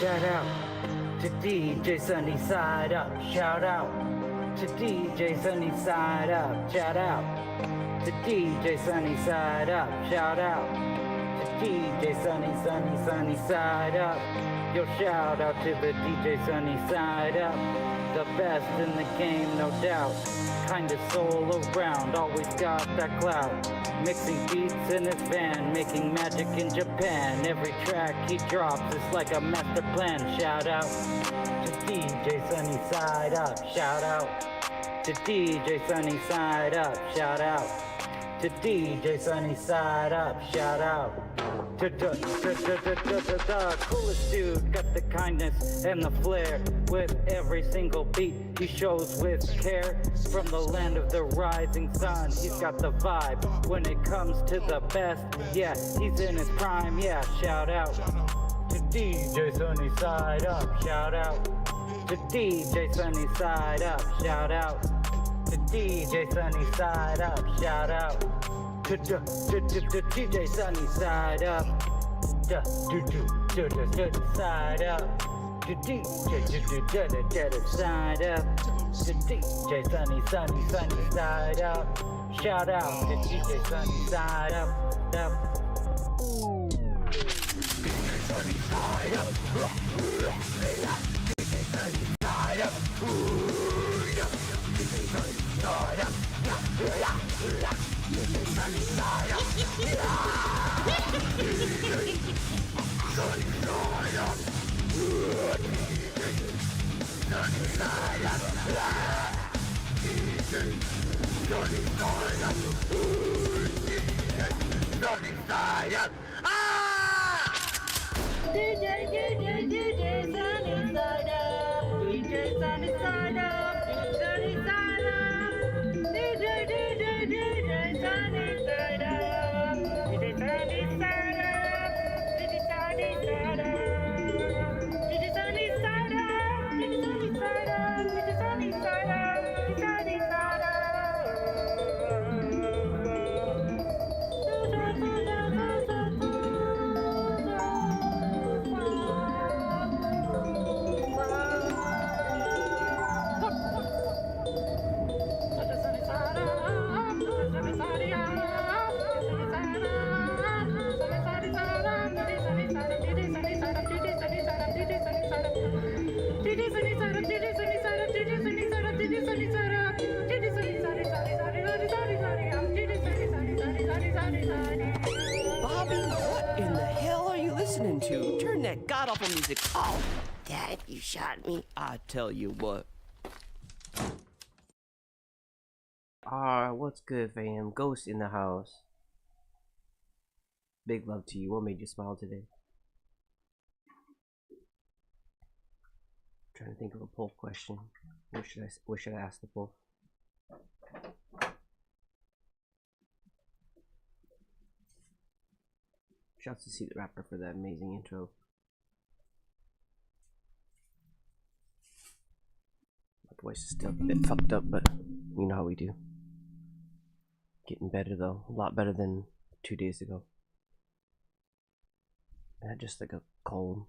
Shout out to DJ Sunny Side Up. Shout out to DJ Sunny Side Up. Shout out to DJ Sunny Side Up. Shout out to DJ Sunny Side Up. Yo, shout out to the DJ Sunny Side Up. The best in the game, no doubt. Kinda soul around, always got that clout. Mixing beats in his van, making magic in Japan. Every track he drops is like a master plan. Shout out to DJ Sunny Side Up. Shout out to DJ Sunny Side Up. Shout out to DJ Sunny Side Up. Shout out to the coolest dude, got the kindness and the flair. With every single beat he shows with care. From the land of the rising sun, he's got the vibe. When it comes to the best, yeah, he's in his prime. Yeah, shout out to DJ Sunny Side Up. Shout out to DJ Sunny Side Up. Shout out to DJ Sunny Side Up. Shout out to DJ Sunny Side Up. Side up. To DJ Side Up. To DJ Sunny Side Up. Shout out to DJ Sunny Side Up. DJ Sunny Side Up. DJ Sunny Side Up. DJ Sunny Side Up. Sunny side up. Sunny side up. Sunny side up. Sunny side up. Sunny side up. DJ Sunny side up. DJ Sunny side up. Sunny side up. DJ Sunny side up. DJ Sunny side up. DJ Sunny side up. DJ Sunny side up. DJ Sunny side up. DJ Sunny side up. DJ Sunny side Bobby, what in the hell are you listening to? Turn that god-awful music off. Dad, you shot me. I tell you what. What's good, fam? Ghost in the house. Big love to you. What made you smile today? Trying to think of a poll question. What should I ask the poll? Shouts to see the rapper for that amazing intro. My voice is still a bit fucked up, but you know how we do. Getting better though, a lot better than 2 days ago. I had just like a cold.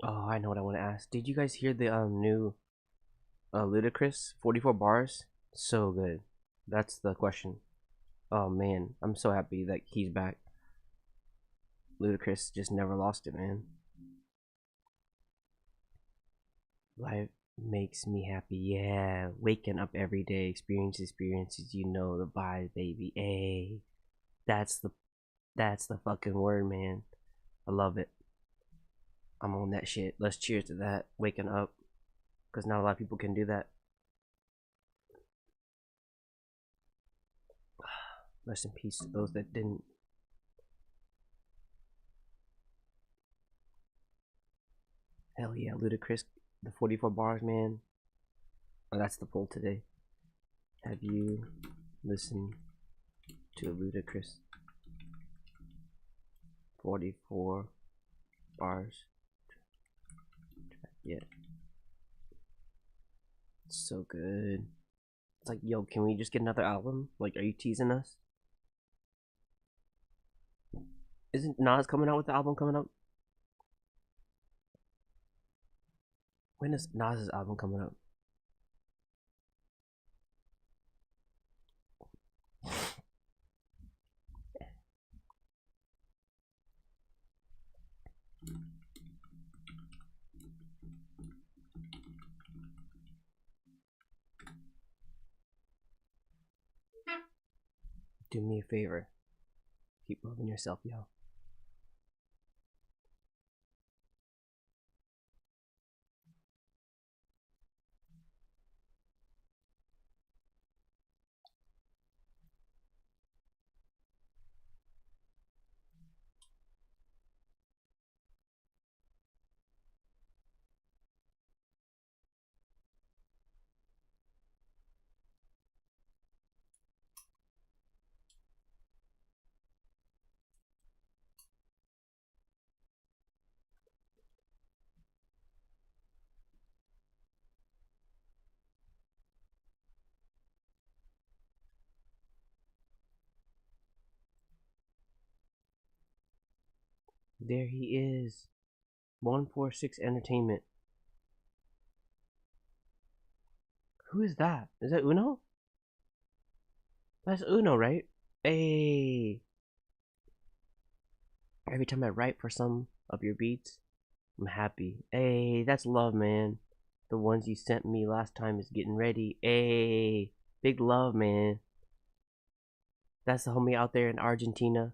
Oh, I know what I want to ask. Did you guys hear the new Ludacris 44 bars? So good. That's the question. Oh man, I'm so happy that he's back. Ludacris just never lost it, man. Life makes me happy, yeah. Waking up every day, experiences, you know the vibe, baby. Ay, that's the fucking word, man. I love it. I'm on that shit. Let's cheers to that. Waking up. because not a lot of people can do that. Rest in peace to those that didn't. Hell yeah, Ludacris, the 44 bars, man. Oh, that's the poll today. Have you listened to Ludacris 44 bars? Yeah. It's so good. It's like, yo, can we just get another album? Like, are you teasing us? Isn't Nas coming out with the album coming up? When is Nas's album coming up? Do me a favor. Keep loving yourself, yo. There he is. 146 Entertainment. Who is that? Is that Uno? That's Uno, right? Hey. Every time I write for some of your beats, I'm happy. Hey, that's love, man. The ones you sent me last time is getting ready. Hey, big love, man. That's the homie out there in Argentina.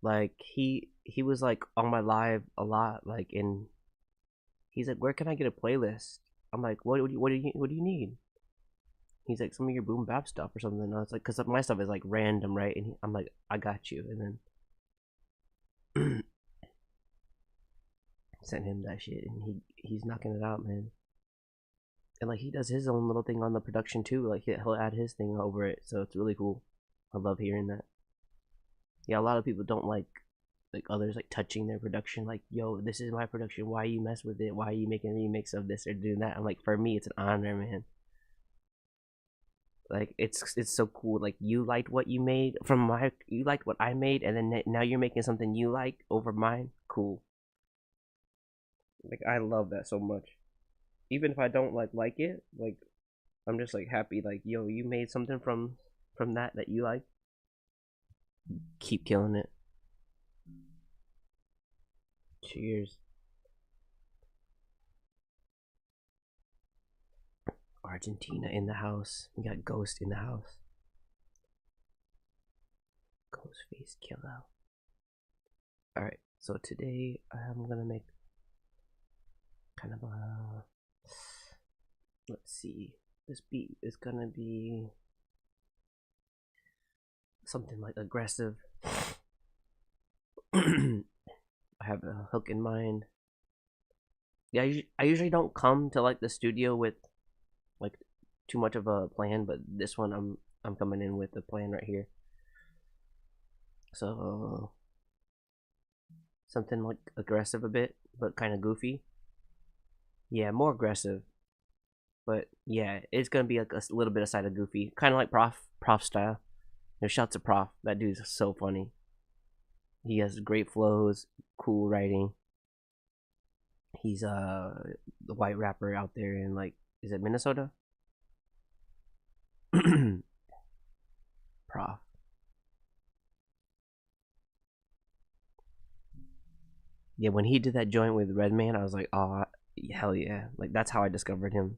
Like he was like on my live a lot, like, and he's like, where can I get a playlist? I'm like, what do you need? He's like, some of your boom bap stuff or something. And I was like, cause my stuff is like random, right? And I'm like, I got you. And then sent him that shit, and he's knocking it out, man. And like he does his own little thing on the production too. Like he'll add his thing over it, so it's really cool. I love hearing that. Yeah, a lot of people don't like others like touching their production. Like, yo, this is my production. Why you mess with it? Why are you making a remix of this or doing that? I'm like, for me, it's an honor, man. Like it's so cool. Like you liked what you made from you liked what I made, and then now you're making something you like over mine. Cool. Like I love that so much. Even if I don't like it, like I'm just like happy. Like, yo, you made something from that you like. Keep killing it. Cheers. Argentina in the house. We got Ghost in the house. Ghostface Killer. Alright, so today I'm gonna make kind of a, let's see, this beat is gonna be something like aggressive. I have a hook in mind. Yeah, I usually don't come to like the studio with like too much of a plan, but this one I'm coming in with a plan right here. So something like aggressive a bit, but kind of goofy. Yeah, more aggressive, but yeah, it's gonna be like a little bit aside of goofy, kind of like Prof style. There's shots of Prof. That dude's so funny. He has great flows, cool writing. He's the white rapper out there in, like, is it Minnesota? Prof. Yeah, when he did that joint with Redman, I was like, oh hell yeah! Like that's how I discovered him.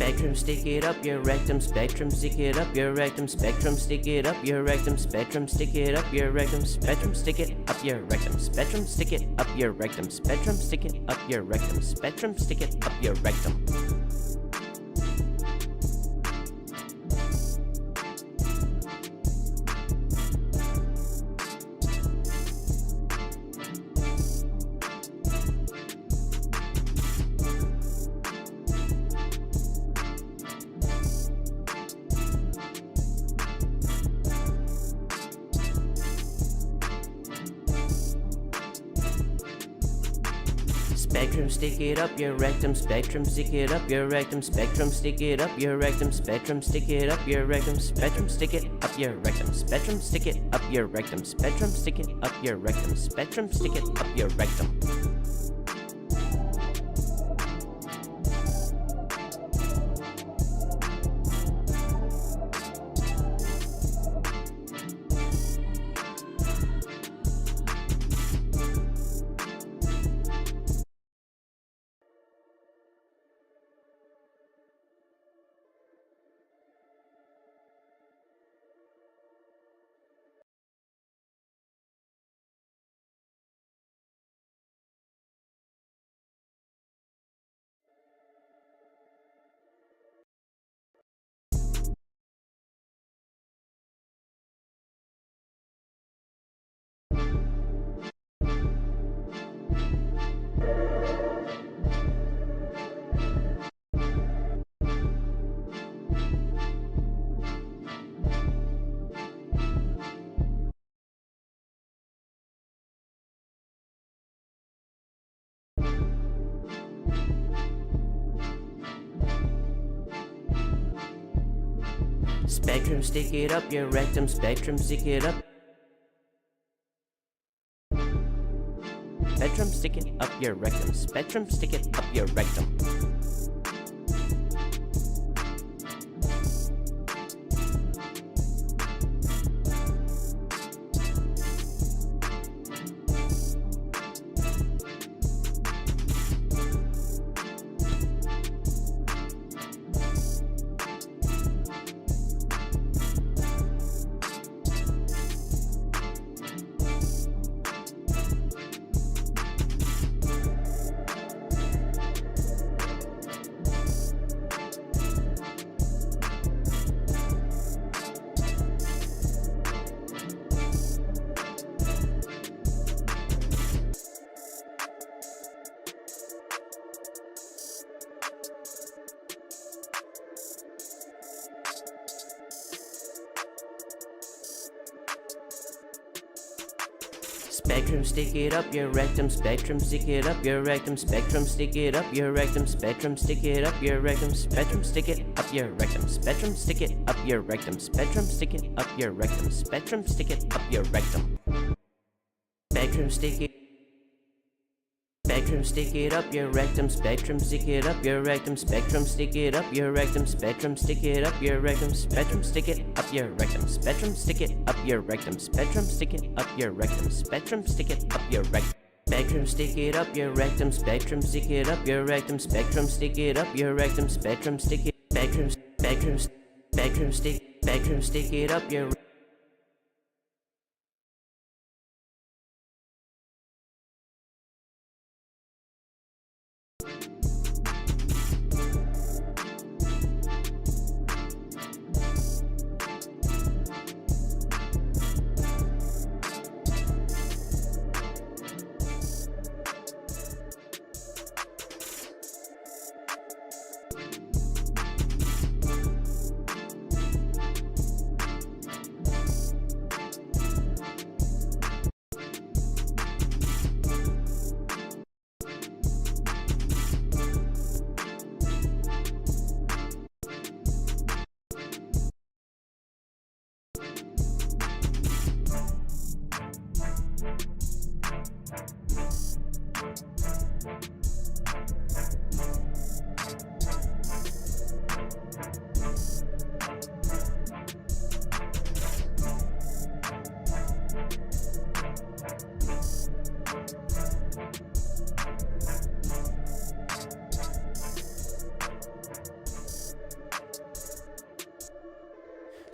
Spectrum, stick it up your rectum. Spectrum, stick it up your rectum. Spectrum, stick it up your rectum. Spectrum, stick it up your rectum. Spectrum, stick it up your rectum. Spectrum, stick it up your rectum. Spectrum, stick it up your rectum. Spectrum, stick it up your rectum. Spectrum, stick it up your rectum. Spectrum, stick it up your rectum. Spectrum, stick it up your rectum. Spectrum, stick it up your rectum. Spectrum, stick it up your rectum. Spectrum, stick it up your rectum. Spectrum, stick it up your rectum. Spectrum, stick it up your rectum. Spectrum, stick it up your rectum. Spectrum, stick it up. Spectrum, stick it up your rectum. Spectrum, stick it up your rectum. Spectrum, stick it up your rectum. Spectrum, stick it up your rectum. Spectrum, stick it up your rectum. Spectrum, stick it up your rectum. Spectrum, stick it up your rectum. Spectrum, stick it up your rectum. Spectrum, stick it up your rectum. Spectrum, stick it up your rectum. Spectrum, stick it. Spectrum, stick it up your rectum. Spectrum, stick it up your rectum. Spectrum, stick it up your rectum. Spectrum, stick it up your rectum. Spectrum, stick it up your rectum. Spectrum, stick it up your rectum. Spectrum, stick it up your rectum. Spectrum, stick it up your rectum. Spectrum, stick it up your rectum. Spectrum, stick it up your rectum. Spectrum, stick it up your rectum. Spectrum, stick it. Spectrum, stick it up your.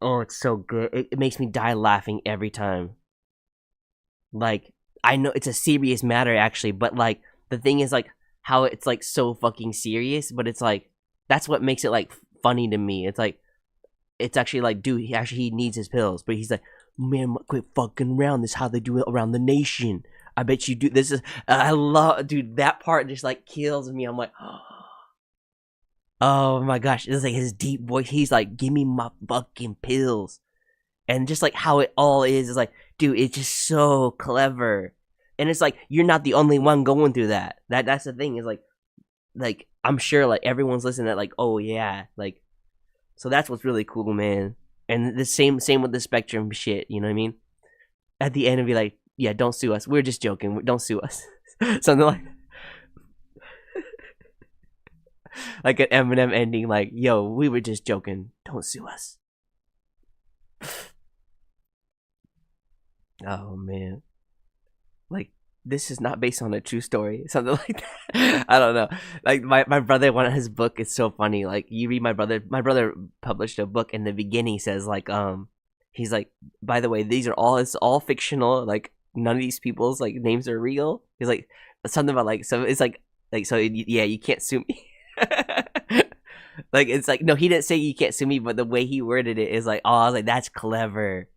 Oh, it's so good. It makes me die laughing every time. Like, I know it's a serious matter actually, but like the thing is like how it's like so fucking serious, but it's like that's what makes it like funny to me. It's like it's actually like, dude, he needs his pills, but he's like, man, quit fucking around. This is how they do it around the nation. I bet you do. This is I love, dude. That part just like kills me. I'm like, oh my gosh, it's like his deep voice. He's like, give me my fucking pills, and just like how it all is like, dude, it's just so clever. And it's like you're not the only one going through that. That's the thing is like I'm sure like everyone's listening to like, oh yeah, like, so that's what's really cool, man. And the same with the Spectrum shit, you know what I mean? At the end, it'd be like, yeah, don't sue us. We're just joking. Don't sue us. Something like an Eminem ending, like, yo, we were just joking. Don't sue us. Oh man, like this is not based on a true story, something like that. I don't know. Like my brother, one of his book is so funny. Like you read my brother published a book, and the beginning says like he's like, by the way, it's all fictional. Like none of these people's like names are real. He's like something about like, so it's like so yeah, you can't sue me. Like it's like, no, he didn't say you can't sue me, but the way he worded it is like, oh, I was like, that's clever.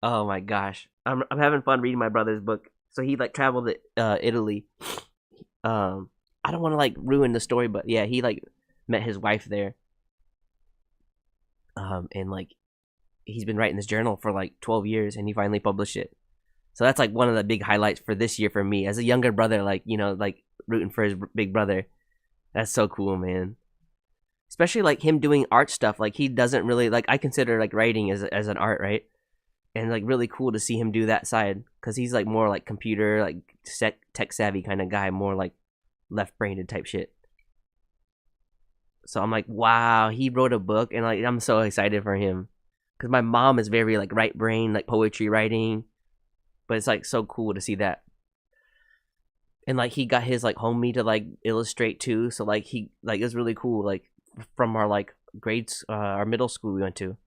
Oh my gosh, I'm having fun reading my brother's book. So he like traveled to Italy. I don't want to like ruin the story, but yeah, he like met his wife there. And like he's been writing this journal for like 12 years, and he finally published it. So that's like one of the big highlights for this year for me as a younger brother. Like, you know, like rooting for his big brother. That's so cool, man. Especially like him doing art stuff. Like he doesn't really like, I consider like writing as an art, right? And like really cool to see him do that side, because he's like more like computer, like tech savvy kind of guy, more like left brained type shit. So I'm like, wow, he wrote a book, and like I'm so excited for him, because my mom is very like right brain, like poetry writing, but it's like so cool to see that. And like he got his like homie to like illustrate too, so like he like, it was really cool. Like from our like grades, our middle school we went to.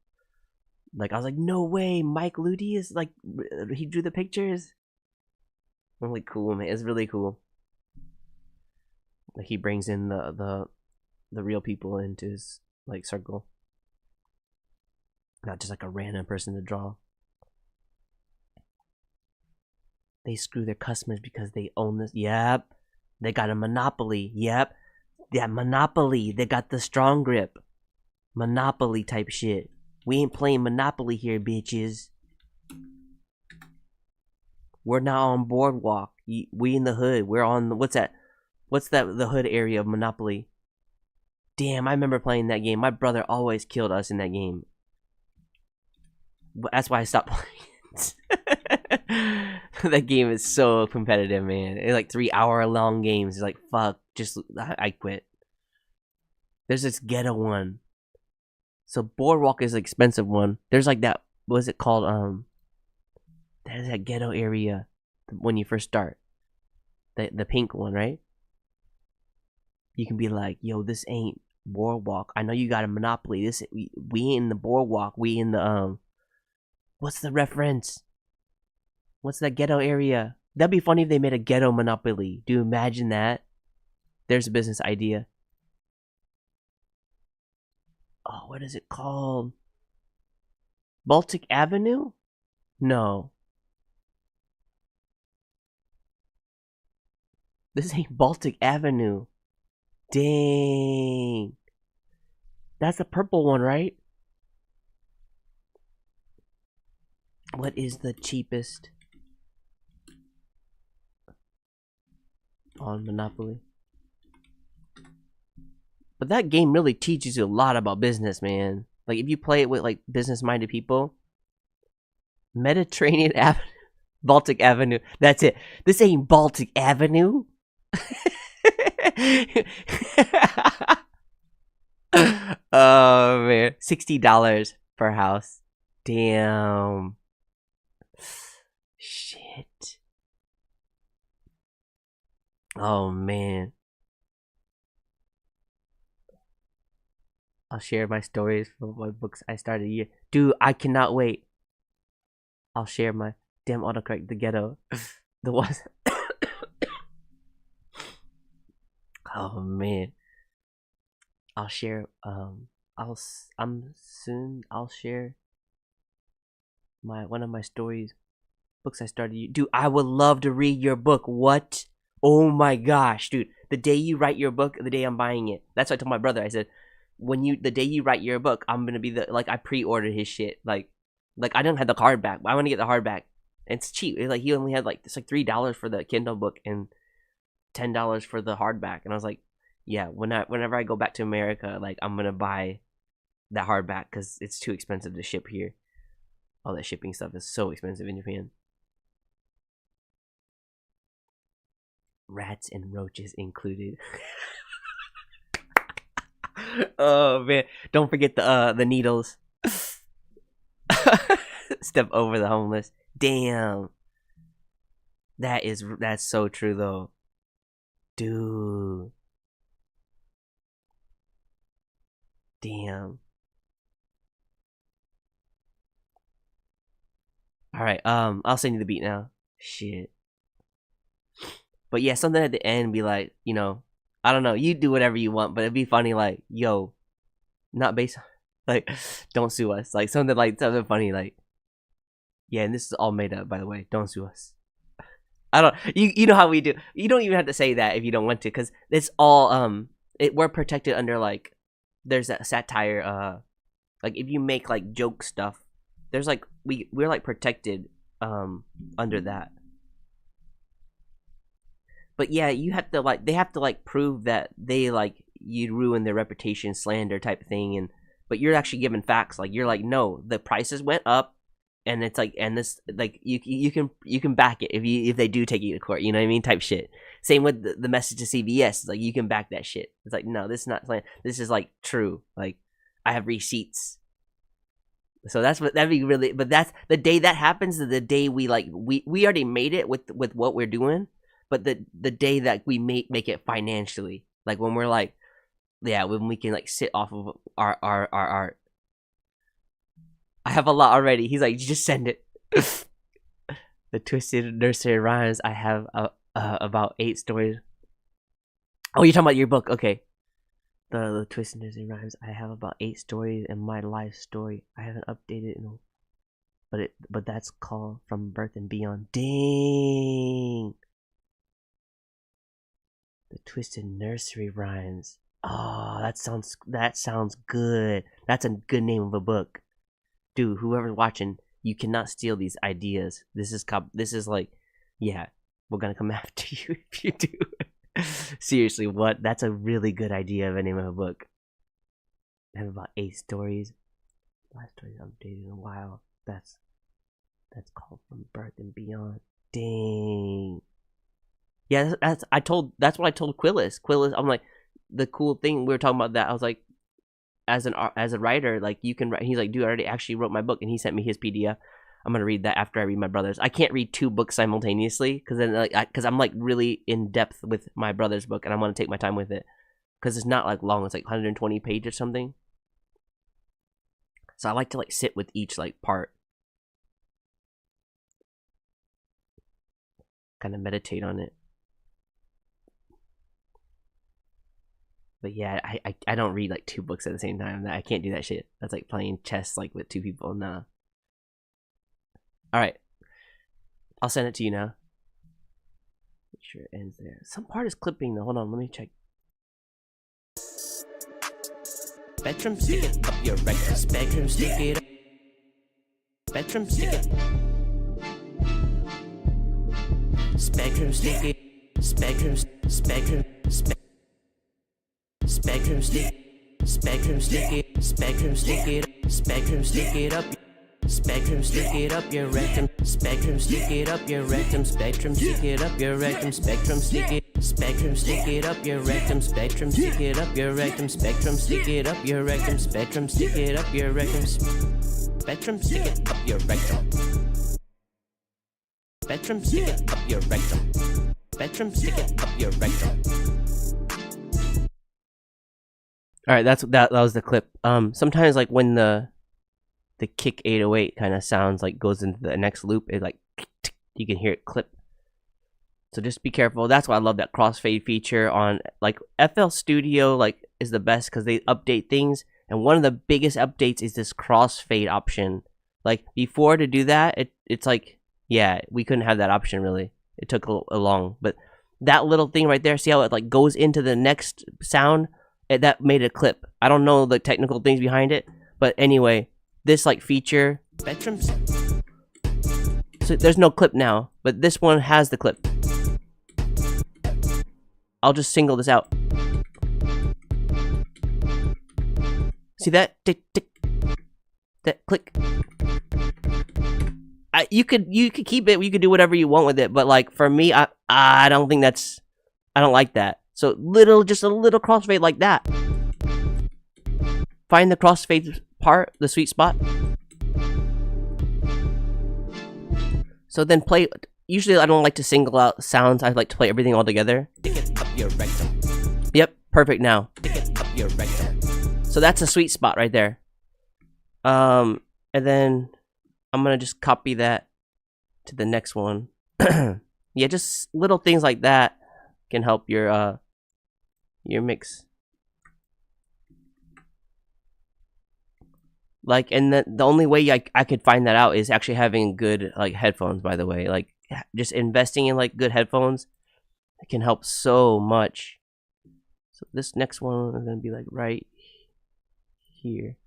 Like I was like, no way, Mike Ludi is like, he drew the pictures. I'm like, cool, man. It's really cool. Like he brings in the real people into his like circle, not just like a random person to draw. They screw their customers because they own this. Yep, they got a monopoly. Yep, that monopoly. They got the strong grip, monopoly type shit. We ain't playing Monopoly here, bitches. We're not on Boardwalk. We in the hood. We're on the, what's that? What's that? The hood area of Monopoly. Damn, I remember playing that game. My brother always killed us in that game. But that's why I stopped playing. That game is so competitive, man. It's like 3-hour long games. It's like, fuck, just I quit. There's this ghetto one. So Boardwalk is an expensive one. There's like that, what is it called? There's that ghetto area when you first start. The pink one, right? You can be like, yo, this ain't Boardwalk. I know you got a monopoly. This we in the Boardwalk. We in the what's the reference? What's that ghetto area? That'd be funny if they made a ghetto monopoly. Do you imagine that? There's a business idea. Oh, what is it called? Baltic Avenue? No. This ain't Baltic Avenue. Dang. That's the purple one, right? What is the cheapest on Monopoly? But that game really teaches you a lot about business, man. Like if you play it with like business-minded people. Mediterranean Avenue, Baltic Avenue. That's it. This ain't Baltic Avenue. Oh man, $60 per house. Damn. Shit. Oh man. I'll share my stories from my books I started a year. Dude, I cannot wait. I'll share my damn autocorrect the ghetto. The ones. Oh man. I'll share I'll share one of my stories books I started. Dude, I would love to read your book. What? Oh my gosh, dude. The day you write your book, the day I'm buying it. That's what I told my brother. I said, the day you write your book, I'm gonna be I pre-ordered his shit. Like I don't have the hardback, but I want to get the hardback. It's cheap. It's he only had it's $3 for the Kindle book and $10 for the hardback. And I was like, yeah, whenever I go back to America, I'm gonna buy that hardback because it's too expensive to ship here. All that shipping stuff is so expensive in Japan. Rats and roaches included. Oh man, don't forget the needles. Step over the homeless. Damn. That's so true though. Dude. Damn. Alright, I'll send you the beat now. Shit. But yeah, something at the end be I don't know, you do whatever you want, but it'd be funny yo, not based on, don't sue us. Something funny, yeah, and this is all made up, by the way. Don't sue us. I don't, you know how we do. You don't even have to say that if you don't want to, because it's all, we're protected under, there's that satire, if you make, joke stuff, there's, we're, protected, under that. But yeah, you have to they have to prove that they you ruin their reputation, slander type thing, but you're actually giving facts. You're no, the prices went up, and it's and this you can back it if they do take you to court. You know what I mean? Type shit. Same with the message to CBS. You can back that shit. It's no, this is not slander. This is true. I have receipts. So that'd be really. But that's the day that happens. The day we already made it with what we're doing. But the day that we make it financially, when we're yeah, when we can sit off of our art. I have a lot already. He's just send it. The Twisted Nursery Rhymes. I have about 8 stories. Oh, you're talking about your book? Okay. The Twisted Nursery Rhymes. I have about 8 stories in my life story. I haven't updated it, but that's called From Birth and Beyond. Dang. The Twisted Nursery Rhymes. Oh, that sounds good. That's a good name of a book. Dude, whoever's watching, you cannot steal these ideas. This is yeah, we're gonna come after you if you do. Seriously, what? That's a really good idea of a name of a book. I have about 8 stories. Last story updated in a while. That's called From Birth and Beyond. Dang. Yeah, that's what I told Quillis. I'm the cool thing we were talking about that. I was as a writer, you can write. He's dude, I already actually wrote my book, and he sent me his PDF. I'm gonna read that after I read my brother's. I can't read 2 books simultaneously because then because I'm really in depth with my brother's book, and I want to take my time with it because it's not long. It's 120 pages or something. So I like to sit with each part, kind of meditate on it. But yeah, I don't read 2 books at the same time. I can't do that shit. That's playing chess with 2 people. Nah. Alright. I'll send it to you now. Make sure it ends there. Some part is clipping though. Hold on, let me check. Spectrum, stick it up your rectum. Spectrum, stick it up. Spectrum, stick it. Spectrum, stick it. Spectrum, spectrum, spectrum. Spectrum stick it, spectrum stick it, spectrum stick it, spectrum stick it up, spectrum stick it up your rectum, spectrum stick it up your rectum, spectrum stick it up your rectum, spectrum stick it, spectrum stick it up your rectum, spectrum stick it up your rectum, spectrum stick it up your rectum, spectrum stick it up your rectum, spectrum stick it up your rectum, spectrum stick it up your rectum, spectrum stick it up your rectum. All right, that was the clip. Sometimes like when the kick 808 kind of sounds like goes into the next loop, it like you can hear it clip. So just be careful. That's why I love that crossfade feature on like FL Studio. Like is the best because they update things, and one of the biggest updates is this crossfade option. Like before to do that, it's like yeah, we couldn't have that option really. It took a long, but that little thing right there, see how it like goes into the next sound? That made a clip. I don't know the technical things behind it, but anyway, this like feature spectrums. So there's no clip now, but this one has the clip. I'll just single this out. See that? Tick tick. That click. You could keep it. You could do whatever you want with it, but like for me, I don't think that's. I don't like that. So just a little crossfade like that. Find the crossfade part, the sweet spot. So then play. Usually I don't like to single out sounds. I like to play everything all together. Stick it up your rectum. Yep, perfect now. Stick it up your rectum. So that's a sweet spot right there. And then I'm gonna just copy that to the next one. Yeah, just little things like that can help your mix. Like, and the only way I could find that out is actually having good like headphones. By the way, like just investing in like good headphones, it can help so much. So this next one is gonna be like right here.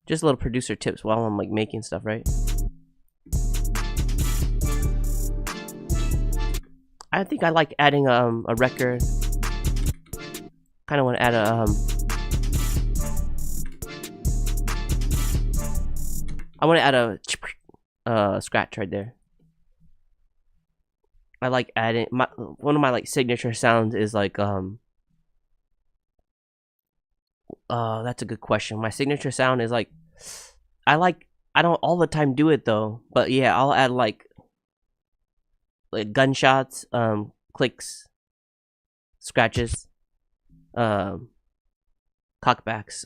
Just little producer tips while I'm like making stuff, right? I think I like adding a record. Kind of want to add a I want to add a scratch right there. I like adding one of my like signature sounds is like that's a good question. My signature sound is like I don't all the time do it though, but yeah, I'll add like gunshots, clicks, scratches, cockbacks,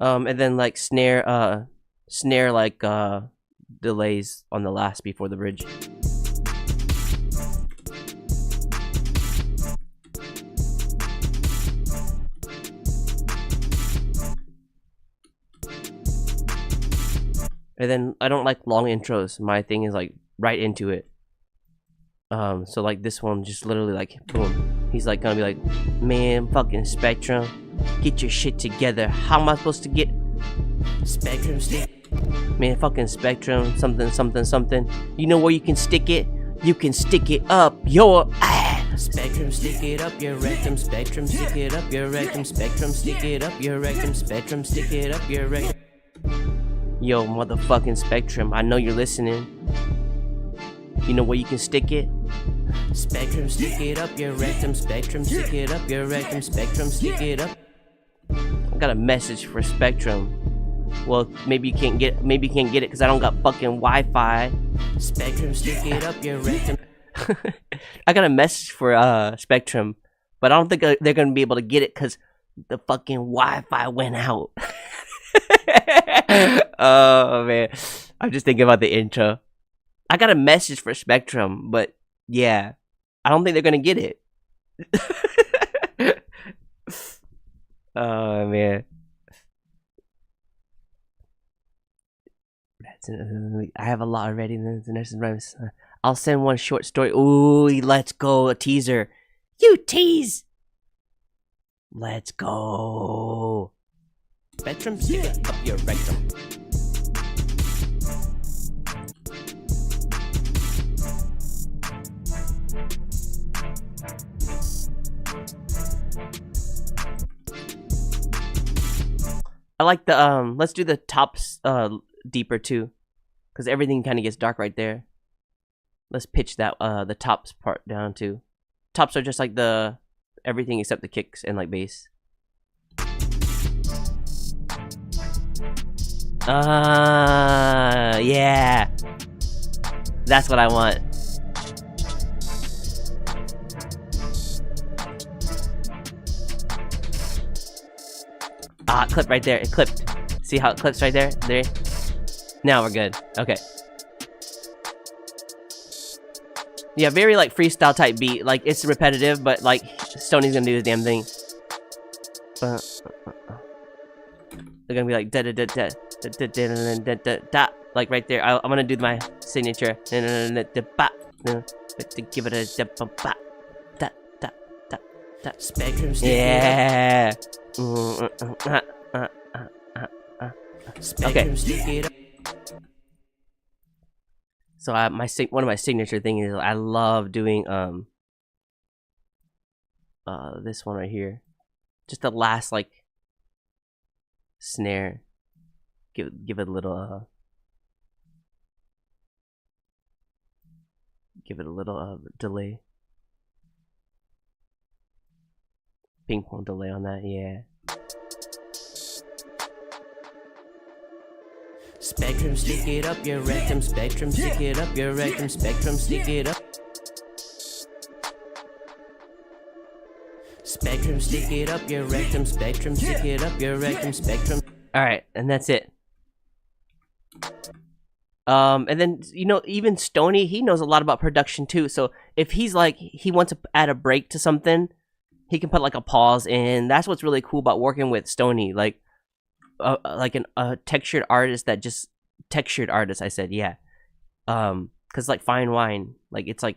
and then like snare like delays on the last before the bridge. And then I don't like long intros. My thing is like right into it. So like this one just literally like boom. He's like gonna be like, man, fucking Spectrum, get your shit together. How am I supposed to get Spectrum stick? Man, fucking Spectrum, something, something, something. You know where you can stick it? You can stick it up your ass. Spectrum, stick it up your rectum. Spectrum, stick it up your rectum. Spectrum, stick it up your rectum. Spectrum, stick it up your rectum. Yo, motherfucking Spectrum, I know you're listening. You know where you can stick it? Spectrum, stick it up your rectum. Spectrum, stick it up your rectum. Spectrum, stick it up. I got a message for Spectrum. Well, maybe you can't get it because I don't got fucking Wi-Fi. Spectrum, stick it up your rectum. I got a message for Spectrum, but I don't think they're gonna be able to get it because the fucking Wi-Fi went out. Oh man, I'm just thinking about the intro. I got a message for Spectrum, but yeah, I don't think they're gonna get it. Oh man, I have a lot already. I'll send one short story. Ooh, let's go, a teaser. You tease. Let's go. Spectrum, stick it up your rectum. I like the let's do the tops deeper too, because everything kind of gets dark right there. Let's pitch that the tops part down too. Tops are just like the everything except the kicks and like bass. Yeah. That's what I want. Ah, it clipped right there. It clipped. See how it clips right there? There. Now we're good. Okay. Yeah, very like freestyle type beat. Like it's repetitive, but like Stoney's gonna do his damn thing. They're gonna be like da da da da da da da da da da. Like right there. I'm gonna do my signature. Give it a da da da da. Spectrum. Yeah. Okay. So one of my signature things is I love doing this one right here. Just the last like snare. Give it a little delay. Ping pong delay on that, yeah. Spectrum, stick it up your rectum. Spectrum, stick it up your rectum. Spectrum, stick it up. Spectrum, stick it up your rectum. Spectrum, stick it up your rectum. Spectrum. Alright, and that's it. And then, you know, even Stoney, he knows a lot about production too. So if he's like, he wants to add a break to something, he can put like a pause in. That's what's really cool about working with Stoney. Like a textured artist that just textured artist. I said, yeah. Cause like fine wine, like it's like,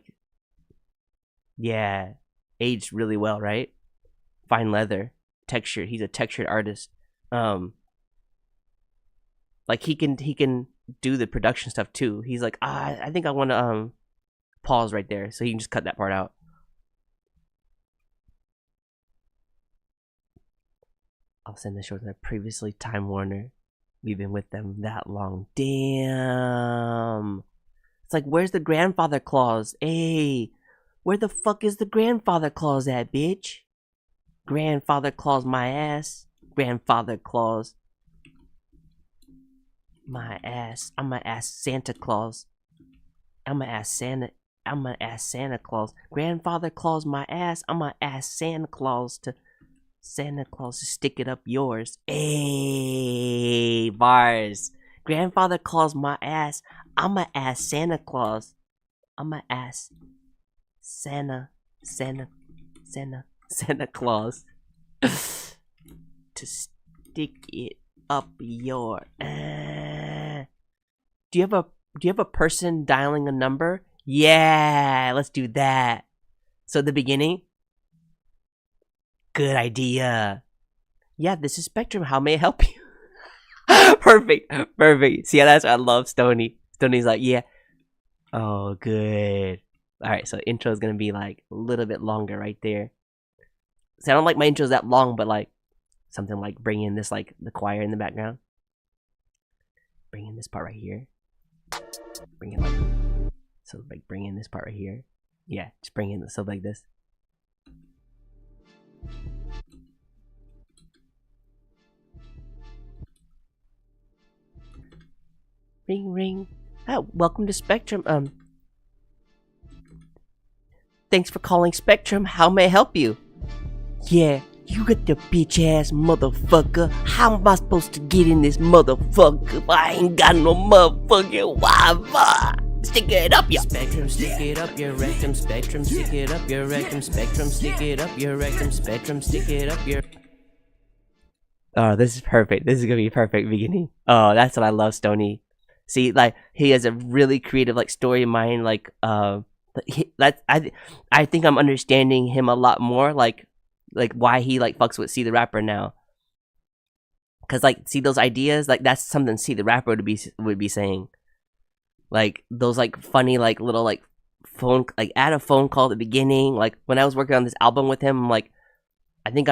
yeah, aged really well, right? Fine leather, textured. He's a textured artist. Like he can do the production stuff too. He's like, I think I want to pause right there, so he can just cut that part out. I'll send this short to previously Time Warner. We've been with them that long. Damn. It's like, where's the grandfather clause? Hey, where the fuck is the grandfather clause at, bitch? Grandfather clause my ass. Grandfather clause my ass. I'm gonna ask Santa Claus. I'm gonna ask Santa Claus. Grandfather clause my ass. I'm gonna ask Santa Claus to stick it up yours. Hey, bars. Grandfather clause my ass. I'm gonna ask Santa Claus. I'm gonna ask Santa Claus to stick it up your. Do you have a person dialing a number? Yeah, let's do that. So the beginning. Good idea. Yeah, this is Spectrum. How may I help you? Perfect. See, that's why I love Stoney. Stoney's like, yeah. Oh, good. Alright, so intro is gonna be like a little bit longer right there. So I don't like my intros that long, but like something like bring in this like the choir in the background. Bring in this part right here. Bring in like so like bring in this part right here. Yeah, just bring in stuff like this. Ring ring. Oh, welcome to Spectrum. Thanks for calling Spectrum. How may I help you? Yeah, you got the bitch ass motherfucker. How am I supposed to get in this motherfucker if I ain't got no motherfucking Wi-Fi? Stick it up, yo. Spectrum, stick it up your rectum. Spectrum, stick it up your rectum. Spectrum, stick it up your rectum. Spectrum, stick it up your. Oh, this is perfect. This is gonna be a perfect beginning. Oh, that's what I love, Stoney. See, like he has a really creative like story in mind. Like, I think I'm understanding him a lot more. Like why he like fucks with C the Rapper now. Cause like, see those ideas, like that's something C the Rapper would be saying. Like those like funny like little like phone like add a phone call at the beginning. Like when I was working on this album with him, I'm like, I know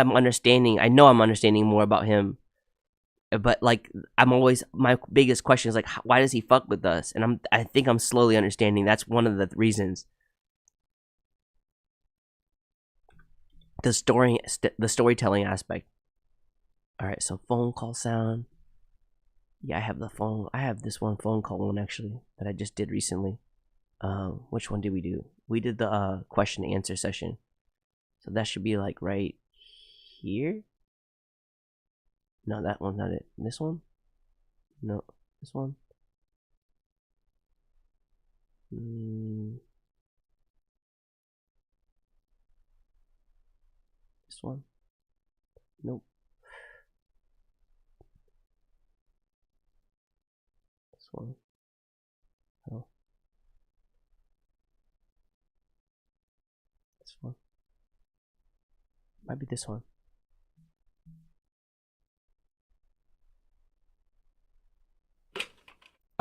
I'm understanding more about him. But like my biggest question is like, why does he fuck with us? And I think I'm slowly understanding that's one of the reasons. The storytelling aspect. All right, so phone call sound. Yeah, I have the phone. I have this one phone call one actually that I just did recently. Which one did we do? We did the question and answer session. So that should be like right here. No, that one's not it. This one? No, this one. This one? Nope. This one? No. This one? Might be this one.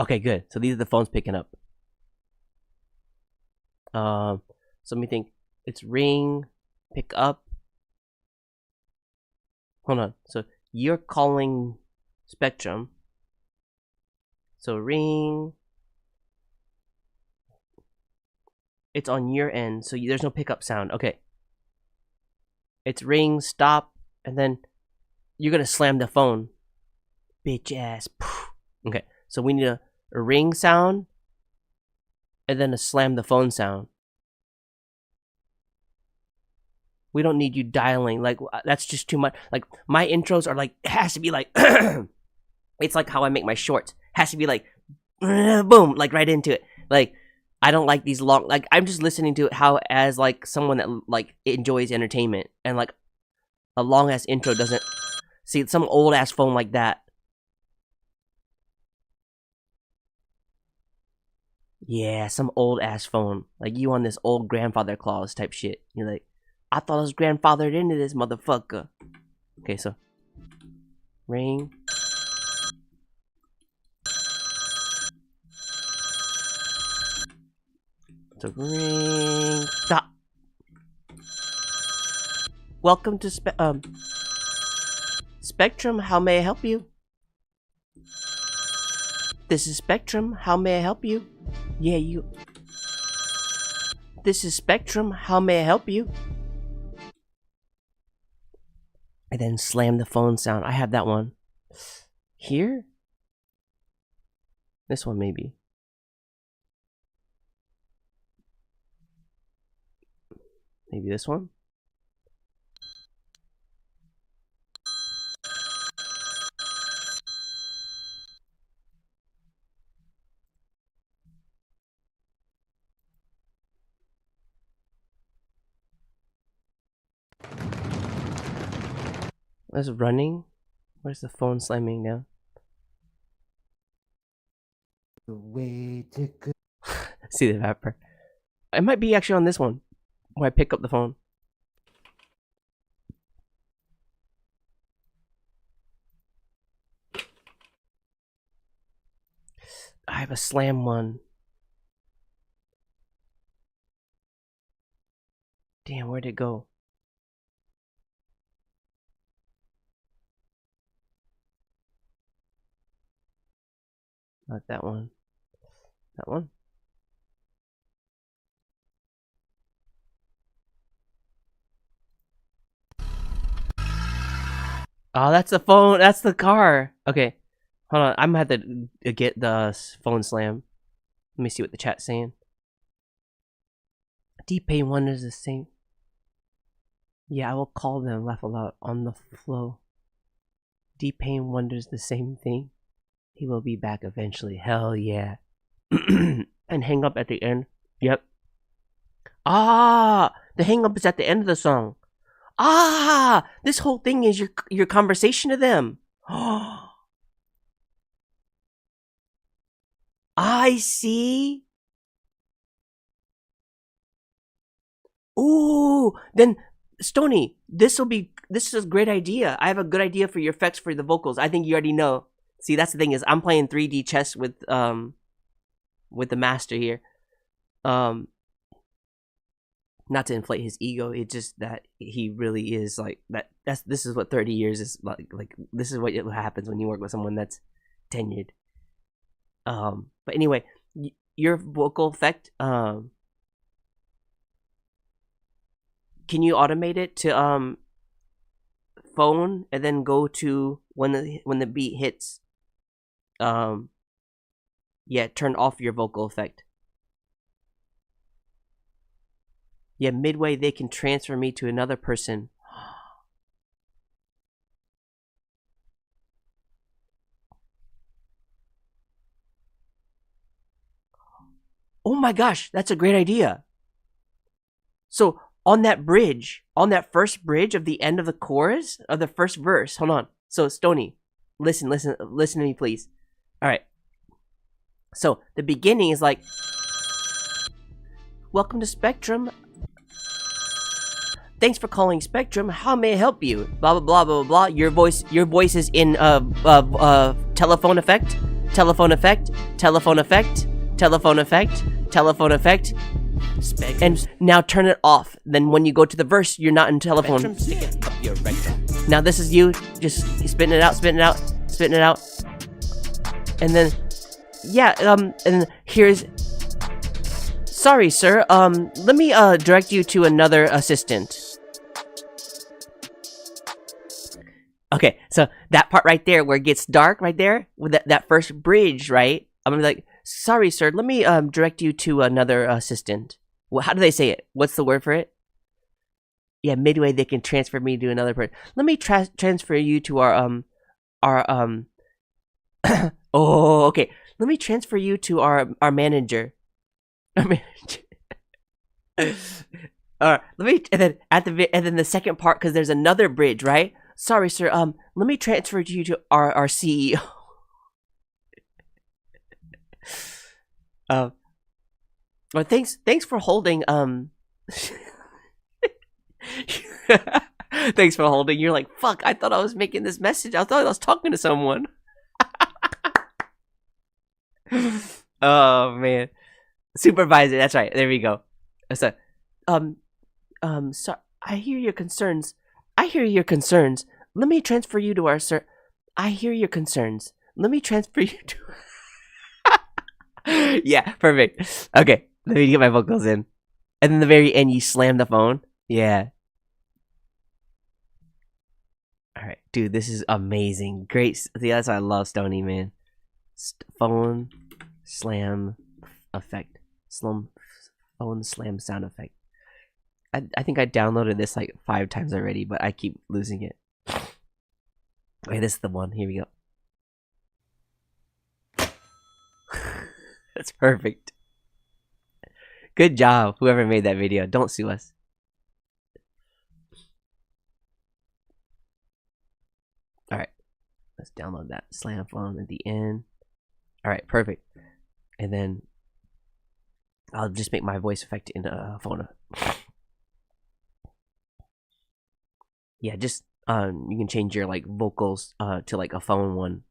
Okay, good. So these are the phones picking up. So let me think. It's ring, pick up. Hold on. So you're calling Spectrum. So ring. It's on your end, so there's no pickup sound. Okay. It's ring, stop, and then you're gonna slam the phone. Bitch ass. Okay. So we need a ring sound and then a slam the phone sound. We don't need you dialing. Like, that's just too much. Like, my intros are like, it has to be like, it's like how I make my shorts. It has to be like, boom, like right into it. Like, I don't like these long, like, I'm just listening to it how, as like someone that like enjoys entertainment. And like, a long ass intro doesn't, see, some old ass phone like that. Yeah, some old ass phone. Like you on this old grandfather clause type shit. You're like, I thought I was grandfathered into this motherfucker. Okay, so ring. So ring. Stop. Welcome to Spectrum. How may I help you? This is Spectrum. How may I help you? Yeah, you. This is Spectrum. How may I help you? And then slam the phone sound. I have that one. Here? This one, maybe. Maybe this one? Where's running? Where's the phone slamming now? The way to go. See the vapor. It might be actually on this one where I pick up the phone. I have a slam one. Damn, where'd it go? Not that one. That one? Oh, that's the phone. That's the car. Okay. Hold on. I'm gonna have to get the phone slam. Let me see what the chat's saying. D-Pain wonders the same. Yeah, I will call them. Laugh aloud on the flow. D-Pain wonders the same thing. He will be back eventually. Hell yeah. And hang up at the end. Yep. Ah, the hang up is at the end of the song. Ah, this whole thing is your conversation to them. I see. Ooh, then Stony, this is a great idea. I have a good idea for your effects for the vocals. I think you already know. See, that's the thing is I'm playing 3D chess with the master here. Not to inflate his ego, it's just that he really is like that. This is what 30 years is like. Like this is what happens when you work with someone that's tenured. But anyway, your vocal effect. Can you automate it to phone and then go to when the beat hits? yeah, turn off your vocal effect. Yeah, midway they can transfer me to another person. Oh my gosh, that's a great idea. So on that bridge, on that first bridge of the end of the chorus, of the first verse, hold on. So Stony, listen to me please. Alright. So the beginning is like, welcome to Spectrum. Thanks for calling Spectrum. How may I help you? Blah blah blah blah blah. Your voice is in telephone effect, telephone effect, telephone effect, telephone effect, telephone effect. And now turn it off. Then when you go to the verse, you're not in telephone. Now this is you just spitting it out, spitting it out, spitting it out. And then yeah, and here's, sorry sir, let me direct you to another assistant. Okay, so that part right there where it gets dark right there with that first bridge, right? I'm gonna be like, sorry sir, let me direct you to another assistant. Well, how do they say it? What's the word for it? Yeah, midway they can transfer me to another person. Let me transfer you to our oh, okay. Let me transfer you to our manager. Our manager. Let me, and then and then the second part, because there's another bridge, right? Sorry, sir. Let me transfer you to our CEO. Well, thanks for holding. Thanks for holding. You're like, fuck. I thought I was making this message. I thought I was talking to someone. Oh man, supervisor. That's right. There we go. So, so I hear your concerns. Let me transfer you to our sir. I hear your concerns. Let me transfer you to. Yeah, perfect. Okay, let me get my vocals in. And then the very end, you slam the phone. Yeah. All right, dude, this is amazing. Great. See, that's why I love Stony, man. Phone slam effect. Phone slam sound effect. I think I downloaded this like 5 times already, but I keep losing it. Okay, this is the one. Here we go. That's perfect. Good job, whoever made that video. Don't sue us. Alright. Let's download that slam phone at the end. Alright, perfect. And then I'll just make my voice effect in a phone. Yeah, just you can change your like vocals to like a phone one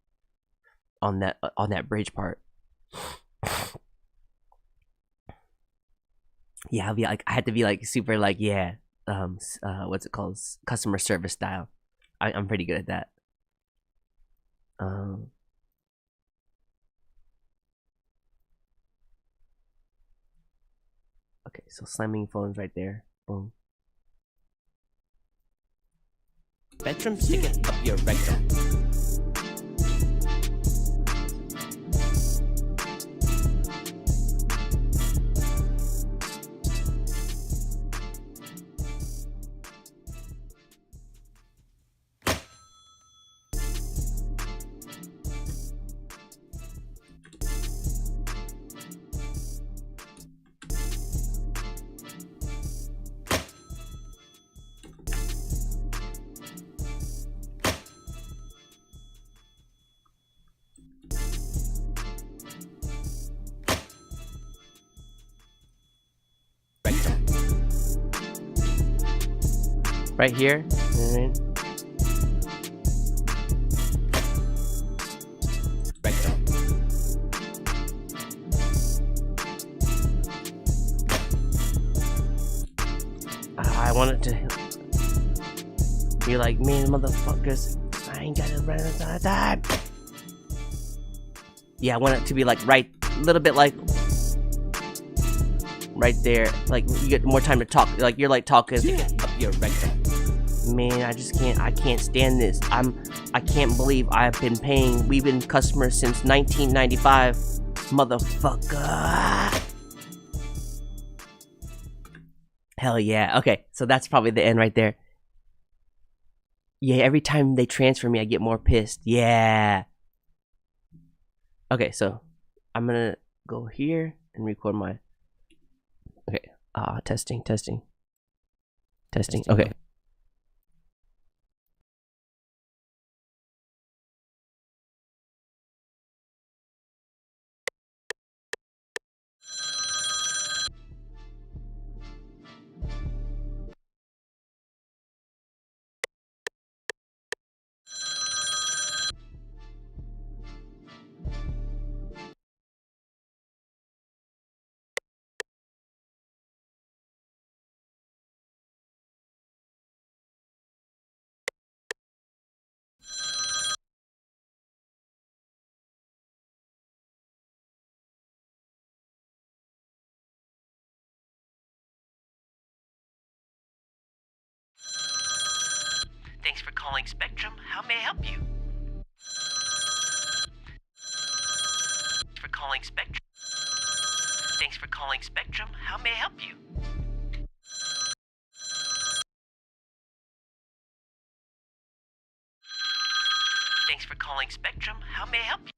on that bridge part. Yeah, I'll be like, I had to be like super like, yeah, what's it called, customer service style. I'm pretty good at that. Okay, so slamming phones right there. Boom. Spectrum, stick it up your rectum. Right here. Rectum. I wanted to. You're like, man, motherfuckers. I ain't got to run out of time. Yeah, I want it to be like right, a little bit like right there. Like you get more time to talk. Like you're like talking. Stick it up your rectum. Man, I can't stand this. I can't believe I've been paying. We've been customers since 1995. Motherfucker. Hell yeah. Okay, so that's probably the end right there. Yeah, every time they transfer me, I get more pissed. Yeah. Okay, so I'm gonna go here and record my. Okay. Testing. Okay. Thanks for calling Spectrum. How may I help you? For calling Spectrum. Thanks for calling Spectrum. How may I help you? Thanks for calling Spectrum. How may I help you?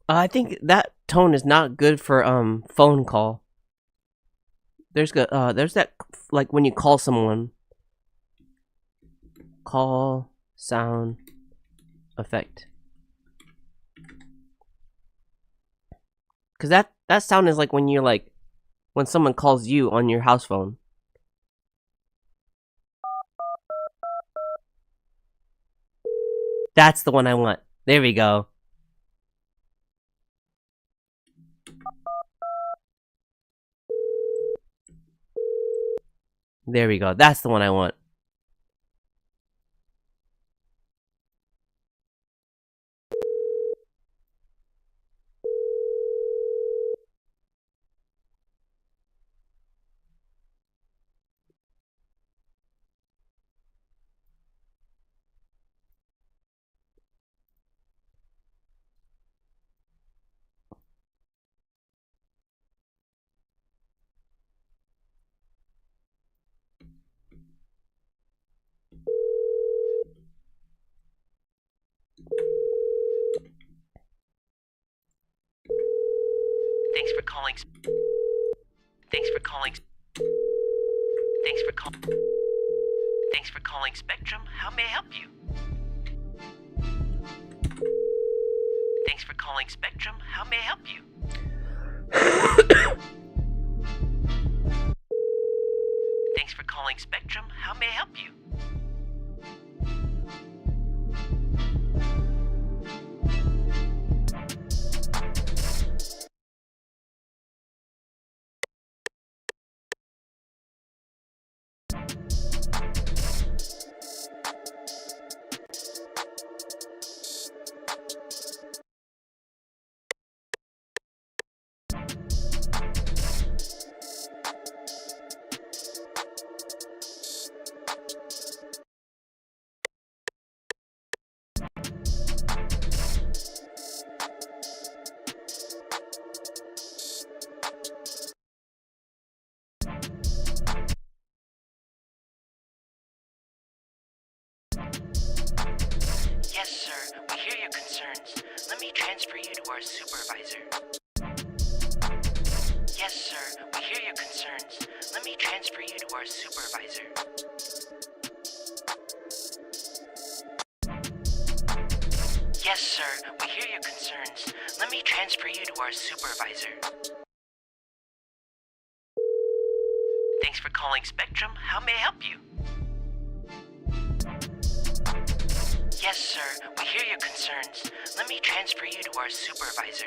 I think that tone is not good for phone call. There's that like when you call someone. Call sound effect. Cause that sound is like when you're like when someone calls you on your house phone. That's the one I want. There we go. There we go. That's the one I want. Thanks for calling. Thanks for calling. Thanks for calling. Thanks for calling Spectrum. How may I help you? Thanks for calling Spectrum. How may I help you? Thanks for calling Spectrum. How may I help you? Yes, sir. We hear your concerns. Let me transfer you to our supervisor. Yes, sir. We hear your concerns. Let me transfer you to our supervisor. Yes, sir. We hear your concerns. Let me transfer you to our supervisor. Thanks for calling Spectrum. How may I help you? Yes, sir. We hear your concerns. Let me transfer you to our supervisor.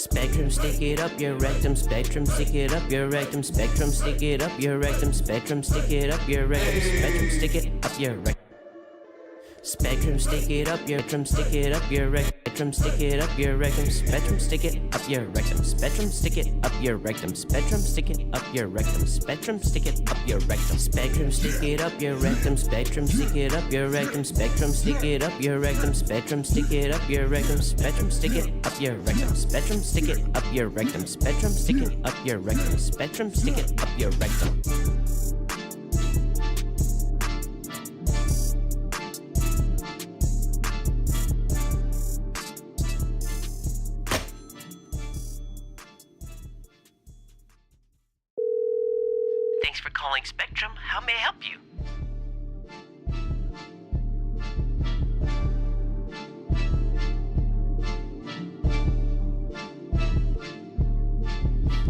Spectrum, stick it up your rectum. Spectrum, stick it up your rectum. Spectrum, stick it up your rectum. Spectrum, stick it up your rectum. Spectrum, stick it up your rectum. Spectrum, stick it up your rectum. Stick it up your rectum. Stick it up your rectum. Spectrum, stick it up your rectum. Spectrum, stick it up your rectum. Spectrum, stick it up your rectum. Spectrum, stick it up your rectum. Spectrum, stick it up your rectum. Spectrum, stick it up your rectum. Spectrum, stick it up your rectum. Spectrum, stick it up your rectum. Spectrum, stick it up your rectum. Spectrum, stick it up your rectum. Spectrum, stick it up your rectum. Spectrum, stick it up your rectum. Thanks for calling Spectrum. How may I help you?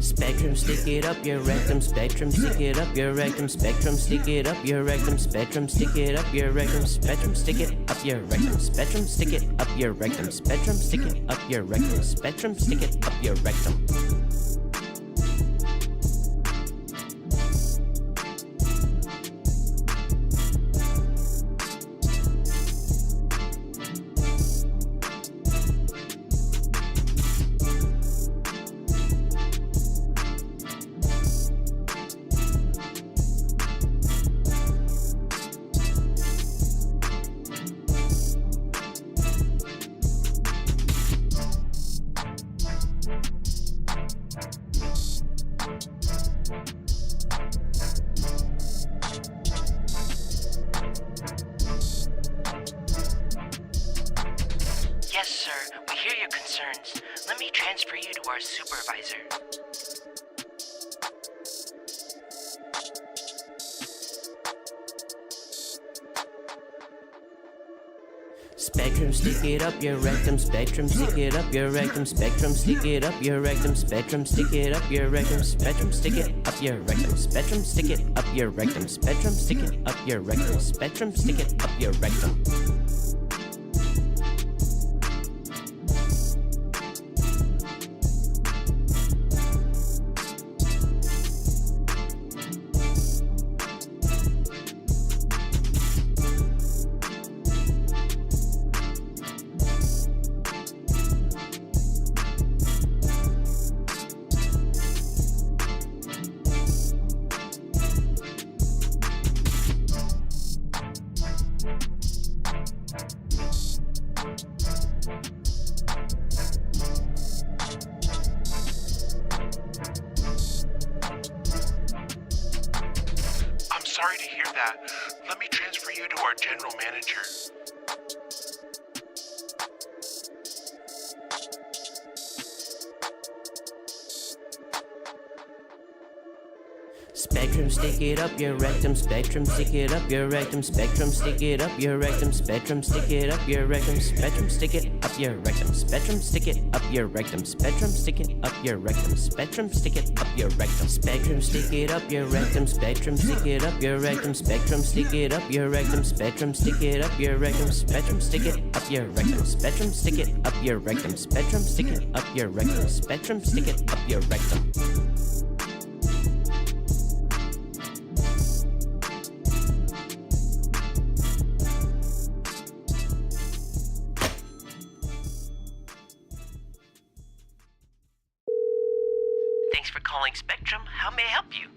Spectrum, stick it up your rectum. Spectrum, stick it up your rectum. Spectrum, stick it up your rectum. Spectrum, stick it up your rectum. Spectrum, stick it up your rectum. Spectrum, stick it up your rectum. Spectrum, stick it up your rectum. Spectrum, stick it up your rectum. Yes, sir. We hear your concerns. Let me transfer you to our supervisor. Spectrum, stick it up your rectum. Spectrum, stick it up your rectum. Spectrum, stick it up your rectum. Spectrum, stick it up your rectum. Spectrum, stick it up your rectum. Spectrum, stick it up your rectum. Spectrum, stick it up your rectum. Spectrum, stick it up your rectum. Sorry to hear that. Let me transfer you to our general manager. Spectrum, stick it up your rectum. Spectrum, stick it up your rectum. Spectrum, stick it up your rectum. Spectrum, stick it up your rectum. Spectrum, stick it up your rectum. Spectrum, stick it up your rectum. Spectrum, stick it up your rectum. Spectrum, stick it up your rectum. Spectrum, stick it up your rectum. Spectrum, stick it up your rectum. Spectrum, stick it up your rectum. Spectrum, stick it up your rectum. Spectrum, stick it up your rectum. Spectrum, stick it up your rectum. Spectrum, stick it up your rectum. Spectrum, stick it up your rectum. Thanks for calling Spectrum. How may I help you?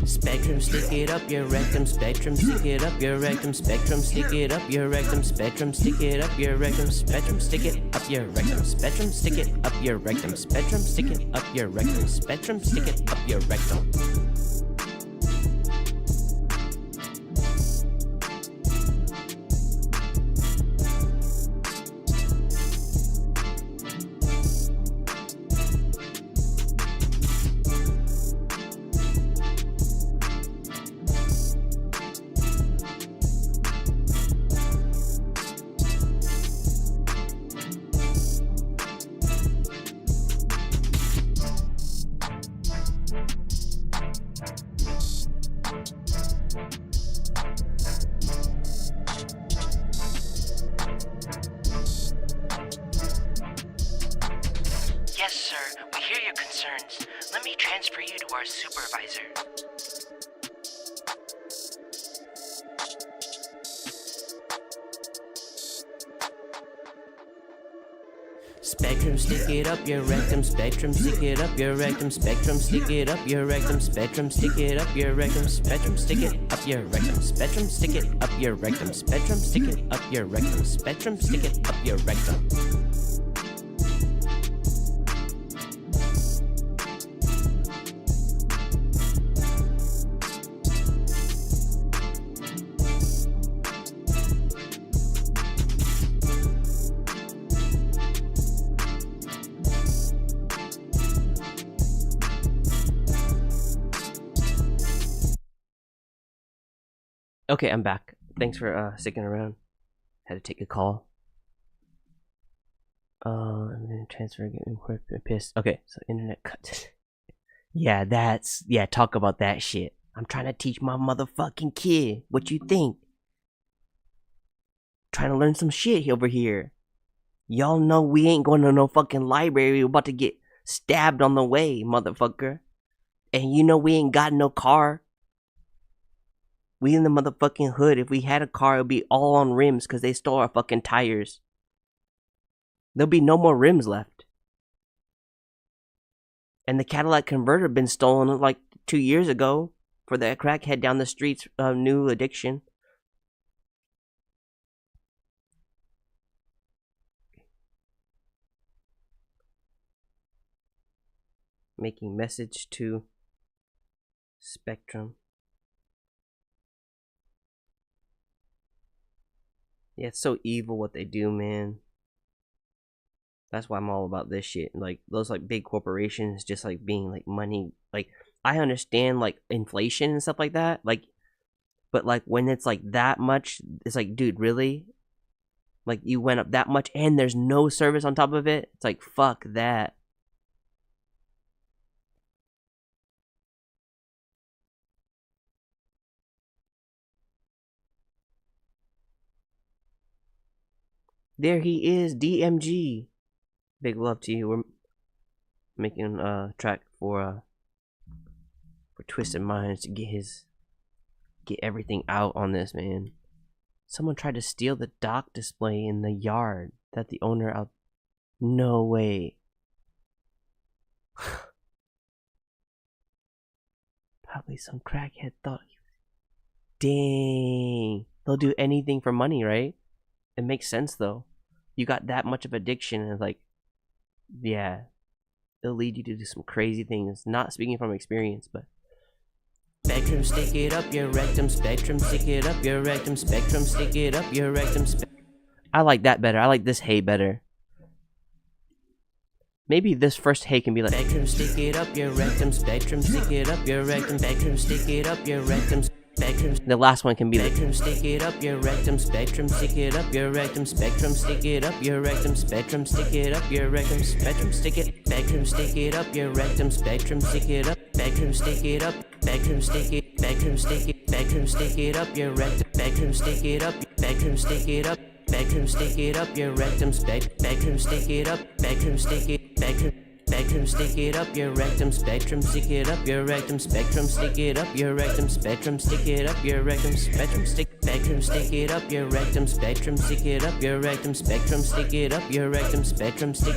Spectrum, stick it up your rectum. Spectrum, stick it up your rectum. Spectrum, stick it up your rectum. Spectrum, stick it up your rectum. Spectrum, stick it up your rectum. Spectrum, stick it up your rectum. Spectrum, stick it up your rectum. Spectrum, stick it up your rectum. our supervisor. Spectrum, stick it up your rectum. Spectrum, stick it up your rectum. Spectrum, stick it up your rectum. Spectrum, stick it up your rectum. Spectrum, stick it up your rectum. Spectrum, stick it up your rectum. Spectrum, stick it up your rectum. Spectrum, stick it up your rectum. Okay, I'm back. Thanks for sticking around. Had to take a call. I'm gonna transfer, get me quick, pissed. Okay, so internet cut. Yeah, talk about that shit. I'm trying to teach my motherfucking kid. What you think? Trying to learn some shit over here. Y'all know we ain't going to no fucking library. We're about to get stabbed on the way, motherfucker. And you know we ain't got no car. We in the motherfucking hood. If we had a car, it would be all on rims because they stole our fucking tires. There'll be no more rims left. And the Cadillac converter been stolen like 2 years ago for that crackhead down the streets new addiction. Making message to Spectrum. Yeah, it's so evil what they do, man. That's why I'm all about this shit. Like, those, like, big corporations just, like, being, like, money. Like, I understand, like, inflation and stuff like that. Like, but, like, when it's, like, that much, it's like, dude, really? Like, you went up that much and there's no service on top of it? It's like, fuck that. There he is, DMG. Big love to you. We're making a track for Twisted Minds to get everything out on this, man. Someone tried to steal the dock display in the yard that the owner out. No way. Probably some crackhead thought. Dang. They'll do anything for money, right? It makes sense though. You got that much of addiction and like, yeah, it'll lead you to do some crazy things. Not speaking from experience, but Spectrum, stick it up your rectum. Spectrum, stick it up your rectum. Spectrum, stick it up your rectum. I like that better. I like this hey better. Maybe this first hey can be like Spectrum, stick it up your rectum. Spectrum, stick it up your rectum. Spectrum, stick it up your rectum. Spectrum. The last one can be like Spectrum, stick it up your rectum. Spectrum, stick it up your rectum. Spectrum, stick it up your rectum. Spectrum, stick it up your rectum. Spectrum, stick it. Spectrum, stick it up your rectum. Spectrum, stick it up. Spectrum, stick it up. Spectrum, stick it. Spectrum, stick it. Spectrum, stick it up your rectum. Spectrum, stick it up. Spectrum, stick it up. Spectrum, stick it up your rectum. Spectrum, stick it up. Spectrum, stick it. Spectrum, stick it up your rectum. Spectrum, stick it up your rectum. Spectrum, stick it up your rectum. Spectrum, stick it up your rectum. Spectrum, stick it up your rectum. Spectrum, stick it up your rectum. Spectrum, stick it up your rectum. Spectrum, stick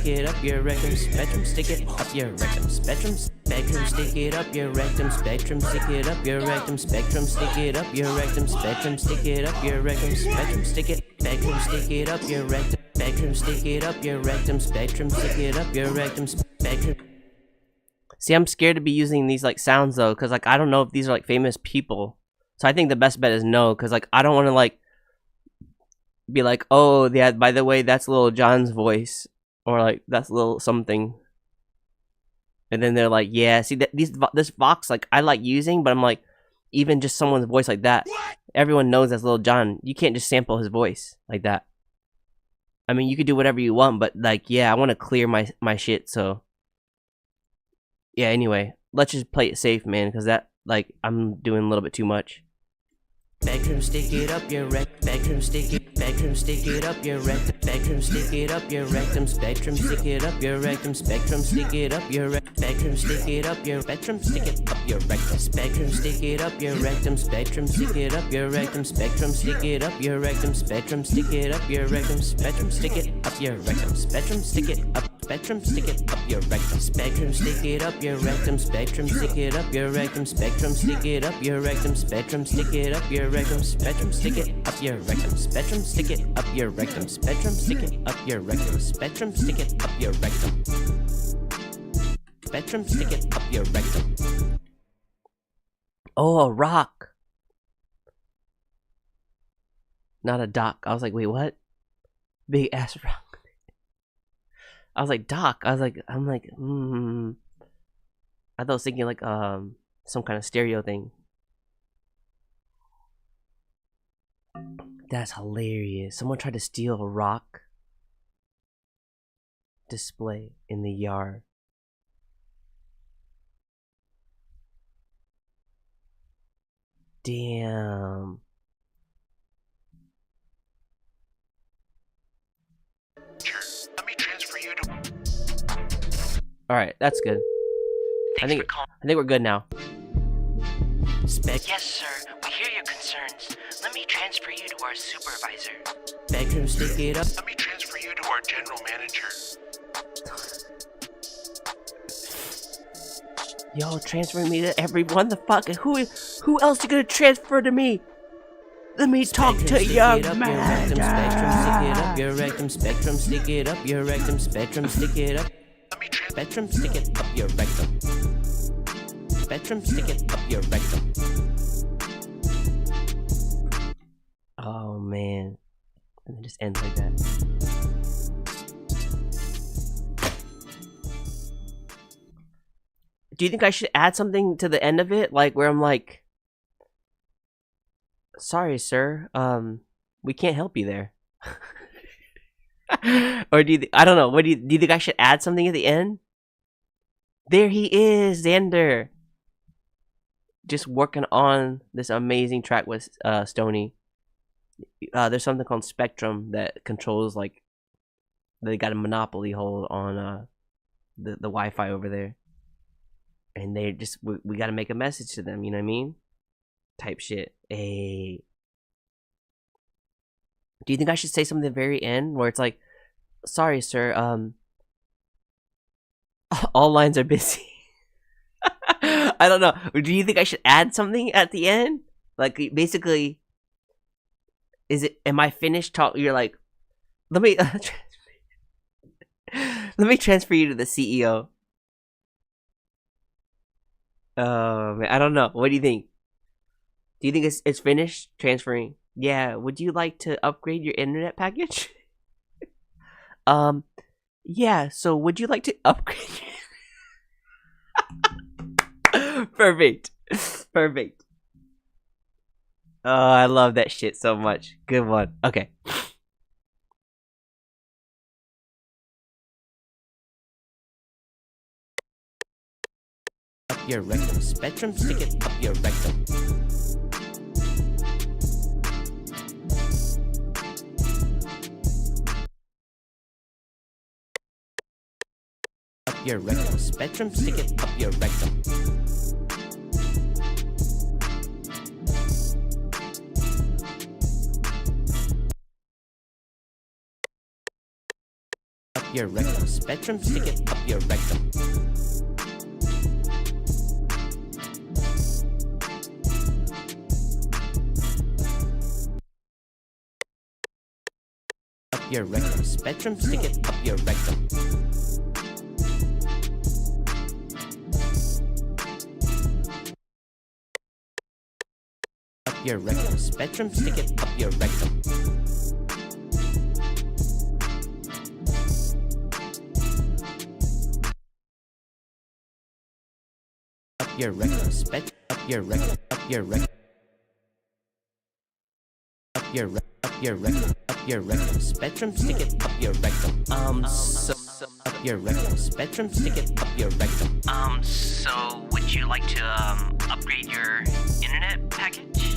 it up your rectum. Spectrum, stick it up your rectum. Spectrum, stick it up your rectum. Spectrum, stick it up your rectum. Spectrum, stick it up your rectum. Spectrum, stick it up your rectum. Spectrum, stick it. Spectrum, stick it up your rectum. Spectrum, stick it up your rectum. Spectrum, stick it up your rectum. Spectrum. See, I'm scared to be using these like sounds though, because like I don't know if these are like famous people. So I think the best bet is no, because like I don't want to like be like, oh yeah, by the way, that's Lil Jon's voice, or like that's Lil something. And then they're like, yeah, see that this Vox like I like using, but I'm like, even just someone's voice like that, everyone knows that's Lil Jon. You can't just sample his voice like that. I mean, you could do whatever you want, but like, yeah, I want to clear my shit, so. Yeah, anyway, let's just play it safe, man, because that, like, I'm doing a little bit too much. Spectrum, stick it up your rectum. Spectrum, stick it. Spectrum, stick it up your rectum. Spectrum, stick it up your rectum. Spectrum, stick it up your rectum. Spectrum, stick it up your rectum. Spectrum, stick it up your spectrum, stick it up your rectum. Spectrum, stick it up your rectum. Spectrum, stick it up your rectum. Spectrum, stick it up your rectum. Spectrum, stick it up your rectum. Spectrum, stick it up your rectum. Spectrum, stick it up. Spectrum, stick it up your rectum. Spectrum, stick it up your rectum. Spectrum, stick it up your rectum. Spectrum, stick it up your rectum. Spectrum, stick it up your rectum. Spectrum, stick it up your rectum. Spectrum, stick it up your rectum. Spectrum, stick it up your rectum. Spectrum, stick it up your rectum. Spectrum, stick it up your rectum. Oh, a rock. Not a dock. I was like, wait, what? Big ass rock. I was like, dock. I'm like, I thought I was thinking like some kind of stereo thing. That's hilarious. Someone tried to steal a rock display in the yard. Damn. Let me transfer you to. All right, that's good. I think we're good now. Yes, sir. We hear your concerns. Let me transfer you to our supervisor. Spectrum, stick it up. Let me transfer you to our general manager. Yo, transferring me to everyone. The fuck? Who else you gonna transfer to me? Let me talk to your man. Spectrum, stick it up your rectum. Spectrum, stick it up your rectum. Spectrum, stick it up. Spectrum, stick it up your rectum. Spectrum, stick it up your rectum. Oh man, and it just ends like that. Do you think I should add something to the end of it, like where I'm like, "Sorry, sir, we can't help you there," or do you? I don't know. What do you think I should add something at the end? There he is, Xander, just working on this amazing track with Stony. There's something called Spectrum that controls, like, they got a monopoly hold on the Wi-Fi over there. And they just, we got to make a message to them, you know what I mean? Type shit. Hey. Do you think I should say something at the very end where it's like, "Sorry, sir, all lines are busy." I don't know. Do you think I should add something at the end? Like, basically, am I finished talking? You're like, let me transfer you to the CEO. Oh man, I don't know. What do you think? Do you think it's finished transferring? Yeah. Would you like to upgrade your internet package? Yeah. So would you like to upgrade? Perfect. Perfect. Oh, I love that shit so much. Good one. Okay. Up your rectum. Spectrum, stick it up your rectum. Up your rectum. Spectrum, stick it up your rectum. Up your rectum. Spectrum, stick it up your rectum. Up your rectum. Spectrum, stick it up your rectum. Up your rectum. Spectrum, stick it up your rectum. Up your rectum. Up your rectum. Up your rectum. Up your rectum. Up your rectum. Spectrum, stick it up your rectum. So up your rectum. Spectrum, stick it up your rectum. So would you like to upgrade your internet package?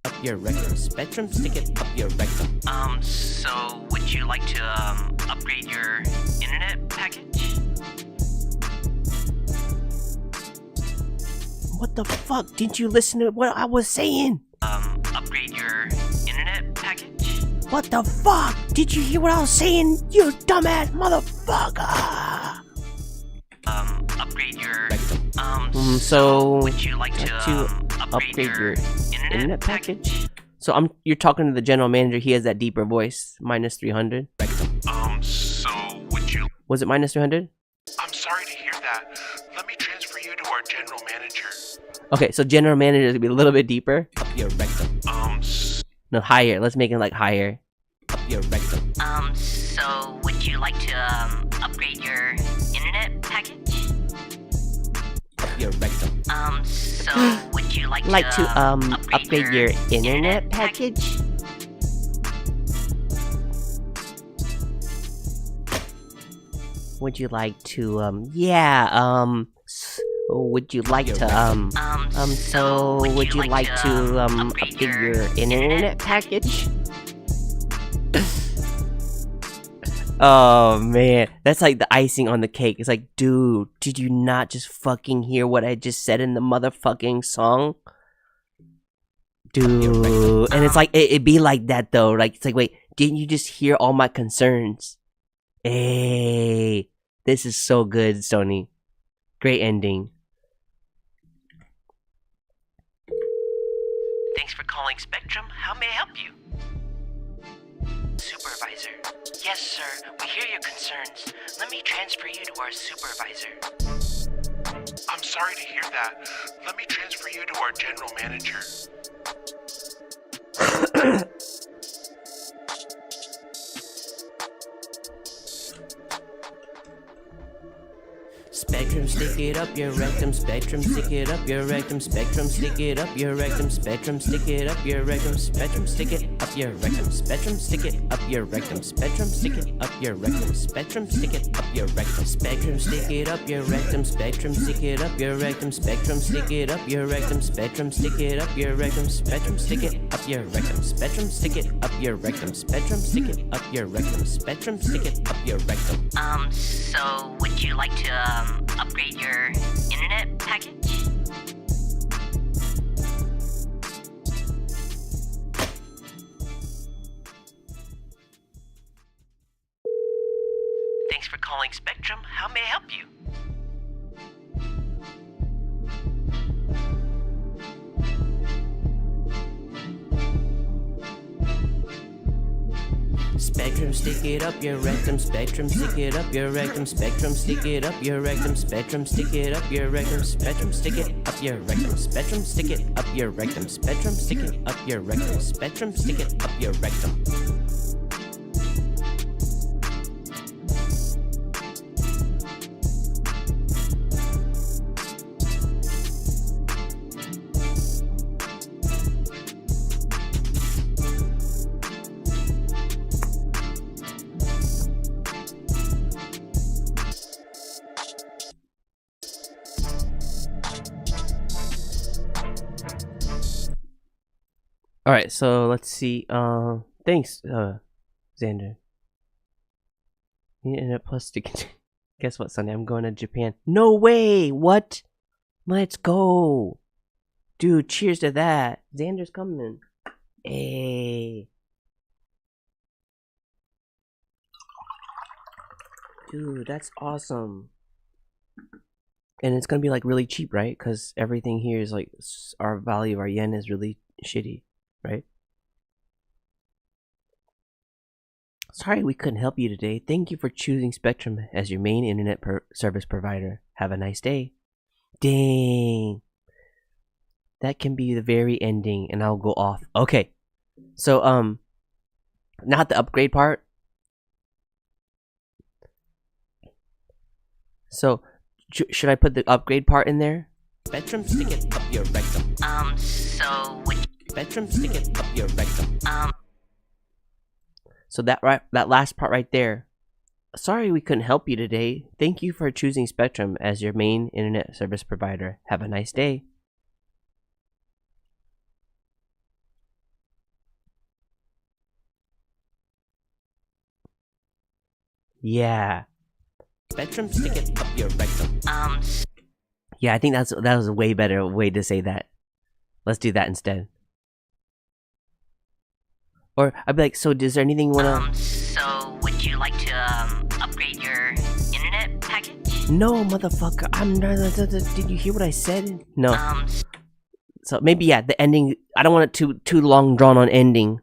Up your rectum. Spectrum, stick it up your rectum. So would you like to upgrade your internet package? What the fuck? Didn't you listen to what I was saying? Upgrade your internet package? What the fuck? Did you hear what I was saying, you dumbass motherfucker? Upgrade your so would you like to upgrade your internet package? So you're talking to the general manager. He has that deeper voice. Minus 300. So would you... Was it minus 300? I'm sorry to hear that. Let me transfer you to our general manager. Okay, so general manager is gonna be a little bit deeper. Up your rectum. No, higher. Let's make it like higher. Up your rectum. So would you like to upgrade your internet package? Up your rectum. So would you like to upgrade your internet package? Would you like to would you like to so would you like to upgrade your internet package? Oh man, that's like the icing on the cake. It's like, dude, did you not just fucking hear what I just said in the motherfucking song? Dude, and it's like it be like that though. Like it's like, wait, didn't you just hear all my concerns? Hey, this is so good, Sony. Great ending. Thanks for calling Spectrum. How may I help you? Supervisor. Yes, sir. We hear your concerns. Let me transfer you to our supervisor. I'm sorry to hear that. Let me transfer you to our general manager. Spectrum, stick it up your rectum. Spectrum, stick it up your rectum. Spectrum, stick it up your rectum. Spectrum, stick it up your rectum. Spectrum, stick it up your rectum. Spectrum, stick it up your rectum. Spectrum, stick it up your rectum. Spectrum, stick it up your rectum. Spectrum, stick it up your rectum. Spectrum, stick it up your rectum. Spectrum, stick it up your rectum. Spectrum, stick it up your rectum. Spectrum, stick it up your rectum. Spectrum, stick it up your rectum. Spectrum, stick it up your rectum. Spectrum, stick it up your rectum. So would you like to upgrade your internet package? Thanks for calling Spectrum. How may I help you? Spectrum, stick it up your rectum. Spectrum, stick it up your rectum. Spectrum, stick it up your rectum. Spectrum, stick it up your rectum. Spectrum, stick it up your rectum. Spectrum, stick it up your rectum. Spectrum, stick it up your rectum. Spectrum, stick it up your rectum. Alright, so let's see. Thanks, Xander. Internet plus to guess what, Sunday? I'm going to Japan. No way! What? Let's go! Dude, cheers to that. Xander's coming. Hey. Dude, that's awesome. And it's gonna be like really cheap, right? Because everything here is like, our value of our yen is really shitty. Right? Sorry we couldn't help you today. Thank you for choosing Spectrum as your main internet service provider. Have a nice day. Dang. That can be the very ending and I'll go off. Okay. So, not the upgrade part. So, should I put the upgrade part in there? Spectrum, stick it up your rectum. Spectrum, stick it up your rectum. So that last part right there. Sorry we couldn't help you today. Thank you for choosing Spectrum as your main internet service provider. Have a nice day. Yeah. Spectrum, stick it up your rectum. Yeah, I think that was a way better way to say that. Let's do that instead. Or I'd be like, so is there anything you wanna... So would you like to upgrade your internet package? No, motherfucker. I'm not... Did you hear what I said? No. So maybe, yeah, the ending... I don't want it too long drawn on ending.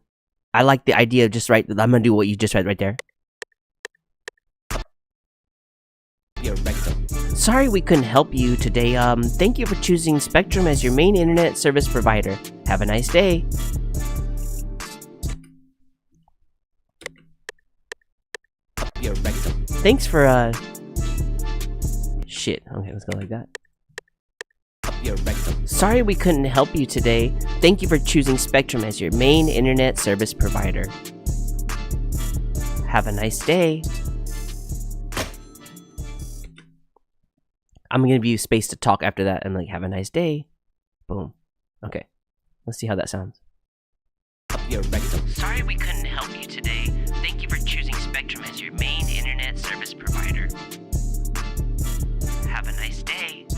I like the idea of just right... I'm gonna do what you just read right there. Sorry we couldn't help you today. Thank you for choosing Spectrum as your main internet service provider. Have a nice day. Thanks for, Shit. Okay, let's go like that. Sorry we couldn't help you today. Thank you for choosing Spectrum as your main internet service provider. Have a nice day. I'm gonna give you space to talk after that and like, have a nice day. Boom. Okay. Let's see how that sounds. Sorry we couldn't help you today. Thank you for choosing Spectrum as your main internet service provider. Have a nice day.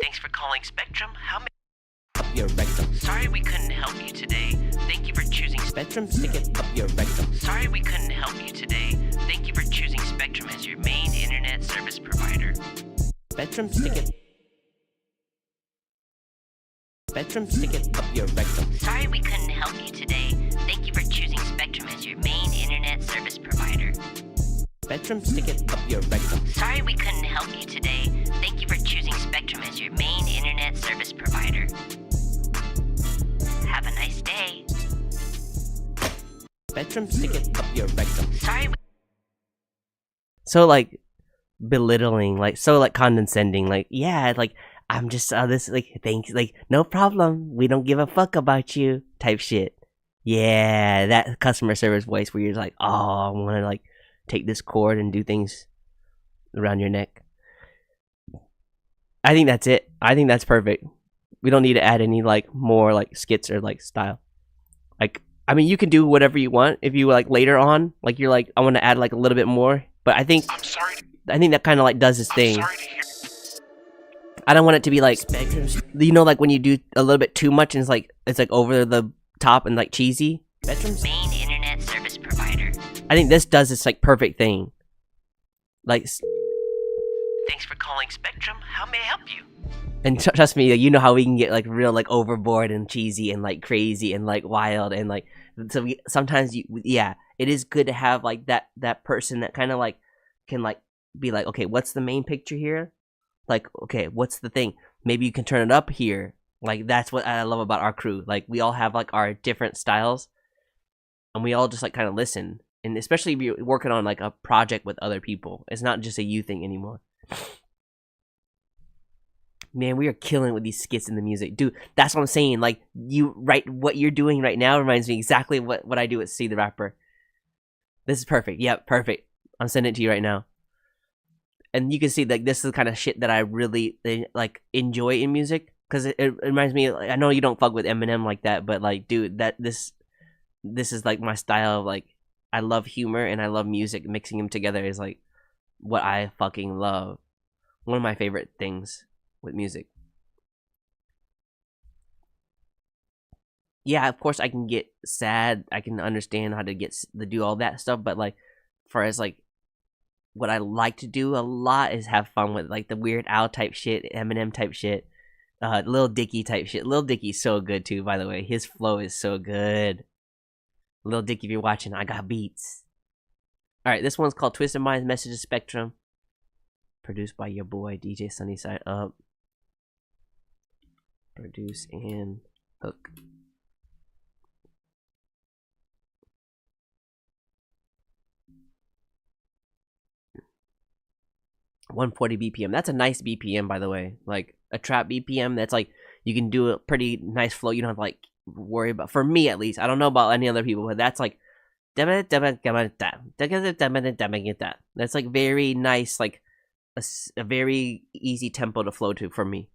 Thanks for calling Spectrum. How may... Sorry we couldn't help you today. Thank you for choosing Spectrum. Stick it up your rectum. Sorry we couldn't help you today. Thank you for choosing Spectrum as your main internet service provider. Spectrum, stick it. Spectrum, stick it up your rectum. Sorry we couldn't help you today. Thank you for choosing Spectrum as your main internet service provider. Spectrum, stick it up your rectum. Sorry we couldn't help you today. Thank you for choosing Spectrum as your main internet service provider. Have a nice day. Spectrum, stick it up your rectum. Sorry. So like belittling, like so like condescending, like yeah, like I'm just this like thanks, like no problem. We don't give a fuck about you type shit. Yeah, that customer service voice where you're like, oh, I want to like take this cord and do things around your neck. I think that's it. I think that's perfect. We don't need to add any like more like skits or like style. Like I mean, you can do whatever you want if you like later on, like you're like I want to add like a little bit more. But I think I think that kind of like does his thing. I don't want it to be like you know, like when you do a little bit too much and it's like over the top and like cheesy. Spectrum's main internet service provider. I think this does this like perfect thing. Like, thanks for calling Spectrum. How may I help you? And trust me, you know how we can get like real like overboard and cheesy and like crazy and like wild and like so we sometimes yeah, it is good to have like that person that kind of like can like be like, okay, what's the main picture here? Like, okay, what's the thing? Maybe you can turn it up here. Like that's what I love about our crew. Like we all have like our different styles, and we all just like kind of listen. And especially if you're working on like a project with other people, it's not just a you thing anymore. Man, we are killing with these skits in the music, dude. That's what I'm saying. Like what you're doing right now reminds me exactly what I do at See the Rapper. This is perfect. Yep, perfect. I'm sending it to you right now. And you can see like this is the kind of shit that I really like enjoy in music because it reminds me. I know you don't fuck with Eminem like that, but like, dude, this is like my style of like I love humor and I love music. Mixing them together is like what I fucking love. One of my favorite things with music. Yeah, of course I can get sad. I can understand how to do all that stuff, but like, for as like what I like to do a lot is have fun with like the Weird Al type shit, Eminem type shit, Lil Dicky type shit. Lil Dicky's so good too, by the way. His flow is so good. Lil Dicky, if you're watching, I got beats. All right, this one's called Twisted Minds Message to Spectrum. Produced by your boy DJ SunnySideUp. Produce and hook. .140 BPM. That's a nice BPM, by the way. Like a trap BPM. That's like you can do a pretty nice flow. You don't have to like worry about. For me, at least, I don't know about any other people, but that's like that's like very nice, like a very easy tempo to flow to for me.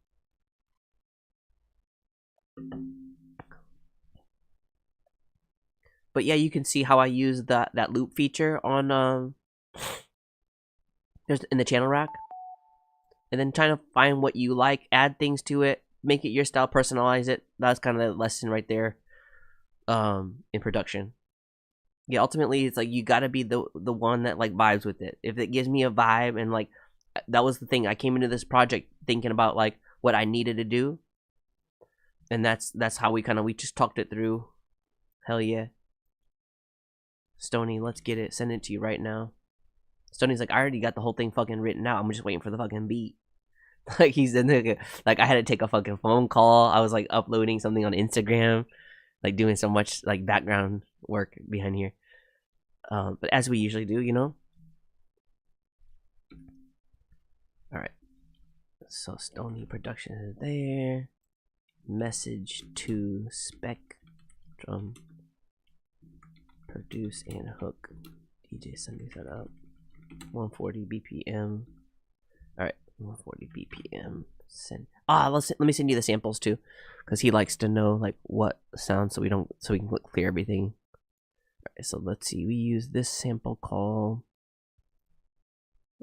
But yeah, you can see how I use that loop feature on there's in the channel rack, and then trying to find what you like, add things to it, make it your style, personalize it. That's kind of the lesson right there. In production. Yeah, ultimately it's like you gotta be the one that like vibes with it. If it gives me a vibe, and like that was the thing, I came into this project thinking about like what I needed to do, and that's how we just talked it through. Hell yeah. Stony, let's get it. Send it to you right now. Stony's like, I already got the whole thing fucking written out. I'm just waiting for the fucking beat. Like he's in there, like I had to take a fucking phone call. I was like uploading something on Instagram, like doing so much like background work behind here. But as we usually do, you know. All right. So Stony production is there. Message to Spectrum. Produce and hook. DJ Sunday setup. 140 BPM. All right, 140 BPM. Send. Let me send you the samples too, because he likes to know like what sounds, so we can clear everything. All right, so let's see. We use this sample call.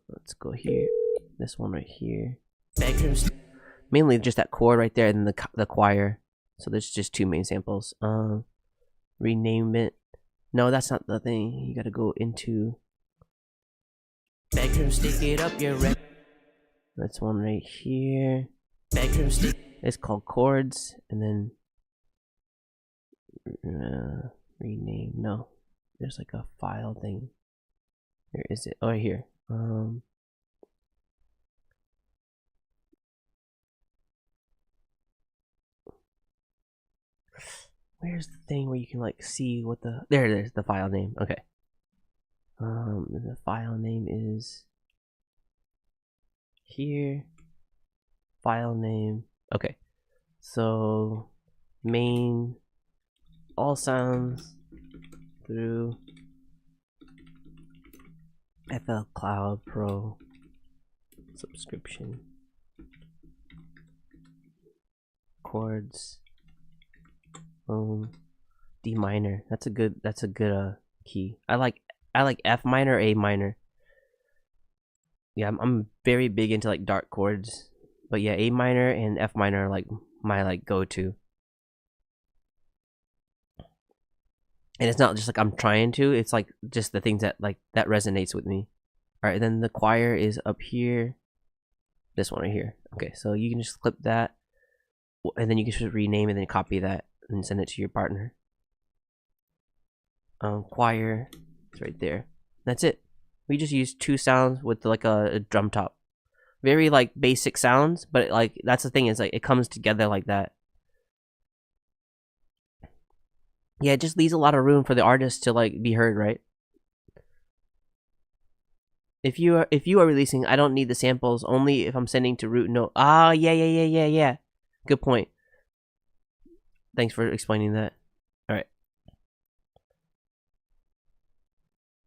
Let's go here. This one right here. Mainly just that chord right there, and then the choir. So there's just two main samples. Rename it. No, that's not the thing. You gotta go into. Spectrum, stick it up your rec. That's one right here. Spectrum, stick. It's called chords, and then rename. No, there's like a file thing. Where is it? Oh, right here. Where's the thing where you can like see what the there it is, the file name. Okay. The file name is here. File name. Okay. So main all sounds through FL Cloud Pro subscription. Chords. D minor. That's a good key. I like F minor, A minor. Yeah, I'm very big into like dark chords. But yeah, A minor and F minor are like my like go-to. And it's not just like I'm trying to, it's like just the things that like that resonates with me. All right, then the choir is up here. This one right here. Okay, so you can just clip that, and then you can just rename and then copy that and send it to your partner. Choir, it's right there. That's it. We just use two sounds with like a drum top. Very like basic sounds, but like that's the thing, is like it comes together like that. Yeah, it just leaves a lot of room for the artist to like be heard, right? If you are releasing, I don't need the samples, only if I'm sending to root node. Yeah. Good point. Thanks for explaining that. All right.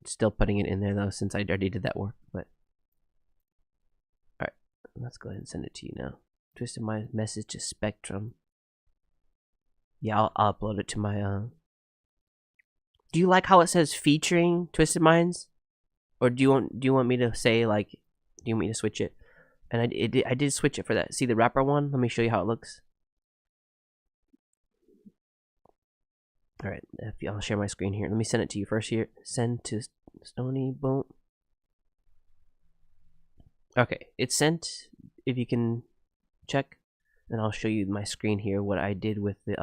Still putting it in there though, since I already did that work. But all right, let's go ahead and send it to you now. Twisted my message to Spectrum. Yeah, I'll upload it to my. Do you like how it says featuring Twisted Minds, or do you want me to say like, do you want me to switch it? And I did switch it for that. See the rapper one? Let me show you how it looks. All right, I'll share my screen here. Let me send it to you first here. Send to Stony. Boom. Okay, it's sent. If you can check, and I'll show you my screen here. What I did with the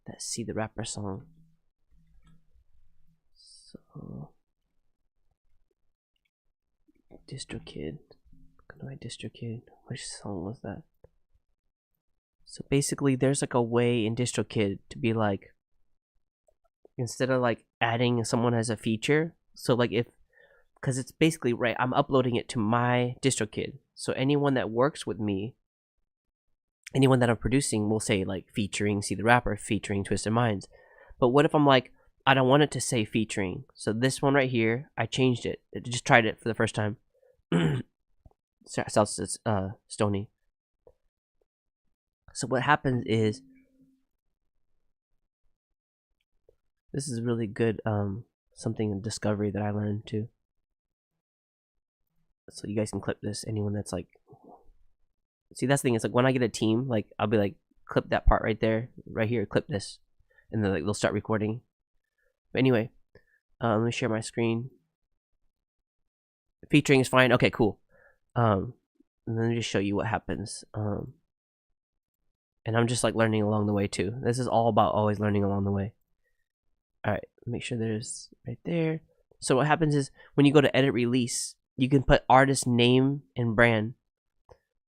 that See the Rapper song. So DistroKid. Go to my DistroKid. Which song was that? So basically, there's like a way in DistroKid to be like, instead of like adding someone as a feature, so like because it's basically right, I'm uploading it to my DistroKid, so anyone that works with me, anyone that I'm producing will say like featuring See the Rapper, featuring Twisted Minds. But what if I'm like, I don't want it to say featuring, so this one right here, I changed it. I just tried it for the first time. Stony. So what happens is, This is really good, something in discovery that I learned too. So you guys can clip this. Anyone that's like, see, that's the thing. It's like when I get a team, like I'll be like, clip that part right there, right here, clip this, and then like they'll start recording. But anyway, let me share my screen. Featuring is fine. Okay, cool. And let me just show you what happens. And I'm just like learning along the way too. This is all about always learning along the way. All right, make sure there's right there. So what happens is when you go to edit release, you can put artist name and brand.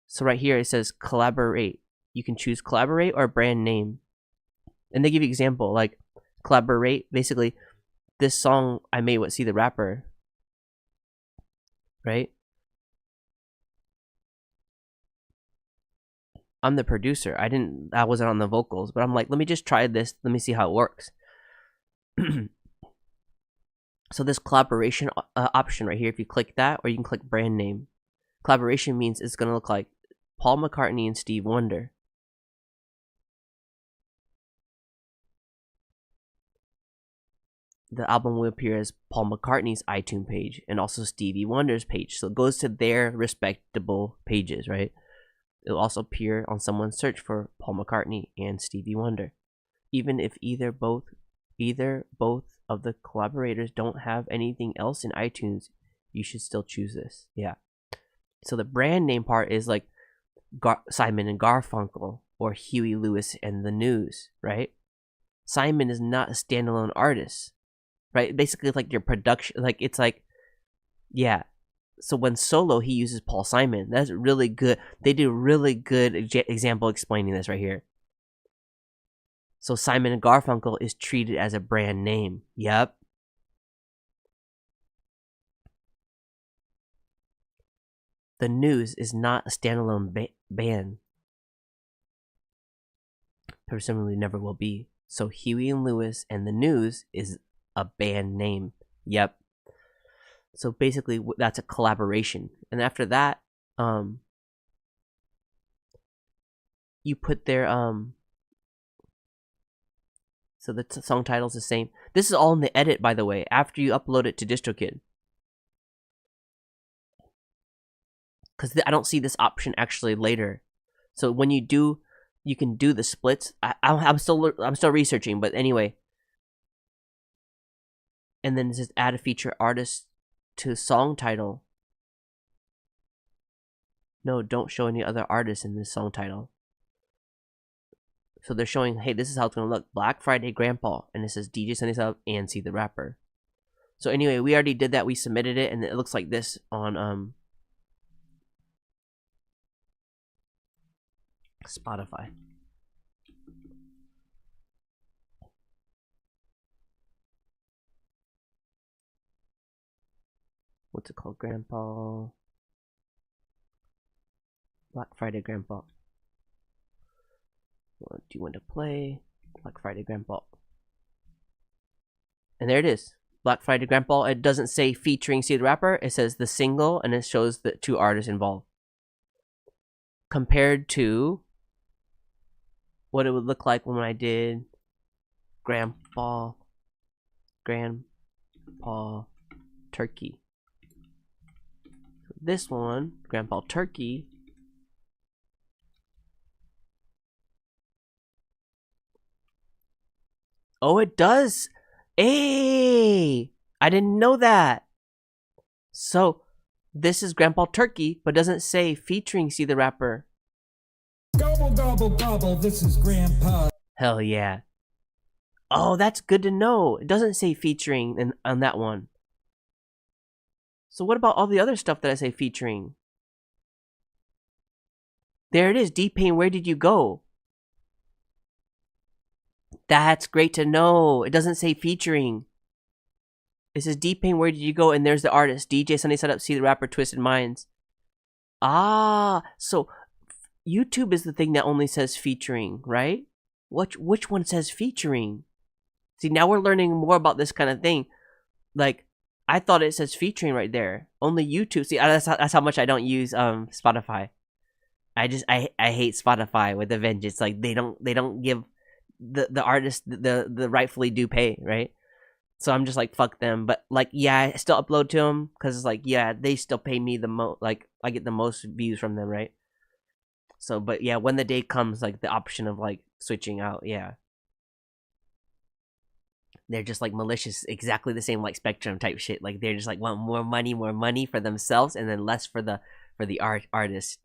So right here it says collaborate. You can choose collaborate or brand name. And they give you example like collaborate. Basically, this song I made with See the Rapper. Right? I'm the producer. I wasn't on the vocals, but I'm like, let me just try this. Let me see how it works. So this collaboration option right here, if you click that, or you can click brand name. Collaboration means it's gonna look like Paul McCartney and Steve Wonder. The album will appear as Paul McCartney's iTunes page and also Stevie Wonder's page. So it goes to their respectable pages, right? It'll also appear on someone's search for Paul McCartney and Stevie Wonder. Even if either both of the collaborators don't have anything else in iTunes, you should still choose this. Yeah. So the brand name part is like Simon and Garfunkel or Huey Lewis and the News, right? Simon is not a standalone artist, right? Basically, it's like your production, like it's like, yeah. So when solo, he uses Paul Simon. That's really good. They do a really good example explaining this right here. So Simon and Garfunkel is treated as a brand name. Yep. The News is not a standalone band. Presumably never will be. So Huey and Lewis and the News is a band name. Yep. So basically that's a collaboration. And after that, you put their so the song title is the same. This is all in the edit, by the way, after you upload it to DistroKid. Because I don't see this option actually later. So when you do, you can do the splits. I'm still researching, but anyway. And then it says add a feature artist to song title. No, don't show any other artists in this song title. So they're showing, hey, this is how it's gonna look. Black Friday Grandpa, and it says DJ Sunny Side Up and See the Rapper. So anyway, we already did that. We submitted it, and it looks like this on Spotify. What's it called? Grandpa. Black Friday Grandpa. What do you want to play? Black Friday Grandpa. And there it is. Black Friday Grandpa. It doesn't say featuring See the Rapper. It says the single, and it shows the 2 artists involved. Compared to what it would look like when I did Grandpa Turkey. This one, Grandpa Turkey, oh, it does. Hey, I didn't know that. So this is Grandpa Turkey, but doesn't say featuring See the Rapper. Gobble, gobble, gobble, this is Grandpa. Hell yeah. Oh, that's good to know. It doesn't say featuring on that one. So what about all the other stuff that I say featuring? There it is. D-Pain, where did you go? That's great to know. It doesn't say featuring. It says D-Pain, where did you go? And there's the artist. DJ Sunny Side Up, See the Rapper, Twisted Minds. Ah, so YouTube is the thing that only says featuring, right? Which one says featuring? See, now we're learning more about this kind of thing. Like, I thought it says featuring right there. Only YouTube. See, that's how much I don't use Spotify. I hate Spotify with a vengeance. Like they don't give the artists the rightfully do pay, right? So I'm just like, fuck them. But like, yeah, I still upload to them because it's like, yeah, they still pay me the most. Like, I get the most views from them, right? So, but yeah, when the day comes, like the option of like switching out, yeah, they're just like malicious, exactly the same like Spectrum type shit. Like they're just like want more money for themselves, and then less for the artist,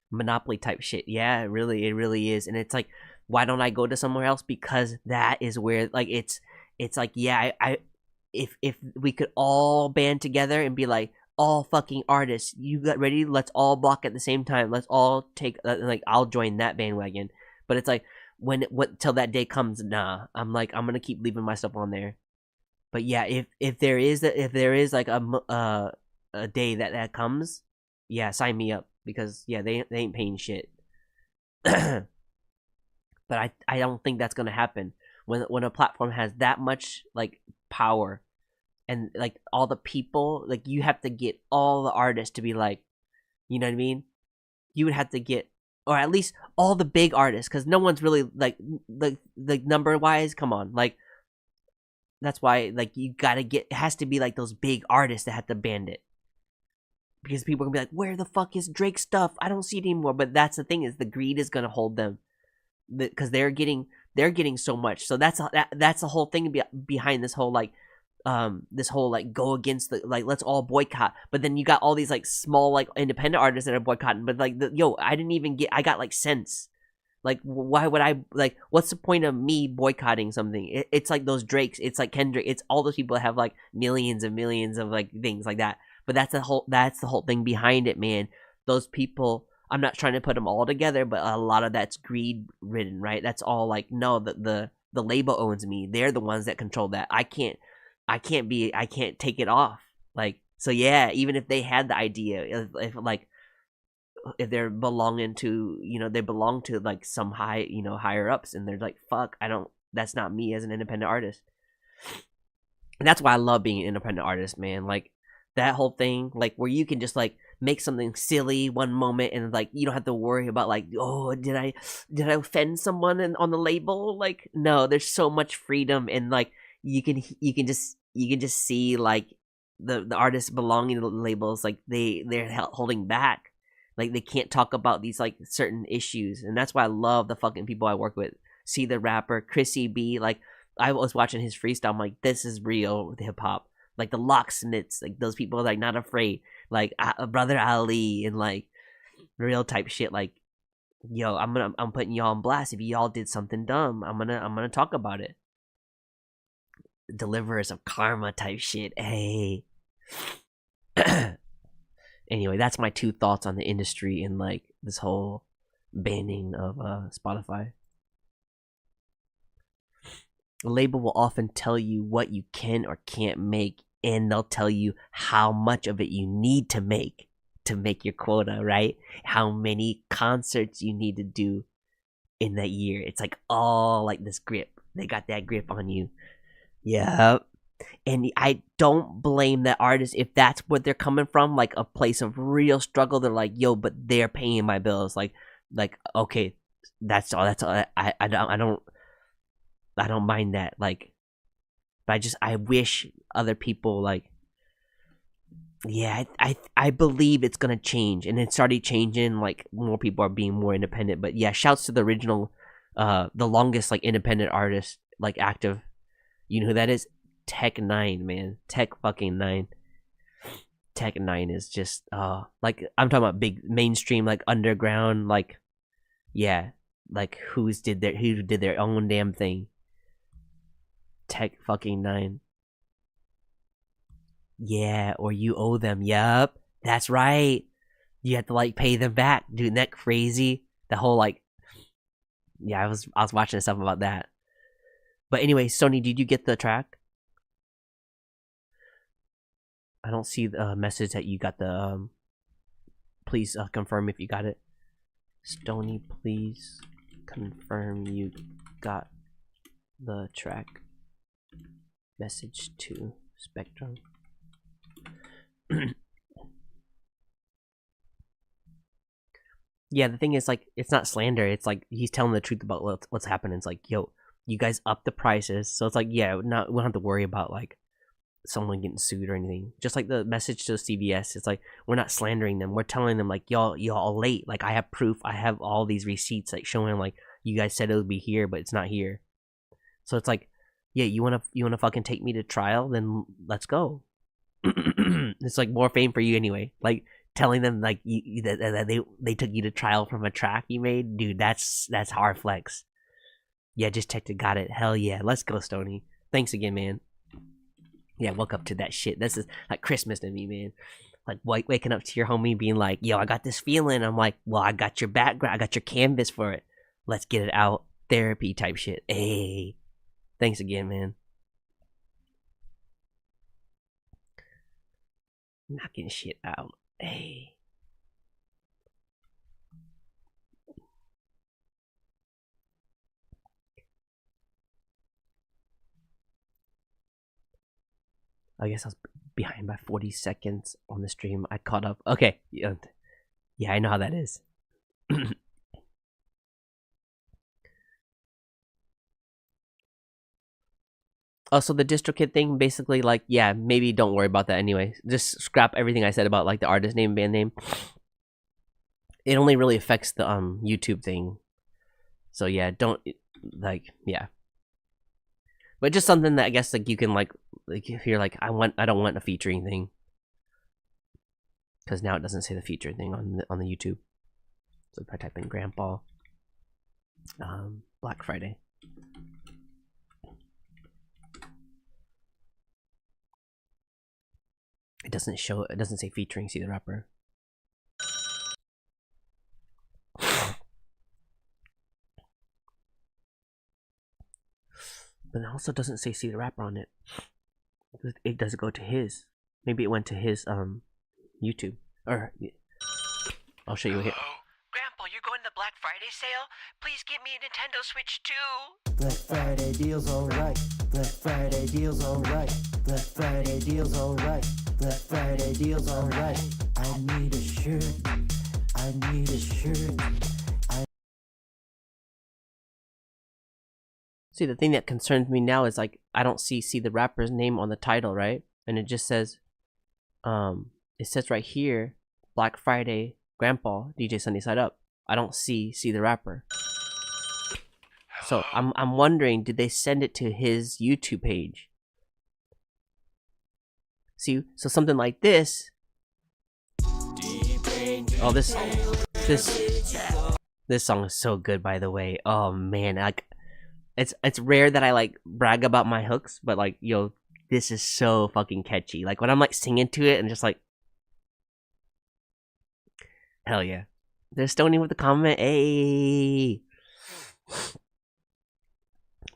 monopoly type shit. Yeah, it really is. And it's like, why don't I go to somewhere else? Because that is where like it's like, yeah, I if we could all band together and be like, all fucking artists, you got ready, let's all block at the same time, let's all take like, I'll join that bandwagon. But it's like, when till that day comes, nah, I'm like, I'm gonna keep leaving my stuff on there. But yeah, if there is like a day that comes, yeah, sign me up, because yeah, they ain't paying shit. But I don't think that's gonna happen when a platform has that much like power, and like all the people, like you have to get all the artists to be like, you know what I mean? You would have to get, or at least all the big artists, because no one's really like number wise. Come on, like that's why like you gotta get, it has to be like those big artists that have to ban it, because people are gonna be like, where the fuck is Drake's stuff? I don't see it anymore. But that's the thing, is the greed is gonna hold them, because they're getting so much. So that's the whole thing behind this whole like go against the like, let's all boycott. But then you got all these like small like independent artists that are boycotting, but like I got like sense. Like, why would I, like, what's the point of me boycotting something? It's like those Drakes, it's like Kendrick, it's all those people that have like millions and millions of like things like that. But that's the whole thing behind it, man. Those people, I'm not trying to put them all together, but a lot of that's greed ridden, right? That's all like, no, the label owns me. They're the ones that control that. I can't take it off. Like, so yeah, even if they had the idea, if they're belonging to, they belong to like some higher ups, and they're like, fuck, that's not me as an independent artist. And that's why I love being an independent artist, man. Like that whole thing, like where you can just like make something silly one moment, and like you don't have to worry about like, oh, did I offend someone on the label? Like, no, there's so much freedom, and like you can just see like the artists belonging to the labels, like they're holding back. Like they can't talk about these like certain issues, and that's why I love the fucking people I work with. See the rapper Chrissy B, like I was watching his freestyle, I'm like, this is real hip hop. Like the Locksmiths, like those people are like Not Afraid, like Brother Ali, and like real type shit. Like, yo, I'm putting y'all on blast. If y'all did something dumb, I'm gonna talk about it. Deliverers of karma type shit. Hey. Anyway, that's my 2 thoughts on the industry and like this whole banning of Spotify. A label will often tell you what you can or can't make, and they'll tell you how much of it you need to make your quota, right? How many concerts you need to do in that year. It's like all like this grip. They got that grip on you. Yep. And I don't blame the artist if that's what they're coming from, like a place of real struggle. They're like, yo, but they're paying my bills. Like okay, that's all. I don't mind that. Like, but I wish other people like, yeah, I believe it's gonna change, and it started changing. Like more people are being more independent. But yeah, shouts to the original, the longest like independent artist like active. You know who that is? Tech 9, man. Tech fucking 9. Tech 9 is just like, I'm talking about big mainstream, like underground, like, yeah, like who did their own damn thing. Tech fucking 9. Yeah, or you owe them. Yup, that's right. You have to like pay them back, dude. Isn't that crazy? The whole like, yeah, I was watching stuff about that. But anyway, Sony, did you get the track? I don't see the message that you got the. Please confirm if you got it. Stony, please confirm you got the track. Message to Spectrum. Yeah, the thing is, like, it's not slander. It's like he's telling the truth about what's happening. It's like, yo, you guys up the prices, so it's like, yeah, we don't have to worry about like someone getting sued or anything. Just like the message to CVS, it's like we're not slandering them. We're telling them like y'all late. Like I have proof. I have all these receipts like showing like you guys said it would be here, but it's not here. So it's like, yeah, you wanna fucking take me to trial? Then let's go. It's like more fame for you anyway. Like telling them like that they took you to trial from a track you made, dude. That's hard flex. Yeah, just checked it, got it. Hell yeah, let's go, Stony. Thanks again, man. Yeah, woke up to that shit. This is like Christmas to me, man. Like waking up to your homie being like, yo, I got this feeling. I'm like, well, I got your background, I got your canvas for it. Let's get it out. Therapy type shit. Hey, thanks again, man. Knocking shit out. Hey. I guess I was behind by 40 seconds on the stream. I caught up. Okay. Yeah, I know how that is. Also, the DistroKid thing, basically, like, yeah, maybe don't worry about that anyway. Just scrap everything I said about, like, the artist name, band name. It only really affects the YouTube thing. So, yeah, don't, like, yeah. But just something that I guess, like, you can, like if you're like, I don't want a featuring thing. Because now it doesn't say the feature thing on the YouTube. So if I type in Grandpa, Black Friday. It doesn't say featuring See the Rapper. But it also doesn't say See the Rapper on it. It doesn't go to his. Maybe it went to his YouTube. Or I'll show you here. Grandpa, you're going to the Black Friday sale? Please get me a Nintendo Switch too. Black Friday deals alright. Black Friday deals alright. Black Friday deals alright. Black Friday deals alright. I need a shirt. I need a shirt. See, the thing that concerns me now is like I don't see the rapper's name on the title, right? And it just says it says right here, Black Friday, Grandpa, DJ Sunny Side Up. I don't see the rapper. So I'm wondering, did they send it to his YouTube page? See, so something like this. Oh, this song is so good, by the way. Oh man, like it's rare that I like brag about my hooks, but like, yo, this is so fucking catchy. Like when I'm like singing to it and just like, hell yeah. There's Stony with the comment. Hey.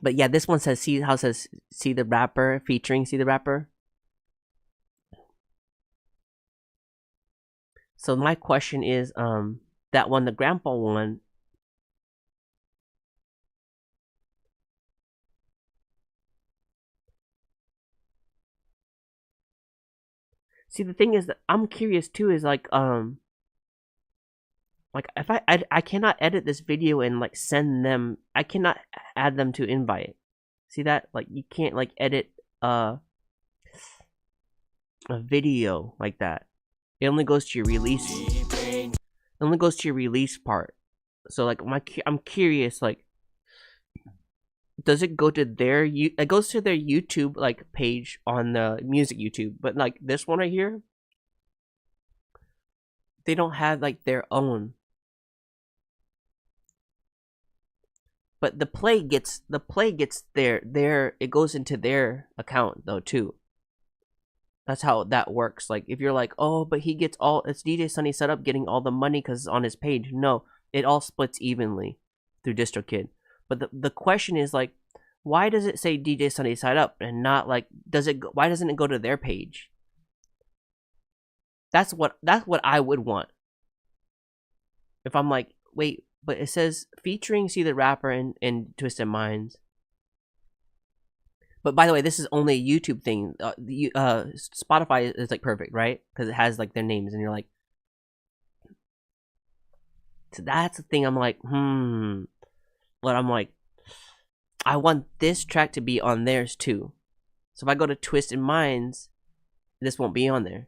But yeah, this one says see the rapper featuring See the Rapper. So my question is that one, the Grandpa one, see, the thing is that I'm curious too is like if I cannot edit this video and like send them, I cannot add them to invite. See that? Like you can't like edit a video like that. It only goes to your release. It only goes to your release part. So like I'm curious, like does it go to their it goes to their YouTube like page on the music YouTube, but like this one right here, they don't have like their own. But the play gets their it goes into their account though too. That's how that works. Like if you're like, oh, but he gets all, it's DJ Sunny Setup getting all the money because it's on his page. No, it all splits evenly through DistroKid. But the question is like, why does it say DJ Sunny Side Up and not like why doesn't it go to their page? That's what I would want. If I'm like, wait, but it says featuring See the Rapper and Twisted Minds. But by the way, this is only a YouTube thing. Spotify is like perfect, right? Because it has like their names, and you're like, so that's the thing. I'm like, But I'm like, I want this track to be on theirs too. So if I go to Twisted Minds, this won't be on there.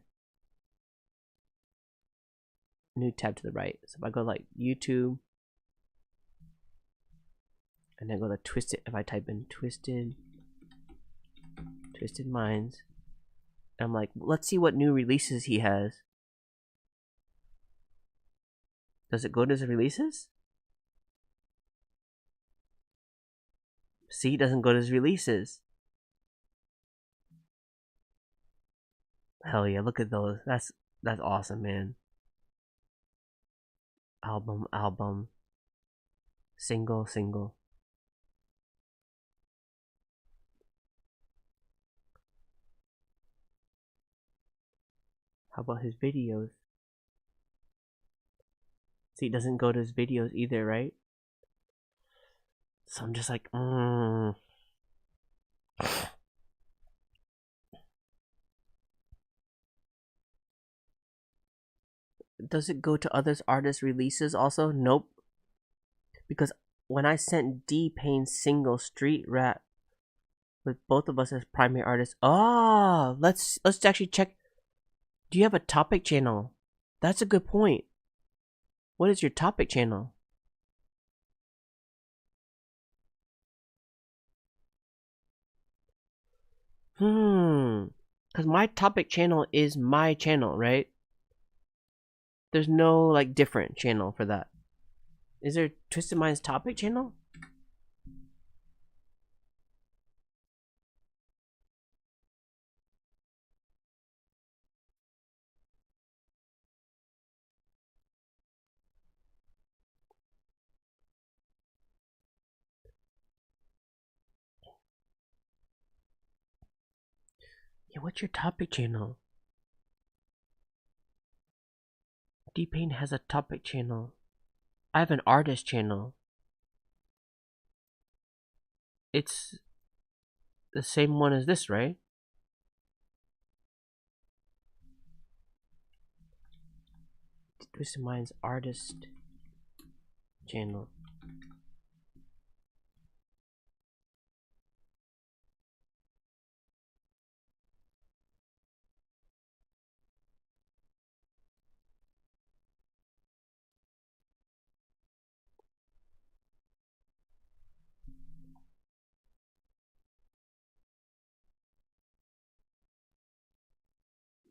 New tab to the right. So if I go like YouTube, and then go to Twisted, if I type in Twisted Minds, I'm like, let's see what new releases he has. Does it go to his releases? See, it doesn't go to his releases. Hell yeah, look at those. That's awesome, man. Album. Single. How about his videos? See, it doesn't go to his videos either, right? So I'm just like, Does it go to others artists' releases also? Nope. Because when I sent D-Pain's single Street Rap with both of us as primary artists, let's actually check. Do you have a topic channel? That's a good point. What is your topic channel? Because my topic channel is my channel, right? There's no like different channel for that. Is there Twisted Minds topic channel? Yeah, what's your topic channel? D-Pain has a topic channel. I have an artist channel. It's the same one as this, right? Twisted Minds artist channel.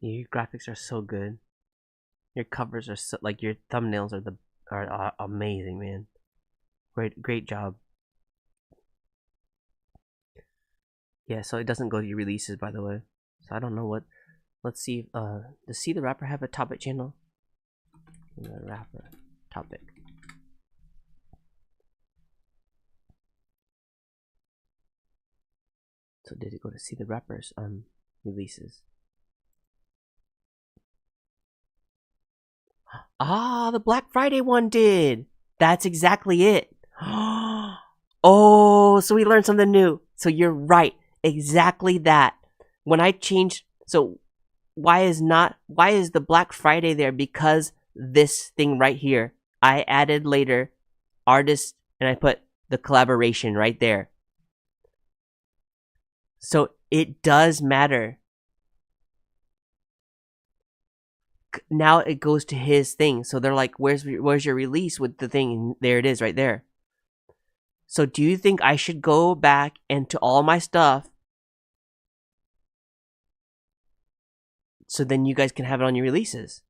Your graphics are so good. Your covers are so, like, your thumbnails are amazing, man. Great job. Yeah, so it doesn't go to your releases, by the way. So I don't know what. Let's see. Does See the Rapper have a topic channel? The Rapper topic. So did it go to See the Rapper's releases? The Black Friday one did. That's exactly it. Oh, so we learned something new. So you're right. Exactly that. When I changed, so why is the Black Friday there? Because this thing right here, I added later artist and I put the collaboration right there. So it does matter. Now it goes to his thing. So they're like, where's your release with the thing? And there it is right there. So do you think I should go back and to all my stuff so then you guys can have it on your releases?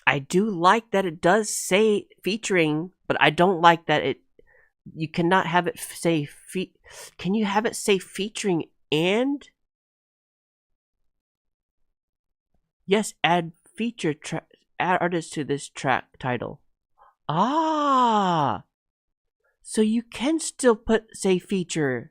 I do like that it does say featuring, but I don't like that you cannot have it say can you have it say featuring and? Yes, add feature add artist to this track title. So you can still say feature.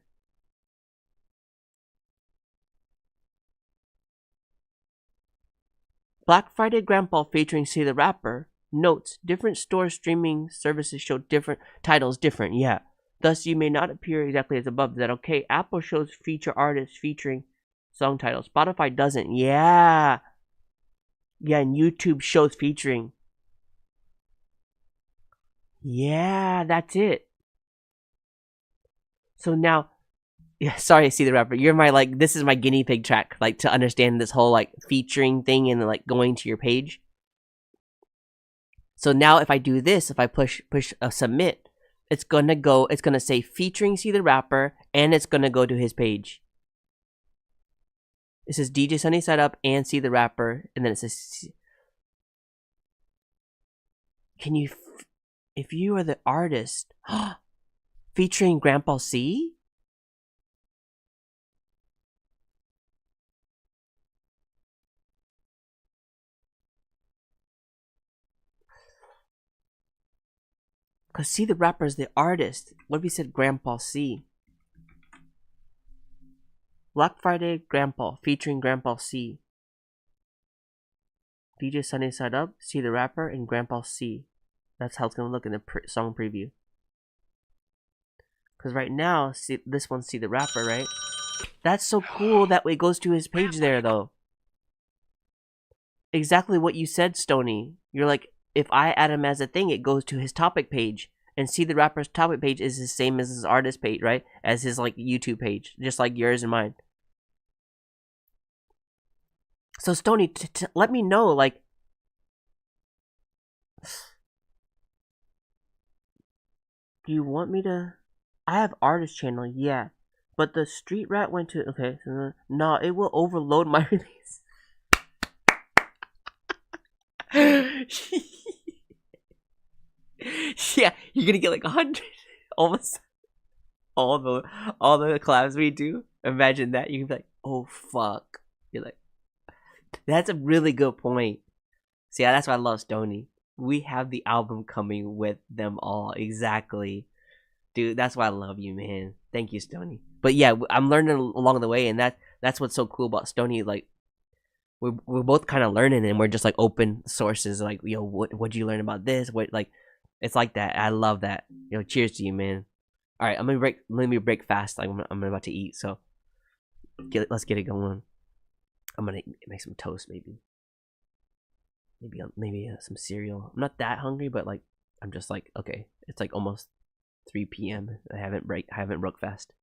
Black Friday Grandpa featuring See the Rapper. Notes, different store streaming services show different titles different, yeah. Thus you may not appear exactly as above. Is that okay? Apple shows feature artists featuring song titles. Spotify doesn't, yeah. Yeah, and YouTube shows featuring. Yeah, that's it. So now, yeah, sorry, See the Rapper. You're my like, this is my guinea pig track, like to understand this whole like featuring thing and like going to your page. So now if I do this, if I push submit, it's gonna say featuring See the Rapper, and it's gonna go to his page. It says DJ Sunny Side Up and See the Rapper, and then it says, can you, if you are the artist, featuring Grandpa C? Because See the Rapper is the artist. What if we said Grandpa C? Black Friday Grandpa featuring Grandpa C. DJ Sunny Side Up, See the Rapper, and Grandpa C. That's how it's gonna look in the song preview. Because right now, see, this one's See the Rapper, right? That's so cool that it goes to his page there, though. Exactly what you said, Stony. You're like, if I add him as a thing, it goes to his topic page. And See the Rapper's topic page is the same as his artist page, right? As his like YouTube page, just like yours and mine. So Stony, let me know, like, do you want me to? I have artist channel, yeah, but the street rat went to. Okay, so no, it will overload my release. Yeah, you're gonna get like 100 almost all the collabs we do. Imagine that. You can be like, oh fuck. You're like, that's a really good point. See, that's why I love Stony. We have the album coming with them all. Exactly. Dude, that's why I love you, man. Thank you, Stony. But yeah, I'm learning along the way, and that's what's so cool about Stony. Like, we're both kind of learning, and we're just like open sources. Like, yo, what'd you learn about this? What, like, it's like that. I love that. Yo, cheers to you, man. All right, let me break fast. Like, I'm about to eat, so let's get it going. I'm gonna make some toast, maybe some cereal. I'm not that hungry, but like, I'm just like, okay, it's like almost 3 p.m. I haven't broke fast.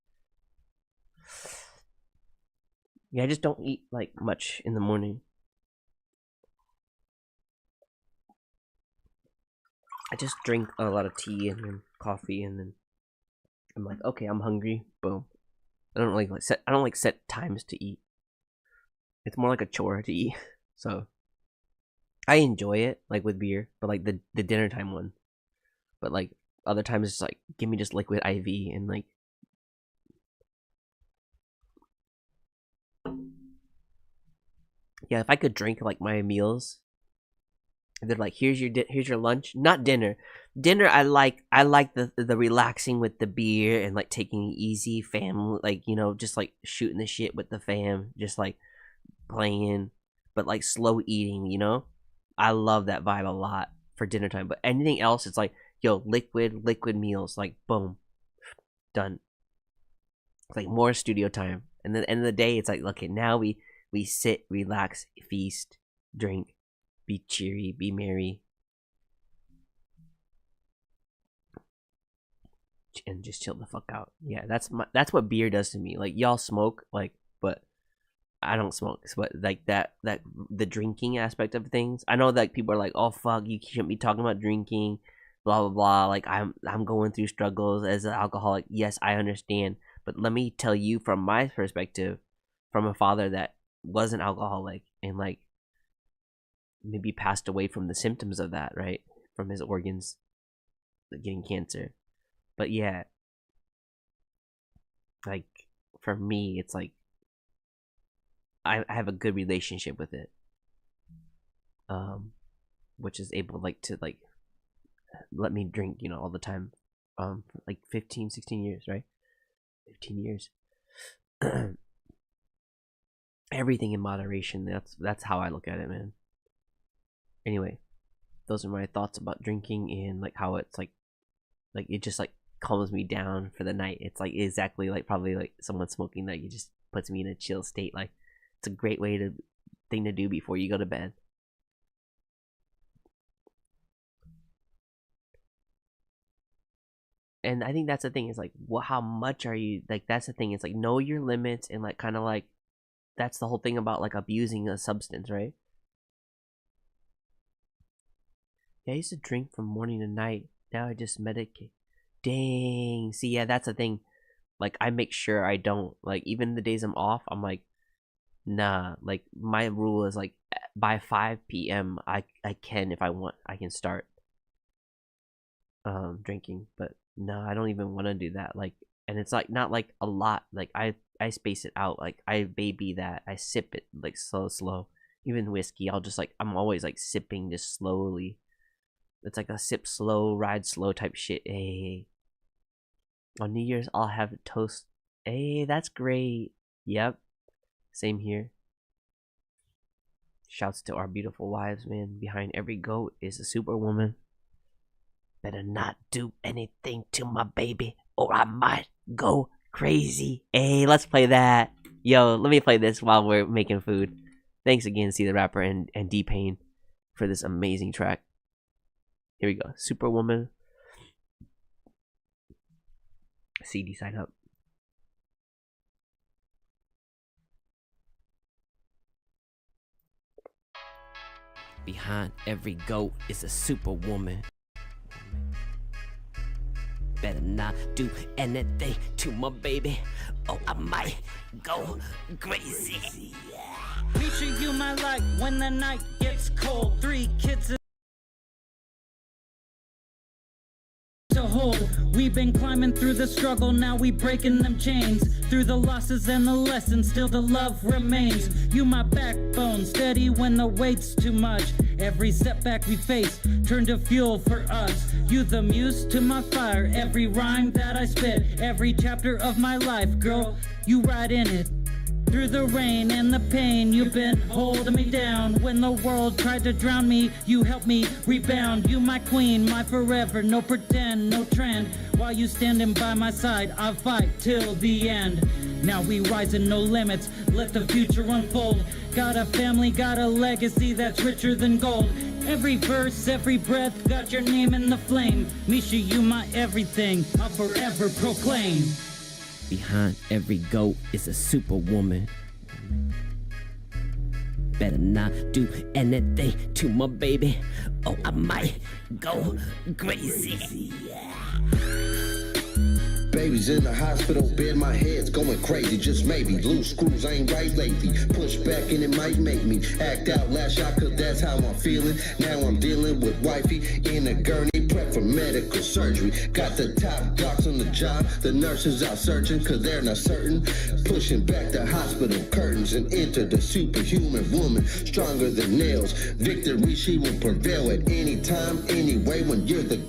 Yeah, I just don't eat like much in the morning. I just drink a lot of tea and then coffee, and then I'm like, okay, I'm hungry. Boom. I don't like set times to eat. It's more like a chore to eat. So I enjoy it, like with beer, but like the dinner time one. But like other times it's like, give me just liquid IV, and like, yeah, if I could drink like my meals, they're like, here's your lunch, not dinner. Dinner, I like the relaxing with the beer and like taking it easy, family, like, you know, just like shooting the shit with the fam, just like playing, but like slow eating, you know. I love that vibe a lot for dinner time. But anything else, it's like, yo, liquid meals, like boom, done. It's like more studio time. And then at the end of the day, it's like, okay, now we sit, relax, feast, drink, be cheery, be merry, and just chill the fuck out. Yeah, that's what beer does to me. Like, y'all smoke, like, but I don't smoke. But like that the drinking aspect of things, I know that people are like, oh fuck, you shouldn't be talking about drinking, blah blah blah. Like, I'm going through struggles as an alcoholic. Yes, I understand, but let me tell you from my perspective, from a father that was an alcoholic and like maybe passed away from the symptoms of that, right, from his organs getting cancer. But yeah, like for me, it's like I have a good relationship with it, which is able like to like let me drink, you know, all the time, like 15-16 years, right? 15 years. Everything in moderation. That's how I look at it, man. Anyway, those are my thoughts about drinking and like how it's like it just like calms me down for the night. It's like exactly like probably like someone smoking, like it just puts me in a chill state. Like, it's a great thing to do before you go to bed. And I think that's the thing is like, how much are you like? That's the thing. It's like know your limits and like kind of like that's the whole thing about like abusing a substance, right? Yeah, I used to drink from morning to night. Now I just medicate. Dang. See, yeah, that's the thing. Like I make sure I don't like even the days I'm off. I'm like, nah. Like my rule is like by 5 p.m. I can if I want I can start drinking, but no, I don't even want to do that. Like, and it's like not like a lot. Like I space it out. Like I baby that. I sip it like slow. Even whiskey, I'll just like I'm always like sipping just slowly. It's like a sip slow, ride slow type shit. Hey, on New Year's I'll have toast. Hey, that's great. Yep, same here. Shouts to our beautiful wives, man. Behind every goat is a superwoman. Better not do anything to my baby or I might go crazy. Hey, let's play that. Yo, let me play this while we're making food. Thanks again, See the Rapper and D-Pain for this amazing track. Here we go. Superwoman. CD sign up. Behind every goat is a superwoman. Better not do anything to my baby, or I might go crazy. Picture you my life when the night gets cold. 3 kids to hold. We've been climbing through the struggle, now we breaking them chains. Through the losses and the lessons, still the love remains. You my backbone, steady when the weight's too much. Every setback we face, turn to fuel for us. You the muse to my fire, every rhyme that I spit. Every chapter of my life, girl, you ride in it. Through the rain and the pain, you've been holding me down. When the world tried to drown me, you helped me rebound. You my queen, my forever, no pretend, no trend. While you standing by my side, I'll fight till the end. Now we rising, no limits, let the future unfold. Got a family, got a legacy that's richer than gold. Every verse, every breath, got your name in the flame. Misha, you my everything, I'll forever proclaim. Behind every goat is a superwoman. Better not do anything to my baby, or I might go crazy. Baby's in the hospital bed, my head's going crazy. Just maybe loose screws ain't right lately. Push back and it might make me act out, lash out, cause that's how I'm feeling. Now I'm dealing with wifey in a gurney, prep for medical surgery. Got the top docs on the job, the nurses out searching cause they're not certain. Pushing back the hospital curtains and enter the superhuman woman, stronger than nails. Victory, she will prevail at any time, anyway. When you're the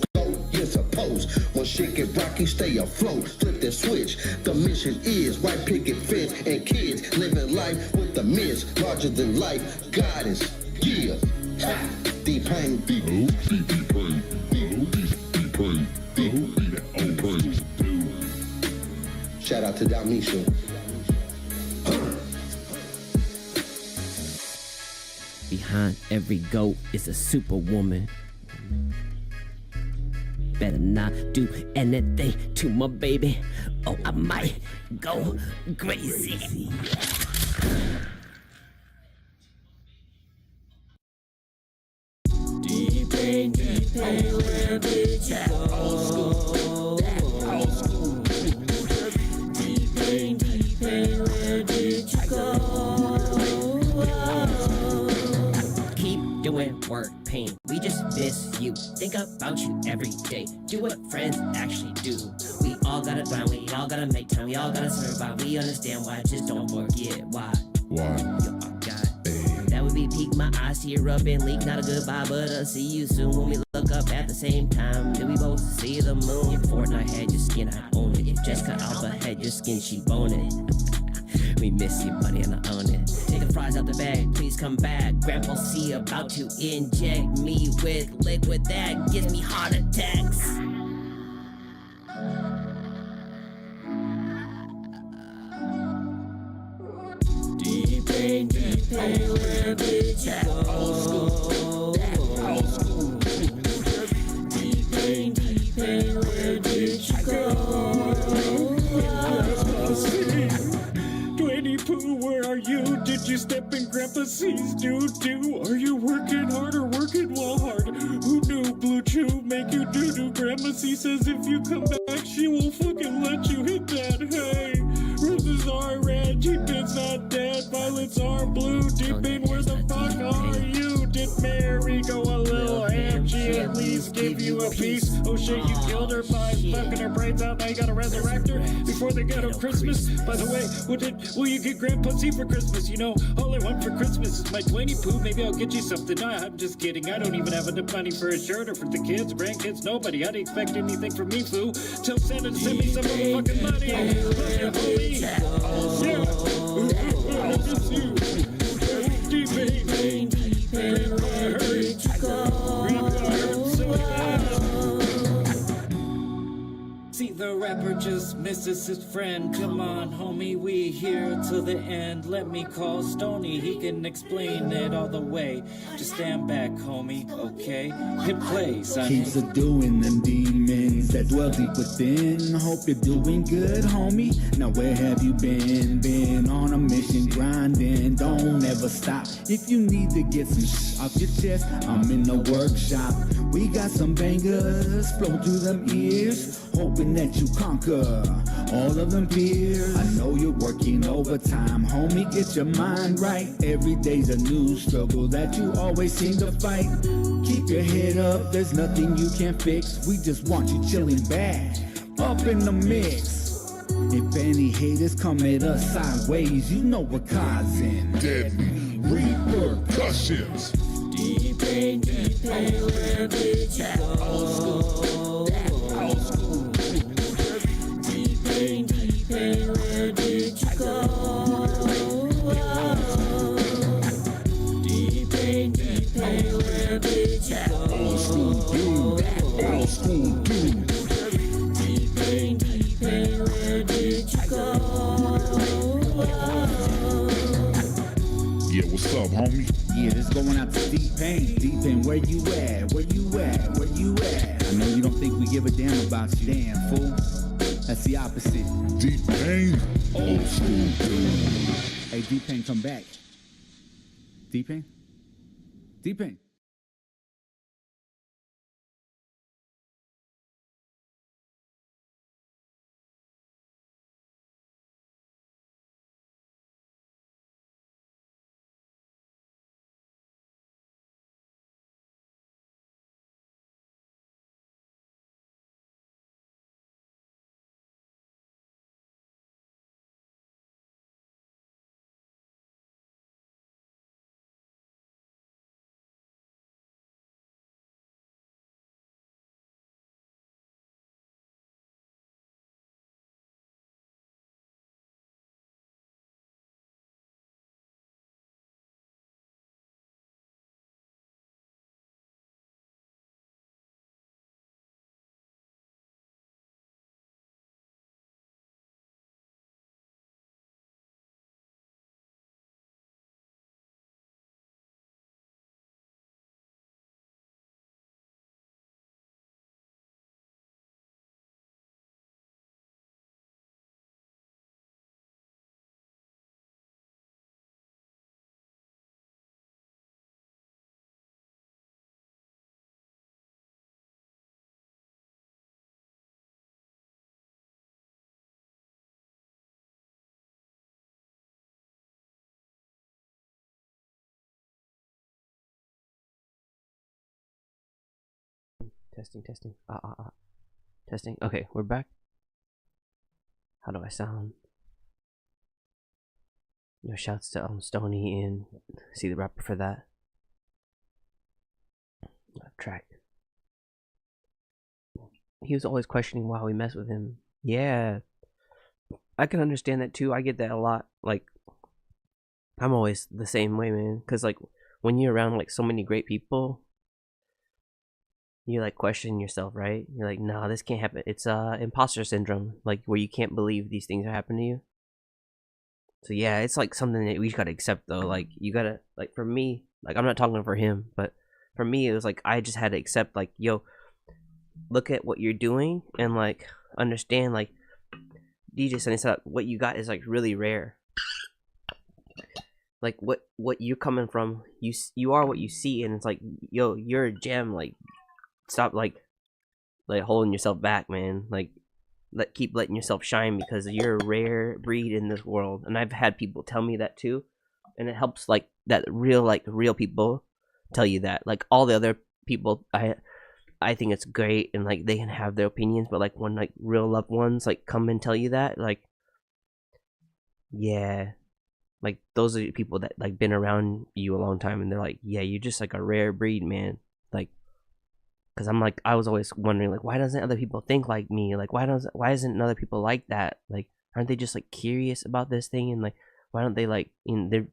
you're supposed. When shit get rocky, stay afloat. Flip the switch. The mission is white picket fence and kids living life with the mist. Larger than life, goddess. Yeah. D-Pain. D-Pain. Shout out to Damisha. Behind every goat is a superwoman. Better not do anything to my baby, or I might go crazy. D-Pain, where did you go? Old school. D-Pain, where did you go? Keep doing work, pain. We just miss you. Think about you every day. Do what friends actually do. We all gotta grind, we all gotta make time, we all gotta survive. We understand why, just don't forget why. Why? Yo, oh God. That would be peak, my eyes tear up and leak. Not a goodbye, but I'll see you soon. When we look up at the same time, do we both see the moon? If Fortnite had your skin, I own it. If Jessica Alba had your skin, she bone it. We miss you, buddy, and I own it. Take the fries out the bag, please come back. Grandpa C about to inject me with liquid that gives me heart attacks. D-Pain, where did you go? Old school. D-Pain, where did you go? MCs do. Are you working hard or working well hard? Who knew Blue Chew make you do? Grandma C says if you come back, she won't fucking let you hit that. Hey, roses are red, G-Pin's not dead, violets are blue. Deep-Pain, where the fuck are you? Did Mary go a little ham? She at least give you a piece. Oh shit, you killed her by fucking her brains out. Now you gotta resurrect her before they get her Christmas. By the way, will you get Grandpa C for Christmas? You know, all I want for Christmas is my 20 poo. Maybe I'll get you something. Nah, I'm just kidding. I don't even have enough money for a shirt or for the kids, grandkids, nobody. How do you expect anything from me, foo? Tell Santa to send me some motherfucking money. Love you, homie. Yeah. I miss you. Deep-Pain. Grandpa hurt. Grandpa hurt so bad. See, the rapper just misses his friend. Come on, homie, we here till the end. Let me call Stony, he can explain it all the way. Just stand back, homie, okay? Hit play, son. Keep subduing them demons that dwell deep within. Hope you're doing good, homie. Now where have you been? Been on a mission grinding, don't ever stop. If you need to get some off your chest, I'm in the workshop. We got some bangers, flow through them ears. Hoping that you conquer all of them fears. I know you're working overtime, homie, get your mind right. Every day's a new struggle that you always seem to fight. Keep your head up, there's nothing you can't fix. We just want you chilling back, up in the mix. If any haters come at us sideways, you know we're causing deadly repercussions. Deep-Pain, where did you go? Old school. Deep-Pain, where did you go? Deep-Pain, where did you go? Old school dude, old school dude. Deep-Pain, where did you go? Yeah, what's up, homie? Yeah, this going out to Deep-Pain. Deep-Pain, where you at? Where you at? Where you at? I know you don't think we give a damn about you. Damn, fool. That's the opposite. Deep-Pain, old school dude. Hey, Deep-Pain, come back. Deep-Pain? Deep-Pain. Testing. Testing. Okay, we're back. How do I sound? Yo, shouts to Stony and See the Rapper for that. Track. He was always questioning why we mess with him. Yeah, I can understand that too. I get that a lot. Like, I'm always the same way, man. Cause like when you're around like so many great people, you like question yourself, right? You're like, nah, this can't happen. It's imposter syndrome, like where you can't believe these things are happening to you. So yeah, it's like something that we just gotta accept though. Like you gotta, like for me, like I'm not talking for him, but for me it was like I just had to accept, like, yo, look at what you're doing and like understand, like DJ Sunny Side Up, what you got is like really rare. like what you're coming from. You are what you see, and it's like, yo, you're a gem. Like, stop like holding yourself back, man. Like, keep letting yourself shine, because you're a rare breed in this world. And I've had people tell me that too, and it helps like that real people tell you that. Like, all the other people, I think it's great, and like they can have their opinions, but like when like real loved ones like come and tell you that, like, yeah, like those are the people that like been around you a long time, and they're like, yeah, you're just like a rare breed, man. Like, because I'm like, I was always wondering, like, why doesn't other people think like me? Like, why isn't other people like that? Like, aren't they just like curious about this thing? And like, why don't they like,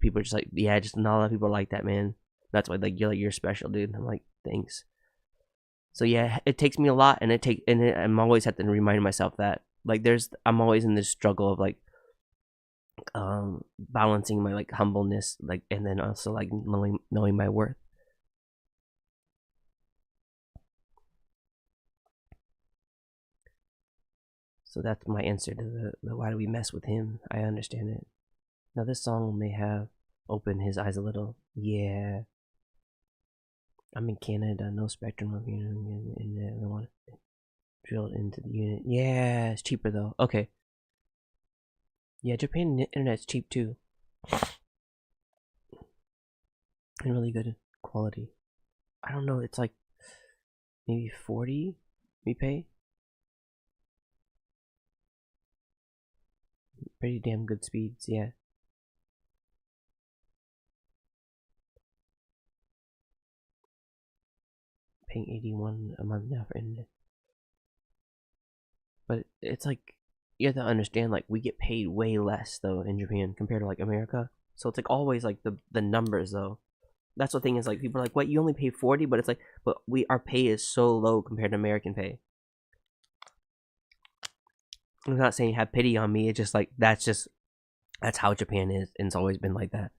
people are just like, yeah, just not a lot of people are like that, man. That's why like you're special, dude. And I'm like, thanks. So yeah, it takes me a lot, and I'm always have to remind myself that like I'm always in this struggle of like balancing my like humbleness, like, and then also like knowing my worth. So that's my answer to the why do we mess with him. I understand it. Now this song may have opened his eyes a little. Yeah. I'm in Canada, no spectrum of unit, and I want it drilled into the unit. Yeah, it's cheaper though. Okay. Yeah, Japan internet's cheap too. And really good quality. I don't know, it's like maybe 40 we pay. Pretty damn good speeds, yeah. Paying $81 a month now for internet. But it's like, you have to understand, like, we get paid way less though in Japan compared to like America. So it's like always like the numbers though. That's the thing, is like people are like, what, you only pay 40? But it's like, but our pay is so low compared to American pay. I'm not saying have pity on me. It's just like that's how Japan is, and it's always been like that.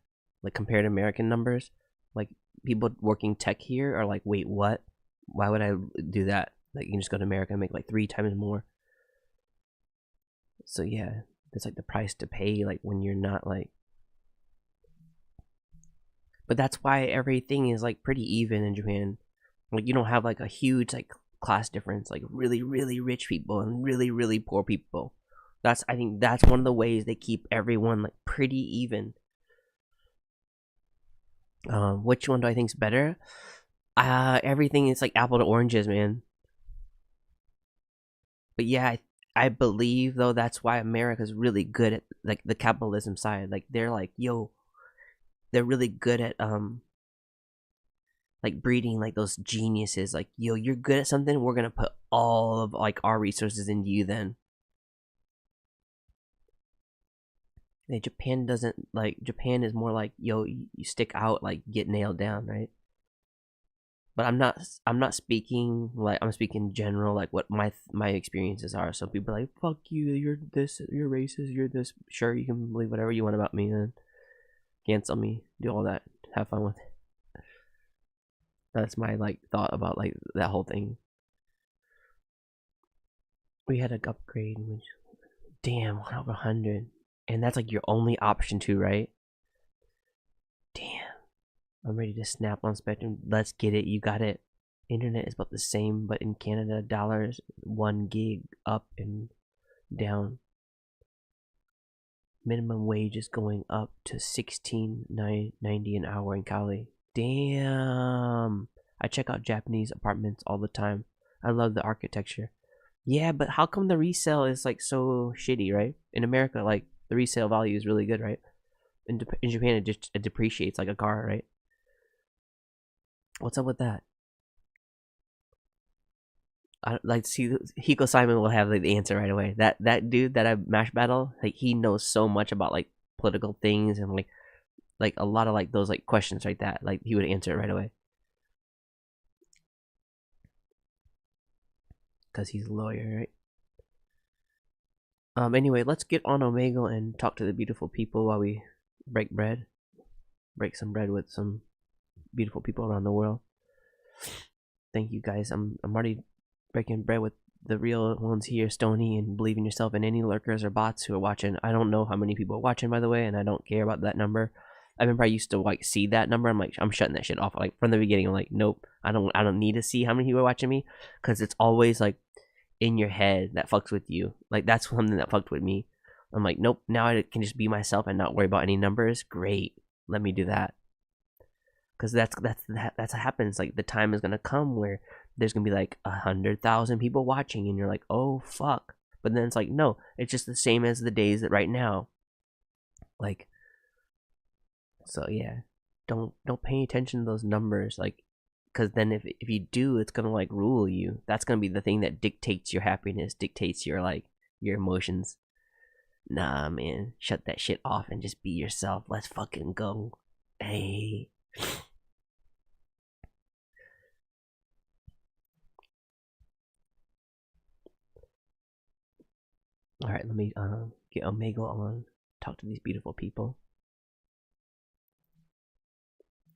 Like, compared to American numbers, like people working tech here are like, wait, what? Why would I do that? Like, you can just go to America and make like 3 times more. So yeah, it's like the price to pay, like when you're not like. But that's why everything is like pretty even in Japan. Like, you don't have like a huge like class difference, like really really rich people and really really poor people. I think that's one of the ways they keep everyone like pretty even. Which one do I think's better? Everything is like apple to oranges, man. But yeah, I believe though that's why America's really good at like the capitalism side. Like, they're like, yo, they're really good at like breeding like those geniuses. Like, yo, you're good at something, we're gonna put all of like our resources into you then. Yeah, Japan doesn't, like, Japan is more like, yo, you stick out, like, get nailed down, right? But I'm not speaking like, I'm speaking general, like what my experiences are. So people are like, fuck you, you're this, you're racist, you're this. Sure, you can believe whatever you want about me, and cancel me, do all that, have fun with it. That's my like thought about like that whole thing. We had an upgrade, which, damn, 1 over 100, and that's like your only option too, right? Damn. I'm ready to snap on Spectrum. Let's get it. You got it. Internet is about the same, but in Canada, dollars 1 gig up and down. Minimum wage is going up to $16.90 an hour in Cali. Damn. I check out Japanese apartments all the time. I love the architecture. Yeah, but how come the resale is like so shitty, right? In America, like the resale value is really good, right? In Japan, it depreciates like a car, right? What's up with that? I like see Hiko Simon will have like the answer right away. That dude that I mash battle, like he knows so much about like political things and like a lot of like those like questions like that. Like he would answer it right away. Cause he's a lawyer, right? Anyway, let's get on Omegle and talk to the beautiful people while we break some bread with some beautiful people around the world. Thank you guys. I'm already breaking bread with the real ones here, Stony and Believe in Yourself, and any lurkers or bots who are watching. I don't know how many people are watching, by the way, and I don't care about that number. I remember I used to like see that number. I'm like, I'm shutting that shit off. Like from the beginning, I'm like, nope, I don't need to see how many people are watching me, because it's always like in your head that fucks with you. Like that's something that fucked with me. I'm like, nope, now I can just be myself and not worry about any numbers. Great, let me do that. Because that's what happens. Like the time is gonna come where there's gonna be like 100,000 people watching, and you're like, oh fuck. But then it's like, no, it's just the same as the days that right now. Like, so yeah, don't pay attention to those numbers, like, because then if you do, it's gonna like rule you. That's gonna be the thing that dictates your happiness, dictates your like your emotions. Nah, man, shut that shit off and just be yourself. Let's fucking go. Hey. All right, let me get Omegle on. Talk to these beautiful people.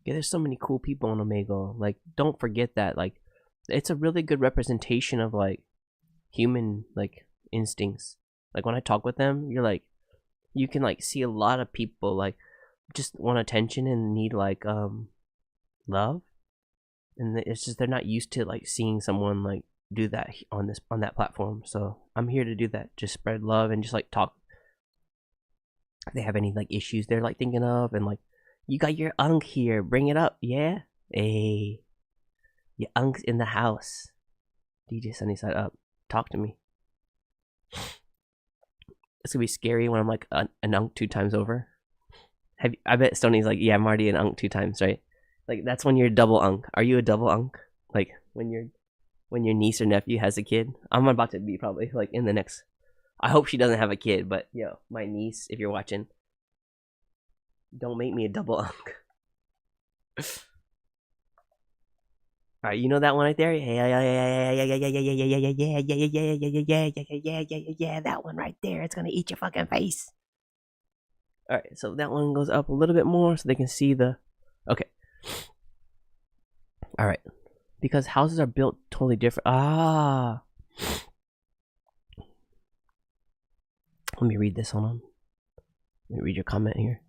Yeah, there's so many cool people on Omegle. Like, don't forget that. Like, it's a really good representation of like human like instincts. Like when I talk with them, you're like, you can like see a lot of people like just want attention and need like love, and it's just they're not used to like seeing someone like do that on that platform. So I'm here to do that. Just spread love and just like talk. If they have any like issues they're like thinking of, and like, you got your unk here, bring it up. Yeah, hey, your unk's in the house. DJ Sunnyside Up, talk to me. It's gonna be scary when I'm like an unk 2 times over. I bet Stoney's like, yeah, I'm already an unk 2 times, right? Like that's when you're a double unk. Are you a double unk? Like when your niece or nephew has a kid? I'm about to be probably like in the next. I hope she doesn't have a kid, but yo, my niece, if you're watching, don't make me a double unk. Alright, you know that one right there? Yeah, that one right there. It's gonna eat your fucking face. Alright, so that one goes up a little bit more so they can see the. Okay. Alright. Because houses are built totally different. Ah. Let me read this. Hold on. Let me read your comment here.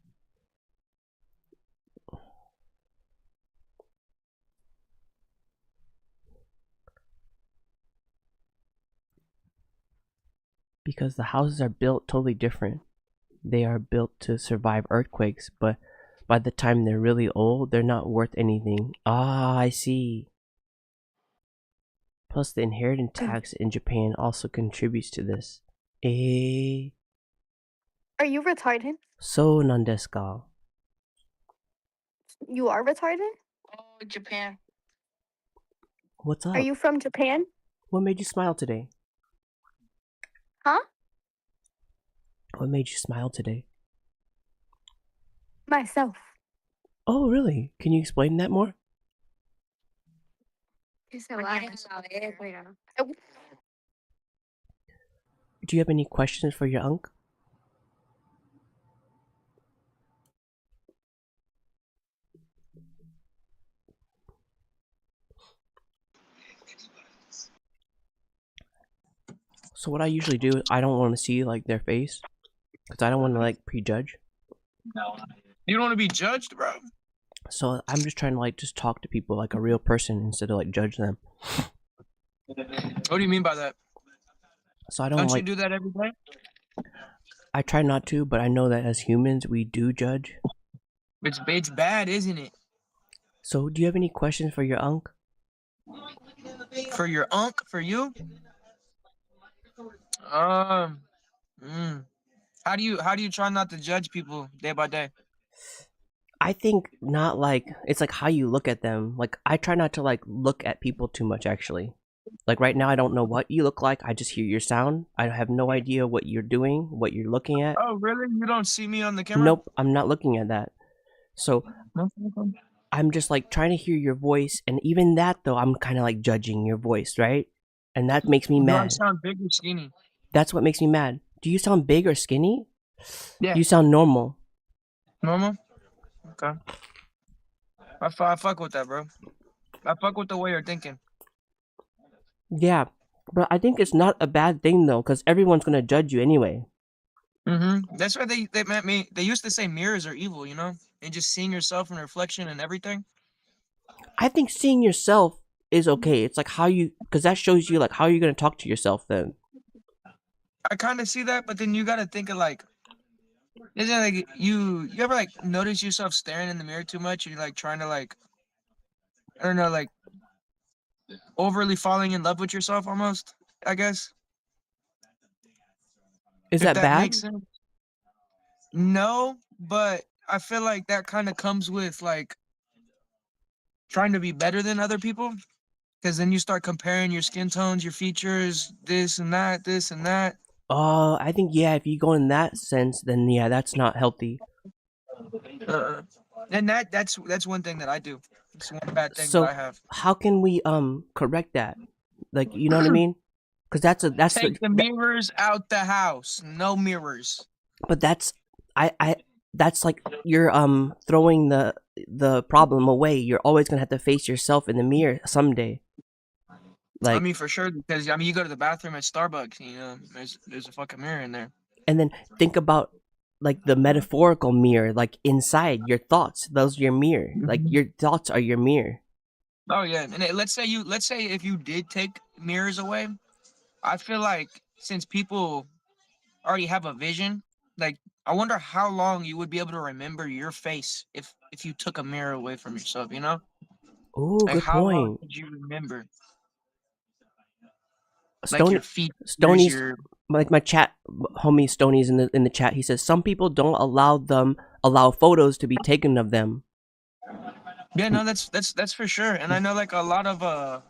Because the houses are built totally different. They are built to survive earthquakes, but by the time they're really old, they're not worth anything. Ah, I see. Plus, the inheritance tax in Japan also contributes to this. Are you retarded? So nandesu ka? You are retarded? Oh, Japan. What's up? Are you from Japan? What made you smile today? Huh? What made you smile today? Myself. Oh, really? Can you explain that more? Do you have any questions for your uncle? So what I usually do is I don't want to see like their face, because I don't want to like prejudge. You don't want to be judged, bro? So I'm just trying to like just talk to people like a real person instead of like judge them. What do you mean by that? So I don't Don't like. you do that every day? I try not to, but I know that as humans we do judge. It's bad, isn't it? So do you have any questions for your unc? For your unk? For you? How do you try not to judge people day by day? I think not like it's like how you look at them. Like I try not to like look at people too much actually. Like right now I don't know what you look like. I just hear your sound. I have no idea what you're doing, what you're looking at. Oh, really? You don't see me on the camera? Nope, I'm not looking at that. So I'm just like trying to hear your voice, and even that though I'm kind of like judging your voice, right? And that makes me mad. Do I sound big or skinny? That's what makes me mad. Do you sound big or skinny? Yeah. You sound normal. Normal? Okay. I fuck with that, bro. I fuck with the way you're thinking. Yeah, but I think it's not a bad thing though, because everyone's gonna judge you anyway. That's why they meant me. They used to say mirrors are evil, you know, and just seeing yourself in reflection and everything. I think seeing yourself is okay. It's like how you, because that shows you like how you're gonna talk to yourself then. I kind of see that, but then you got to think of like, isn't it like you ever like notice yourself staring in the mirror too much? And you're like trying to like, I don't know, like overly falling in love with yourself almost. I guess Is if that that bad? makes sense. No, but I feel like that kind of comes with like trying to be better than other people. Because then you start comparing your skin tones, your features, this and that, this and that. I think yeah. If you go in that sense, then yeah, that's not healthy. Uh, and that's one thing that I do. It's one bad thing that I So have. how can we correct that? Like you know what I mean? Because that's Take the mirrors out the house. No mirrors. but that's I that's like you're throwing the problem away. You're always gonna have to face yourself in the mirror someday. I Like, mean, for sure, because I mean, you go to the bathroom at Starbucks, you know, there's a fucking mirror in there. and then think about like the metaphorical mirror, like inside your thoughts. Those are your mirror. Like your thoughts are your mirror. Oh yeah, and let's say if you did take mirrors away, I feel like since people already have a vision, like I wonder how long you would be able to remember your face if you took a mirror away from yourself, you know? Oh, Like good how long point. could you remember? Like your Stony features, Stony's your like my chat homie Stony's in the chat. He says some people don't allow photos to be taken of them. yeah, no, that's for sure. And I know like a lot of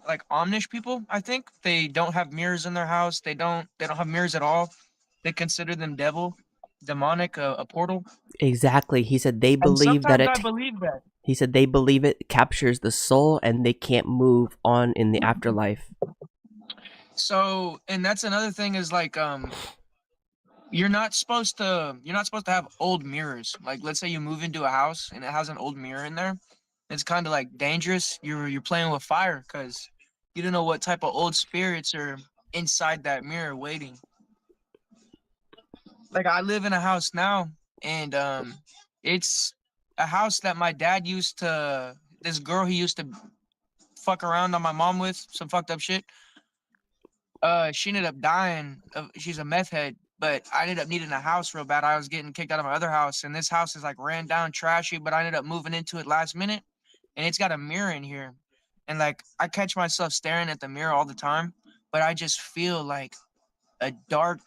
like Amish people, I think they don't have mirrors in their house. They don't have mirrors at all. They consider them demonic, a portal. Exactly. He said they And believe that sometimes I it. believe that. He said they believe it captures the soul and they can't move on in the afterlife. So, and that's another thing is like you're not supposed to have old mirrors. Like let's say you move into a house and it has an old mirror in there. It's kind of like dangerous. You're playing with fire because you don't know what type of old spirits are inside that mirror waiting. Like I live in a house now and it's a house that my dad used to this girl he used to fuck around on my mom with some fucked up shit. She ended up dying. She's a meth head, but I ended up needing a house real bad. I was getting kicked out of my other house, and this house is like ran down, trashy. But I ended up moving into it last minute, and it's got a mirror in here, and like I catch myself staring at the mirror all the time, but I just feel like a dark,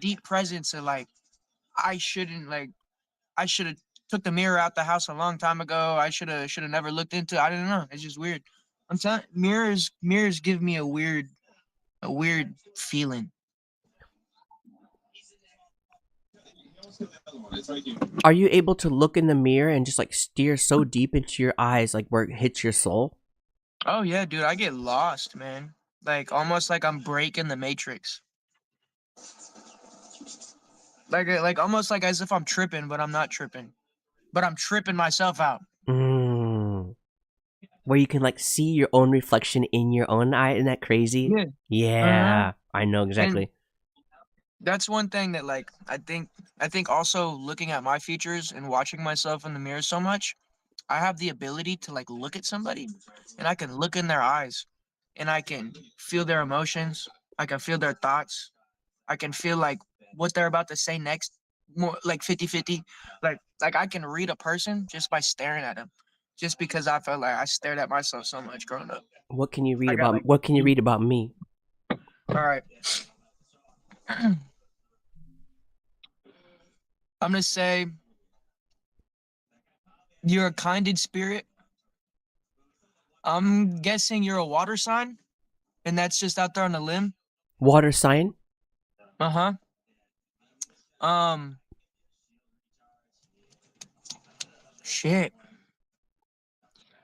deep presence of like I shouldn't like I should have took the mirror out the house a long time ago. I should have never looked into it. I don't know. It's just weird. I'm telling mirrors give me a weird feeling. Are you able to look in the mirror and just like steer so deep into your eyes, like where it hits your soul? Oh yeah, dude, I get lost, man. Like almost like I'm breaking the matrix. Like almost like as if I'm tripping, but I'm not tripping. But I'm tripping myself out. Mm. Where you can like see your own reflection in your own eye. Isn't that crazy? Yeah. Uh-huh. Yeah, I know And exactly. that's one thing that like I think also looking at my features and watching myself in the mirror so much, I have the ability to like look at somebody and I can look in their eyes and I can feel their emotions. I can feel their thoughts. I can feel like what they're about to say next, more like 50-50. Like I can read a person just by staring at them. Just because I felt like I stared at myself so much growing up. What can you read I got about? like What can you read about me? all right. I'm gonna say you're a kinded spirit. I'm guessing you're a water sign, and that's just out there on a limb. Water sign. Uh-huh. Um shit.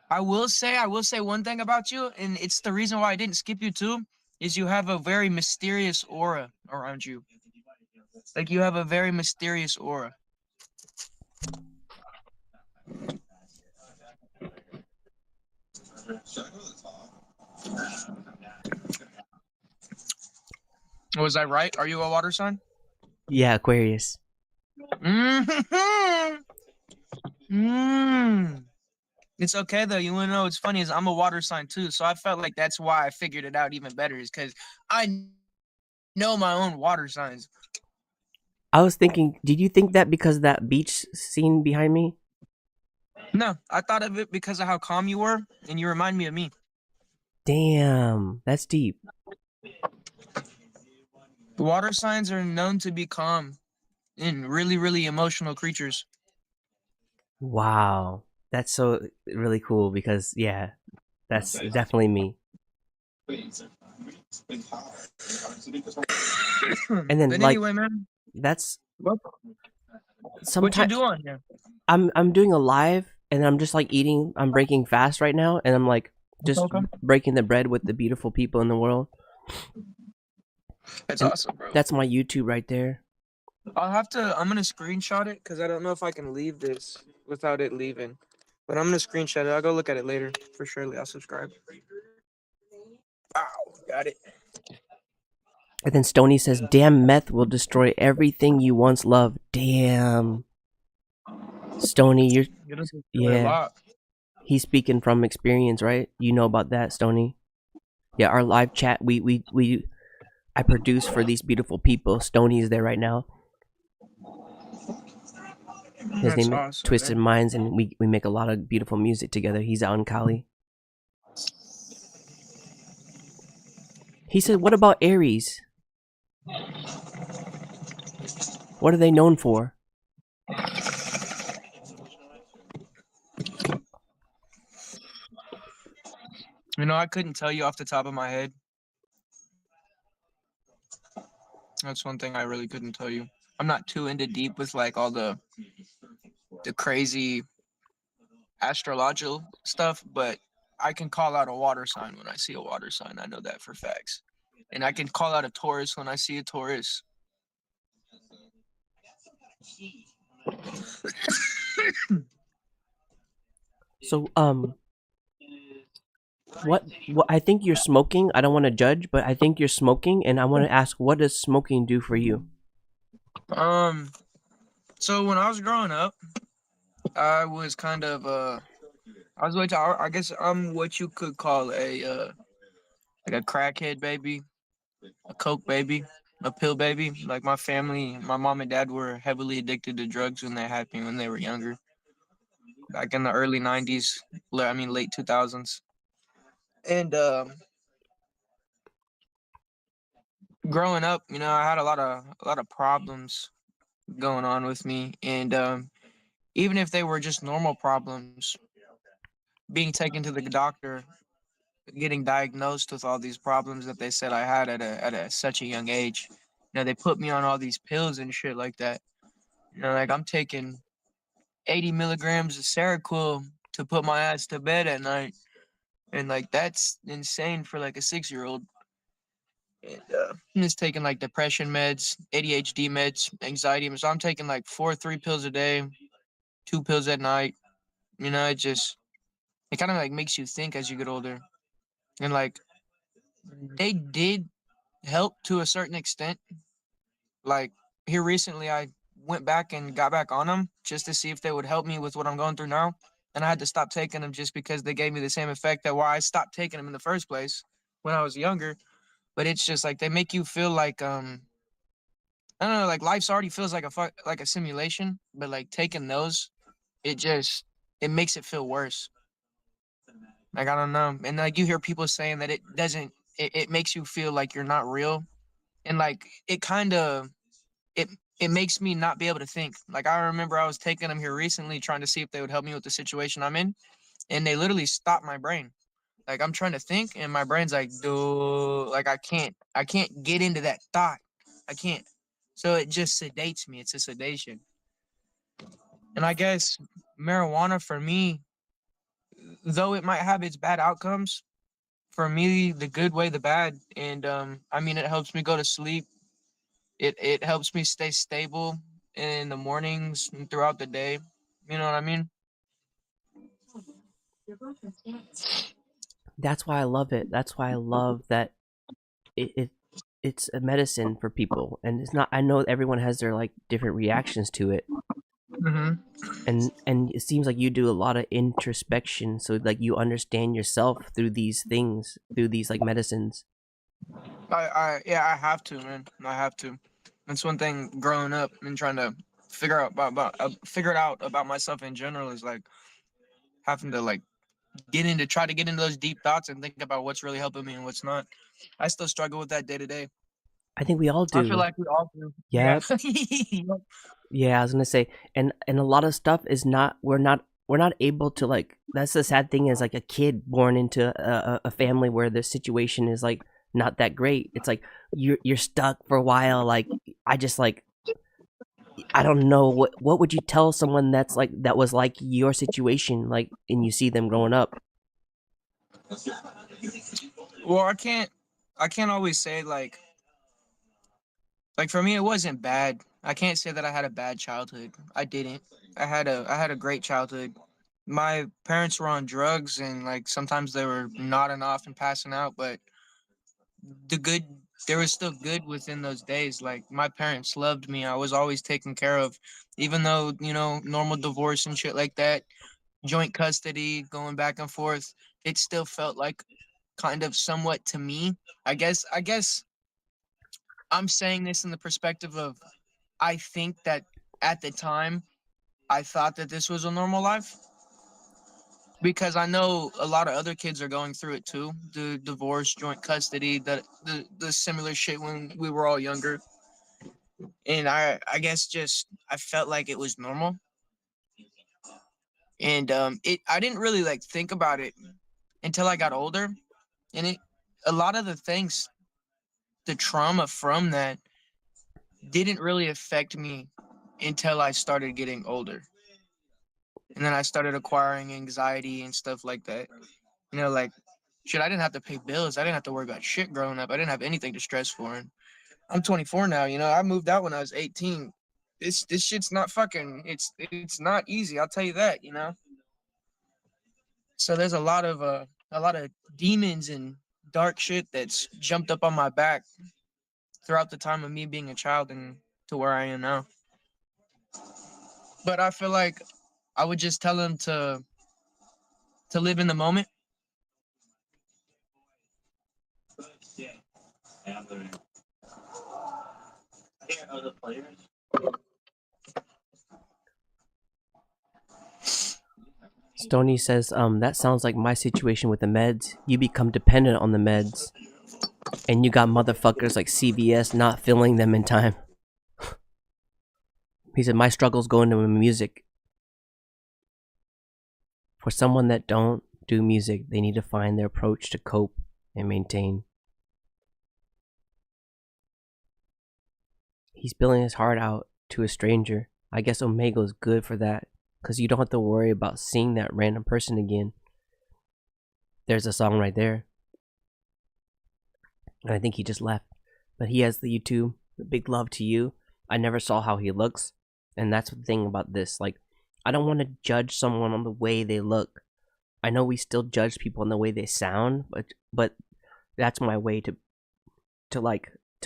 I will say one thing about you, and it's the reason why I didn't skip you too, is you have a very mysterious aura around you. Like you have a very mysterious aura. Was I right? Are you a water sign? Yeah, Aquarius. Mm-hmm. Mm. It's okay though. You wanna know what's funny is I'm a water sign too, so I felt like that's why I figured it out even better is because I know my own water signs. I was thinking, did you think that because of that beach scene behind me? No, I thought of it because of how calm you were, and you remind me of me. Damn, that's deep. Water signs are known to be calm and really, really emotional creatures. Wow. That's so really cool because yeah, that's definitely me. And then But like anyway, man, that's what you sometimes do on here? I'm doing a live and I'm just like eating, I'm breaking fast right now and I'm like just Okay. breaking the bread with the beautiful people in the world. That's And awesome, bro. that's my YouTube right there. I'm gonna screenshot it because I don't know if I can leave this without it leaving. But I'm gonna screenshot it. I'll go look at it later for surely. I'll subscribe. Wow, got it. And then Stony says, "Damn, meth will destroy everything you once loved." Damn. Stony, you're You don't destroy a yeah. lot. He's speaking from experience, right? You know about that, Stony. Yeah, our live chat we I produce for these beautiful people. Stony is there right now. His That's name is awesome, Twisted man. Minds, and we make a lot of beautiful music together. He's out in Cali. He said, "What about Aries? What are they known for?" You know, I couldn't tell you off the top of my head. That's one thing I really couldn't tell you. I'm not too into deep with like all the crazy astrological stuff, but I can call out a water sign when I see a water sign. I know that for facts. And I can call out a Taurus when I see a Taurus. So what I think you're smoking. I don't want to judge, but I think you're smoking, and I want to ask, what does smoking do for you? Um, so when I was growing up, I was kind of I was like I guess I'm what you could call a like a crackhead baby, a coke baby, a pill baby. Like my family, my mom and dad were heavily addicted to drugs when they had me when they were younger. Back in the early '90s, I mean late 2000s. And growing up, you know, I had a lot of problems going on with me, and even if they were just normal problems, being taken to the doctor, getting diagnosed with all these problems that they said I had at such a young age. You know, they put me on all these pills and shit like that. You know, like I'm taking 80 milligrams of Seroquel to put my ass to bed at night, and like that's insane for like a 6-year-old. And I'm just taking like depression meds, ADHD meds, anxiety meds. So I'm taking like 3 pills a day, 2 pills at night. You know, it kind of like makes you think as you get older. And like they did help to a certain extent. Like here recently, I went back and got back on them just to see if they would help me with what I'm going through now. And I had to stop taking them just because they gave me the same effect that why I stopped taking them in the first place when I was younger. But it's just like they make you feel like I don't know, like life's already feels like like a simulation, but like taking those, it just it makes it feel worse. Like I don't know, and like you hear people saying that it doesn't, it makes you feel like you're not real, and like it kind of it it makes me not be able to think. Like I remember I was taking them here recently, trying to see if they would help me with the situation I'm in, and they literally stopped my brain. Like I'm trying to think, and my brain's like, dude, like I can't get into that thought. I can't. So it just sedates me. It's a sedation. And I guess marijuana for me, though it might have its bad outcomes, for me, the good way, the bad. And I mean, it helps me go to sleep. It helps me stay stable in the mornings and throughout the day. You know what I mean? That's why I love it. That's why I love that it it's a medicine for people, and it's not. I know everyone has their like different reactions to it, Mm-hmm. and it seems like you do a lot of introspection, so like you understand yourself through these things, through these like medicines. Yeah, I have to, man. I have to. That's one thing growing up and trying to figure it out about myself in general is like having to like try to get into those deep thoughts and think about what's really helping me and what's not. I still struggle with that day to day. I think we all I feel do. like we all do. Yep. Yeah. Yeah, I was gonna say, and a lot of stuff is not. We're not able to like. That's the sad thing is like a kid born into a family where the situation is like not that great. It's like you're stuck for a while. Like I just like I don't know what would you tell someone that's like that was like your situation like and you see them growing up. Well, I can't always say like for me it wasn't bad. I can't say that I had a bad childhood. I didn't. I had a great childhood. My parents were on drugs and like sometimes they were nodding off and passing out, but the good there was still good within those days. Like my parents loved me. I was always taken care of, even though, you know, normal divorce and shit like that, joint custody, going back and forth, it still felt like kind of somewhat to me. I guess I'm saying this in the perspective of I think that at the time I thought that this was a normal life because I know a lot of other kids are going through it too. The divorce, joint custody, the similar shit when we were all younger. And I guess just I felt like it was normal. And it I didn't really like think about it until I got older. And it a lot of the things, the trauma from that didn't really affect me until I started getting older. And then I started acquiring anxiety and stuff like that. You know, like shit, I didn't have to pay bills. I didn't have to worry about shit growing up. I didn't have anything to stress for. And I'm 24 now, you know. I moved out when I was 18. This shit's not fucking it's not easy, I'll tell you that, you know. So there's a lot of demons and dark shit that's jumped up on my back throughout the time of me being a child and to where I am now. But I feel like I would just tell them to live in the moment. Stony says, that sounds like my situation with the meds. You become dependent on the meds. And you got motherfuckers like CVS not filling them in time. He said, my struggles go into music. For someone that don't do music, they need to find their approach to cope and maintain. He's spilling his heart out to a stranger. I guess Omegle is good for that, because you don't have to worry about seeing that random person again. There's a song right there. And I think he just left. But he has the YouTube. Big love to you. I never saw how he looks. And that's the thing about this. Like, I don't want to judge someone on the way they look. I know we still judge people on the way they sound, but that's my way to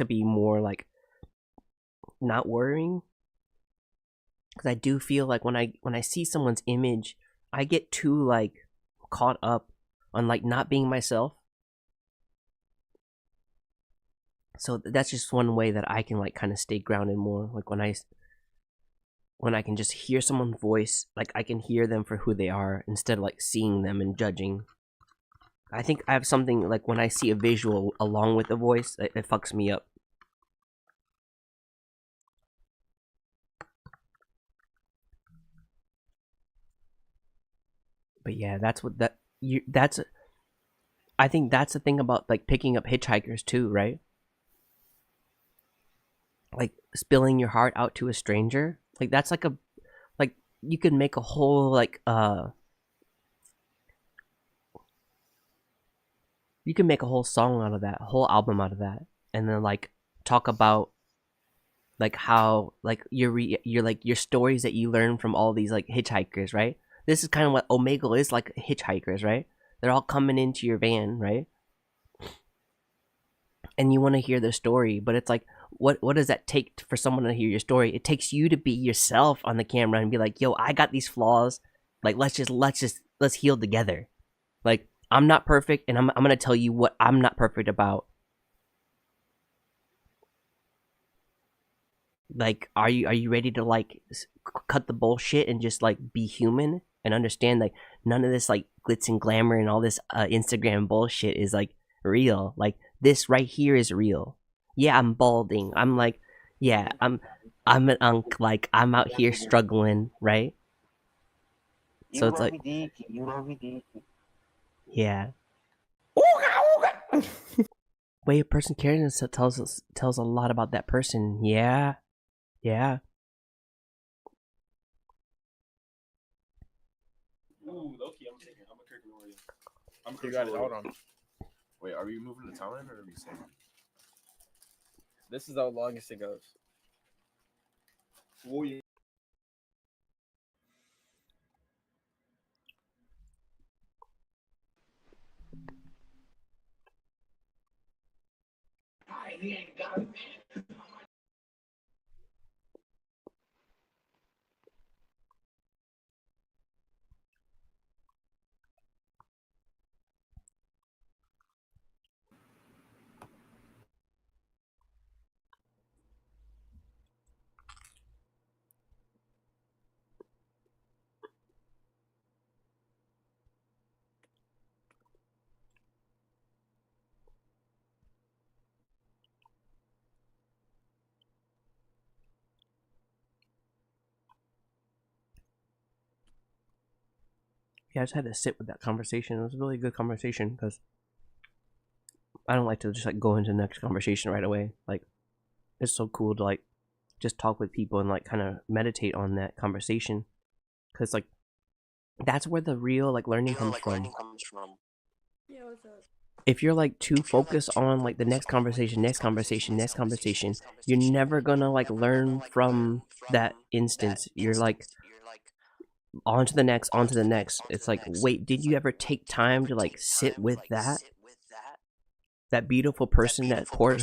be more like not worrying. Because I do feel like when I see someone's image, I get too like caught up on like not being myself. So that's just one way that I can like kind of stay grounded more. Like when I can just hear someone's voice, like I can hear them for who they are instead of like seeing them and judging. I think I have something like when I see a visual along with a voice, it fucks me up. But yeah, I think that's the thing about like picking up hitchhikers too, right? Like spilling your heart out to a stranger. Like that's like you could make a whole you can make a whole song out of that, a whole album out of that, and then like talk about like how like your like your stories that you learn from all these like hitchhikers, right? This is kind of what Omegle is, like hitchhikers, right? They're all coming into your van, right? and you want to hear their story, but it's like, what does that take for someone to hear your story? It takes you to be yourself on the camera and be like, yo, I got these flaws. Like, let's heal together. Like, I'm not perfect, and I'm gonna tell you what I'm not perfect about. Like, are you ready to like cut the bullshit and just like be human and understand like none of this like glitz and glamour and all this Instagram bullshit is like real. Like, this right here is real. Yeah, I'm balding. I'm like, yeah, I'm an unk. Like, I'm out here struggling, right? So it's like, yeah. Way a person carries it tells a lot about that person. Yeah. Yeah. Ooh, Loki, I'm a Kirk warrior. You got it. Hold on. Wait, are we moving the timeline or are we staying? This is how longest it goes. Oh, yeah. Yeah, I just had to sit with that conversation. It was a really good conversation because I don't like to just like go into the next conversation right away. Like, it's so cool to like just talk with people and like kind of meditate on that conversation because like that's where the real like learning comes from. Yeah, what's up? If you're like too focused on like the next conversation, you're never gonna like learn from that instance. You're like on to the next, on to the next. It's like, wait, did you ever take time to like sit with that beautiful person that poured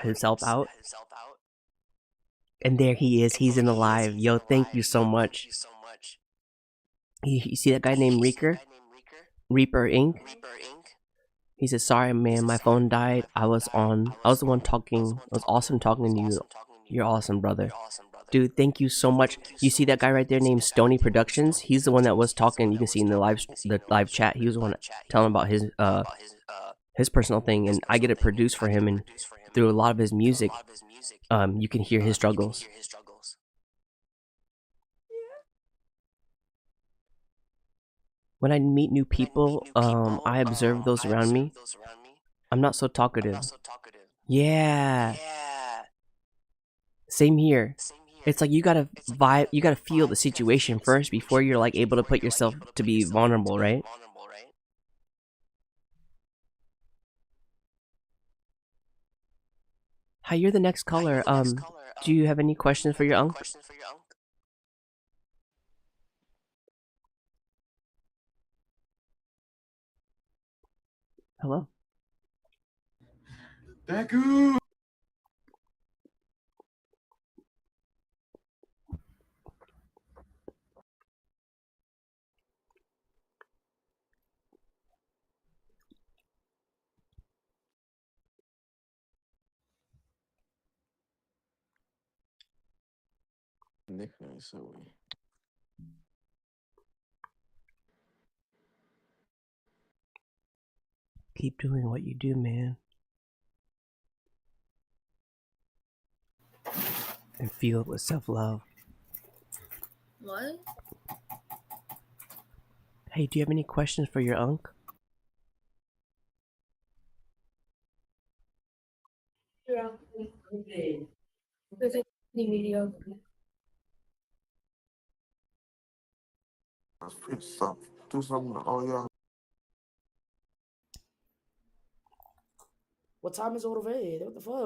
himself out? And there he is. He's in the live. Yo, thank you so much. You see that guy named Reaper Inc. He said, sorry man, my phone died. I was the one talking. It was awesome talking to you. You're awesome, brother. Dude, thank you so much. You see that guy right there named Stony Productions? He's the one that was talking. You can see in the live chat. He was the one telling about his personal thing, and I get it produced for him. And through a lot of his music, you can hear his struggles. When I meet new people, I observe those around me. I'm not so talkative. Yeah. Same here. It's like you gotta vibe, you gotta feel the situation first before you're like able to put yourself to be vulnerable, right? Hi, you're the next caller. Do you have any questions for your uncle? Hello. Deku! Keep doing what you do, man. And feel it with self-love. What? Hey, do you have any questions for your unc? Yeah. Is it mediocre? Do something. Oh yeah. What time is it over here? What the fuck?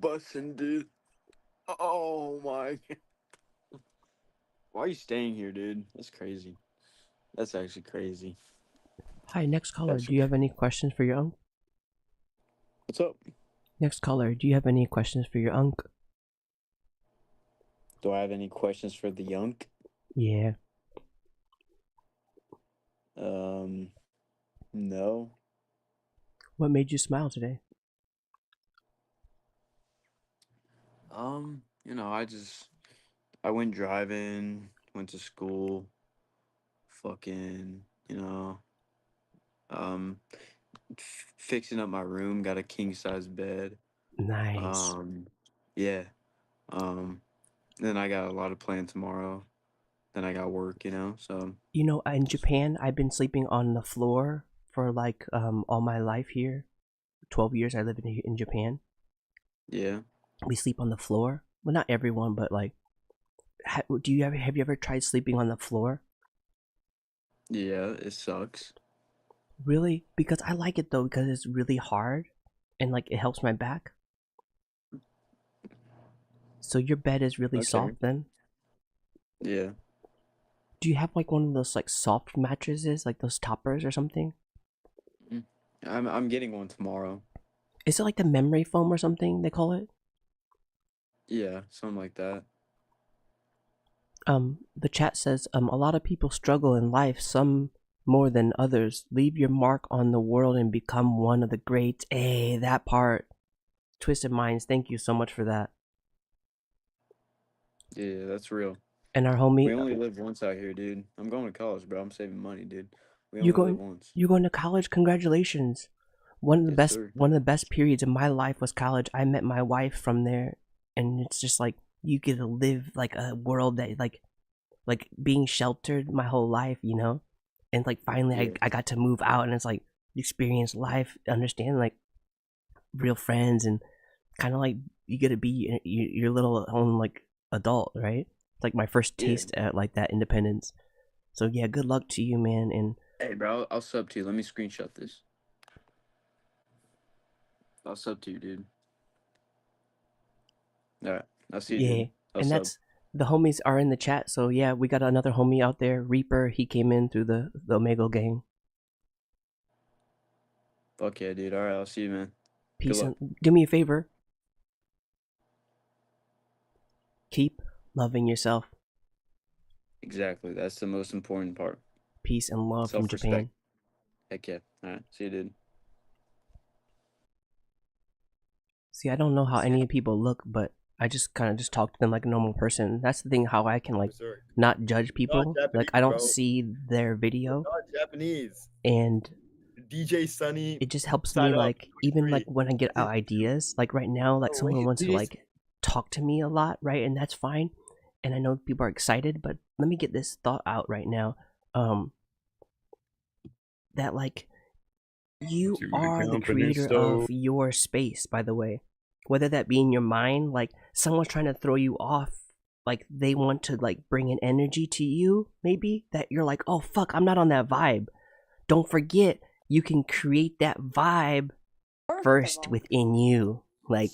bussin', dude. Oh my. Why are you staying here, dude? That's crazy. That's actually crazy. Hi, next caller. That's Do you have any questions for your uncle? What's up? Next caller. Do you have any questions for your uncle? Do I have any questions for the young? Yeah. No. What made you smile today? You know, I went driving, went to school, fucking, you know, um, fixing up my room, got a king size bed. Nice. Yeah. Then I got a lot of planned tomorrow. Then I got work, you know, so. You know, in Japan, I've been sleeping on the floor for like all my life here. 12 years I live in Japan. Yeah. We sleep on the floor. Well, not everyone, but like, have you ever tried sleeping on the floor? Yeah, it sucks. Really? Because I like it though, because it's really hard and like it helps my back. So your bed is really soft then? Yeah. Do you have like one of those like soft mattresses, like those toppers or something? I'm getting one tomorrow. Is it like the memory foam or something they call it? Yeah, something like that. The chat says, a lot of people struggle in life, some more than others. Leave your mark on the world and become one of the greats. Hey, that part. Twisted Minds, thank you so much for that. Yeah, that's real. And our homie, we only live once out here, dude. I'm going to college, bro. I'm saving money, dude. We you're only live going once. you're going to college? Congratulations. One of the Yes, sir. one of the best periods of my life was college. I met my wife from there, and it's just like you get to live like a world that like being sheltered my whole life, you know? And like finally Yeah. I got to move out, and it's like experience life, understand like real friends, and kind of like you get to be your little own like adult, right? It's like my first taste at like that independence. So yeah, good luck to you, man. And Hey, bro, I'll sub to you. Let me screenshot this. I'll sub to you, dude. All right, I'll see you, yeah, dude. I'll and sub. that's the homies are in the chat. So yeah, we got another homie out there, Reaper. He came in through the Omegle gang. Fuck yeah, dude. All right, I'll see you, man. Peace. Good luck. And do me a favor. Keep loving yourself. Exactly. That's the most important part. Peace and love from Self-respect. Japan. Heck yeah. All right, see you, dude. See, I don't know how any people look, but I just kind of just talk to them like a normal person. That's the thing, how I can like not judge people. Like I don't bro. see their video, Not Japanese. and DJ Sunny. it just helps me like even like when I get out ideas. Like right now, like someone wants to like talk to me a lot, right? And that's fine. And I know people are excited, but let me get this thought out right now. That like you are the creator of your space, by the way. Whether that be in your mind, like someone's trying to throw you off, like they want to like bring an energy to you, maybe that you're like, oh fuck, I'm not on that vibe. Don't forget, you can create that vibe first within you, like,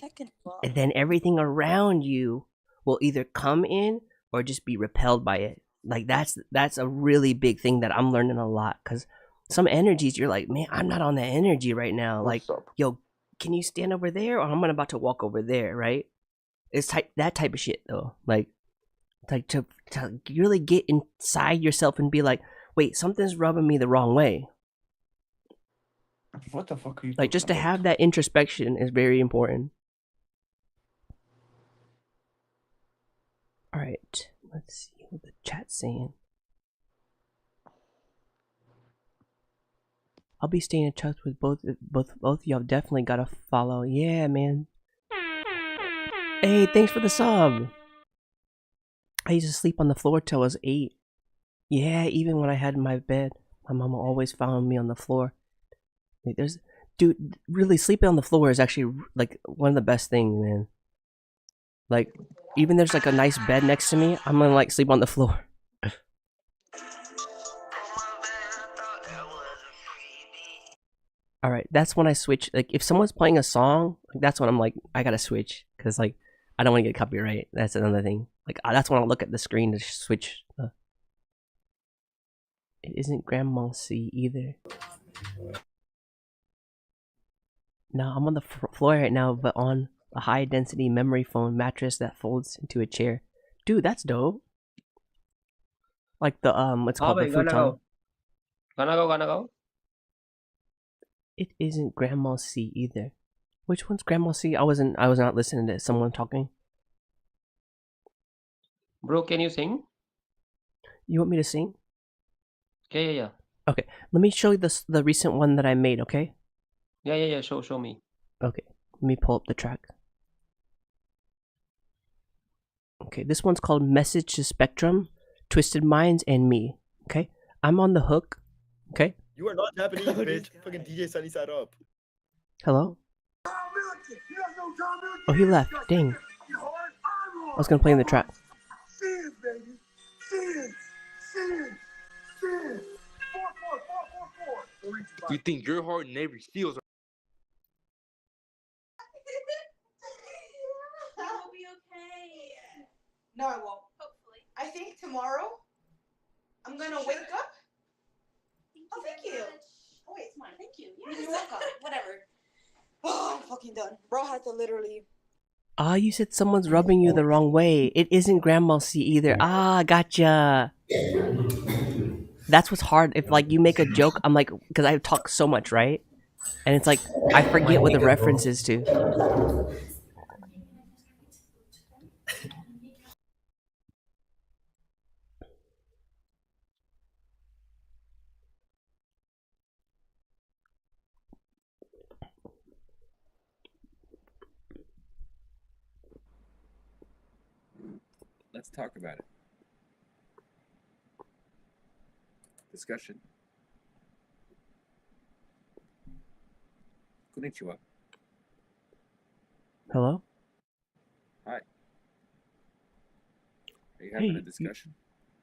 and then everything around you will either come in or just be repelled by it. Like that's a really big thing that I'm learning a lot, because some energies you're like, man, I'm not on that energy right now. Like, yo, can you stand over there, or I'm about to walk over there, right? It's that type of shit though. Like to really get inside yourself and be like, wait, something's rubbing me the wrong way. What the fuck are you like just to have that introspection is very important. All right, let's see what the chat's saying. I'll be staying in touch with both of y'all. Definitely gotta follow. Yeah, man. Hey, thanks for the sub. I used to sleep on the floor till I was 8. Yeah, even when I had my bed, my mama always found me on the floor. Like, dude, really sleeping on the floor is actually like one of the best things, man. Like, even there's like a nice bed next to me, I'm gonna like sleep on the floor. Alright, that's when I switch. Like, if someone's playing a song, that's when I'm like, I gotta switch. because like I don't want to get copyright. That's another thing. Like that's when I look at the screen to switch. It isn't Grandma C either. No, I'm on the floor right now, but on a high density memory foam mattress that folds into a chair. Dude, that's dope. Like the it's called the futon. Gonna go. It isn't Grandma C either. Which one's Grandma C? I was not listening to someone talking. Bro, can you sing? You want me to sing? Yeah. Okay, let me show you the recent one that I made, okay? Yeah. Show me. Okay, let me pull up the track. Okay, this one's called Message to Spectrum, Twisted Minds, and Me. Okay, I'm on the hook. Okay. You are not Japanese, bitch. Fucking DJ Sunny Side Up. Hello? Oh, he left. Dang. I was gonna play in the track. You think your hard Navy SEALs are... I'll be okay. No, I won't. Hopefully. I think tomorrow I'm gonna wake up. Thank you. Oh wait, it's mine. Thank you. You're welcome. Whatever. Oh, I'm fucking done. Bro had to literally. Ah, you said someone's rubbing you the wrong way. It isn't Grandma C either. Ah, gotcha. That's what's hard. If like you make a joke, I'm like, because I talk so much, right? And it's like I forget what the reference is to. Let's talk about it. Discussion. Konnichiwa. Hello? Hi. Are you having Hey, a discussion?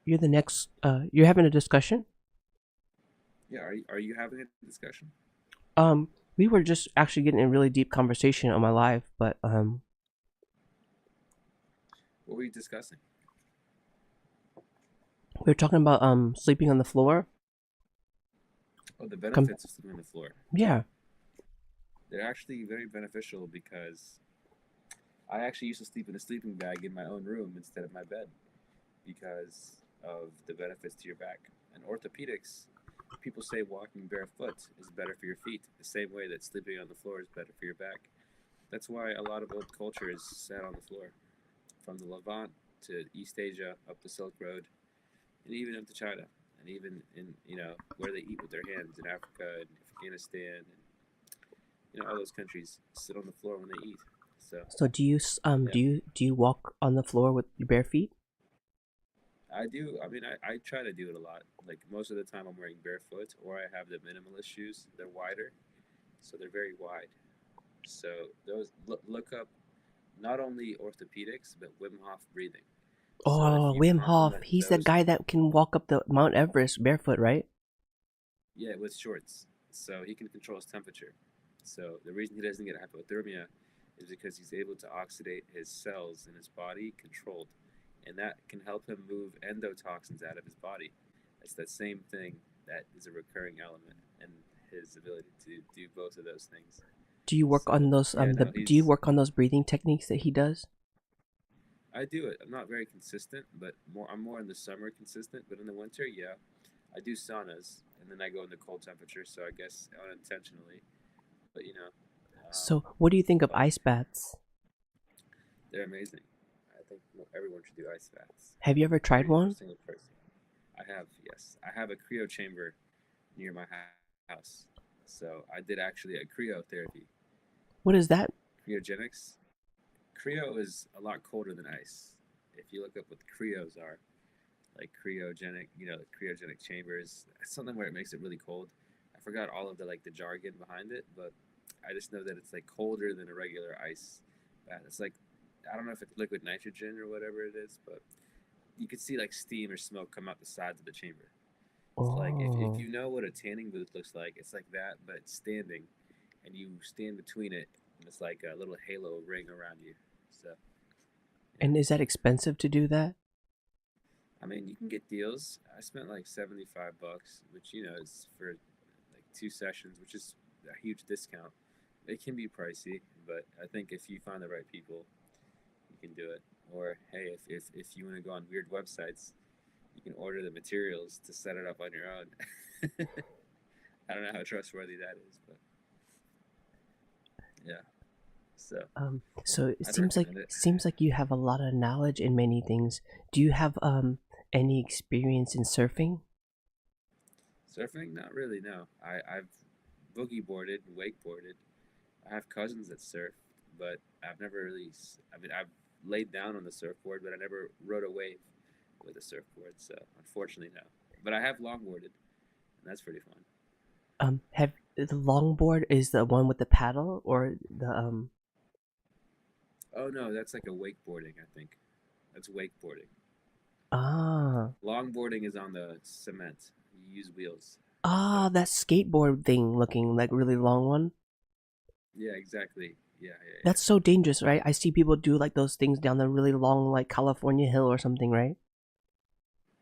You're the next. You're having a discussion. Yeah. Are you having a discussion? We were just actually getting a really deep conversation on my live, but What were you discussing? we were talking about sleeping on the floor. Oh, the benefits of sleeping on the floor. Yeah. They're actually very beneficial because I actually used to sleep in a sleeping bag in my own room instead of my bed because of the benefits to your back. And orthopedics, people say walking barefoot is better for your feet, the same way that sleeping on the floor is better for your back. That's why a lot of old culture is sat on the floor, from the Levant to East Asia, up the Silk Road, and even up to China, and even in where they eat with their hands in Africa and Afghanistan, and all those countries sit on the floor when they eat. So do you do you walk on the floor with your bare feet? I do. I mean, I try to do it a lot. Like most of the time, I'm wearing barefoot, or I have the minimalist shoes. They're wider, so they're very wide. So those look up not only orthopedics but Wim Hof breathing. Oh, Wim Hof. He's the guy that can walk up the Mount Everest barefoot, right? Yeah, with shorts. So he can control his temperature. So the reason he doesn't get hypothermia is because he's able to oxidate his cells in his body controlled. And that can help him move endotoxins out of his body. It's that same thing that is a recurring element in his ability to do both of those things. Do you work on those do you work on those breathing techniques that he does? I do it. I'm not very consistent, but I'm more in the summer consistent, but in the winter, yeah. I do saunas and then I go in the cold temperature, so I guess unintentionally. But So, what do you think of ice baths? they're amazing. I think everyone should do ice baths. Have you ever tried one? Single person. I have, yes. I have a cryo chamber near my house. So I did actually a cryotherapy. What is that? Cryogenics. Cryo is a lot colder than ice. If you look up what cryos are, like cryogenic, cryogenic chambers, something where it makes it really cold. I forgot all of the jargon behind it, but I just know that it's like colder than a regular ice bath. It's like, I don't know if it's liquid nitrogen or whatever it is, but you could see like steam or smoke come out the sides of the chamber. It's like if you know what a tanning booth looks like, it's like that, but standing, and you stand between it, and it's like a little halo ring around you. So, And is that expensive to do that? I mean, you can get deals. I spent like $75, which is for like 2 sessions, which is a huge discount. It can be pricey, but I think if you find the right people, you can do it. Or hey, if you want to go on weird websites, you can order the materials to set it up on your own. I don't know how trustworthy that is, but yeah. So it I'd seems like you have a lot of knowledge in many things. Do you have any experience in surfing? Surfing? Not really. No. I've boogie boarded and wakeboarded. I have cousins that surf, but I've never really. I've laid down on the surfboard, but I never rode a wave with a surfboard. So unfortunately, no. But I have longboarded, and that's pretty fun. Have the longboard is the one with the paddle or the Oh no, that's like a wakeboarding. I think that's wakeboarding. Ah. Longboarding is on the cement. You use wheels. Ah, that skateboard thing looking like really long one. Yeah, exactly. Yeah. That's so dangerous, right? I see people do like those things down the really long like California hill or something, right?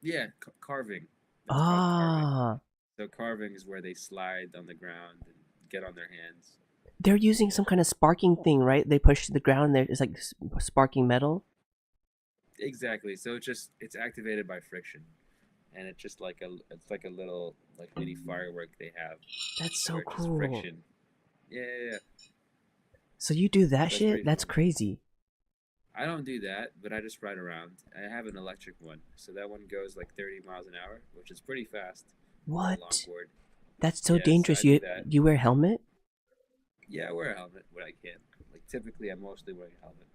Yeah, carving. That's called carving. Ah. So carving is where they slide on the ground and get on their hands. They're using some kind of sparking thing, right? They push to the ground. It's like sparking metal. Exactly. So it's activated by friction, and it's just like a little like mini firework they have. That's so where it's just cool. Friction. Yeah. So you do that That's shit? pretty That's fun. crazy. I don't do that, but I just ride around. I have an electric one, so that one goes like 30 miles an hour, which is pretty fast. What? On a longboard. That's so Yes, dangerous. I do that. You wear a helmet? Yeah, I wear a helmet when I can. Like typically, I'm mostly wearing a helmet.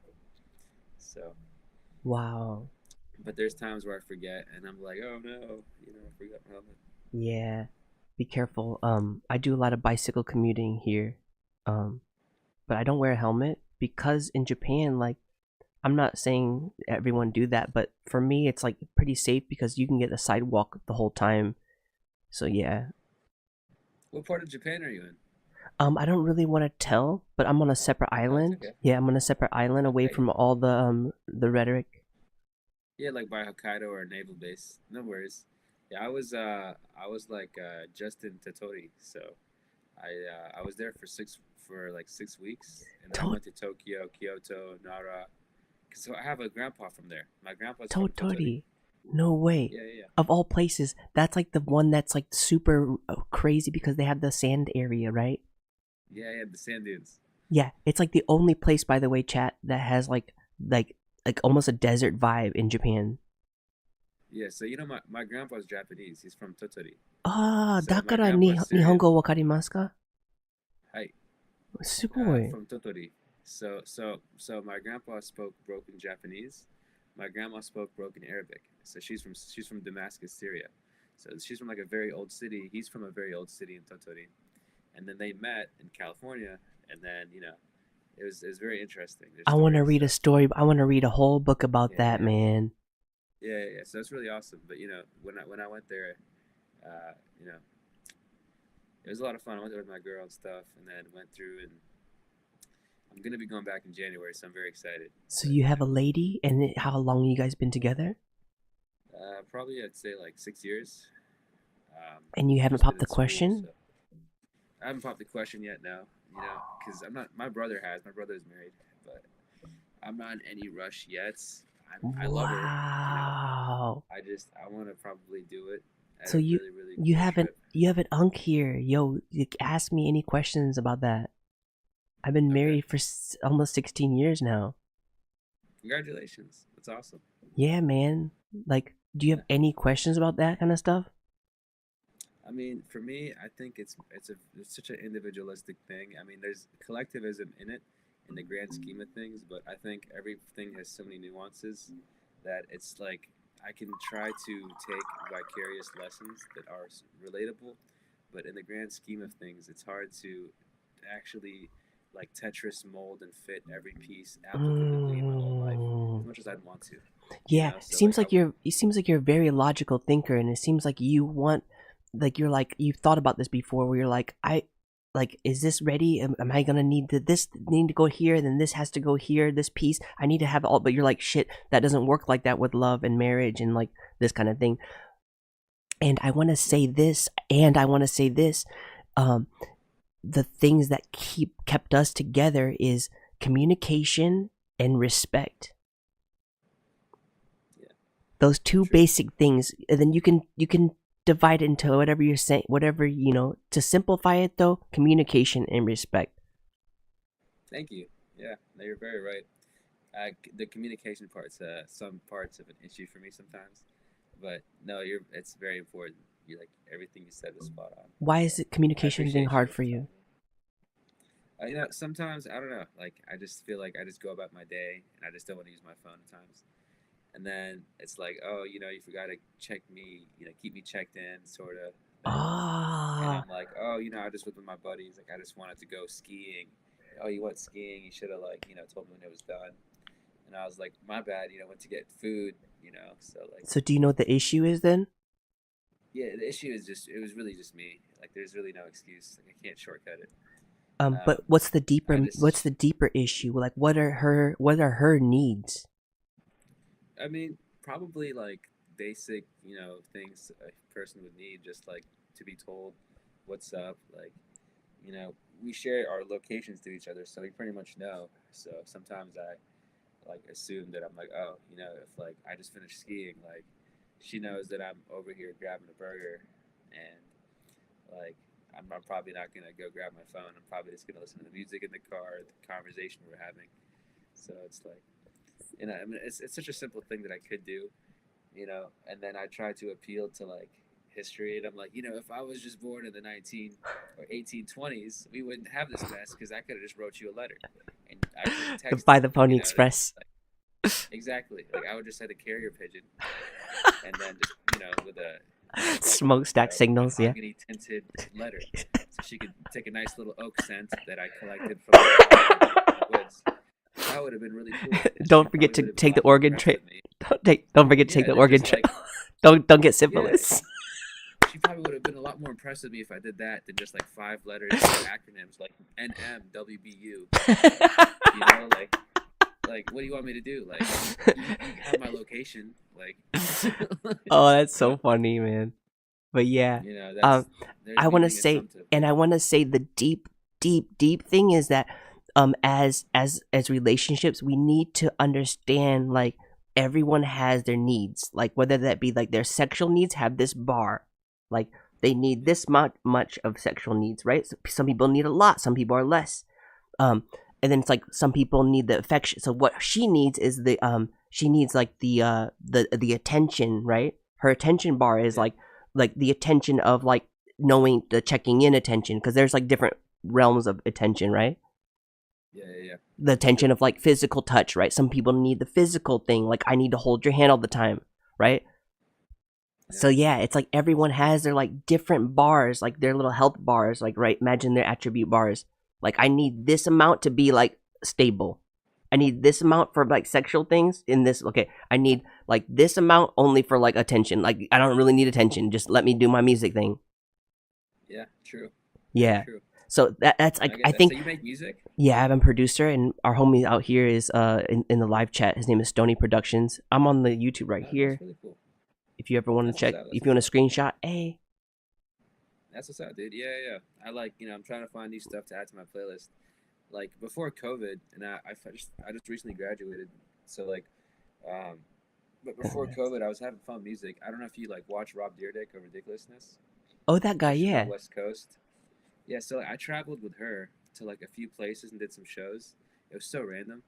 So. Wow. But there's times where I forget, and I'm like, oh no, I forgot my helmet. Yeah. Be careful. I do a lot of bicycle commuting here. But I don't wear a helmet because in Japan, like, I'm not saying everyone do that, but for me, it's like pretty safe because you can get a sidewalk the whole time. So yeah. What part of Japan are you in? I don't really want to tell, but I'm on a separate island. okay. Yeah, I'm on a separate island away from all the rhetoric. Yeah, like by Hokkaido or naval base. No worries. Yeah, I was like just in Tottori, so I was there for like 6 weeks, and then I went to Tokyo, Kyoto, Nara. So I have a grandpa from there. My grandpa's from Tottori. Tottori. No way. Yeah. Of all places, that's like the one that's like super crazy because they have the sand area, right? Yeah, the sand dunes. Yeah, it's like the only place, by the way, chat, that has like almost a desert vibe in Japan. Yeah, so my grandpa's Japanese. He's from Tottori. Ah, So my だから grandpa's Syrian. 日本語わかりますか? はい。すごい。 From Tottori. So my grandpa spoke broken Japanese. My grandma spoke broken Arabic. So she's from Damascus, Syria. So she's from like a very old city. He's from a very old city in Tottori. And then they met in California, and then it was very interesting. I want to read a story. I want to read a whole book about that, man. Yeah. So that's really awesome. But when I went there, it was a lot of fun. I went there with my girl and stuff, and then went through, and I'm gonna be going back in January, so I'm very excited. So you have a lady, and how long you guys been together? Probably I'd say like 6 years. And you haven't just popped been the in school, question? so- I haven't popped the question yet, no. Because I'm not. My brother has. My brother's married, but I'm not in any rush yet. I love her. Wow. I want to probably do it. at So a you really, really you cool have an trip. you have an unk here, yo. You ask me any questions about that. I've been married for almost 16 years now. Congratulations. That's awesome. Yeah, man. Like, do you have any questions about that kind of stuff? I mean, for me, I think it's such an individualistic thing. I mean, there's collectivism in it, in the grand scheme of things, but I think everything has so many nuances that it's like I can try to take vicarious lessons that are relatable, but in the grand scheme of things, it's hard to actually like Tetris mold and fit every piece applicably in my whole life as much as I'd want to. Yeah, So, it seems like you're a very logical thinker, and it seems like you want, like you've thought about this before, where you're like, like, is this ready? Am I gonna need this need to go here, then this has to go here, this piece I need to have all, but you're like, shit, that doesn't work like that with love and marriage and like this kind of thing. And I want to say this, the things that kept us together is communication and respect. Those two basic things, and then you can divide it into whatever you're saying, whatever, you know. To simplify it though, communication and respect. Thank you. Yeah, no, you're very right. The communication part's some parts of an issue for me sometimes, but no, it's very important. You like everything you said was spot on. Why is it communication thing hard for you? You know, sometimes I don't know. Like I just feel like I just go about my day and I just don't want to use my phone at times. And then it's like, oh, you know, you forgot to check me, you know, keep me checked in, sort of. And I'm like, oh, you know, I just went with my buddies. Like, I just wanted to go skiing. Oh, you went skiing? You should have, like, you know, told me when it was done. And I was like, my bad, you know, went to get food, you know, so like. So do you know what the issue is then? Yeah, the issue is it was really just me. Like, there's really no excuse. Like, I can't shortcut it. But what's the deeper issue? Like, what are her needs? I mean, probably like basic, you know, things a person would need, just like to be told what's up. Like, you know, we share our locations to each other, so we pretty much know. So sometimes I like assume that I'm like, oh, you know, if like I just finished skiing, like she knows that I'm over here grabbing a burger, and like I'm probably not gonna go grab my phone. I'm probably just gonna listen to the music in the car, the conversation we're having. So it's like, you know, I mean, it's such a simple thing that I could do, you know, and then I try to appeal to like history, and I'm like, you know, if I was just born in the 19 or 1820s, we wouldn't have this mess because I could have just wrote you a letter, and I could text By the Pony you know, Express. Like, exactly. Like I would just have a carrier pigeon, and then just, you know, with a smokestack signals, yeah. Tinted letter, so she could take a nice little oak scent that I collected from the woods. That would have been really cool. Don't forget to take the Oregon Trail. Don't forget to take the Oregon Trail. Don't get syphilis. Yeah. She probably would have been a lot more impressed with me if I did that than just like 5 letters and acronyms like NMWBU. You know, like what do you want me to do? Like you have my location. Like. Oh, that's so funny, man. But yeah, you know, I want to say, the deep thing is that as relationships, we need to understand like everyone has their needs, like whether that be like their sexual needs have this bar, like they need this much of sexual needs, right? So some people need a lot, some people are less, and then it's like some people need the affection. So what she needs is she needs like the attention, right? Her attention bar is like the attention of like knowing the checking in attention, because there's like different realms of attention, right? Yeah. The attention of like physical touch, right? Some people need the physical thing, like I need to hold your hand all the time, right? Yeah. So yeah, it's like everyone has their like different bars, like their little health bars, like, right? Imagine their attribute bars. Like I need this amount to be like stable. I need this amount for like sexual things in this. Okay, I need like this amount only for like attention. Like I don't really need attention. Just let me do my music thing. Yeah, true. Yeah. True. So that's like I think. So you make music? Yeah, I'm a producer, and our homie out here is in the live chat. His name is Stony Productions. I'm on the YouTube right here. That's really cool. If you ever want to check, if you want a screenshot, hey. That's what's up, dude. Yeah. I like, you know, I'm trying to find new stuff to add to my playlist. Like before COVID, and I just recently graduated, so like, but before COVID, I was having fun music. I don't know if you like watch Rob Dyrdek of Ridiculousness. Oh, that guy, yeah. West Coast. Yeah, so like, I traveled with her to like a few places and did some shows. It was so random.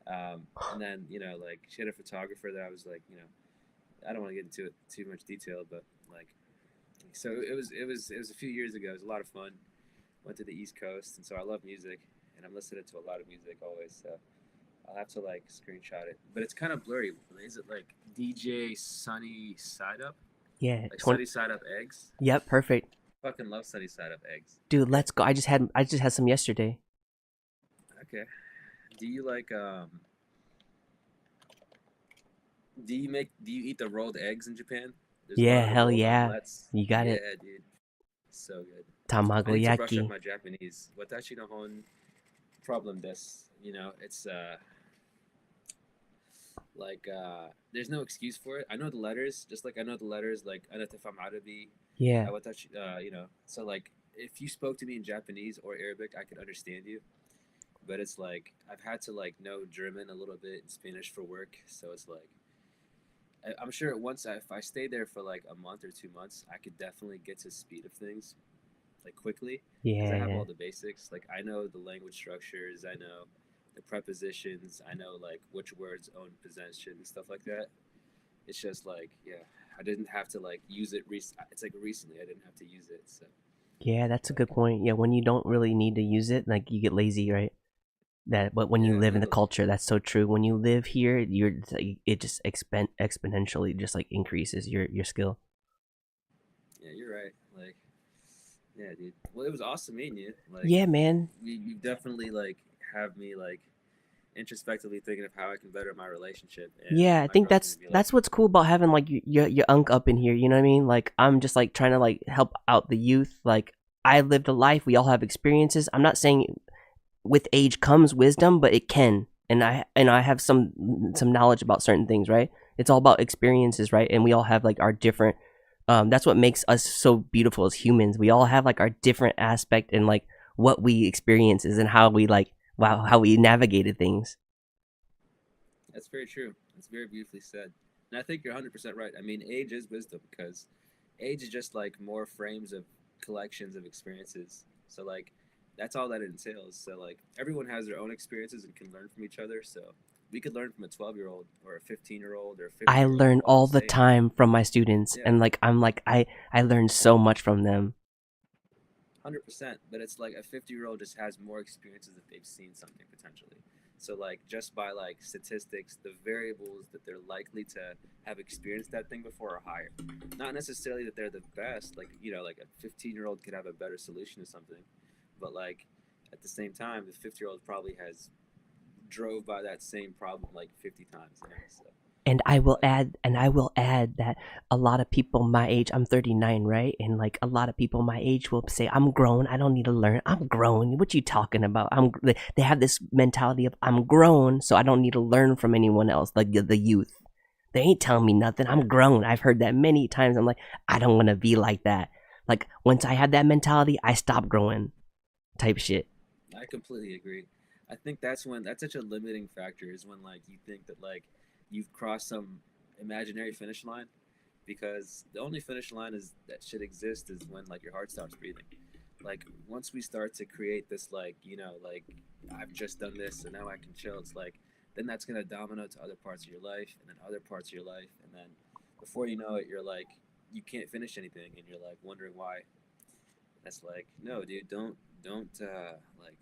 And then, you know, like she had a photographer that I was like, you know, I don't want to get into it too much detail, but like, so it was a few years ago. It was a lot of fun. Went to the East Coast, and so I love music, and I'm listening to a lot of music always. So I'll have to like screenshot it, but it's kind of blurry. Is it like djsunnysideup? Yeah, like Sunnysideup eggs. Yep, perfect. Fucking love Sunnysideup eggs. Dude, let's go. I just had some yesterday. Okay. Do you like Do you eat the rolled eggs in Japan? Yeah, hell yeah. You got it. Yeah, dude. So good. I need to brush up Tamagoyaki. my Japanese. Watashi no hon problem desu. You know, it's there's no excuse for it. I know the letters, just like I know the letters like anatafamarabi, Yeah. watashi, you know. So like if you spoke to me in Japanese or Arabic, I could understand you. But it's like I've had to like know German a little bit and Spanish for work, so it's like I'm sure if I stay there for like a month or 2 months, I could definitely get to speed of things like quickly because I have Yeah. all the basics. Like I know the language structures, I know the prepositions, I know like which words own possession and stuff like that. It's just like I didn't have to like use it. It's like recently I didn't have to use it. So Yeah, that's a good point. Yeah, when you don't really need to use it, like you get lazy, right? But when you yeah, live in and the culture, that's so true. When you live here, it just exponentially just like increases your skill. yeah, you're right. Like yeah, dude. Well, it was awesome meeting you. Like Yeah, man. you definitely like have me like introspectively thinking of how I can better my relationship. And Yeah, I my think girl's gonna be like, that's what's cool about having like your unk up in here. You know what I mean? Like I'm just like trying to like help out the youth. Like I lived a life. We all have experiences. I'm not saying with age comes wisdom, but it can. And I have some knowledge about certain things, right? It's all about experiences, right? And we all have like our different. That's what makes us so beautiful as humans. We all have like our different aspect and like what we experiences and how we like how we navigated things. that's very true. That's very beautifully said. And I think you're 100% right. I mean, age is wisdom because age is just like more frames of collections of experiences. So like that's all that it entails. So like everyone has their own experiences and can learn from each other. So we could learn from a 12-year-old or a 15-year-old or a 50 I year old learn all all the the same. time from my students, Yeah. and like I learn so much from them. 100%, but it's like a 50-year-old just has more experiences if they've seen something potentially. So like just by like statistics, the variables that they're likely to have experienced that thing before are higher. Not necessarily that they're the best, like you know, like a 15-year-old could have a better solution to something, but like at the same time, the 50-year-old probably has drove by that same problem like 50 times. You know? So And I will add that a lot of people my age, I'm 39, right? And like a lot of people my age will say, I'm grown, I don't need to learn. I'm grown. What you talking about? They have this mentality of I'm grown, so I don't need to learn from anyone else, like the youth. They ain't telling me nothing. I'm grown. I've heard that many times. I'm like, I don't want to be like that. Like once I have that mentality, I stop growing type shit. I completely agree. I think that's such a limiting factor is when like you think that like you've crossed some imaginary finish line because the only finish line is that should exist is when like your heart stops breathing. Like once we start to create this like you know like I've just done this and now I can chill. It's like then that's gonna domino to other parts of your life and then other parts of your life and then before you know it you're like you can't finish anything and you're like wondering why. That's like no dude don't like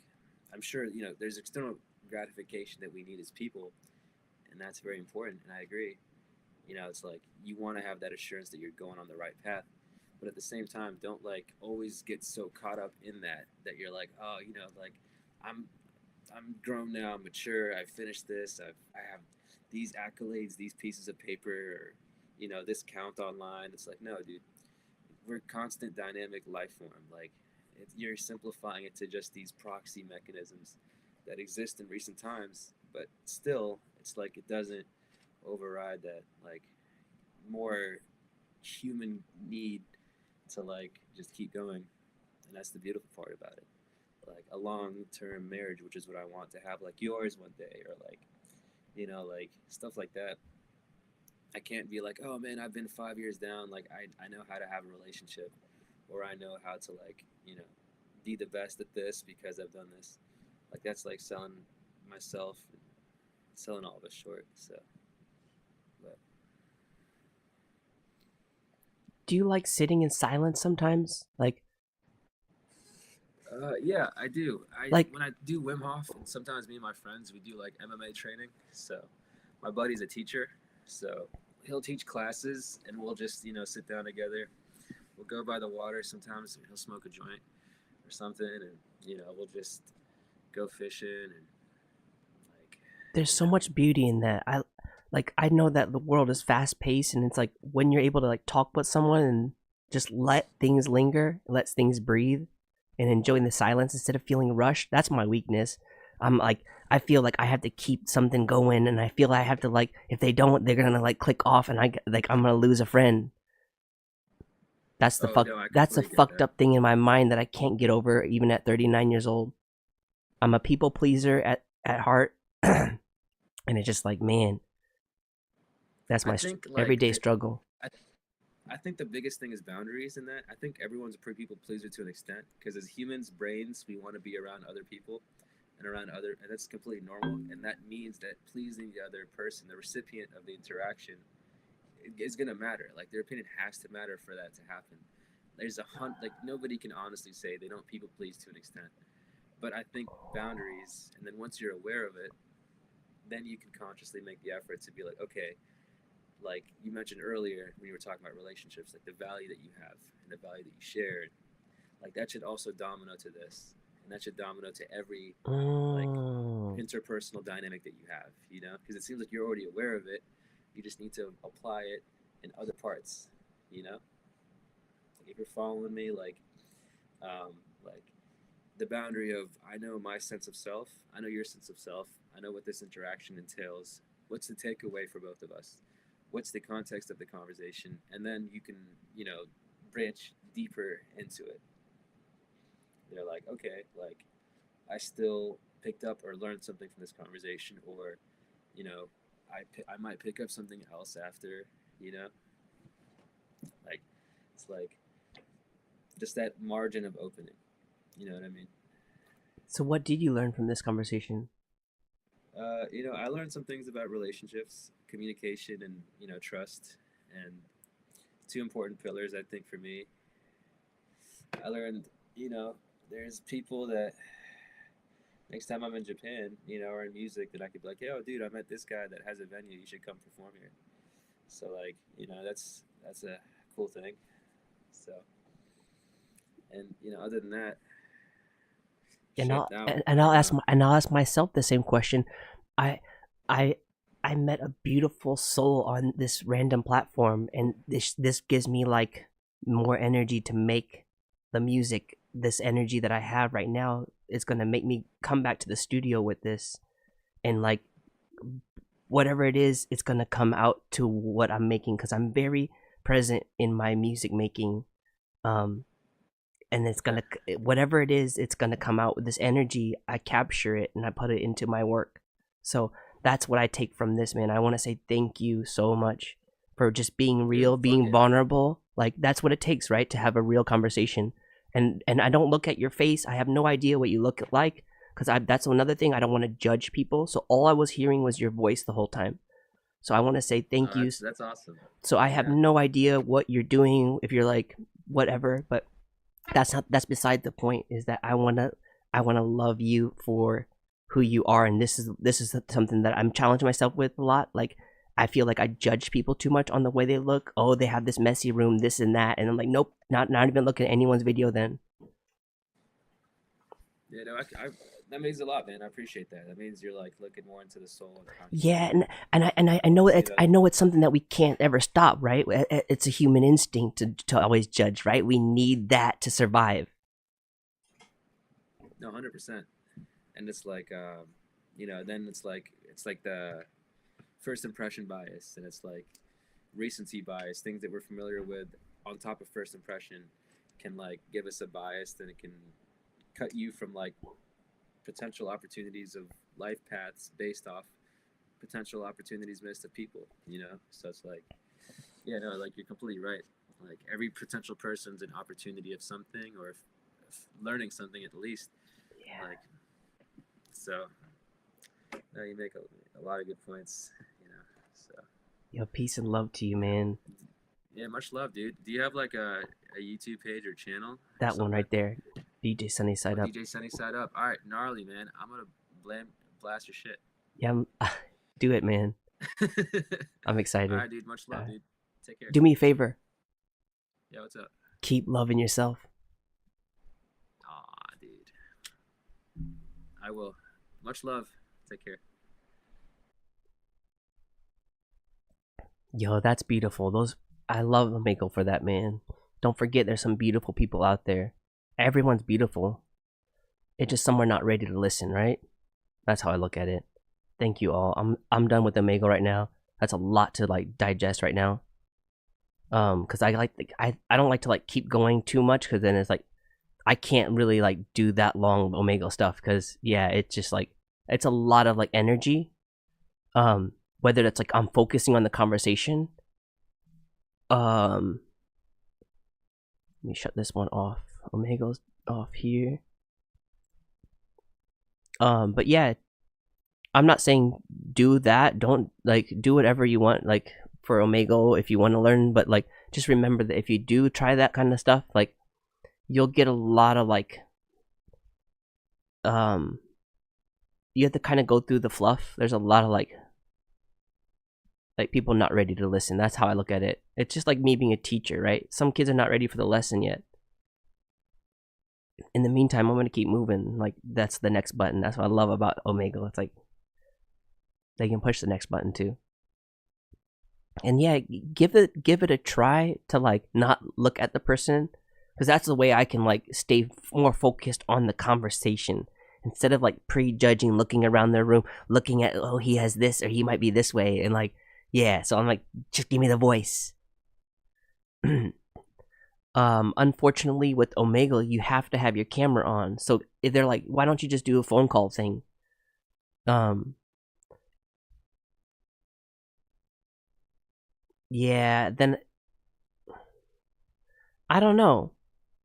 I'm sure you know there's external gratification that we need as people and that's very important and I agree. You know, it's like you want to have that assurance that you're going on the right path, but at the same time don't like always get so caught up in that you're like oh you know like i'm I'm grown now, I'm mature, I finished this, I have these accolades, these pieces of paper or you know this count online. It's like no dude, we're constant dynamic life form. Like you're simplifying it to just these proxy mechanisms that exist in recent times, but still it's like it doesn't override that like more human need to like just keep going. And that's the beautiful part about it, like a long-term marriage, which is what I want to have like yours one day or like you know like stuff like that. I can't be like oh man I've been 5 years down, like I know how to have a relationship or I know how to like you know be the best at this because I've done this. Like that's like selling myself, selling all of us short. So but Do you like sitting in silence sometimes? Like yeah, I do. Like- When I do Wim Hof, and sometimes me and my friends we do like MMA training. So my buddy's a teacher, so he'll teach classes, and we'll just you know sit down together. We'll go by the water. Sometimes he'll smoke a joint or something, and you know we'll just go fishing and like. there's so much beauty in that. I know that the world is fast paced and it's like when you're able to like talk with someone and just let things linger, let things breathe, and enjoying the silence instead of feeling rushed. That's my weakness. I'm like, I feel like I have to keep something going, and I feel I have to, like, if they don't, they're gonna like click off, and I'm gonna lose a friend. That's the that's a fucked up thing in my mind that I can't get over even at 39 years old. I'm a people pleaser at heart, and it's just like, man, that's my everyday struggle. I think the biggest thing is boundaries in that. I think everyone's a people pleaser to an extent, because as humans' brains, we want to be around other people and that's completely normal. And that means that pleasing the other person, the recipient of the interaction, is going to matter. Like, their opinion has to matter for that to happen. There's like, nobody can honestly say they don't people please to an extent. But I think boundaries, and then once you're aware of it, then you can consciously make the effort to be like, okay, like you mentioned earlier when you were talking about relationships, like the value that you have and the value that you shared, like that should also domino to this, and that should domino to every like interpersonal dynamic that you have, you know, because it seems like you're already aware of it. You just need to apply it in other parts, you know. Like if you're following me, like the boundary of, I know my sense of self, I know your sense of self, I know what this interaction entails. What's the takeaway for both of us? What's the context of the conversation? And then you can, you know, branch deeper into it. They're like, okay, like I still picked up or learned something from this conversation, or, you know, I might pick up something else after, you know, like it's like just that margin of opening. You know what I mean? So what did you learn from this conversation? You know, I learned some things about relationships, communication, and, you know, trust, and two important pillars, I think, for me. I learned, you know, there's people that next time I'm in Japan, you know, or in music, that I could be like, yo, dude, I met this guy that has a venue, you should come perform here. So, like, you know, that's a cool thing. So, and, you know, other than that, and I'll ask myself the same question. I met a beautiful soul on this random platform, and this gives me like more energy to make the music. This energy that I have right now is gonna make me come back to the studio with this, and like whatever it is, it's gonna come out to what I'm making, because I'm very present in my music making. And it's gonna, whatever it is, it's gonna come out with this energy. I capture it and I put it into my work. So that's what I take from this, man. I want to say thank you so much for just being real, being vulnerable. Like that's what it takes, right, to have a real conversation. And I don't look at your face. I have no idea what you look like, because that's another thing. I don't want to judge people. So all I was hearing was your voice the whole time. So I want to say thank you. That's awesome. So I have no idea what you're doing, if you're like whatever, but that's beside the point. Is that I wanna love you for who you are, and this is something that I'm challenging myself with a lot. Like I feel like I judge people too much on the way they look. Oh, they have this messy room, this and that, and I'm like, nope, not even looking at anyone's video then. Yeah, no, that means a lot, man. I appreciate that. That means you're like looking more into the soul and consciousness. Yeah, and I know it's something that we can't ever stop, right? It's a human instinct to always judge, right? We need that to survive. No, 100%. And it's like, you know, then it's like the first impression bias, and it's like recency bias. Things that we're familiar with on top of first impression can like give us a bias, then it can cut you from like potential opportunities of life paths based off potential opportunities missed of people, you know? So it's like, yeah, no, like you're completely right. Like every potential person's an opportunity of something, or learning something at least. Yeah. Like, so, no, you make a lot of good points, you know, so. Yo, peace and love to you, man. Yeah, much love, dude. Do you have like a YouTube page or channel? That one right there. DJ Sunnyside Up. DJ Sunnyside Up. All right, gnarly, man. I'm gonna blast your shit. Yeah, do it, man. I'm excited. All right, dude. Much love, dude. Take care. Do me a favor. Yeah, what's up? Keep loving yourself. Aw, dude. I will. Much love. Take care. Yo, that's beautiful. I love Mako for that, man. Don't forget, there's some beautiful people out there. everyone's beautiful. It's just some are not ready to listen, right? That's how I look at it. Thank you all. I'm done with Omegle right now. That's a lot to like digest right now. Cause I don't like to like keep going too much, cause then it's like I can't really like do that long Omegle stuff, cause yeah, it's just like it's a lot of like energy. Whether that's like I'm focusing on the conversation. Let me shut this one off. Omegle's off here. But yeah, I'm not saying do that. Don't like do whatever you want like for Omegle if you want to learn, but like just remember that if you do try that kind of stuff, like you'll get a lot of like you have to kind of go through the fluff. There's a lot of like people not ready to listen. That's how I look at it. It's just like me being a teacher, right? Some kids are not ready for the lesson yet. In the meantime, I'm going to keep moving. Like, that's the next button. That's what I love about Omegle. It's like they can push the next button too. And yeah, give it a try to like not look at the person, because that's the way I can like stay more focused on the conversation instead of like prejudging, looking around their room, looking at, oh, he has this or he might be this way, and like, yeah, so I'm like, just give me the voice. Unfortunately with Omegle, you have to have your camera on. So if they're like, why don't you just do a phone call thing? Yeah, then I don't know.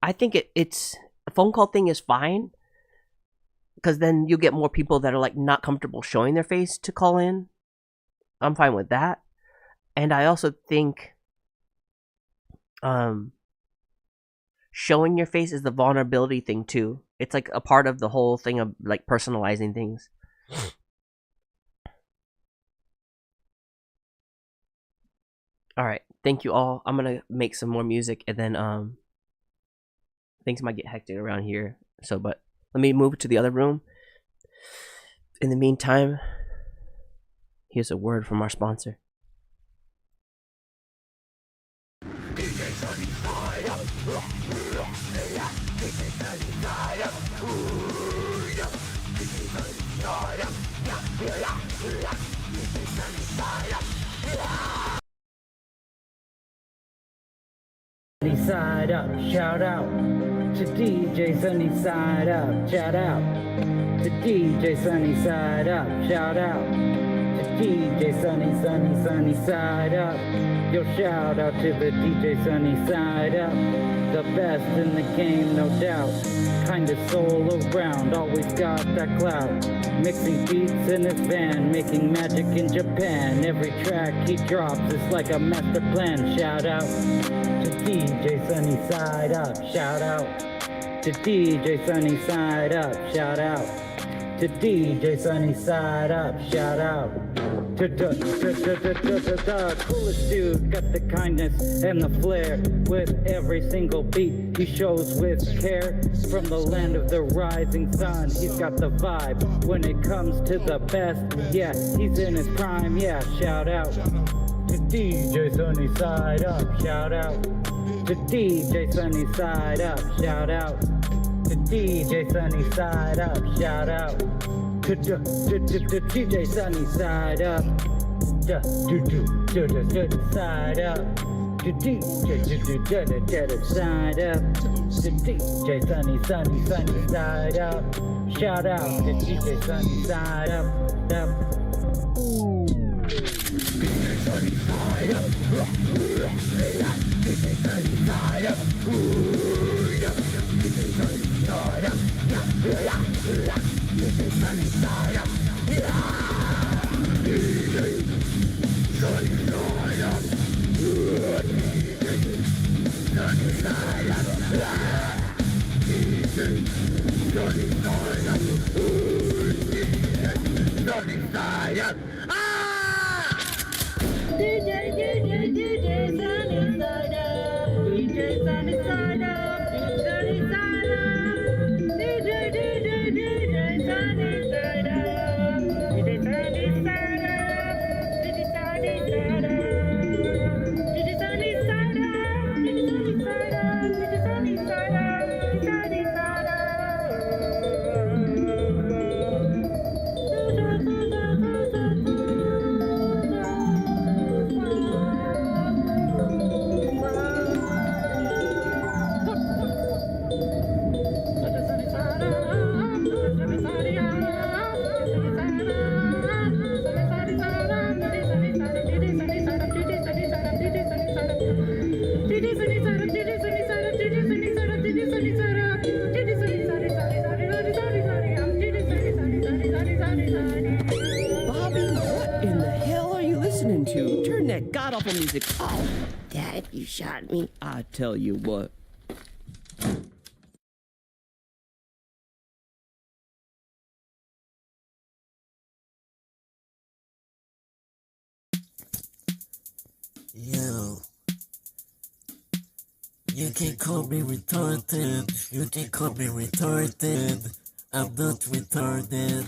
I think it's a phone call thing is fine, because then you get more people that are like not comfortable showing their face to call in. I'm fine with that. And I also think showing your face is the vulnerability thing too. It's like a part of the whole thing of like personalizing things. Alright, thank you all. I'm gonna make some more music, and then things might get hectic around here. So but let me move to the other room. In the meantime, here's a word from our sponsor. Side up, shout out to DJ Sunny Side Up, shout out to DJ Sunny Side Up, shout out to DJ Sunny Side Up. Yo, shout out to the DJ Sunny Side Up, the best in the game, no doubt. Kinda soul around, always got that clout. Mixing beats in his van, making magic in Japan. Every track he drops is like a master plan. Shout out to DJ Sunny Side Up, shout out to DJ Sunny Side Up, shout out to DJ Sunny Side Up, shout out to the coolest dude, got the kindness and the flair. With every single beat he shows with care. From the land of the rising sun, he's got the vibe. When it comes to the best, yeah, he's in his prime, yeah. Shout out to DJ Sunny Side Up, shout out to DJ Sunny Side Up, shout out to DJ Sunny Side Up, shout out to DJ Sunny Side Up, side up, to DJ side up, to DJ Sunny Side Up, shout out to DJ Sunny Side Up, to turn that god awful music off. Dad, you shot me. I tell you what. Yo. You can call me retarded. You can call me retarded. I'm not retarded.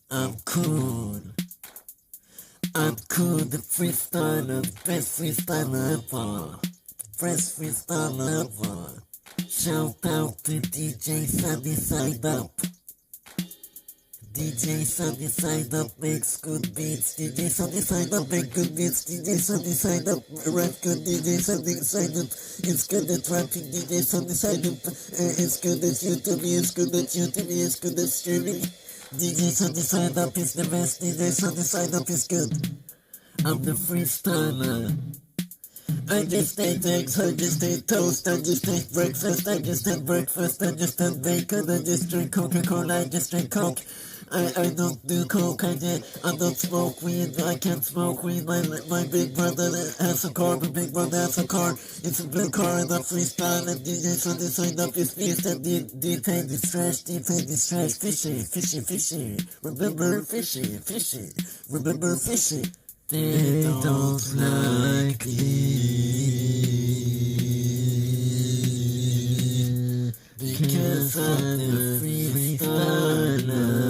I'm cool. I'm cool, the freestyler, best freestyler ever. Best freestyler ever. Shout out to DJ Sunny Side Up. DJ Sunny Side Up makes good beats. DJ Sunny Side Up makes good beats. DJ Sunny Side Up rap good. DJ Sunny Side Up. It's good at rapping. DJ Sunny Side Up. It's good at YouTube. It's good at YouTube. It's good at streaming. DJ Sunny Side Up is the best. DJ Sunny Side Up is good. I'm the freestyler. I just ate eggs, I just ate toast, I just ate breakfast, I just had breakfast, I just had bacon, I just drink Coca-Cola, I just drink Coke. I don't do coke, I don't smoke weed, I can't smoke weed, my big brother has a car, my big brother has a car, it's a blue car and a freestyle, and DJ Sunny Side Up is beast, and D-Pain is trash, fishy, fishy, fishy, remember fishy, fishy, remember fishy. They don't like me because I'm the freestyler.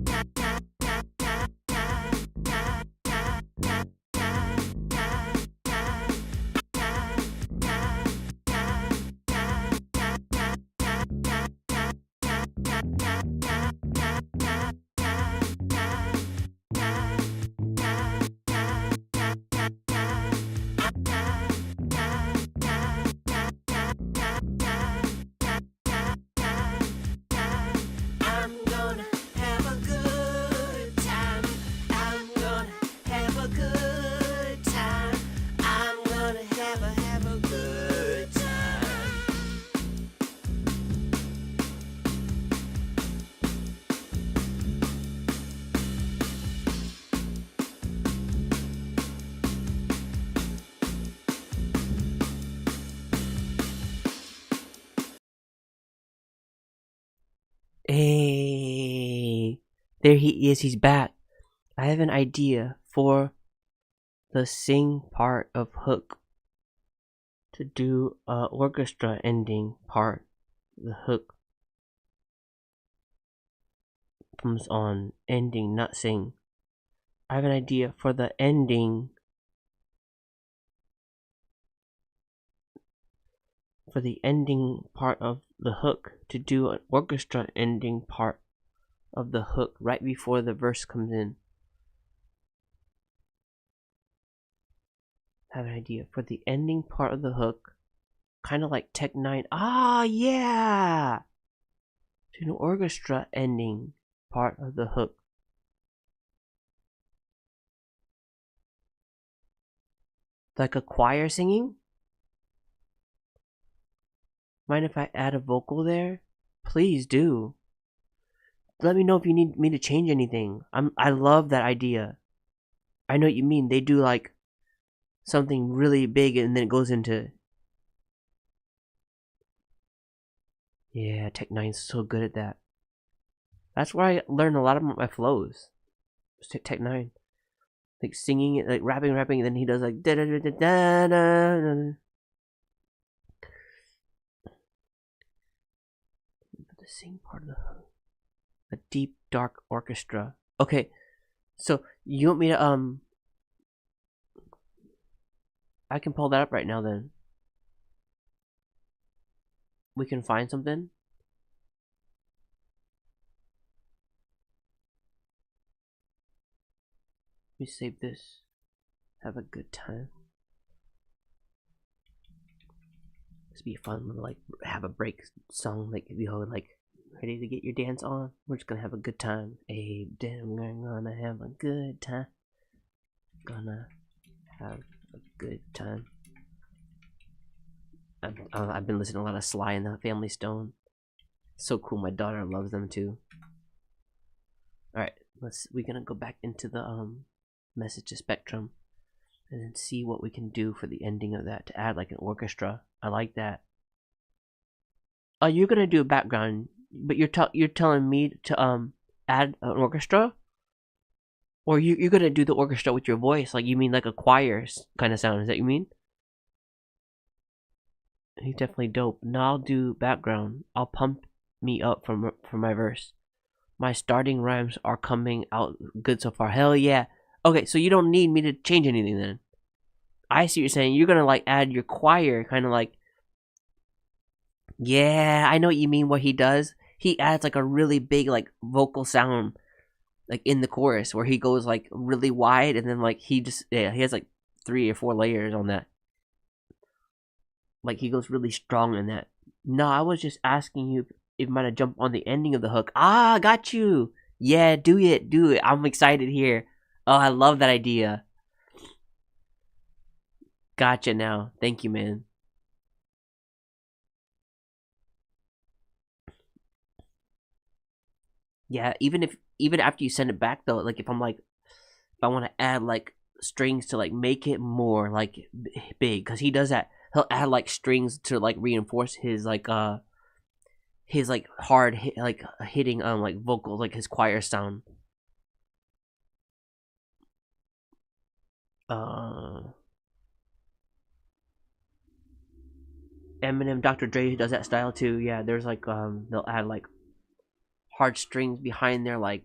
I'm gonna have a good time. I'm gonna have a good time. I'm gonna have a good time. Hey, there he is. He's back. I have an idea for the sing part of Hook to do a orchestra ending part. The hook comes on ending, not sing. I have an idea for the ending. For the ending part of the hook to do an orchestra ending part of the hook right before the verse comes in. I have an idea for the ending part of the hook, kind of like Tech 9. Ah, yeah! To an orchestra ending part of the hook. Like a choir singing? Mind if I add a vocal there? Please do. Let me know if you need me to change anything. I love that idea. I know what you mean. They do like something really big and then it goes into... Yeah, Tech 9's so good at that. That's where I learned a lot of my flows. Tech 9. Like singing it, like rapping, and then he does like da da da da da da. The sing part of the hook. A deep, dark orchestra. Okay, so you want me to I can pull that up right now then. We can find something. Let me save this. Have a good time. This be a fun little like have a break song, like you know, like ready to get your dance on. We're just gonna have a good time. Hey, damn, we're gonna have a good time. Gonna have a good time. I've been listening to a lot of Sly and the Family Stone. So cool. My daughter loves them too. All right, we're gonna go back into the message to Spectrum and then see what we can do for the ending of that to add like an orchestra. I like that. Oh, you're gonna do a background, but you're telling me to add an orchestra, or you're gonna do the orchestra with your voice, like you mean like a choir kind of sound? Is that what you mean? He's definitely dope. Now I'll do background. I'll pump me up for my verse. My starting rhymes are coming out good so far. Hell yeah. Okay, so you don't need me to change anything then. I see what you're saying. You're gonna like add your choir, kind of like. Yeah, I know what you mean. What he does, he adds like a really big like vocal sound, like in the chorus where he goes like really wide, and then like he has like 3 or 4 layers on that. Like he goes really strong in that. No, I was just asking you if you might have jumped on the ending of the hook. Ah, got you. Yeah, do it. I'm excited here. Oh, I love that idea. Gotcha now. Thank you, man. Yeah, even after you send it back though, like if I want to add like strings to like make it more like big, because he does that. He'll add like strings to like reinforce his like hard hitting like vocals, like his choir sound. Eminem, Dr. Dre does that style too. Yeah, there's like they'll add like hard strings behind their like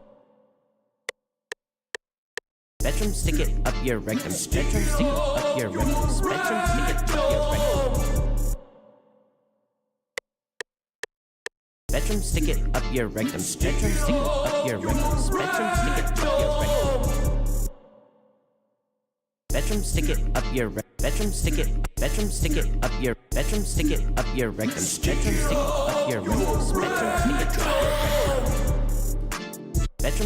Spectrum, stick it up your rectum. Spectrum, stick it up your rectum. Spectrum, stick it up your rectum. Spectrum, stick it up your rectum. Spectrum, stick it up your rectum. Spectrum, stick it up your rectum. Spectrum, stick it up your rectum. Spectrum, stick it. Spectrum, stick it up your. Spectrum, stick it up your rectum. Spectrum,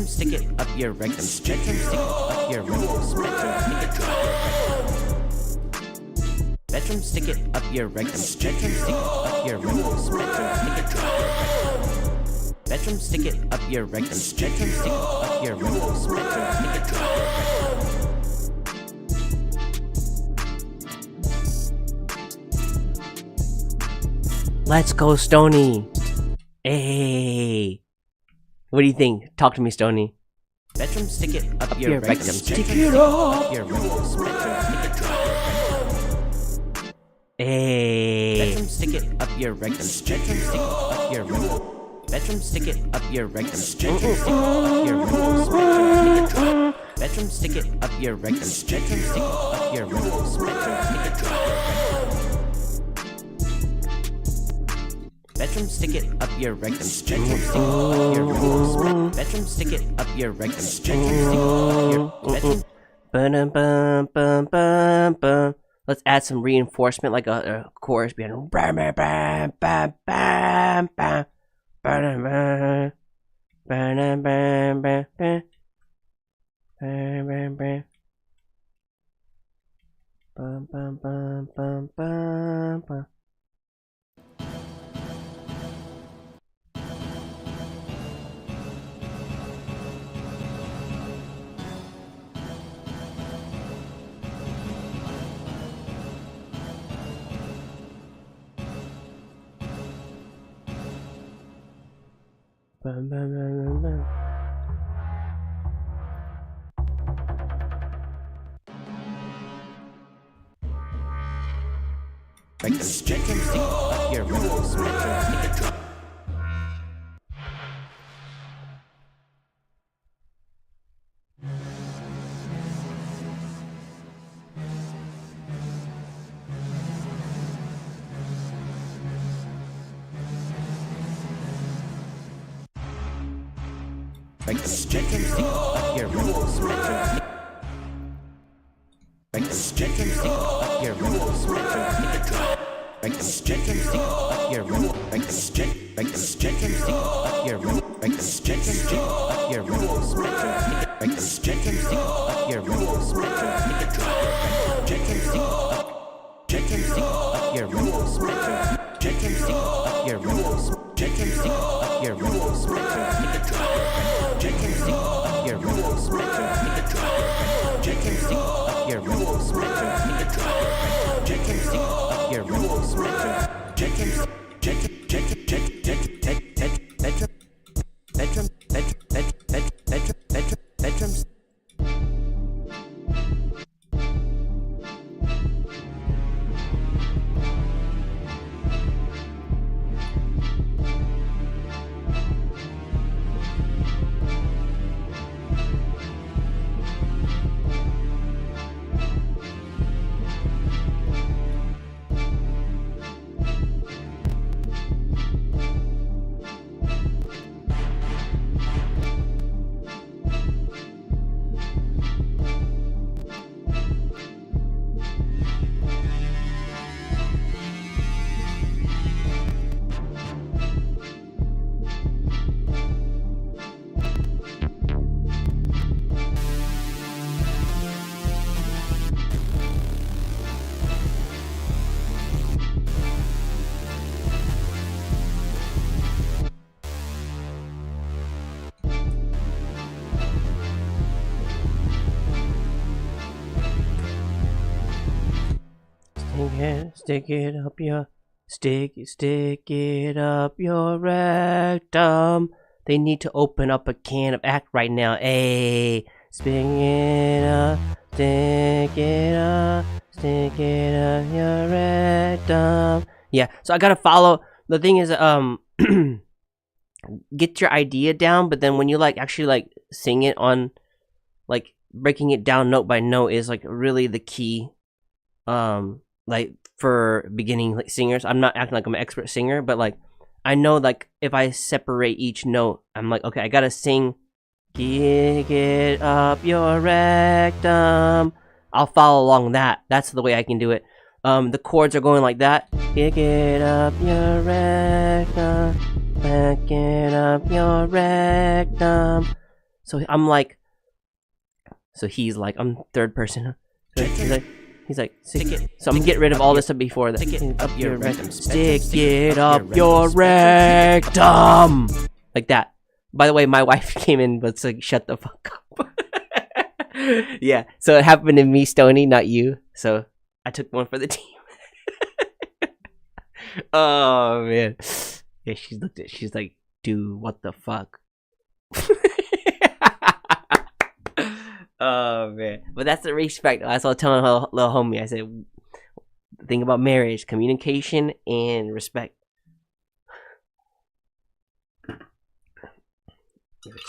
stick it up your rectum. Spectrum, stick it up your rectum. Spectrum, stick it up your rectum. Spectrum, stick it up your rectum. Spectrum, stick it up your rectum. Spectrum, stick it up your rectum. Spectrum, stick it up your rectum. Spectrum, stick it up your rectum. Spectrum, stick it up your rectum. Let's go, Stony. Hey. What do you think? Talk to me, Stony. Spectrum, stick it up your rectum. Stick it up your rectum. Spectrum, stick it up. Hey. Spectrum, stick it up your rectum. Spectrum, stick it up your rectum. Spectrum, stick it up your rectum. Spectrum, stick it up your rectum. Spectrum, stick it up your rectum. Spectrum, stick it up your rectum. Spectrum, stick it up. Spectrum, stick it up your rectum. Spectrum, stick it up your rectum. Spectrum, stick it up your rectum. Spectrum, stick it up your spectrum. Bum. Let's add some reinforcement, like a chorus behind. Bam, bam, bam, bam, bam, bam, bam, bam, bam, bam, bam, bam, bam, bum, bum, bum, bum, bum, bum. Bum, bum, bum, bum, bum. Spectrum, stick it up your rectum. Spectrum, stick it up. Spectrum, stick it up your rectum. Spectrum, stick it up your rectum. Spectrum, stick it up. Spectrum, stick it up your rectum. Spectrum, stick it up your rectum. Spectrum, stick it up your rectum. Spectrum, stick it up your rectum. Spectrum, stick it up. Spectrum, stick it up your rectum. Spectrum, stick it up your rectum. Spectrum, stick it up your rectum. Spectrum, stick it up. Spectrum, stick it up your rectum. Spectrum, stick it up. Spectrum, stick it up your rectum. Spectrum, stick it up. Spectrum, stick it up your rectum. Spectrum, Stick it up your rectum. They need to open up a can of act right now. Hey, stick it up your rectum. Yeah, so I gotta follow. The thing is, get your idea down, but then when you like actually like sing it on, like breaking it down note by note is like really the key. Like for beginning like singers, I'm not acting like I'm an expert singer, but like I know like if I separate each note, I'm like, okay, I gotta sing "Kick it up your rectum." I'll follow along that. That's the way I can do it. The chords are going like that. Kick it up your rectum. Kick it up your rectum. So I'm like, so he's like, I'm third person. So he's like, stick it. So I'm getting rid of all this stuff before that. Stick it up your rectum. Stick it up your rectum. Like that. By the way, my wife came in, but it's like, shut the fuck up. Yeah, so it happened to me, Stony, not you. So I took one for the team. Oh man. Yeah, she looked at. She's like, dude, what the fuck? Oh man, but that's the respect. I was telling her little homie. I said, the thing about marriage, communication and respect.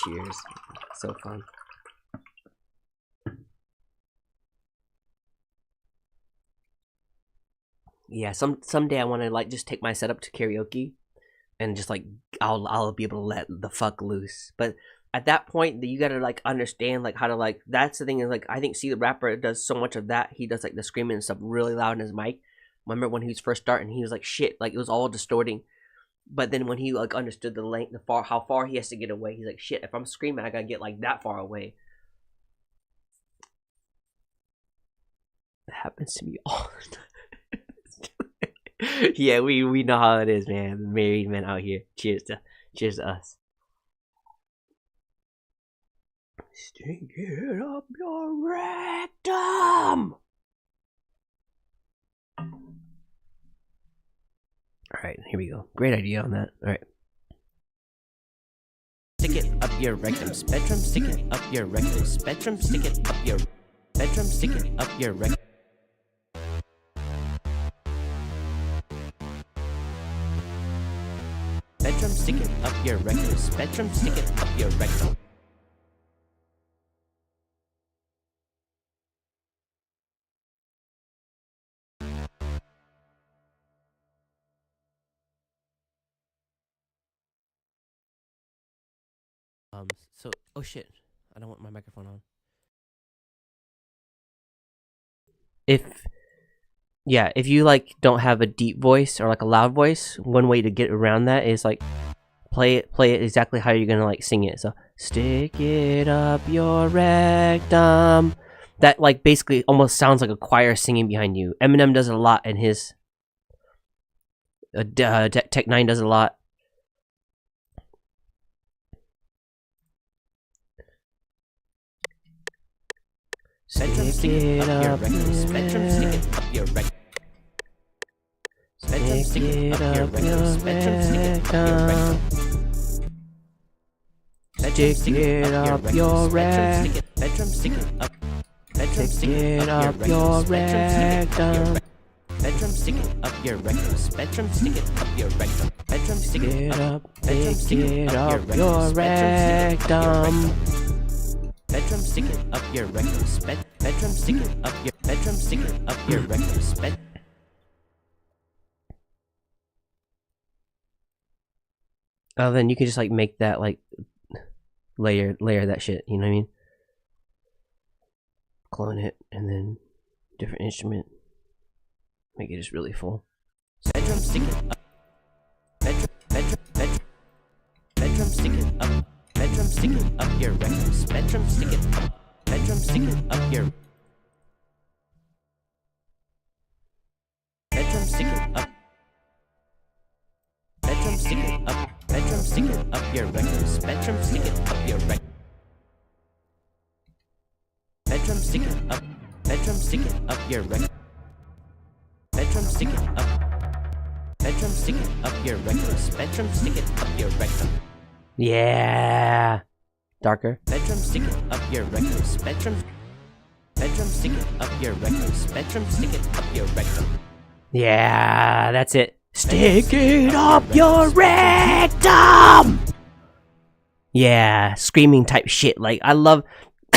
Cheers. So fun. Yeah, someday I want to like just take my setup to karaoke, and just like I'll be able to let the fuck loose. But at that point, you gotta like understand like how to like. That's the thing is like I think the rapper does so much of that. He does like the screaming and stuff really loud in his mic. Remember when he was first starting, he was like shit, like it was all distorting. But then when he like understood the length, how far he has to get away, he's like shit. If I'm screaming, I gotta get like that far away. It happens to me all the time. Yeah, we know how it is, man. Married men out here. Cheers to us. Stick it up your rectum. Alright, here we go. Great idea on that. Alright. Stick it up your rectum spectrum. Stick it up your rectum spectrum. Stick it up your spectrum. Stick it up your rectum. Spectrum, stick it up your rectum. Spectrum, stick it up your rectum. So, oh shit. I don't want my microphone on. If you like don't have a deep voice or like a loud voice, one way to get around that is like play it exactly how you're gonna like sing it. So stick it up your rectum. That like basically almost sounds like a choir singing behind you. Eminem does it a lot in his Tech 9 does it a lot. Spectrum, stick it up your rectum. Spectrum, stick it up your rectum. Spectrum, stick it up your rectum. Spectrum, stick it up your rectum. Stick it up your rectum. Spectrum, stick it up. Spectrum, stick it up your rectum. Spectrum, stick it up your rectum. Spectrum, stick it up your rectum. Spectrum, stick it up. Stick it up your rectum. Spectrum, stick it up your rectum. Spectrum, stick it up your spectrum, stick it up your rectum. Oh, then you can just like make that like layer that shit. You know what I mean? Clone it and then different instrument. Make it just really full. Spectrum, stick it up. Spectrum, stick it up. Spectrum, stick it up your rectum. Spectrum, stick it up. Spectrum, stick it up your. Spectrum, stick it up. Spectrum, stick it up. Spectrum, stick it up your rectum. Spectrum, stick it up your rectum. Spectrum, stick it up. Spectrum, stick it up your rectum. Spectrum, stick it up. Spectrum, stick it up your rectum. Spectrum, stick it up your rectum. Yeah. Darker. Spectrum, stick it up your rectum. Spectrum, stick it up your rectum. Spectrum, stick it up your rectum. Yeah, that's it. Stick it up your rectum. Yeah, screaming type shit. Like I love.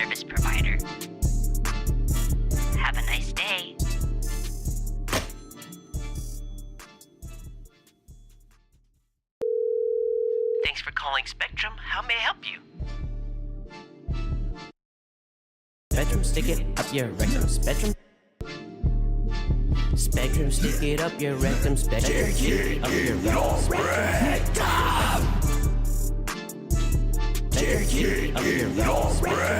service provider. Have a nice day. Thanks for calling Spectrum. How may I help you? Spectrum, stick it up your rectum. Spectrum. Spectrum, stick it up your rectum. Spectrum, stick it up your rectum. Spectrum, stick it up your rectum.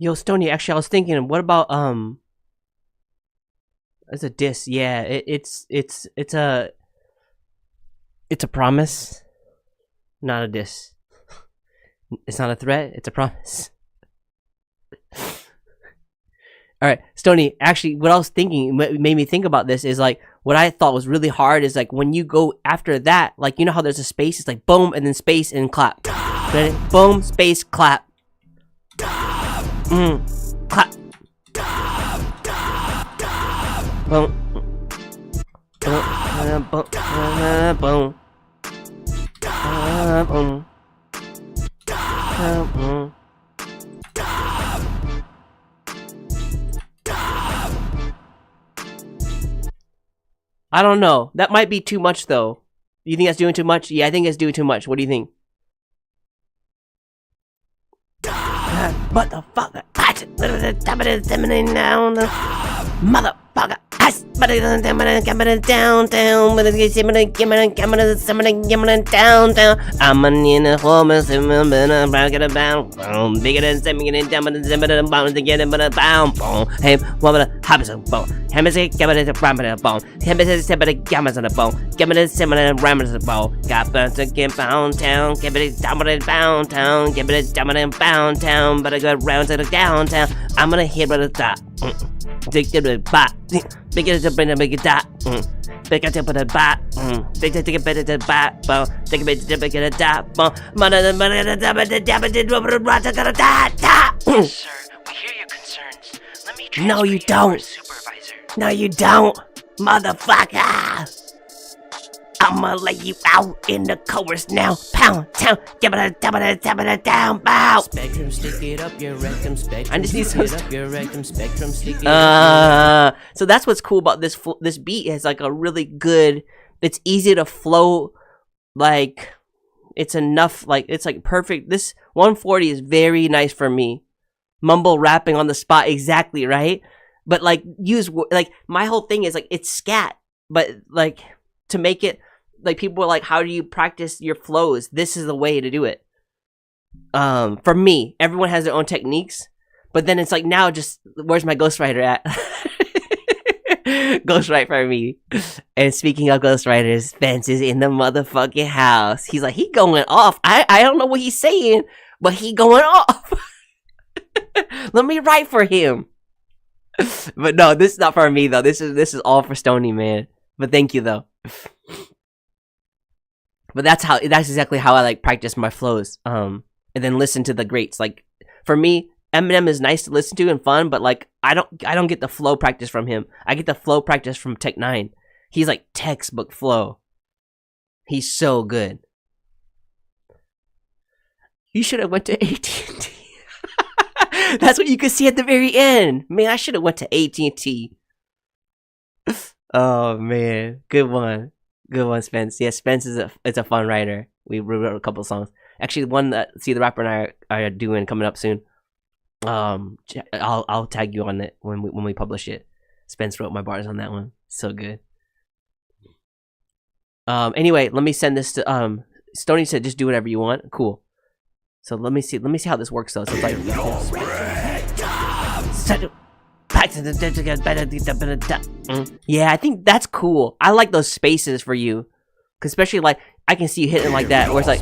Yo, Stony, actually I was thinking, what about it's a diss, yeah, it's a promise, not a diss. It's not a threat, it's a promise. Alright, Stony, actually what I was thinking, what made me think about this is like, what I thought was really hard is like when you go after that, like you know how there's a space, it's like boom and then space and clap. Ready? Boom, space, clap. Clap. Boom. Boom. Boom. I don't know. That might be too much though. You think that's doing too much? Yeah, I think it's doing too much. What do you think? Motherfucker. Motherfucker. Downtown. I'm in a home and I'm bragging about bigger than sending it down, but it's bound to get it, but a bound bone. Hey, what about a habits of bone? Hemisphere, give it a rabbit of bone. Hemisphere, send it a gammas on the bone. Give it a similar rabbits of bone. Got burnt to get bound town. Give it a down in bound town. Give it a down in bound town. But I go round to the downtown. I'm gonna hit with a dot. Dig to the bot. Big it to bring a big dot. Big it to put a bot. Big it to get better to bat. Bone. Take a bit to big it a dot. Bone. Mother the money the dab the dab the dab the dab. Yes, sir. We hear your concerns. Let me transfer No, you you to don't. our supervisor. No, you don't, motherfucker. I'ma lay you out in the chorus now. Pound town, give it a down, bow. Spectrum, stick it up your rectum. Spectrum, I just need stick some. it up your rectum. Spectrum, stick it up. So that's what's cool about this beat. Is like a really good. It's easy to flow. Like it's enough. Like it's like perfect. This 140 is very nice for me. Mumble rapping on the spot, exactly right. But like like my whole thing is like it's scat, but like to make it like people are like, how do you practice your flows? This is the way to do it. For me, everyone has their own techniques, but then it's like now just where's my ghostwriter at? Ghostwrite for me. And speaking of ghostwriters, Spence is in the motherfucking house. He's like he going off. I don't know what he's saying, but he going off. Let me write for him. But no, this is not for me though. This is all for Stony, man. But thank you though. But that's exactly how I like practice my flows. And then listen to the greats. Like for me, Eminem is nice to listen to and fun, but like I don't get the flow practice from him. I get the flow practice from Tech 9. He's like textbook flow. He's so good. You should have went to AT&T. That's what you could see at the very end. Man, I should have went to AT&T. Oh man, good one, Spence. Yeah, Spence is a fun writer. We wrote a couple songs. Actually, one that See the Rapper and I are doing coming up soon. I'll tag you on it when we publish it. Spence wrote my bars on that one. So good. Anyway, let me send this to Stony said just do whatever you want. Cool. So let me see how this works though. So it's like yeah, I think that's cool. I like those spaces for you, cause especially like I can see you hitting like that, where it's like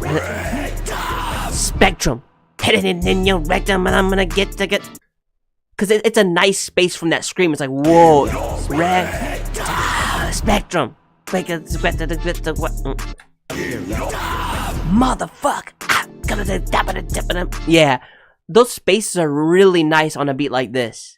Spectrum, hit it in your rectum, and I'm gonna get, cause it's a nice space from that scream. It's like whoa, Spectrum, motherfucker. Yeah, those spaces are really nice on a beat like this.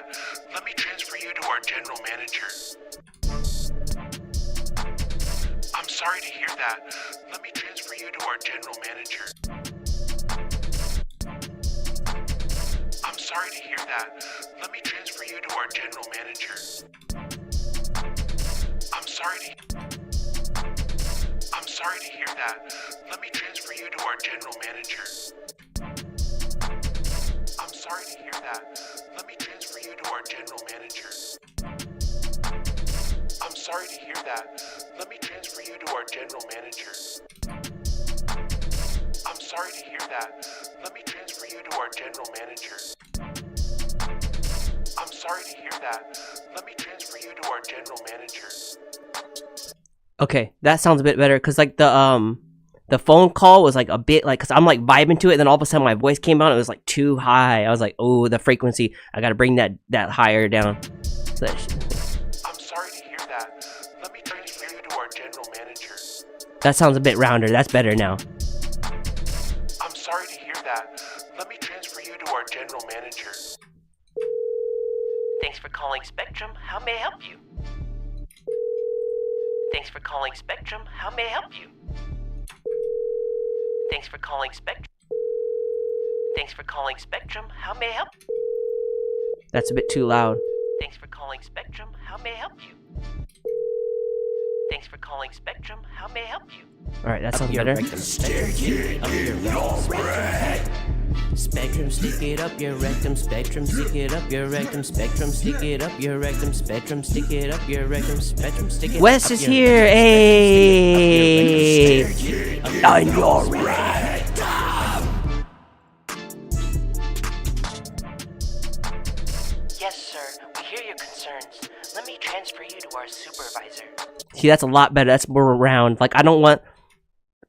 that, let me transfer you to our general manager. I'm sorry to hear that. Let me transfer you to our general manager. I'm sorry to hear that. Let me transfer you to our general manager. I'm sorry to hear that. Let me transfer you to our general manager. I'm sorry to hear that. Let me transfer you to our general manager. I'm sorry to hear that. Let me transfer you to our general manager. I'm sorry to hear that. Let me transfer you to our general manager. I'm sorry to hear that. Let me transfer you to our general manager. Okay, that sounds a bit better because like the phone call was like a bit like because I'm like vibing to it, and then all of a sudden my voice came out. It was like too high. I was like, oh, the frequency. I gotta bring that higher down. So I'm sorry to hear that. Let me transfer you to our general manager. that sounds a bit rounder. That's better now. I'm sorry to hear that. Let me transfer you to our general manager. Thanks for calling Spectrum. How may I help you? Thanks for calling Spectrum. How may I help you? Thanks for calling Spectrum. Thanks for calling Spectrum. How may I help? That's a bit too loud. Thanks for calling Spectrum. How may I help you? Thanks for calling Spectrum. How may I help you? All right, that sounds better. Spectrum, stick it up your rectum. Spectrum, stick it up your rectum. Spectrum, stick it up your rectum. Spectrum, stick it up your rectum. Spectrum, stick it. Wes is here. Hey, on your Yes, sir. We hear your concerns. Let me transfer you to our supervisor. See, that's a lot better. That's more round. Like I don't want.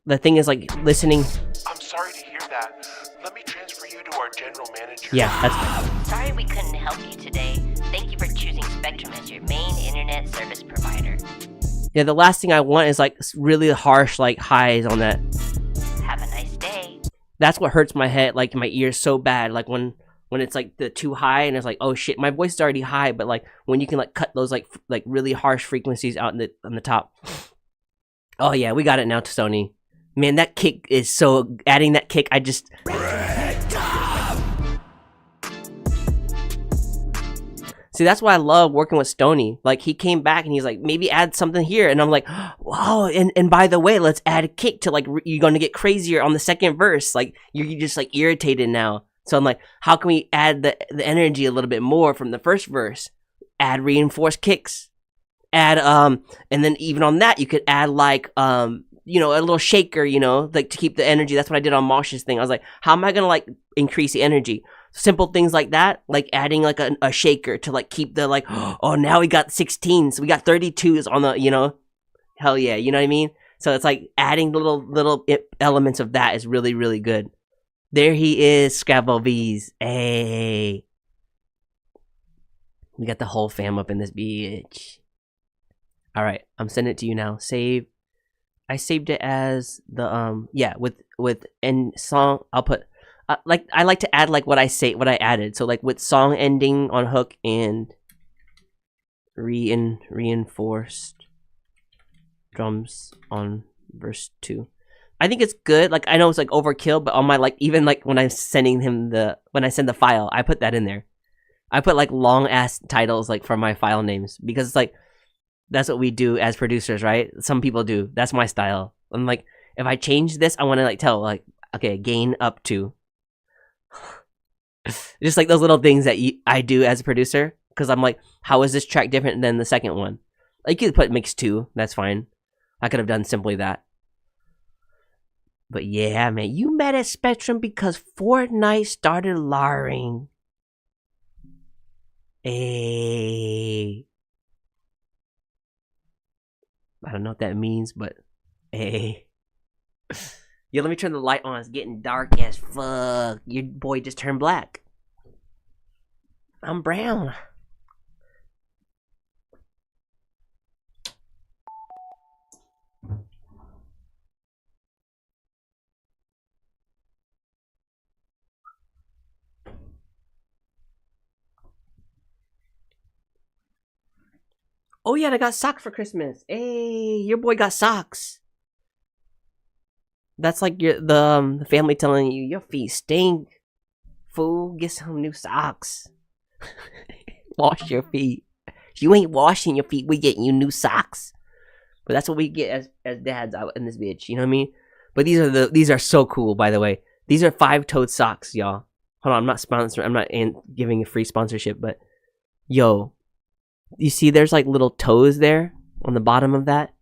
The thing is like listening. I'm sorry to hear that. Let me transfer you to our general manager. Yeah, that's. Sorry we couldn't help you today. Thank you for choosing Spectrum as your main internet service provider. Yeah, the last thing I want is like really harsh like highs on that. Have a nice day. That's what hurts my head, like my ears so bad. Like when it's like the too high and it's like, oh shit, my voice is already high, but like when you can like cut those like really harsh frequencies out on the top. Oh yeah, we got it now, Sony. Man, that kick is so. Adding that kick, I just. See, that's why I love working with Stoney. Like, he came back and he's like, maybe add something here. And I'm like, wow, and by the way, let's add a kick to, like, you're going to get crazier on the second verse. Like, you're just, like, irritated now. So I'm like, how can we add the energy a little bit more from the first verse? Add reinforced kicks. Add, and then even on that, you could add, like, you know, a little shaker, you know, like to keep the energy. That's what I did on Mosh's thing. I was like, how am I going to, like, increase the energy? Simple things like that, like adding like a shaker to like keep the like, oh, now we got 16s, we got 32s on the, you know, hell yeah, you know what I mean? So it's like adding little elements of that is really, really good. There he is, Scrabble V's. Hey. We got the whole fam up in this bitch. All right, I'm sending it to you now. Save. I saved it as the, yeah, with end song, I'll put, like I like to add like what I added. So like with song ending on hook and reinforced drums on verse 2. I think it's good. Like I know it's like overkill, but on my like even like when I'm sending him when I send the file, I put that in there. I put like long ass titles like for my file names because it's like that's what we do as producers, right? Some people do. That's my style. I'm like, if I change this, I want to like tell like, okay, gain up to. Just like those little things that I do as a producer, because I'm like, how is this track different than the second one? Like you could put mix 2, that's fine. I could have done simply that. But yeah, man, you met at Spectrum because Fortnite started larring. Hey. I don't know what that means, but hey. Yo, let me turn the light on. It's getting dark as fuck. Your boy just turned black. I'm brown. Oh yeah, I got socks for Christmas. Hey, your boy got socks. That's like the family telling you your feet stink. Fool, get some new socks. Wash your feet. If you ain't washing your feet, we getting you new socks. But that's what we get as dads out in this bitch. You know what I mean? But these are so cool, by the way. These are 5-toed socks, y'all. Hold on, I'm not sponsoring. I'm not giving a free sponsorship, but yo, you see, there's like little toes there on the bottom of that.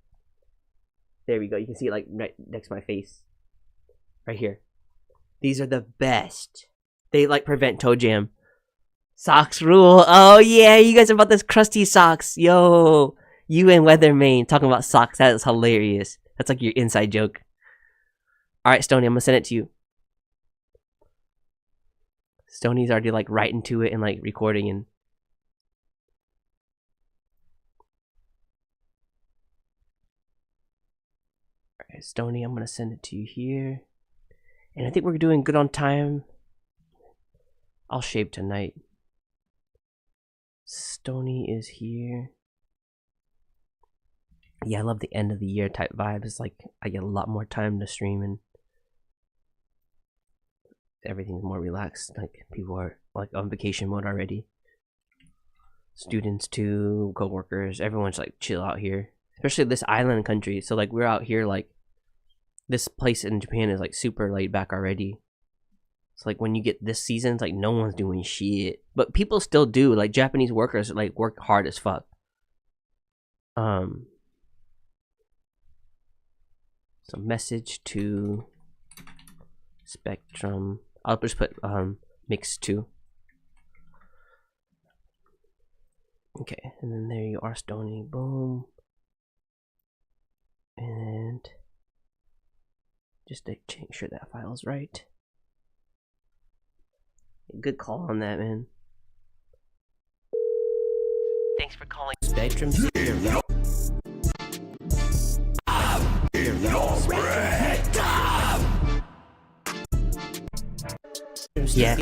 There we go. You can see it like right next to my face, right here. These are the best. They like prevent toe jam. Socks rule. Oh yeah, you guys are about this crusty socks. Yo, you and Weatherman talking about socks. That is hilarious. That's like your inside joke. All right, Stony, I'm gonna send it to you. Stoney's already like right into it and like recording and. Alright, Stony, I'm gonna send it to you here. And I think we're doing good on time. I'll shave tonight. Stony is here. Yeah, I love the end of the year type vibes. It's like I get a lot more time to stream and everything's more relaxed. Like people are like on vacation mode already. Students too, co-workers, everyone's like chill out here. Especially this island country. So like we're out here like this place in Japan is like super laid back already. It's like when you get this season, it's like no one's doing shit. But people still do. Like Japanese workers like work hard as fuck. So message to Spectrum. I'll just put mix 2. Okay, and then there you are, Stony. Boom. And just to make sure that file's right. Good call on that, man. Thanks for calling Spectrum. Yeah.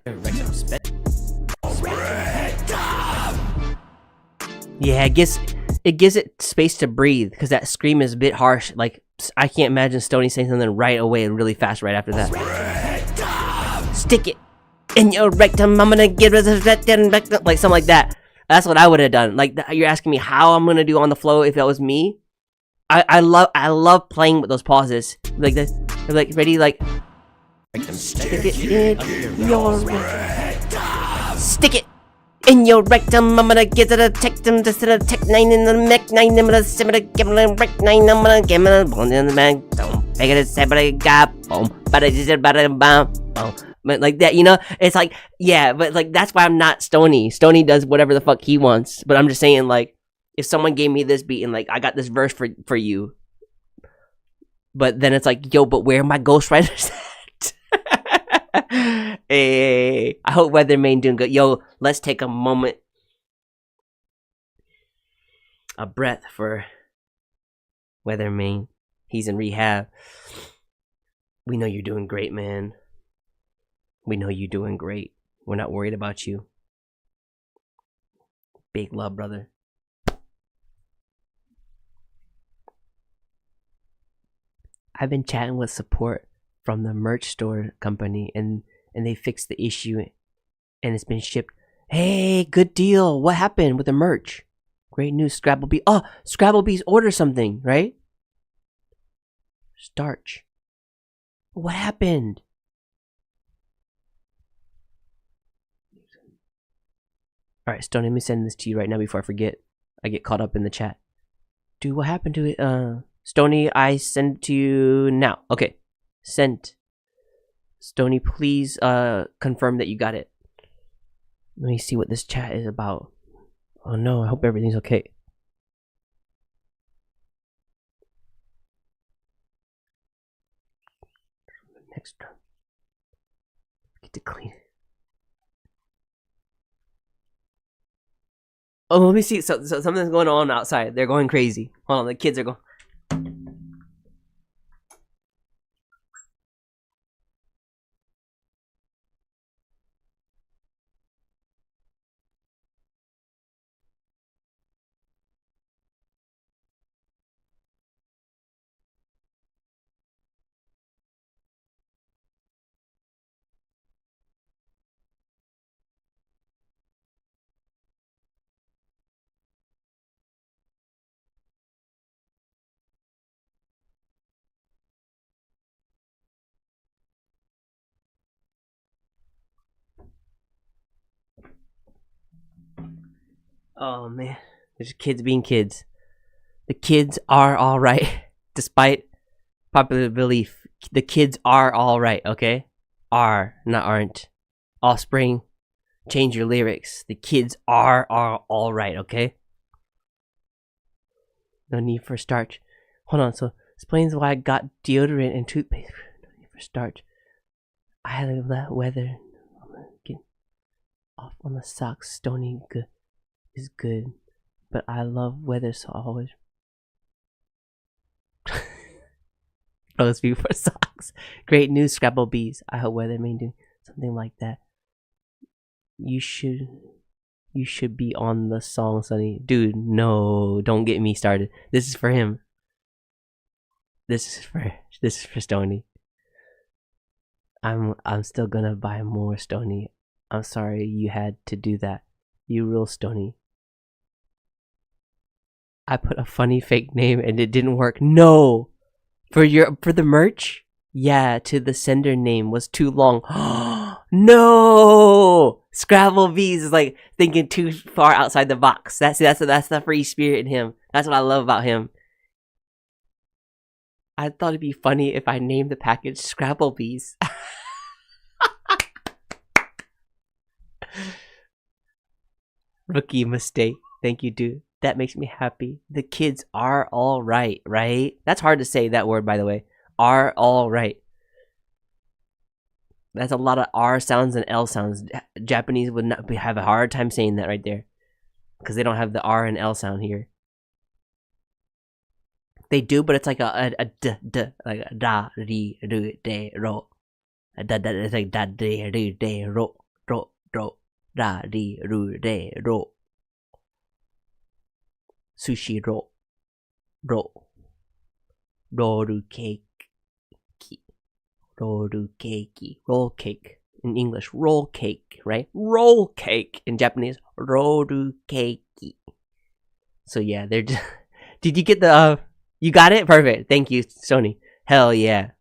Yeah, it gives it space to breathe because that scream is a bit harsh. Like I can't imagine Stony saying something right away and really fast right after that. Stick it in your rectum. I'm gonna get rid of that, like something like that. That's what I would have done. Like you're asking me how I'm gonna do on the flow if that was me. I love playing with those pauses. Like this, like ready, like stick it in your rectum. Stick it in your rectum. I'm gonna get to the tectum, just to the tech 9 in the mech 9. I'm gonna sim it, give it a rec 9. I'm gonna give it a bone in the mag. Don't make it a separate gap. Boom, but I just about a bomb. Boom. But like that, you know, it's like, yeah, but like that's why I'm not Stony. Stony does whatever the fuck he wants. But I'm just saying, like, if someone gave me this beat and like I got this verse for you, but then it's like, yo, but where are my ghostwriters at? Hey, I hope Weatherman doing good. Yo, let's take a moment, a breath for Weatherman. He's in rehab. We know you're doing great, man. We know you're doing great. We're not worried about you. Big love, brother. I've been chatting with support from the merch store company and they fixed the issue and it's been shipped. Hey, good deal. What happened with the merch? Great news, Scrabblebee. Oh, Scrabblebee's ordered something, right? Starch. What happened? Alright, Stone, let me send this to you right now before I forget. I get caught up in the chat. Dude, what happened to it? Stony, I send it to you now. Okay. Sent. Stony, please confirm that you got it. Let me see what this chat is about. Oh no, I hope everything's okay. Next time. Get to clean it. Oh, let me see. So something's going on outside. They're going crazy. Hold on, the kids are going. Oh man, there's kids being kids. The kids are all right, despite popular belief. The kids are all right. Okay, are not aren't. Offspring, change your lyrics. The kids are all right. Okay. No need for starch. Hold on. So explains why I got deodorant and toothpaste. No need for starch. I had that weather. I'm gonna get off on the socks. Stony good is good, but I love weather, so I always those people for socks. Great news, Scrabble Bees. I hope weather may do something like that. You should be on the song, Sonny. Dude, no, don't get me started. This is for him. This is for Stony. I'm still gonna buy more, Stony. I'm sorry you had to do that. You real Stony. I put a funny fake name and it didn't work. No! For the merch? Yeah, to the sender name was too long. No! Scrabble Bees is like thinking too far outside the box. That's the free spirit in him. That's what I love about him. I thought it'd be funny if I named the package Scrabble Bees. Rookie mistake. Thank you, dude. That makes me happy. The kids are all right, right? That's hard to say, that word, by the way. Are all right. That's a lot of R sounds and L sounds. Japanese would not have a hard time saying that right there, because they don't have the R and L sound here. They do, but it's like a d, like a da, ri, ru, de, ro. It's like da, de, ru, de, ro, ro, ro, da, ri, ru, de, ro. Sushi ro, ro, roll cake, roll cake, roll cake in English, roll cake, right? Roll cake in Japanese, roll cake. So yeah, they're just. Did you get the? You got it? Perfect. Thank you, Sony. Hell yeah.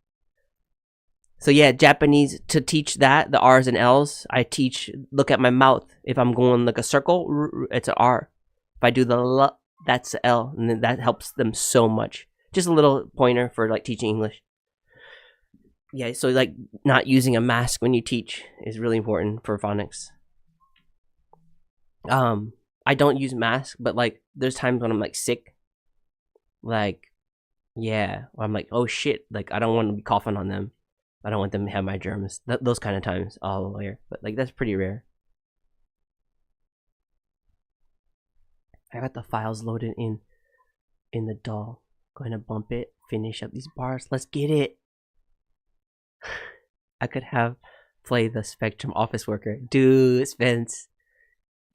So yeah, Japanese, to teach that, the R's and L's, I teach, look at my mouth. If I'm going like a circle, it's an R. If I do the L, that's the L. And then that helps them so much. Just a little pointer for like teaching English. Yeah, so like not using a mask when you teach is really important for phonics. I don't use masks, but like there's times when I'm like sick. Like, yeah, I'm like, oh shit, like I don't want to be coughing on them. I don't want them to have my germs. Those kind of times I'll wear, but like that's pretty rare. I got the files loaded in the DAW. Going to bump it, finish up these bars. Let's get it. I could have played the Spectrum office worker. Dude, Spence.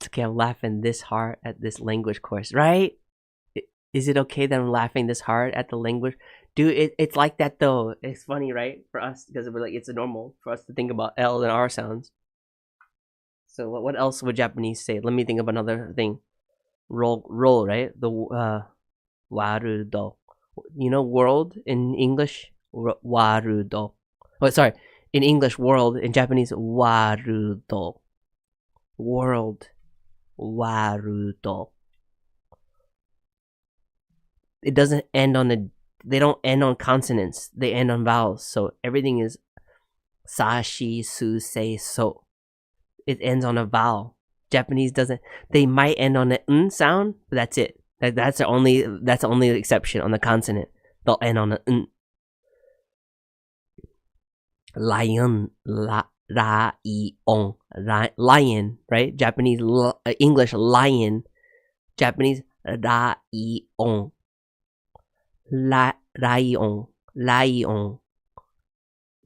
It's okay, I'm laughing this hard at this language course, right? Is it okay that I'm laughing this hard at the language? Dude, it's like that though. It's funny, right? For us, because we're like, it's normal for us to think about L and R sounds. So what else would Japanese say? Let me think of another thing. Roll, right? The warudo. You know, world in English, warudo. Oh, sorry. In English, world. In Japanese, warudo. World, warudo. It doesn't end on they don't end on consonants. They end on vowels. So everything is sashi, su, sei, so. It ends on a vowel. Japanese doesn't. They might end on an n sound, but that's it. That's the only exception on the consonant. They'll end on an n. Lion, lion, right? Japanese, English, lion. Japanese, lion. Lion.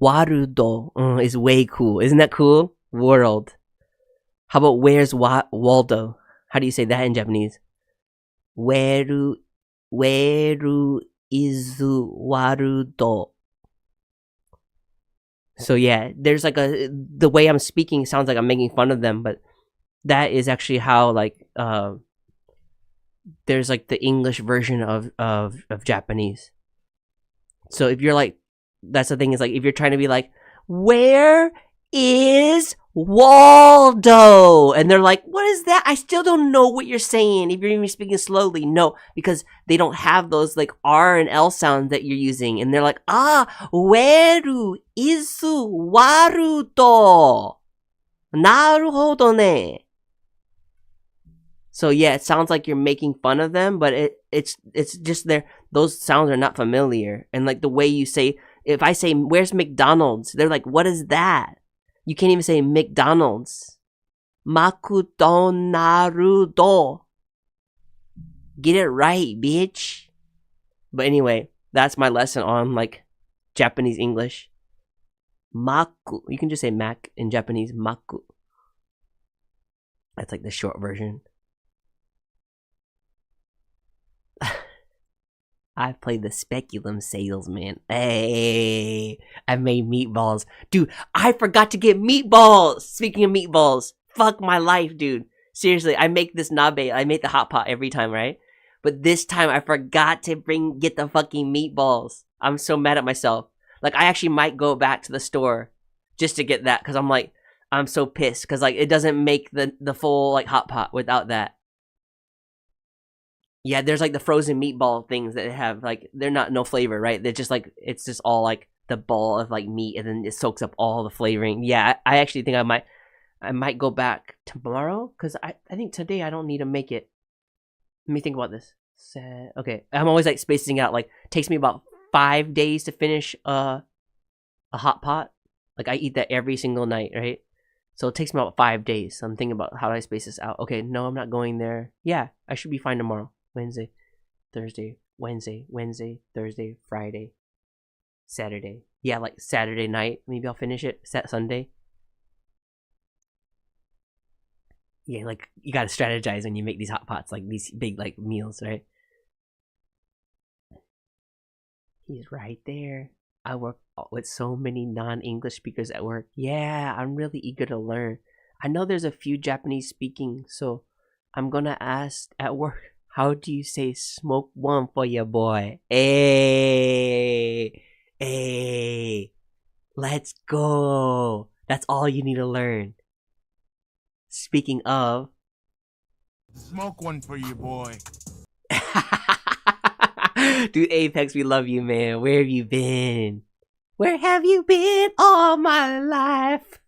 Warudo is way cool. Isn't that cool? World. How about where's Waldo? How do you say that in Japanese? Wheru izu warudo. So yeah, there's like the way I'm speaking sounds like I'm making fun of them, but that is actually how like there's like the English version of Japanese. So if you're like, that's the thing, is like if you're trying to be like, where is Waldo. And they're like, what is that? I still don't know what you're saying if you're even speaking slowly. No, because they don't have those like R and L sounds that you're using. And they're like, weru isu waru to. Naruhodo ne. So yeah, it sounds like you're making fun of them, but it's just those sounds are not familiar. And like the way you say, if I say, where's McDonald's? They're like, what is that? You can't even say McDonald's. Makuto naruto. Get it right, bitch. But anyway, that's my lesson on like Japanese English. Maku. You can just say Mac in Japanese. Maku. That's like the short version. I played the speculum salesman. Hey, I made meatballs. Dude, I forgot to get meatballs. Speaking of meatballs, fuck my life, dude. Seriously, I make this nabe. I make the hot pot every time, right? But this time I forgot to get the fucking meatballs. I'm so mad at myself. Like, I actually might go back to the store just to get that. Because I'm so pissed. Because, like, it doesn't make the full, like, hot pot without that. Yeah, there's like the frozen meatball things that have like they're not no flavor, right? They're just like it's just all like the ball of like meat, and then it soaks up all the flavoring. Yeah, I actually think I might go back tomorrow because I think today I don't need to make it. Let me think about this. Okay, I'm always like spacing out. Like takes me about 5 days to finish a hot pot. Like I eat that every single night, right? So it takes me about 5 days. So I'm thinking about how do I space this out. Okay, no, I'm not going there. Yeah, I should be fine tomorrow. Wednesday, Thursday, Wednesday, Thursday, Friday, Saturday. Yeah, like Saturday night. Maybe I'll finish it. Sunday. Yeah, like you gotta strategize when you make these hot pots, like these big like meals, right? He's right there. I work with so many non-English speakers at work. Yeah, I'm really eager to learn. I know there's a few Japanese speaking, so I'm gonna ask at work. How do you say smoke one for your boy? Hey, let's go. That's all you need to learn. Speaking of, smoke one for your boy. Dude, Apex, we love you, man. Where have you been? Where have you been all my life?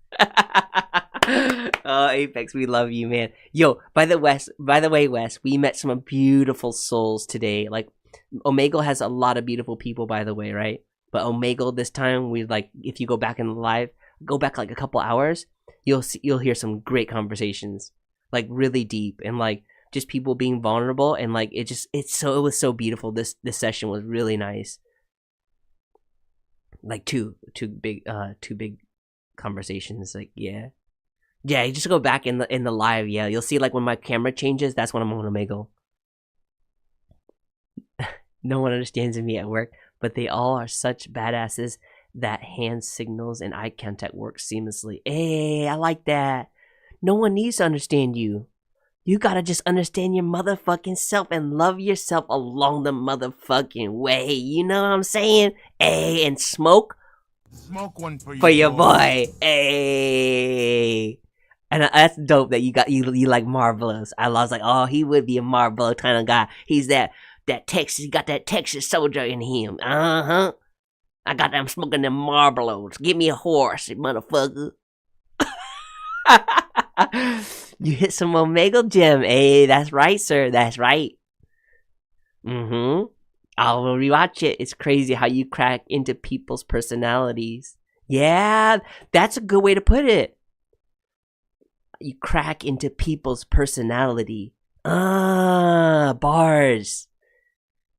Oh, Apex, we love you, man. Yo, by the way, Wes, we met some beautiful souls today. Like, Omegle has a lot of beautiful people, by the way, right? But Omegle this time, we like, if you go back in the live, go back like a couple hours, you'll hear some great conversations, like really deep and like just people being vulnerable and like it was so beautiful. This session was really nice. Like two big conversations. Like yeah, you just go back in the live. Yeah, you'll see like when my camera changes, that's when I'm on Omegle. No one understands me at work, but they all are such badasses that hand signals and eye contact work seamlessly. Hey, I like that. No one needs to understand you. You gotta just understand your motherfucking self and love yourself along the motherfucking way. You know what I'm saying? Hey, and smoke one for your boy. Hey. And that's dope that you like Marvelous. I was like, oh, he would be a Marvelous kind of guy. He's that Texas, he got that Texas soldier in him. Uh-huh. I'm smoking them Marlboros. Give me a horse, motherfucker. You hit some Omegle gem. Hey, that's right, sir. That's right. I'll rewatch it. It's crazy how you crack into people's personalities. Yeah, that's a good way to put it. You crack into people's personality. Bars.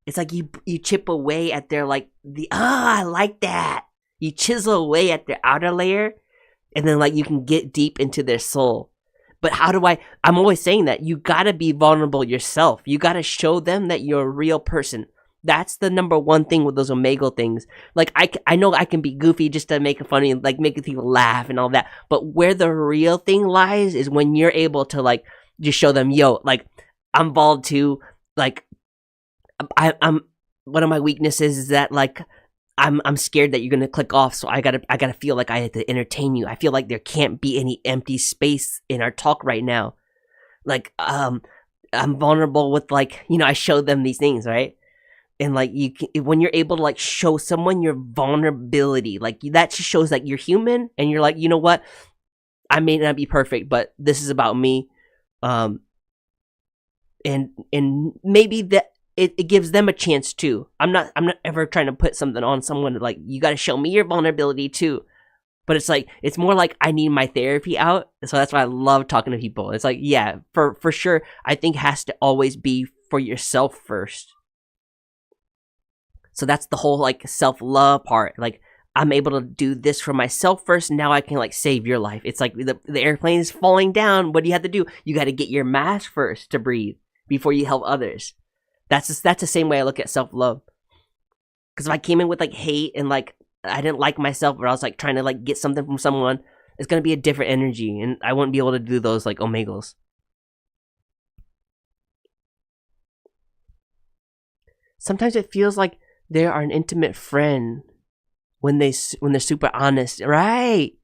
It's like you chip away at their like I like that. You chisel away at their outer layer, and then like you can get deep into their soul. But how do I'm always saying that you gotta be vulnerable yourself. You gotta show them that you're a real person. That's the number one thing with those Omegle things. Like I know I can be goofy just to make it funny, like making people laugh and all that. But where the real thing lies is when you're able to like just show them, yo, like I'm bald too. Like I'm one of my weaknesses is that like I'm scared that you're gonna click off, so I gotta feel like I have to entertain you. I feel like there can't be any empty space in our talk right now. Like, I'm vulnerable with, like, you know, I showed them these things, right? And like, you can, when you're able to like show someone your vulnerability, like that just shows that you're human, and you're like, you know what? I may not be perfect, but this is about me. And maybe that it gives them a chance too. I'm not ever trying to put something on someone like, you got to show me your vulnerability too. But it's like, it's more like I need my therapy out. So that's why I love talking to people. It's like, yeah, for sure, I think it has to always be for yourself first. So that's the whole like self-love part. Like, I'm able to do this for myself first. Now I can like save your life. It's like the airplane is falling down. What do you have to do? You got to get your mask first to breathe before you help others. That's the same way I look at self-love. Because if I came in with like hate and like I didn't like myself, or I was like trying to like get something from someone, it's gonna be a different energy, and I wouldn't be able to do those like omegals. Sometimes it feels like they are an intimate friend when they're super honest. Right.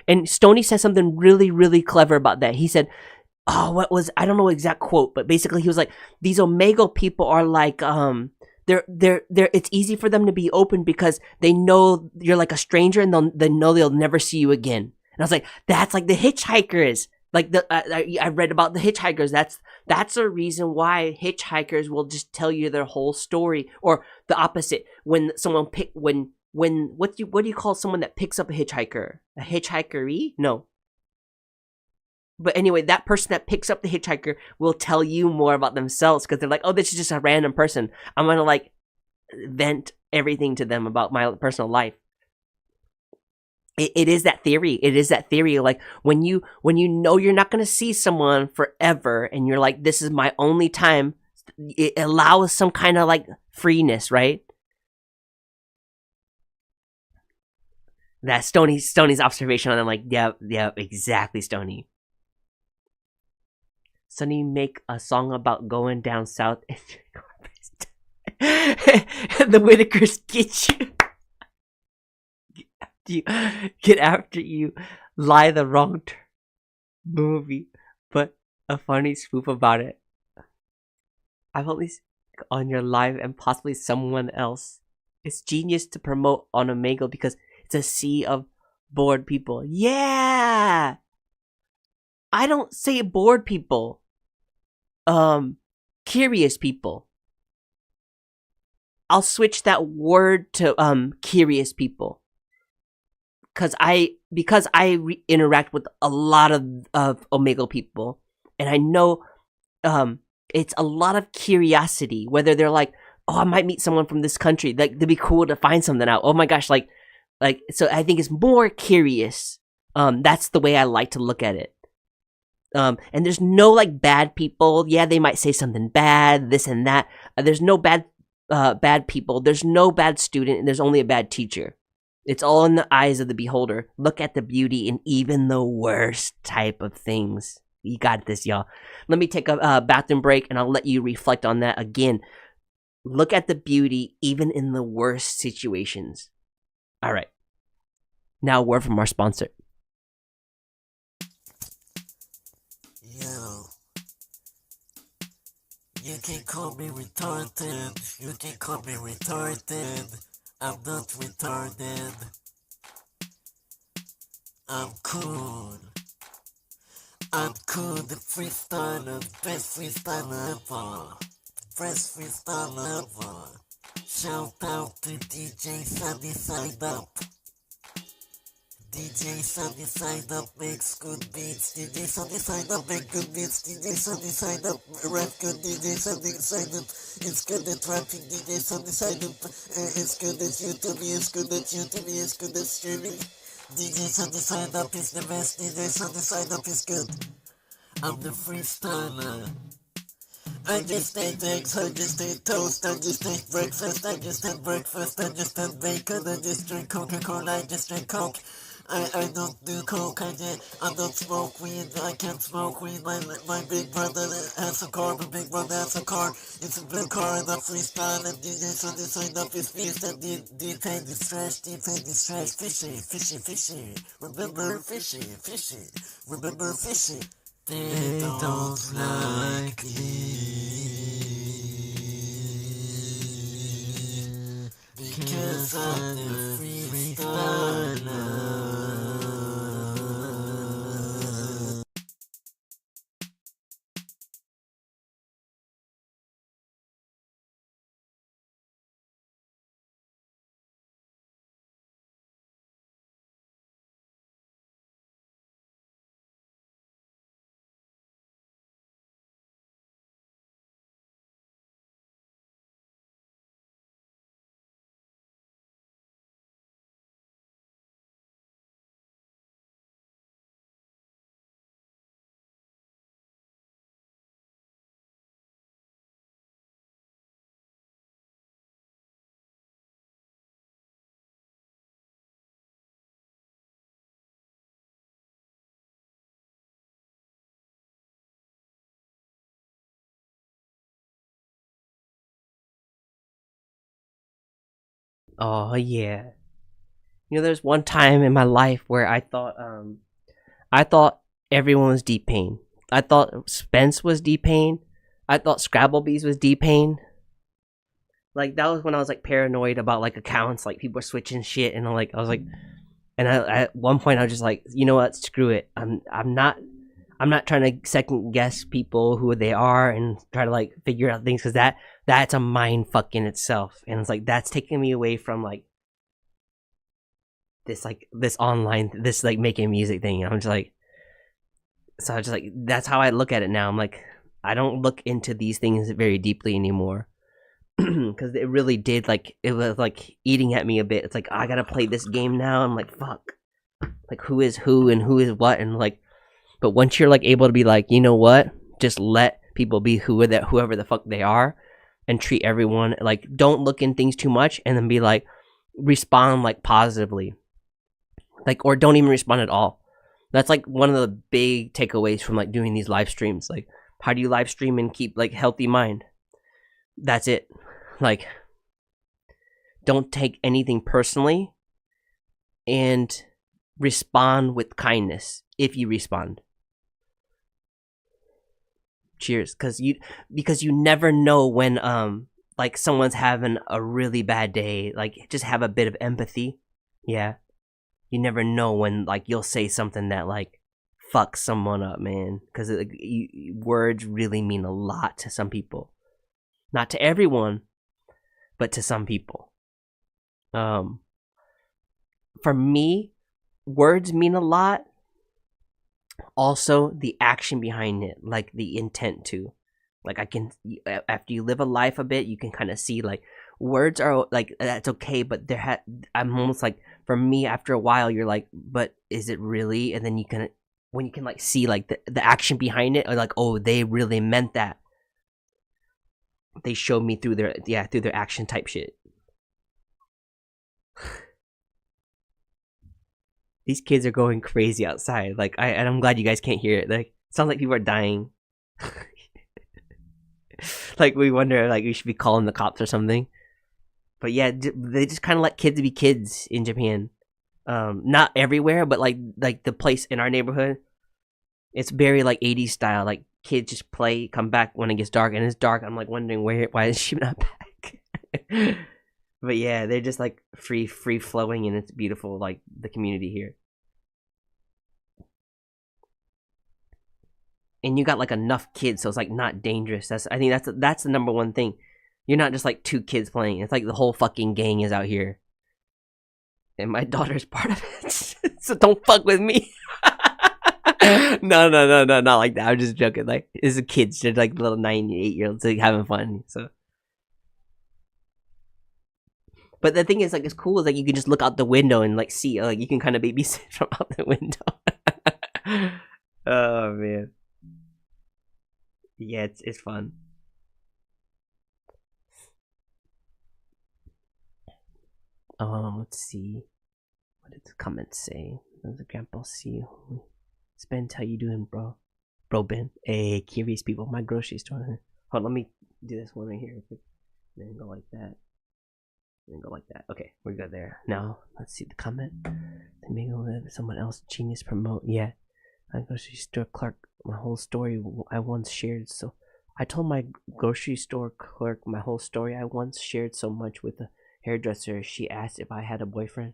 And Stoney said something really, really clever about that. He said, I don't know exact quote, but basically he was like, these omegle people are like, they're it's easy for them to be open because they know you're like a stranger, and they know they'll never see you again. And I was like, that's like the hitchhikers. Like I read about the hitchhikers. That's a reason why hitchhikers will just tell you their whole story, or the opposite. When someone what do you call someone that picks up a hitchhiker? A hitchhikeree? No. But anyway, that person that picks up the hitchhiker will tell you more about themselves, because they're like, oh, this is just a random person. I'm gonna like vent everything to them about my personal life. It is that theory. It is that theory. Like when you know you're not going to see someone forever, and you're like, this is my only time, it allows some kind of like freeness, right? That's Stoney's observation on them. Like, yep, exactly, Stoney. Sonny make a song about going down south and the Whitakers get after you lie the wrong movie, but a funny spoof about it. I've only on your live and possibly someone else. It's genius to promote on Omegle because it's a sea of bored people. Yeah, I don't say bored people. Curious people. I'll switch that word to curious people. Because I interact with a lot of Omegle people, and I know it's a lot of curiosity. Whether they're like, oh, I might meet someone from this country, like it'd be cool to find something out. Oh my gosh, like so I think it's more curious. That's the way I like to look at it. And there's no like bad people. Yeah, they might say something bad, this and that. There's no bad people. There's no bad student, and there's only a bad teacher. It's all in the eyes of the beholder. Look at the beauty in even the worst type of things. You got this, y'all. Let me take a bathroom break, and I'll let you reflect on that again. Look at the beauty even in the worst situations. All right. Now a word from our sponsor. Yo. You can call me retarded. You can call me retarded. I'm not retarded. I'm cool. I'm cool, the freestyler, best freestyler ever. Best freestyler ever. Shout out to DJ SunnySideUp. DJ SunnySideUp makes good beats. DJ SunnySideUp makes good beats. DJ SunnySideUp rap good. DJ SunnySideUp. It's good at rapping. DJ SunnySideUp. It's good at YouTube. It's good at YouTube. It's good at streaming. DJ SunnySideUp is the best. DJ SunnySideUp is good. I'm the freestyler. I just ate eggs, I just ate toast, I just ate breakfast, I just had breakfast, I just had bacon, I just drank Coca-Cola, I just drank Coke. I don't do coke, I don't smoke weed, I can't smoke weed. My big brother has a car, my big brother has a car. It's a blue car and I freestyle and DJ Sunny Side Up is feast and deep pain is trash, fishy. Remember fishy, remember fishy. They don't like me because I'm a freestyler. Oh yeah. You know, there's one time in my life where I thought everyone was D-Pain. I thought Spence was D-Pain. I thought Scrabblebees was D-Pain. Like that was when I was like paranoid about like accounts, like people were switching shit, and I was like, and at one point I was just like, you know what, screw it. I'm not trying to second guess people who they are and try to like figure out things, because that's a mind fuck in itself, and it's like that's taking me away from like this online, this like making music thing. I'm just like, so I just like, that's how I look at it now. I'm like, I don't look into these things very deeply anymore, because it really did, like, it was like eating at me a bit. It's like, I gotta play this game now. I'm like, fuck, like who is who and who is what, and like, but once you're like able to be like, you know what, just let people be whoever the fuck they are, and treat everyone like, don't look in things too much, and then be like, respond like positively, like, or don't even respond at all. That's like one of the big takeaways from like doing these live streams. Like, how do you live stream and keep like healthy mind? That's it. Like, don't take anything personally, and respond with kindness if you respond. Cheers. Because you never know when like someone's having a really bad day. Like, just have a bit of empathy. Yeah. You never know when like you'll say something that like fucks someone up, man. Because words really mean a lot to some people. Not to everyone, but to some people. For me, words mean a lot. Also, the action behind it, like the intent too. Like, I can, after you live a life a bit, you can kind of see like words are like, that's okay, but I'm almost like, for me, after a while, you're like, but is it really? And then when you can like see like the action behind it, or like, oh, they really meant that. They showed me through their action type shit. These kids are going crazy outside. Like, and I'm glad you guys can't hear it. Like, it sounds like people are dying. Like, we wonder, like, we should be calling the cops or something. But yeah, they just kind of let kids be kids in Japan. Not everywhere, but like the place in our neighborhood, it's very like 80s style. Like, kids just play, come back when it gets dark, and it's dark. I'm like wondering why is she not back? But yeah, they're just like free flowing, and it's beautiful. Like, the community here, and you got like enough kids, so it's like not dangerous. I think that's the number one thing. You're not just like two kids playing. It's like the whole fucking gang is out here. And my daughter's part of it. So don't fuck with me. No, not like that. I'm just joking. Like, it's the kids. They're like little 9, 8-year-olds like having fun. So, but the thing is, like, it's cool. Is like you can just look out the window and like see. Like, you can kind of babysit from out the window. Oh man. Yeah, it's fun. Let's see. What did the comments say? That's a grandpa. See, Spence, how you doing, bro? Bro, Ben. Hey, curious people. My grocery store. Hold on, let me do this one right here real quick. Then go like that. Then go like that. Okay, we're good there. Now, let's see the comment. Let me go with someone else. Genius promote. Yeah. My grocery store clerk. My whole story I once shared. So I told my grocery store clerk my whole story I once shared so much with a hairdresser. She asked if I had a boyfriend.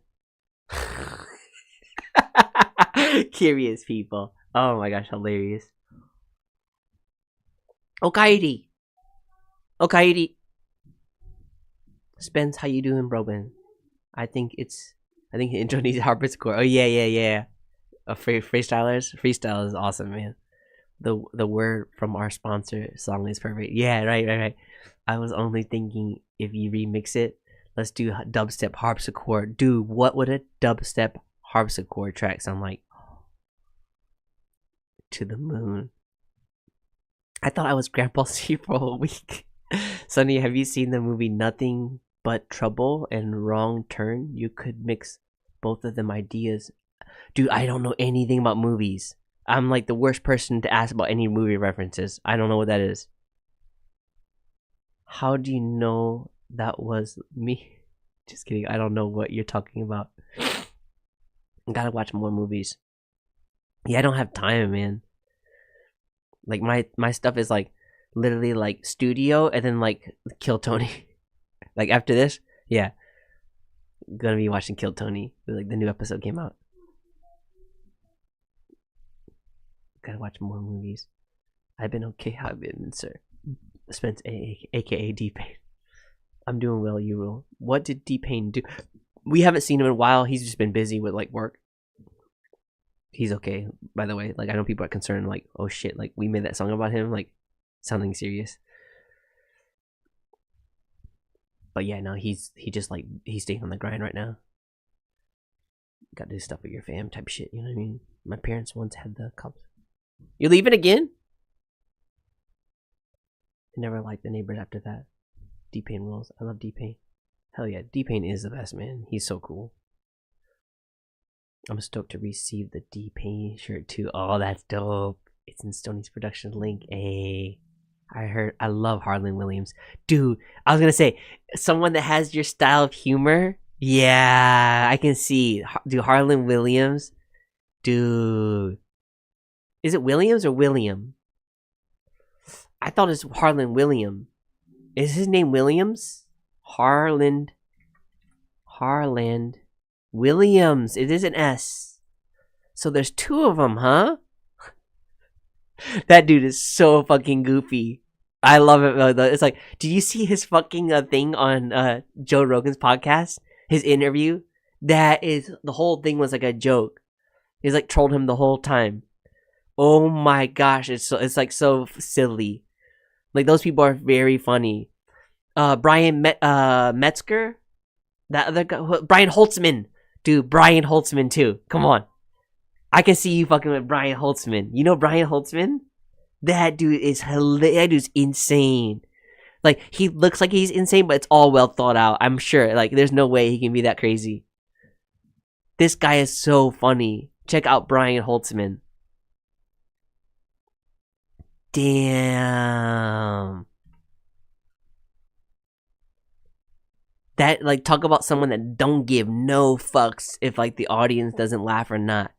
Curious people. Oh my gosh, hilarious. Okairi. Okairi. Spence, how you doing, bro, Ben? I think intro needs harpsichord. Oh yeah. Freestylers. Freestyle is awesome, man. The word from our sponsor song is perfect. Yeah, right. I was only thinking if you remix it, let's do dubstep harpsichord. Dude, what would a dubstep harpsichord track sound like? To the moon. I thought I was Grandpa C for a week. Sonny, have you seen the movie Nothing But Trouble and Wrong Turn? You could mix both of them ideas. Dude, I don't know anything about movies. I'm like the worst person to ask about any movie references. I don't know what that is. How do you know that was me? Just kidding. I don't know what you're talking about. I gotta watch more movies. Yeah, I don't have time, man. Like my stuff is like literally like studio and then like Kill Tony. Like after this, yeah, gonna be watching Kill Tony. Like the new episode came out. Gotta watch more movies. I've been okay. I've been, sir. Spence, aka D-Pain. I'm doing well, you rule. What did D-Pain do? We haven't seen him in a while. He's just been busy with like work. He's okay, by the way. Like I know people are concerned, like, oh shit, like we made that song about him, like sounding serious. But yeah, no, he's staying on the grind right now. Got to do stuff with your fam type shit, you know what I mean? My parents once had the cops. You leaving again? I never liked the neighbors after that. D-Pain rules. I love D-Pain. Hell yeah, D-Pain is the best, man. He's so cool. I'm stoked to receive the D-Pain shirt too. Oh, that's dope. It's in Stoney's production link. Hey, I love Harlan Williams. Dude, I was gonna say, someone that has your style of humor. Yeah, I can see. Dude, Harlan Williams. Dude. Is it Williams or William? I thought it's Harlan William. Is his name Williams? Harland Williams. It is an S. So there's two of them, huh? That dude is so fucking goofy. I love it. It's like, did you see his fucking thing on Joe Rogan's podcast? His interview? The whole thing was like a joke. He's like trolled him the whole time. Oh my gosh, it's like so silly. Like those people are very funny. Brian Metzger, that other guy, Brian Holtzman, dude, Brian Holtzman too. Come on, I can see you fucking with Brian Holtzman. You know Brian Holtzman? That dude is hilarious. That dude's insane. Like he looks like he's insane, but it's all well thought out. I'm sure. Like there's no way he can be that crazy. This guy is so funny. Check out Brian Holtzman. Damn. That, like, talk about someone that don't give no fucks if like the audience doesn't laugh or not.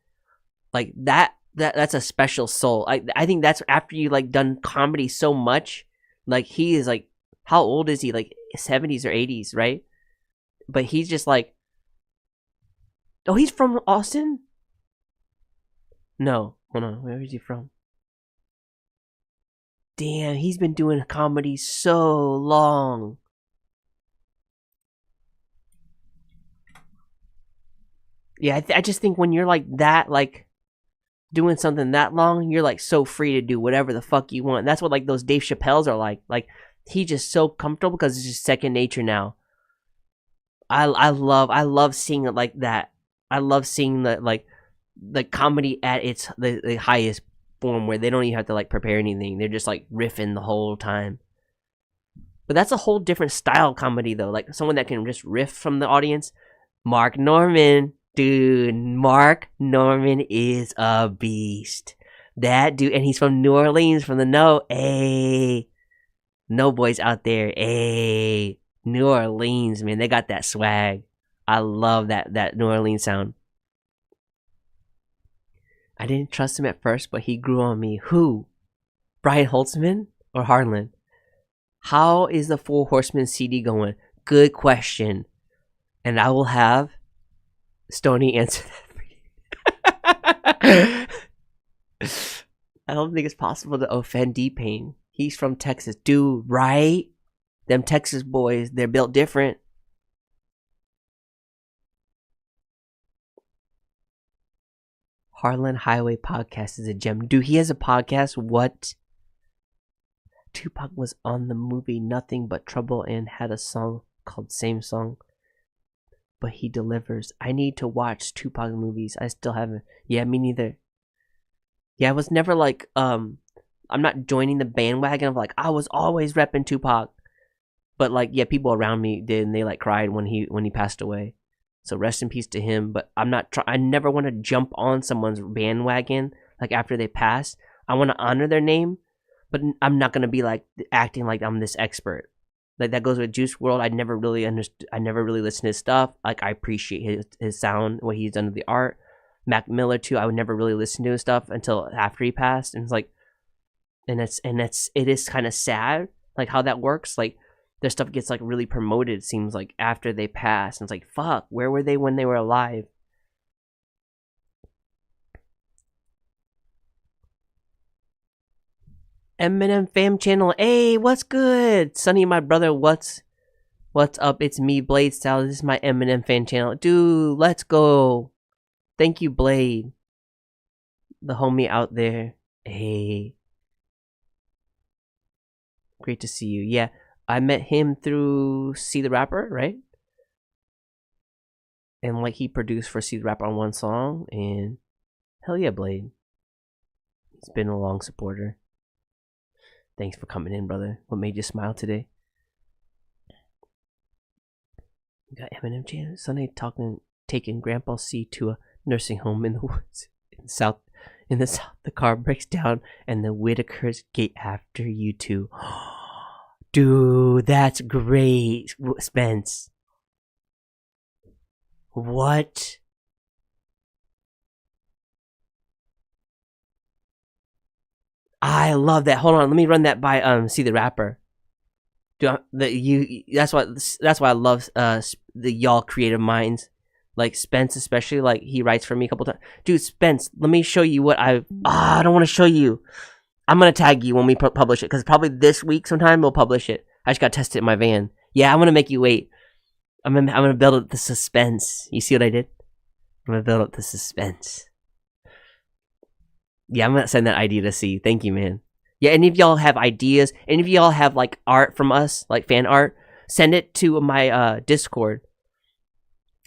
Like that's a special soul. I think that's after you like done comedy so much. Like he is like, how old is he? Like 70s or 80s, right? But he's just like, oh, he's from Austin? No, hold on, where is he from? Damn, he's been doing comedy so long. Yeah, I just think when you're like that, like doing something that long, you're like so free to do whatever the fuck you want. That's what like those Dave Chappelle's are like. Like he's just so comfortable because it's just second nature now. I love seeing it like that. I love seeing the like the comedy at its the highest form where they don't even have to like prepare anything. They're just like riffing the whole time. But that's a whole different style of comedy though. Like someone that can just riff from the audience. Mark Norman. Dude, Mark Norman is a beast. That dude, and he's from New Orleans, from the No. Hey, no boys out there. Hey, New Orleans, man, they got that swag. I love that New Orleans sound. I didn't trust him at first, but he grew on me. Who? Brian Holtzman or Harlan? How is the Four Horsemen CD going? Good question. And I will have Stony answer that for you. I don't think it's possible to offend D-Pain. He's from Texas. Dude, right? Them Texas boys, they're built different. Harlan Highway Podcast is a gem. Dude, he has a podcast. What? Tupac was on the movie Nothing But Trouble and had a song called Same Song. But he delivers. I need to watch Tupac movies. I still haven't. Yeah, me neither. Yeah, I was never like, I'm not joining the bandwagon of like, I was always repping Tupac. But like, yeah, people around me did, and they like cried when he passed away. So rest in peace to him. But I'm not I never want to jump on someone's bandwagon like after they pass. I want to honor their name, but I'm not gonna be like acting like I'm this expert. Like that goes with Juice WRLD. I never really understood. I never really listened to his stuff. Like I appreciate his sound, what he's done with the art. Mac Miller too. I would never really listen to his stuff until after he passed, and it's like, it is kind of sad like how that works. Like their stuff gets like really promoted, it seems like, after they pass, and it's like, fuck, where were they when they were alive? Eminem Fam Channel, hey, what's good? Sonny, my brother, what's up? It's me, Blade Style. This is my Eminem Fan Channel. Dude, let's go. Thank you, Blade. The homie out there. Hey. Great to see you. Yeah, I met him through See the Rapper, right? And like he produced for See the Rapper on one song, and hell yeah, Blade. He's been a long supporter. Thanks for coming in, brother. What made you smile today? We got Eminem Channel Sunday taking Grandpa C to a nursing home in the woods in the south. The car breaks down and the Whitakers get after you two. Dude, that's great, Spence. What? I love that. Hold on, let me run that by See the Rapper. Dude, that's why I love the y'all creative minds. Like Spence especially, like he writes for me a couple times. Dude, Spence, let me show you what I don't want to show you. I'm gonna tag you when we publish it, because probably this week sometime we'll publish it. I just gotta test it in my van. Yeah, I'm gonna make you wait. I'm gonna build up the suspense. You see what I did? I'm gonna build up the suspense. Yeah, I'm gonna send that idea to C. Thank you, man. Yeah, any of y'all have ideas? Any of y'all have like art from us, like fan art? Send it to my Discord,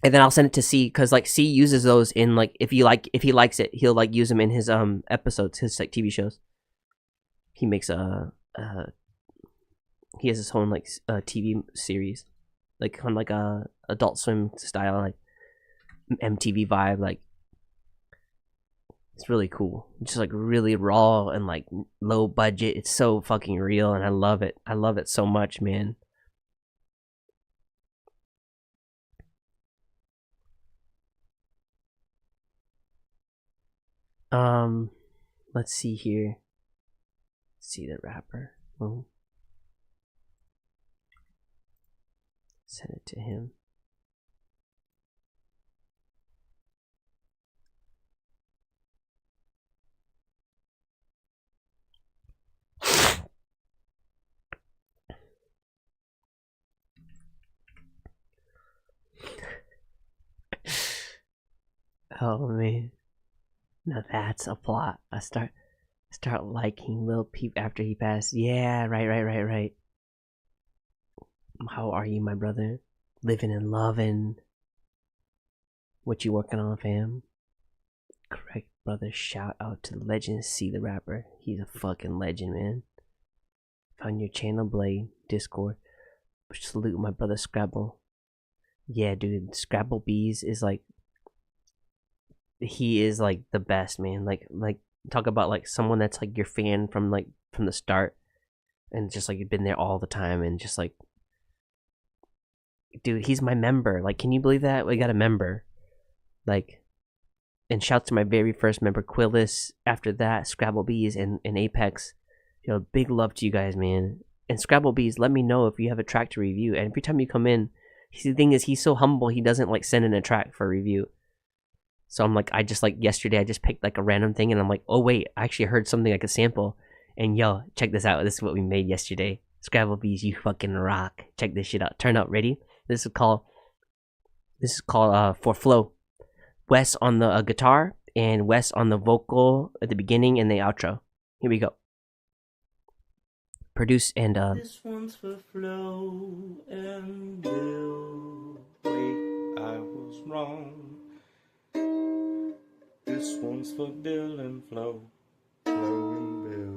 and then I'll send it to C, because like C uses those in like if he likes it, he'll like use them in his episodes, his like TV shows. He makes he has his own like TV series, like on like a Adult Swim style, like MTV vibe. Like it's really cool, just like really raw and like low budget. It's so fucking real, and I love it. I love it so much, man. Let's see here. See the Rapper. Oh. Send it to him. Oh man. Now that's a plot. I start liking Lil Peep after he passed. Yeah, right. How are you, my brother? Living and loving. What you working on, fam? Correct, brother. Shout out to the legend, See the Rapper. He's a fucking legend, man. Found your channel, Blade, Discord. Salute my brother Scrabble. Yeah, dude, Scrabble Bees is like he is like the best, man. Like talk about like someone that's like your fan from the start, and just like you've been there all the time, and just like, dude, he's my member. Like, can you believe that we got a member? Like, and shout to my very first member, Quillis. After that, Scrabble Bees and Apex. You know, big love to you guys, man. And Scrabble Bees, let me know if you have a track to review. And every time you come in, the thing is, he's so humble, he doesn't like send in a track for review. So I'm like, I just like yesterday, I just picked like a random thing, and I'm like, oh wait, I actually heard something I could sample. And yo, check this out. This is what we made yesterday. Scrabble Bees, you fucking rock. Check this shit out. Turn up, ready? This is called For Flow. Wes on the guitar and Wes on the vocal at the beginning and the outro. Here we go. Produce and This one's for Flo and Bill. Wait, I was wrong. This one's for Bill and Flo. Flo and Bill.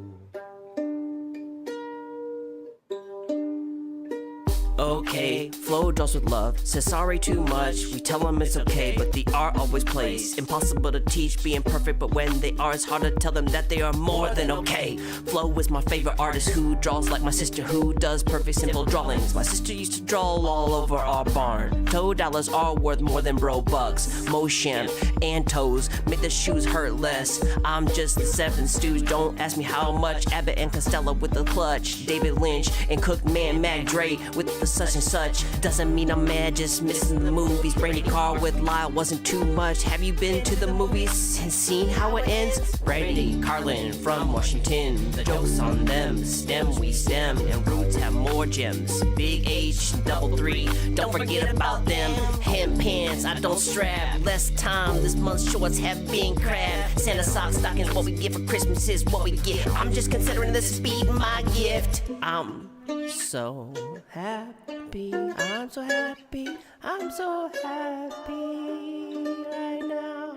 Okay, Flo draws with love, says sorry too much, we tell him it's okay, but the art always plays. Impossible to teach being perfect, but when they are, it's hard to tell them that they are more than okay. Flo is my favorite artist who draws like my sister, who does perfect simple drawings. My sister used to draw all over our barn. Toe dollars are worth more than bro bucks. Motion and toes make the shoes hurt less. I'm just the seven stews, don't ask me how much. Abbott and Costello with the clutch, David Lynch and Cookman Mac Dre with the such and such. Doesn't mean I'm mad, just missing the movies. Brandy Carr with Lyle wasn't too much. Have you been to the movies and seen how it ends? Brandy Carlin from Washington, the joke's on them. Stem we stem, and roots have more gems. Big H, double 3, don't forget about them. Hem pants, I don't strap. Less time, this month's shorts have been crap. Santa socks, stockings, what we get for Christmas is what we get. I'm just considering this be my gift. I'm so happy, I'm so happy, I'm so happy right now.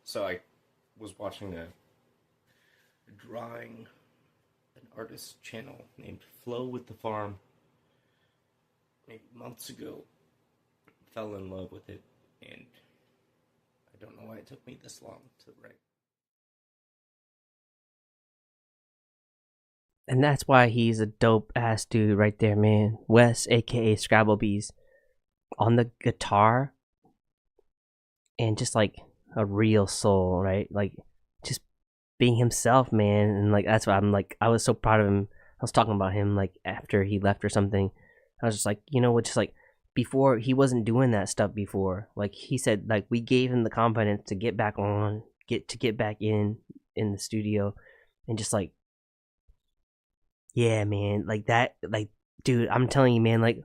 So I was watching a drawing, an artist channel named Flow with the Farm maybe months ago. Fell in love with it, and I don't know why it took me this long to write. And that's why he's a dope ass dude right there, man. Wes, aka Scrabble Bees, on the guitar, and just like a real soul, right? Like just being himself, man. And like that's why I'm like, I was so proud of him. I was talking about him like after he left or something. I was just like, you know what, just like before, he wasn't doing that stuff before. Like he said, like we gave him the confidence to get back on, get back in the studio, and just like, yeah, man, like that, like, dude, I'm telling you, man, like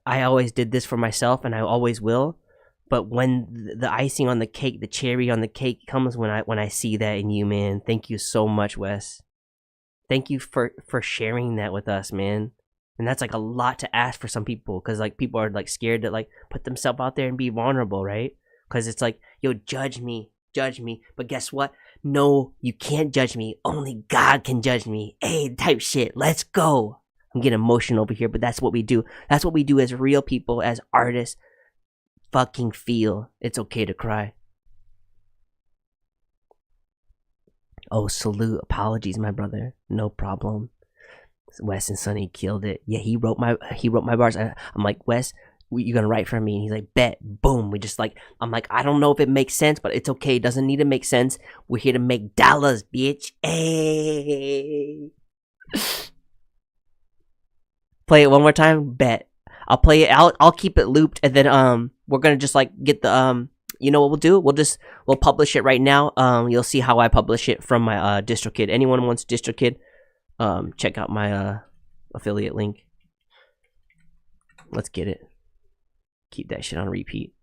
I always did this for myself, and I always will. But when the icing on the cake, the cherry on the cake comes when I see that in you, man. Thank you so much, Wes. Thank you for sharing that with us, man. And that's like a lot to ask for some people, because like people are like scared to like put themselves out there and be vulnerable, right? Because it's like, yo, judge me. But guess what? No, you can't judge me. Only God can judge me. Hey, type shit. Let's go. I'm getting emotional over here, but that's what we do. That's what we do as real people, as artists. Fucking feel. It's okay to cry. Oh, salute. Apologies, my brother. No problem. Wes and Sonny killed it. Yeah, he wrote my bars. I'm like, Wes, you gonna write for me? And he's like, bet. Boom. We just like, I'm like, I don't know if it makes sense, but it's okay. It doesn't need to make sense. We're here to make dollars, bitch. Hey. Play it one more time. Bet. I'll play it. I'll keep it looped, and then we're gonna just like get the you know what we'll do? We'll publish it right now. You'll see how I publish it from my DistroKid. Anyone wants DistroKid? Check out my affiliate link. Let's get it. Keep that shit on repeat.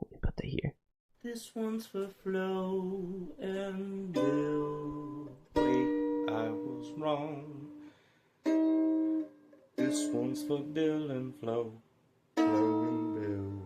Let me put that here. This one's for Flo and Bill. Wait, I was wrong. This one's for Bill and Flo. Flo and Bill.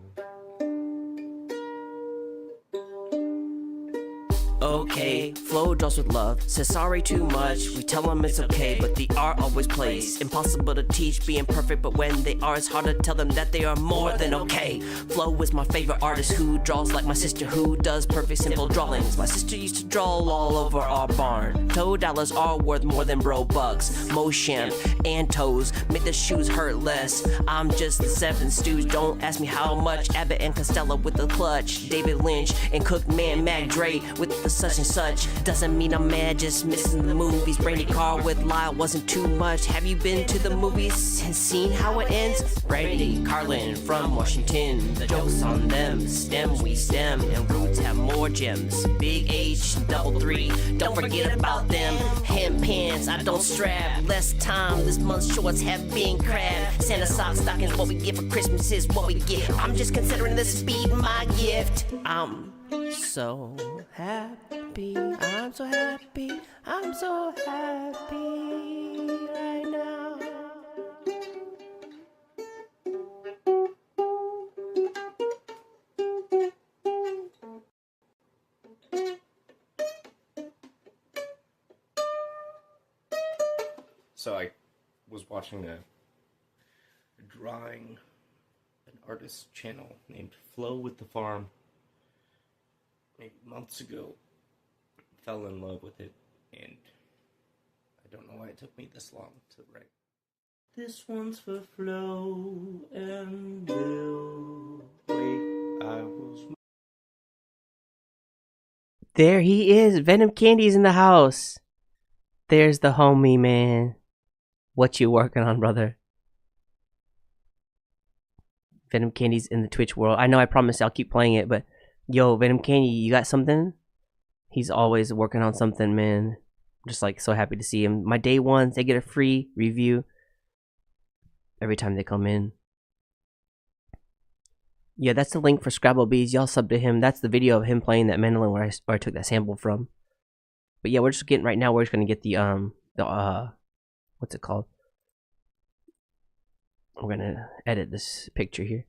okay. Flow draws with love, says sorry too much. We tell them it's okay, but the art always plays. Impossible to teach being perfect, but when they are, it's hard to tell them that they are more than okay. Flow is my favorite artist who draws like my sister who does perfect simple drawings. My sister used to draw all over our barn. Toe dollars are worth more than bro bucks. Motion and toes make the shoes hurt less. I'm just the seven stews, don't ask me how much. Abbott and Costello with the clutch. David Lynch and Cookman Mac Dre with the such and such. Doesn't mean I'm mad, just missing the movies. Brandy Carr with Lyle wasn't too much. Have you been to the movies and seen how it ends? Brandy Carlin from Washington. The joke's on them. Stem we stem and roots have more gems. Big H, double three. Don't forget about them. Hem pants, I don't strap. Less time, this month's shorts have been crabbed. Santa socks, stockings, what we get for Christmas is what we get. I'm just considering this be my gift. I'm so happy, I'm so happy, I'm so happy right now. So I was watching a drawing, an artist channel named Flow with the Farm maybe months ago. Fell in love with it, and I don't know why it took me this long to write. This one's for Flo and Bill. Wait, I was... There he is, Venom Candy's in the house. There's the homie, man. What you working on, brother? Venom Candy's in the Twitch world. I know I promised I'll keep playing it, but yo, Venom Candy, you got something? He's always working on something, man. I'm just like so happy to see him. My day ones, they get a free review every time they come in. Yeah, that's the link for Scrabble Bees. Y'all sub to him. That's the video of him playing that mandolin where I took that sample from. But yeah, we're just getting right now. We're just gonna get the what's it called? We're gonna edit this picture here.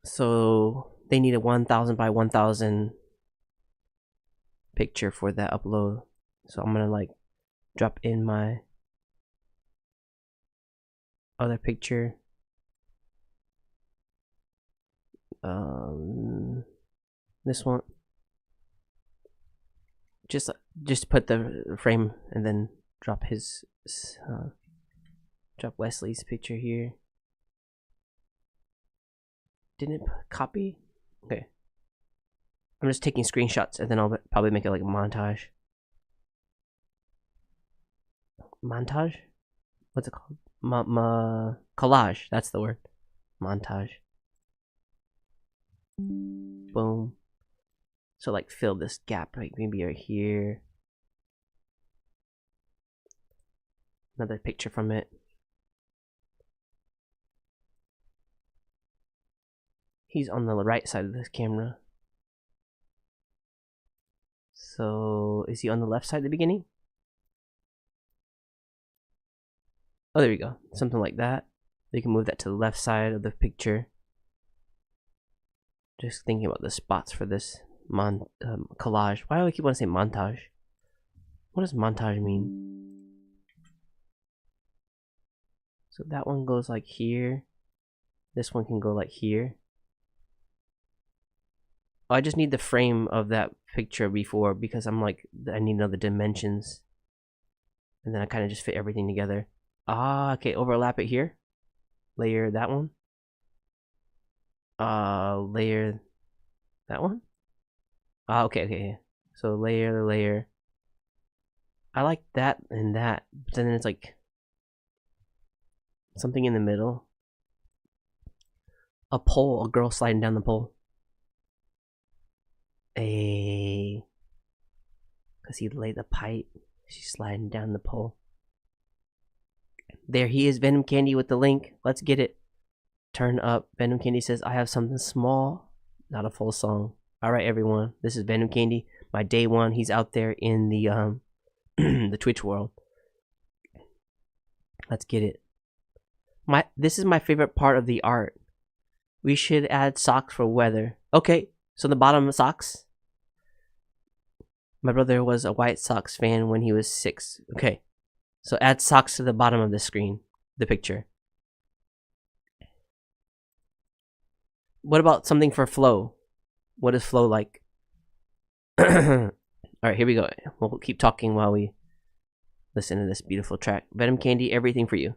So they need a 1000 by 1000 picture for that upload. So I'm gonna like drop in my other picture. This one. Just put the frame and then drop his drop Wesley's picture here. Didn't it copy? Okay. I'm just taking screenshots and then I'll probably make it like a montage. Montage? What's it called? Collage. That's the word. Montage. Boom. So like fill this gap, like maybe right here. Another picture from it. He's on the right side of this camera. So is he on the left side at the beginning? Oh, there we go. Something like that. You can move that to the left side of the picture. Just thinking about the spots for this collage. Why do I keep wanting to say montage? What does montage mean? So that one goes like here. This one can go like here. Oh, I just need the frame of that picture before because I'm like, I need another dimensions. And then I kind of just fit everything together. Ah, okay, overlap it here. Layer that one. Layer that one. Ah, okay. So layer. I like that and that, but then it's like something in the middle. A pole, a girl sliding down the pole. Cause he laid the pipe. She's sliding down the pole. There he is, Venom Candy with the link. Let's get it. Turn up. Venom Candy says, I have something small. Not a full song. Alright everyone. This is Venom Candy. My day one. He's out there in the the Twitch world. Let's get it. This is my favorite part of the art. We should add socks for weather. Okay, so the bottom socks. My brother was a White Sox fan when he was 6. Okay. So add socks to the bottom of the screen, the picture. What about something for flow? What is flow like? Alright, here we go. We'll keep talking while we listen to this beautiful track. Venom Candy, everything for you.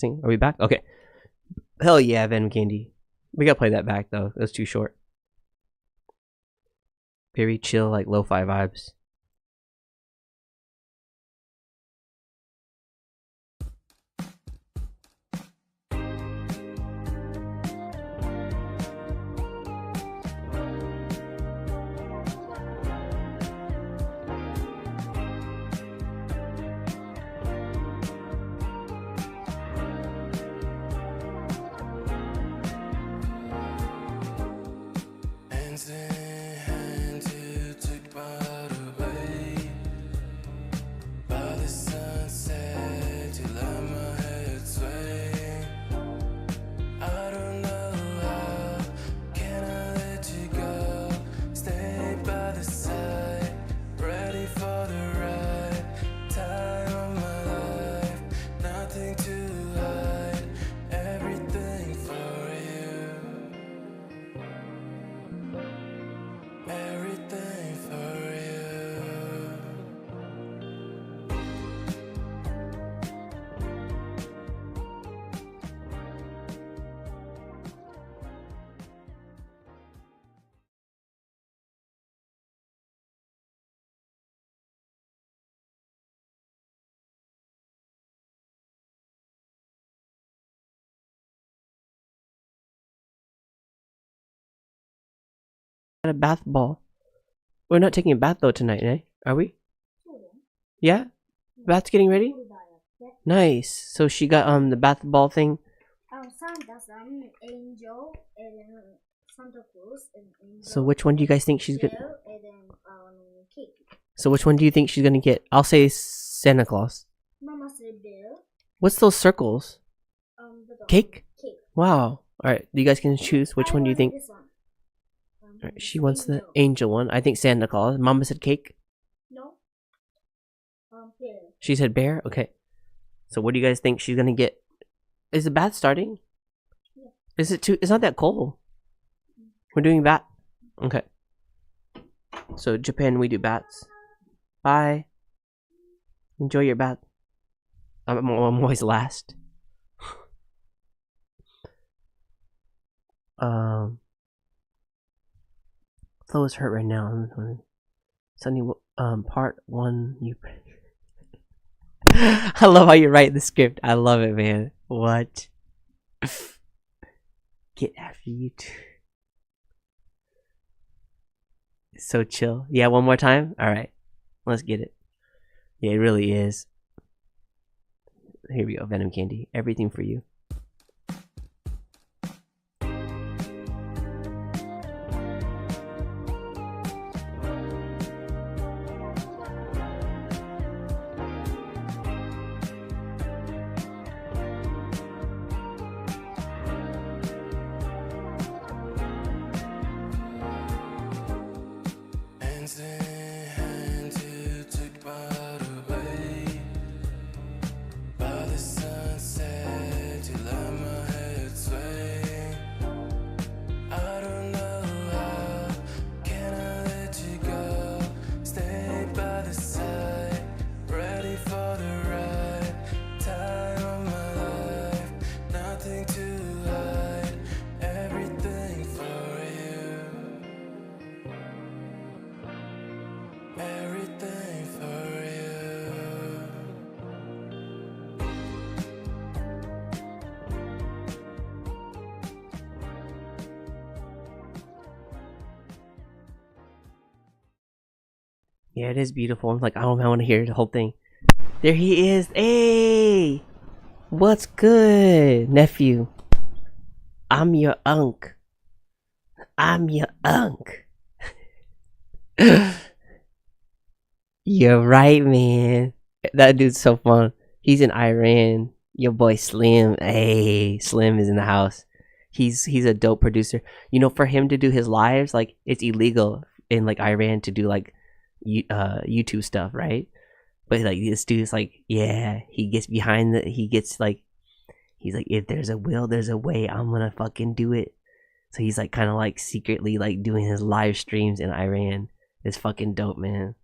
Are we back? Okay. Hell yeah, Venom Candy. We gotta play that back though. It was too short. Very chill, like lo-fi vibes. A bath ball. We're not taking a bath though tonight, eh? Are we? Yeah? Bath's getting ready? Nice. So she got the bath ball thing. Santa, Angel, and Santa Cruz, and Angel. So which one do you guys think she's gonna? And then cake. So which one do you think she's gonna get? I'll say Santa Claus. Mama said Bill. What's those circles? Cake? Cake. Wow. Alright, you guys can choose. Which one do you think? Alright, she wants the angel one. I think Santa Claus. Mama said cake. No. Bear. She said bear? Okay. So what do you guys think she's gonna get? Is the bath starting? Yeah. Is it too? It's not that cold. We're doing bath. Okay. So Japan, we do bats. Bye. Enjoy your bath. I'm always last. Flo is hurt right now. Sunny, part 1. You. I love how you write the script. I love it, man. What? Get after you too. So chill. Yeah, one more time? Alright. Let's get it. Yeah, it really is. Here we go, Venom Candy. Everything for you. Yeah, it is beautiful. I'm like, I don't know, I want to hear the whole thing. There he is. Hey, what's good, nephew? I'm your unk. I'm your unk. You're right, man. That dude's so fun. He's in Iran. Your boy Slim. Hey, Slim is in the house. He's a dope producer. You know, for him to do his lives, like it's illegal in like Iran to do like YouTube stuff, right? But like this dude's like, yeah, he gets behind the, he gets like, he's like, if there's a will, there's a way. I'm gonna fucking do it. So he's like kind of like secretly like doing his live streams in Iran. It's fucking dope, man.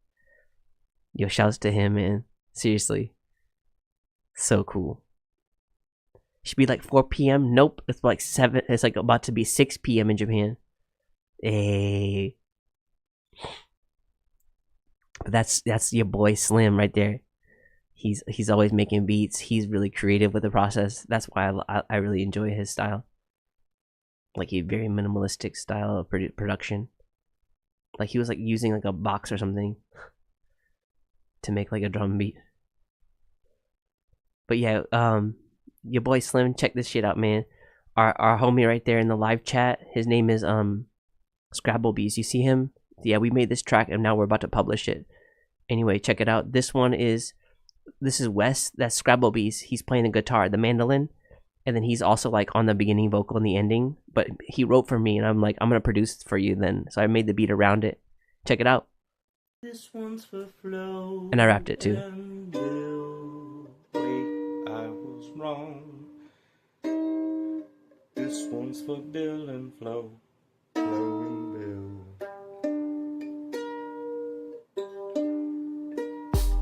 Yo, shouts to him, man. Seriously, so cool. Should be like 4 p.m. Nope, it's like 7. It's like about to be 6 p.m. in Japan. Hey, but that's your boy Slim right there. He's always making beats. He's really creative with the process. That's why I really enjoy his style. Like a very minimalistic style of production. Like he was like using like a box or something to make like a drum beat. But yeah, your boy Slim, check this shit out, man. Our homie right there in the live chat, his name is Scrabblebees. You see him? Yeah, we made this track and now we're about to publish it. Anyway, check it out. This is Wes. That's Scrabblebees. He's playing the guitar, the mandolin, and then he's also like on the beginning vocal and the ending. But he wrote for me, and I'm like, I'm gonna produce for you then. So I made the beat around it. Check it out. This one's for Flo. And I rapped it too. Wait, I was wrong. This one's for Bill and Flo. Flo and Bill.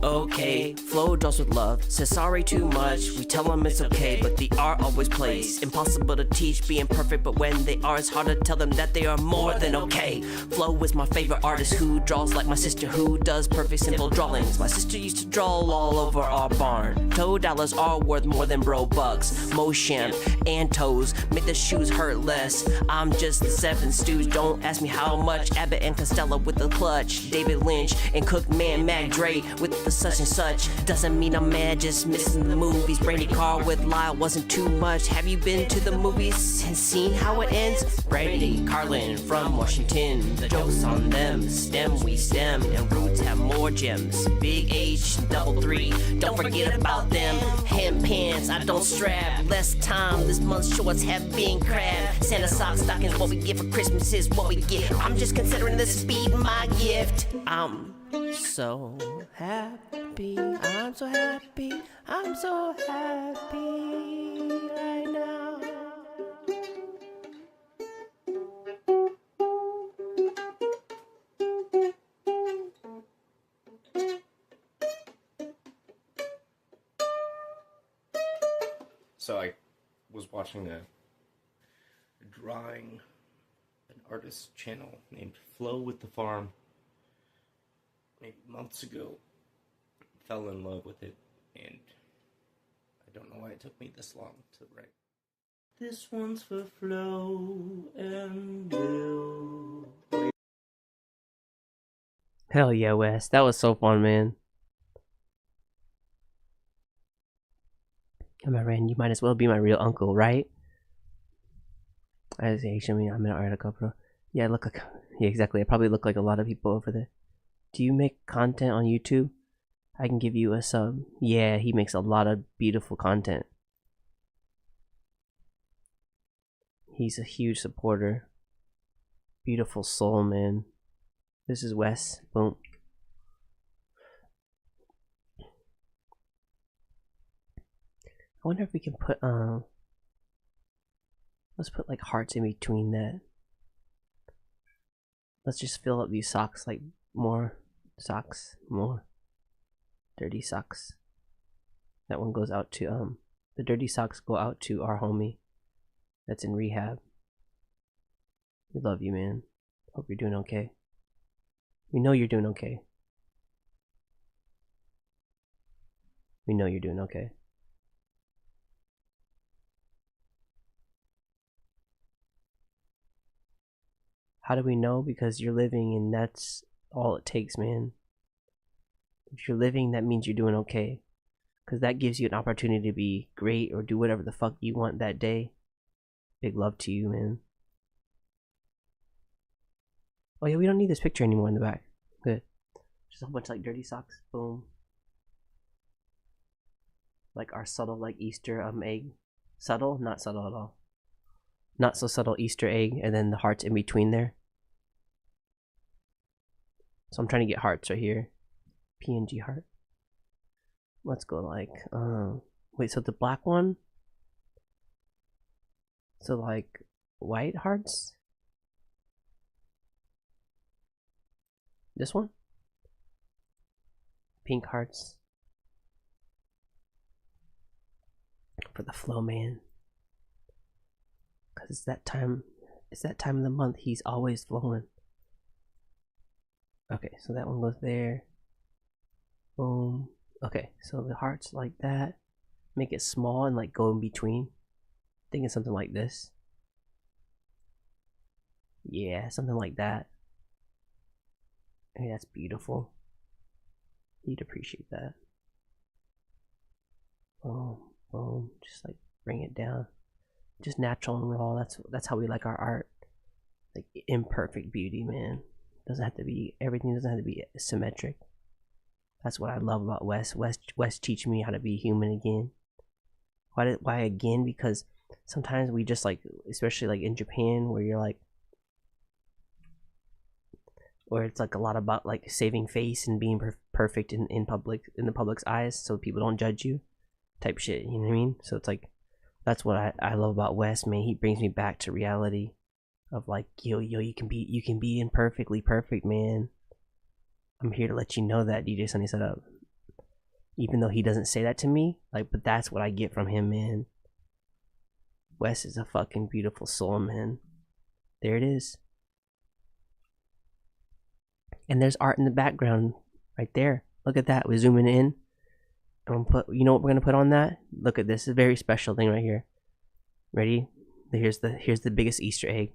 Okay, Flo draws with love, says sorry too much. We tell them it's okay, but the art always plays. Impossible to teach being perfect, but when they are, it's hard to tell them that they are more than okay. Flo is my favorite artist who draws like my sister, who does perfect simple drawings. My sister used to draw all over our barn. Toe dollars are worth more than bro bucks. Motion and toes make the shoes hurt less. I'm just the 7 stews. Don't ask me how much. Abbott and Costello with the clutch. David Lynch and Cookman Mac Dre with the such and such. Doesn't mean I'm mad, just missing the movies. Brandy Carr with Lyle wasn't too much. Have you been to the movies and seen how it ends? Brandy Carlin from Washington. The joke's on them. Stem we stem, and roots have more gems. Big H, double 3. Don't forget about them. Hem pants, I don't strap. Less time, this month's shorts have been crabbed. Santa sock stockings, what we get for Christmas is what we get. I'm just considering this be my gift. I'm so happy, I'm so happy, I'm so happy right now. So I was watching a drawing, an artist channel named Flow with the Farm maybe months ago. Fell in love with it, and I don't know why it took me this long to write. This one's for Flo and Bill. Hell yeah, Wes. That was so fun, man. I'm a Rand, you might as well be my real uncle, right? I say, show me, I'm an article, bro. Yeah, I look like, yeah, exactly. I probably look like a lot of people over there. Do you make content on YouTube? I can give you a sub. Yeah, he makes a lot of beautiful content. He's a huge supporter. Beautiful soul, man. This is Wes. Boom. I wonder if we can put let's put like hearts in between that. Let's just fill up these socks, like more socks, more dirty socks. That one goes out to the dirty socks go out to our homie that's in rehab. We love you, man. Hope you're doing okay. We know you're doing okay. We know you're doing okay. How do we know? Because you're living, and that's all it takes, man. If you're living, that means you're doing okay. Because that gives you an opportunity to be great or do whatever the fuck you want that day. Big love to you, man. Oh yeah, we don't need this picture anymore in the back. Good. Just a whole bunch of like dirty socks. Boom. Like our subtle like Easter egg. Subtle? Not subtle at all. Not so subtle Easter egg, and then the hearts in between there. So I'm trying to get hearts right here. PNG heart. Let's go like wait, so the black one? So like white hearts? This one? Pink hearts. For the flow, man. Cause it's that time of the month, he's always flowing. Okay, so that one goes there. Boom. Okay, so the hearts like that. Make it small and like go in between. Thinking something like this. Yeah, something like that. Hey, that's beautiful. You'd appreciate that. Boom, boom. Just like bring it down. Just natural and raw. That's how we like our art. Like imperfect beauty, man. Doesn't have to be, everything doesn't have to be symmetric. That's what I love about Wes. Wes teach me how to be human again. Why again? Because sometimes we just like, especially like in Japan, where you're like, where it's like a lot about like saving face and being perfect in the public's eyes, so people don't judge you, type shit. You know what I mean? So it's like, that's what I love about Wes, man. He brings me back to reality of like, yo, you can be imperfectly perfect, man. I'm here to let you know that, DJ Sunny Setup. Even though he doesn't say that to me, like, but that's what I get from him, man. Wes is a fucking beautiful soul, man. There it is. And there's art in the background right there. Look at that. We're zooming in. I'm gonna put, you know what we're gonna put on that? Look at this. This is a very special thing right here. Ready? Here's the biggest Easter egg.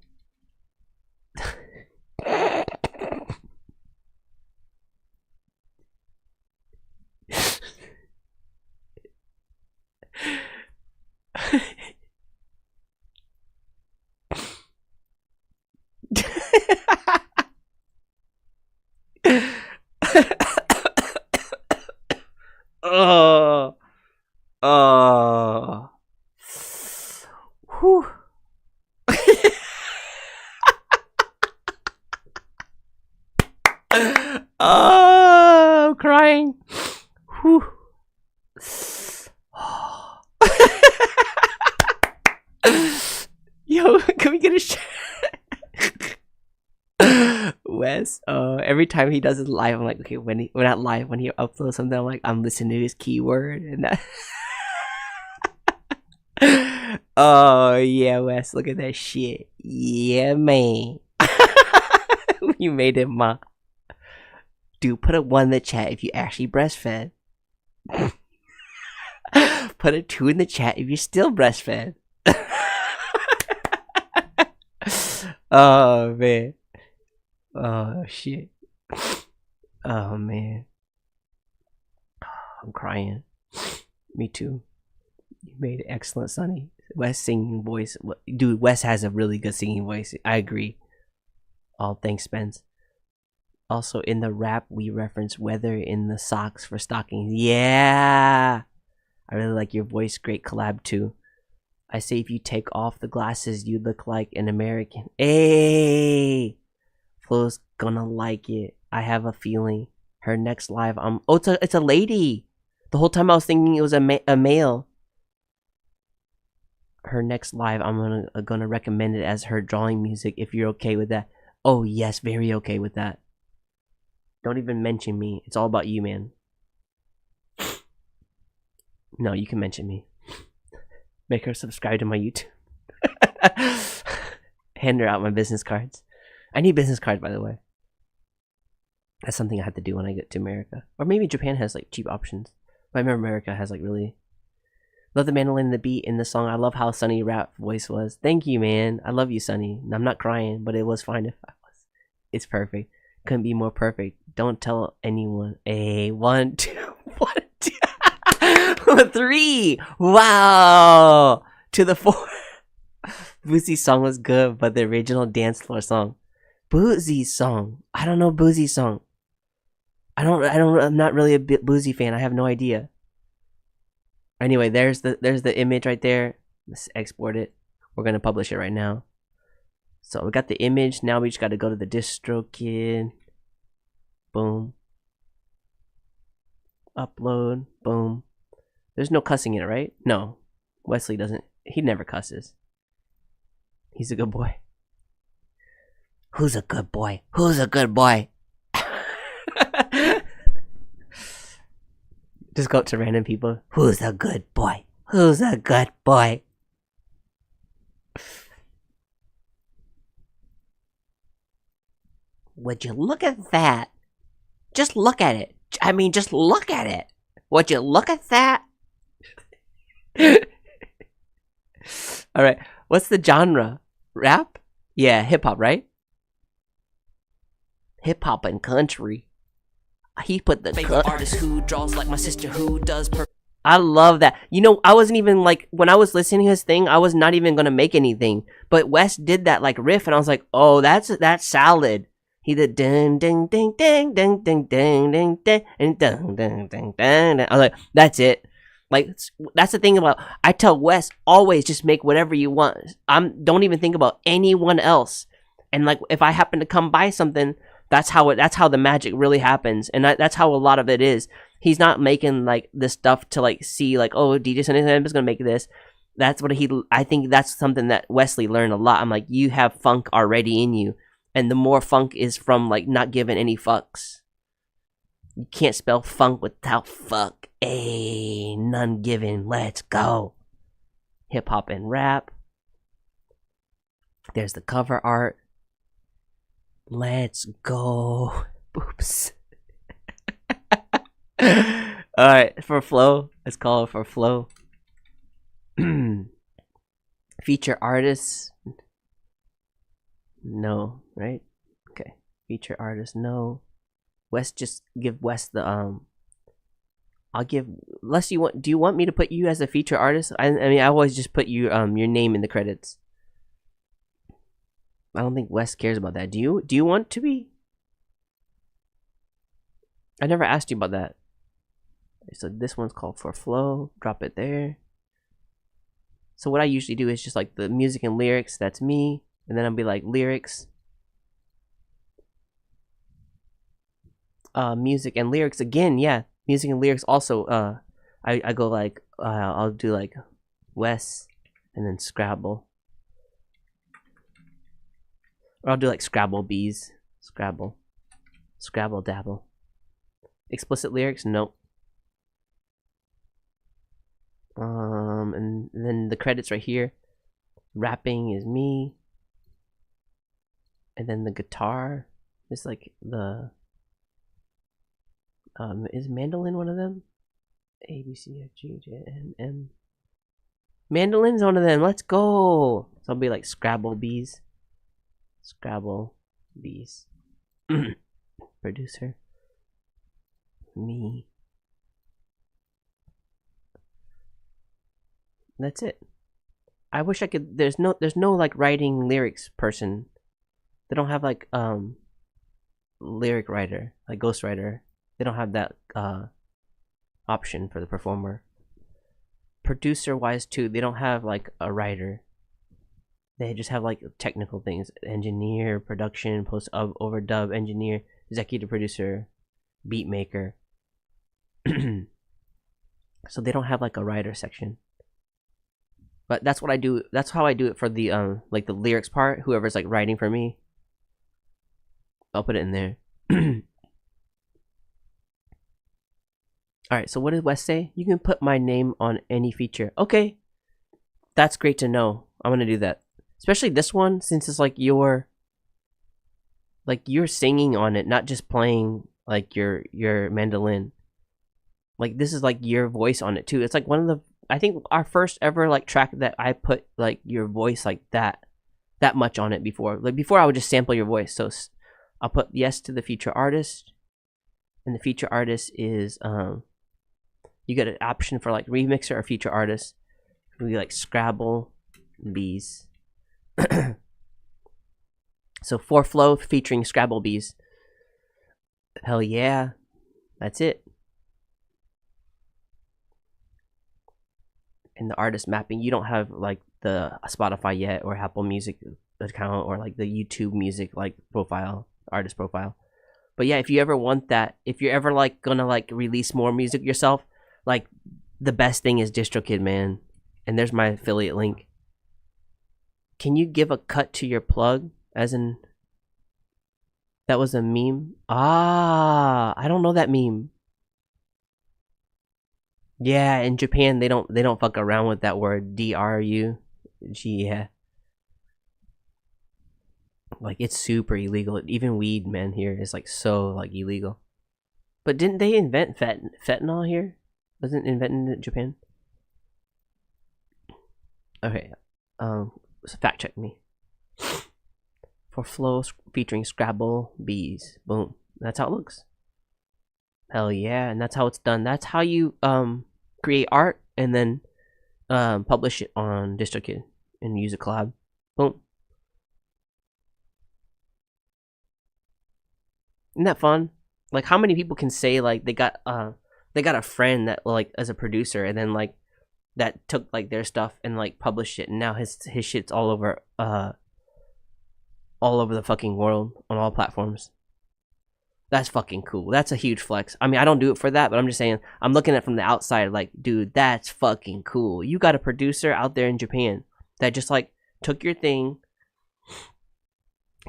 Whew. I'm crying. Whew. Yo, can we get a shot? Wes, every time he does his live, I'm like, okay, when not live, when he uploads something, I'm like, I'm listening to his keyword and that. Oh yeah, Wes, look at that shit. Yeah, man. You made it, ma. Dude, put a 1 in the chat if you actually breastfed. Put a 2 in the chat if you're still breastfed. Oh man. Oh shit. Oh man. I'm crying. Me too. You made it excellent, Sonny. Wes singing voice. Dude, Wes has a really good singing voice. I agree. All thanks, Spence. Also, in the rap, we reference weather in the socks for stockings. Yeah! I really like your voice. Great collab, too. I say if you take off the glasses, you look like an American. Hey! Flo's gonna like it. I have a feeling. Her next live, oh, it's a lady! The whole time I was thinking it was a male. Her next live, I'm gonna recommend it as her drawing music if you're okay with that. Oh yes, very okay with that. Don't even mention me. It's all about you, man. No, you can mention me. Make her subscribe to my YouTube. Hand her out my business cards. I need business cards, by the way. That's something I have to do when I get to America. Or maybe Japan has like cheap options. But I remember America has like really... Love the mandolin and the beat in the song. I love how Sunny rap voice was. Thank you, man. I love you, Sunny. I'm not crying, but it was fine if I was. It's perfect. Couldn't be more perfect. Don't tell anyone. A 1, 2, 1, 2, 3. Wow. To the 4. Boozy's song was good, but the original dance floor song. Boozy's song. I don't know Boozy's song. I'm not really a Boozy fan. I have no idea. Anyway, there's the image right there. Let's export it. We're gonna publish it right now. So we got the image. Now we just got to go to the DistroKid. Boom. Upload. Boom. There's no cussing in it, right? No. Wesley doesn't. He never cusses. He's a good boy. Who's a good boy? Who's a good boy? Just go up to random people. Who's a good boy? Who's a good boy? Would you look at that? Just look at it. I mean, just look at it. Would you look at that? Alright, what's the genre? Rap? Yeah, hip-hop, right? Hip-hop and country. He put the Favorite artist who draws like my sister who does I love that. You know, I wasn't even like, when I was listening to his thing, I was not even gonna make anything. But Wes did that like riff and I was like, oh, that's solid. He did ding ding ding ding ding ding ding ding ding and ding ding ding ding. I was like, that's it. Like, that's the thing about, I tell Wes, always just make whatever you want. Don't even think about anyone else. And like, if I happen to come by something, that's how the magic really happens. And that's how a lot of it is. He's not making like this stuff to like see like, oh, DJ djsunnysideup is gonna make this. That's what I think that's something that Wesley learned a lot. I'm like, you have funk already in you. And the more funk is from like not giving any fucks. You can't spell funk without fuck. Ayy, none given. Let's go. Hip hop and rap. There's the cover art. Let's go. Boops. Alright, for flow. Let's call it for flow. Feature artists. No, right? Okay. Feature artist, no. Wes, just give Wes the I'll give, unless you want, do you want me to put you as a feature artist? I mean, I always just put you your name in the credits. I don't think Wes cares about that. Do you want to be? I never asked you about that. So this one's called For Flow. Drop it there. So what I usually do is just like the music and lyrics. That's me. And then I'll be like lyrics. Music and lyrics again. Yeah. Music and lyrics also. I go like, I'll do like Wes and then Scrabble. Or I'll do like Scrabble bees. Scrabble. Scrabble dabble. Explicit lyrics? Nope. And then the credits right here. Rapping is me. And then the guitar is like the is mandolin one of them? A B C F G J N M. Mandolin's one of them. Let's go. So I'll be like Scrabble bees. Scrabble bees. Producer. Me. That's it. I wish I could. There's no like writing lyrics person. They don't have like lyric writer, like ghostwriter. They don't have that option for the performer. Producer wise too, they don't have like a writer. They just have like technical things: engineer, production, post overdub, engineer, executive producer, beat maker. So they don't have like a writer section. But that's what I do. That's how I do it for the like the lyrics part. Whoever's like writing for me, I'll put it in there. Alright, so what did Wes say? You can put my name on any feature. Okay. That's great to know. I'm gonna do that. Especially this one, since it's like you're singing on it, not just playing like your mandolin. Like this is like your voice on it too. It's like one of the, I think our first ever like track that I put like your voice like that much on it before. Like before I would just sample your voice. So I'll put yes to the feature artist, and the feature artist is you get an option for like remixer or feature artist. We like Scrabble Bees. So For Flow featuring Scrabble Bees. Hell yeah, that's it. And the artist mapping, you don't have like the Spotify yet or Apple Music account or like the YouTube Music like profile, artist profile. But yeah, if you ever want that, if you're ever like gonna like release more music yourself, like the best thing is DistroKid, man. And there's my affiliate link. Can you give a cut to your plug? As in, that was a meme? Ah, I don't know that meme. Yeah, in Japan they don't fuck around with that word DRU. Yeah. Like it's super illegal. Even weed, man, here is like so like illegal. But didn't they invent fentanyl here? Wasn't it invented in Japan? Okay. So fact check me. For Flow featuring Scrabble Bees. Boom. That's how it looks. Hell yeah, and that's how it's done. That's how you create art and then publish it on DistroKid and use a collab. Boom. Isn't that fun? Like how many people can say like they got a friend that like as a producer and then like that took like their stuff and like published it and now his shit's all over the fucking world on all platforms. That's fucking cool. That's a huge flex. I mean, I don't do it for that, but I'm just saying, I'm looking at it from the outside like, dude, that's fucking cool. You got a producer out there in Japan that just like took your thing,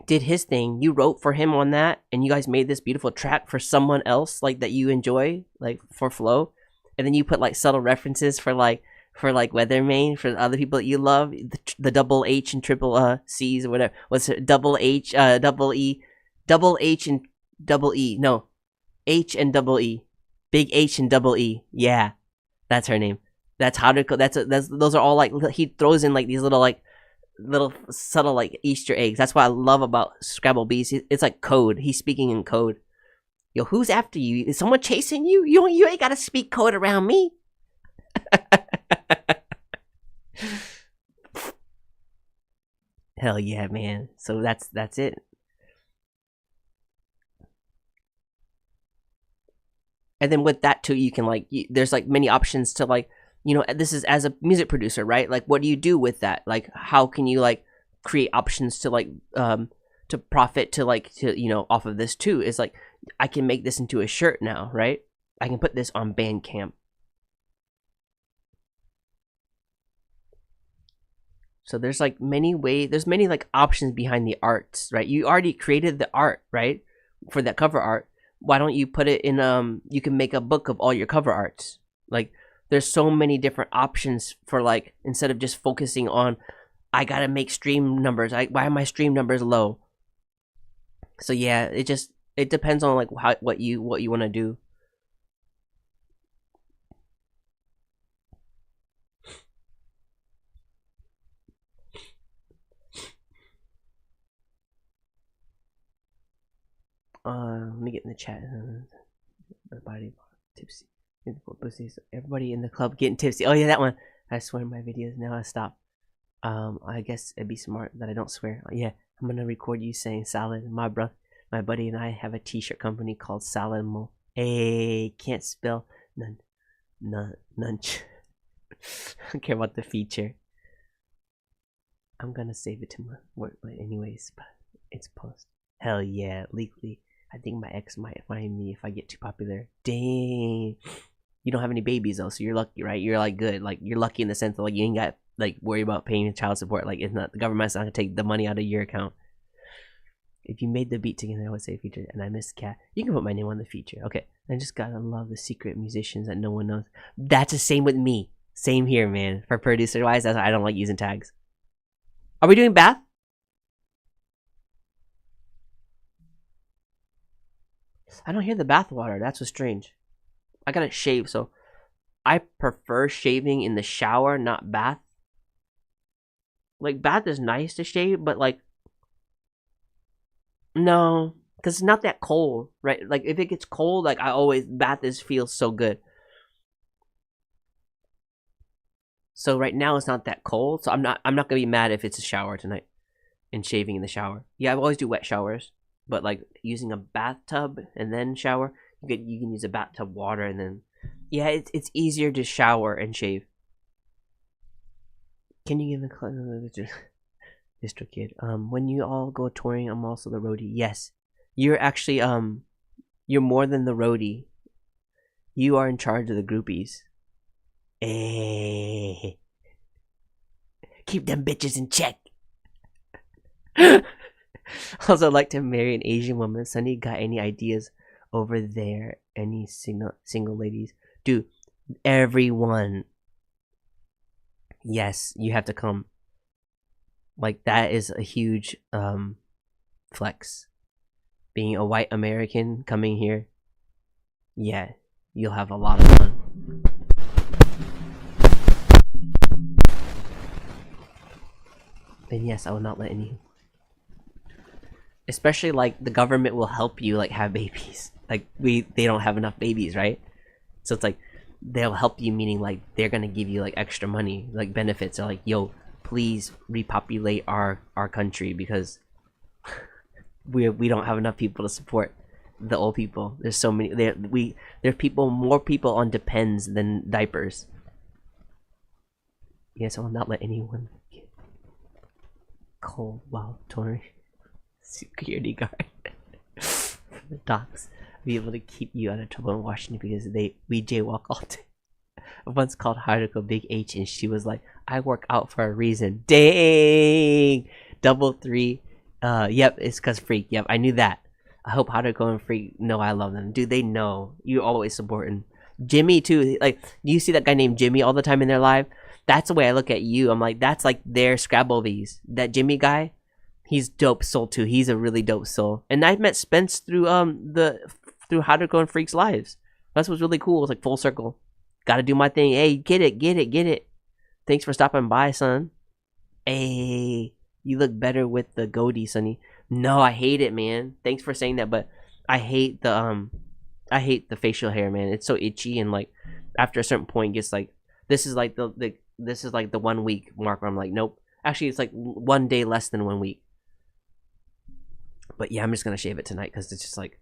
did his thing, you wrote for him on that, and you guys made this beautiful track for someone else like that you enjoy, like for Flow, and then you put like subtle references for like Weatherman, for the other people that you love, the double H and triple C's or whatever. What's it? Double H, double E, double H and double E. No, H and double E, big H and double E. Yeah, that's her name. That's how to. That's those are all like he throws in like these little subtle like Easter eggs. That's what I love about Scrabble Bees. It's like code. He's speaking in code. Yo, who's after you? Is someone chasing you? You ain't gotta speak code around me. Hell yeah, man. So that's it. And then with that too, you can like there's like many options to like, you know, this is as a music producer, right? Like what do you do with that? Like how can you like create options to like to profit to like to, you know, off of this too? Is like I can make this into a shirt now, right? I can put this on Bandcamp. So there's like many ways, there's many like options behind the arts, right? You already created the art, right? For that cover art. Why don't you put it in, you can make a book of all your cover arts. Like there's so many different options for like, instead of just focusing on, I gotta make stream numbers. Why are my stream numbers low? So yeah, it depends on like what you want to do. Let me get in the chat. Everybody tipsy. Everybody in the club getting tipsy. Oh yeah, that one. I swear in my videos now. I stop. I guess it'd be smart that I don't swear. Yeah, I'm gonna record you saying salad. My buddy and I have a t-shirt company called Salad Mo. Hey, can't spell none. I don't care about the feature. I'm gonna save it to my work, but anyways, but it's post. Hell yeah, legally. I think my ex might find me if I get too popular. Dang. You don't have any babies though, so you're lucky, right? You're like good. Like you're lucky in the sense that like you ain't got like worry about paying child support. Like it's not, the government's not gonna take the money out of your account. If you made the beat together, I would say feature, and I missed cat. You can put my name on the feature. Okay. I just gotta love the secret musicians that no one knows. That's the same with me. Same here, man. For producer wise, that's why I don't like using tags. Are we doing bath? I don't hear the bath water. That's what's strange. I gotta shave, so I prefer shaving in the shower, not bath. Like bath is nice to shave, but like no, because it's not that cold, right? Like if it gets cold, like I always feels so good. So right now it's not that cold, so I'm not gonna be mad if it's a shower tonight and shaving in the shower. Yeah, I always do wet showers, but like using a bathtub and then shower, you can use a bathtub water and then yeah, it's easier to shower and shave. Can you give a Mr. Kid? When you all go touring, I'm also the roadie. Yes, you're actually you're more than the roadie. You are in charge of the groupies. Hey. Keep them bitches in check. Also like to marry an Asian woman. Sunny, got any ideas over there? Any single ladies? Dude, everyone. Yes, you have to come. Like that is a huge flex. Being a white American coming here. Yeah, you'll have a lot of fun. And yes, I will not let any. Especially like the government will help you like have babies. Like they don't have enough babies, right? So it's like they'll help you, meaning like they're gonna give you like extra money, like benefits. They're like, yo, please repopulate our country because we don't have enough people to support the old people. There's so many there's more people on depends than diapers. Yes, I will not let anyone get cold while touring. Security guard. The docs be able to keep you out of trouble in Washington because we jaywalk all day. I once called Haruko Big H and she was like, I work out for a reason. Dang! Double 3. Yep, it's cause Freak. Yep, I knew that. I hope Haruko and Freak know I love them. Dude, they know. You're always supporting. Jimmy too. Like, you see that guy named Jimmy all the time in their live? That's the way I look at you. I'm like, that's like their Scrabblebees. That Jimmy guy, he's dope soul too. He's a really dope soul. And I met Spence through through Haruko and Freak's lives. That's what's really cool. It's like full circle. Gotta do my thing. Hey, get it. Thanks for stopping by, son. Hey, you look better with the goatee, Sonny. No, I hate it, man. Thanks for saying that, but I hate the facial hair, man. It's so itchy and like after a certain point it gets like this is like the 1 week mark where I'm like, nope. Actually, it's like 1 day less than 1 week. But yeah, I'm just gonna shave it tonight because it's just like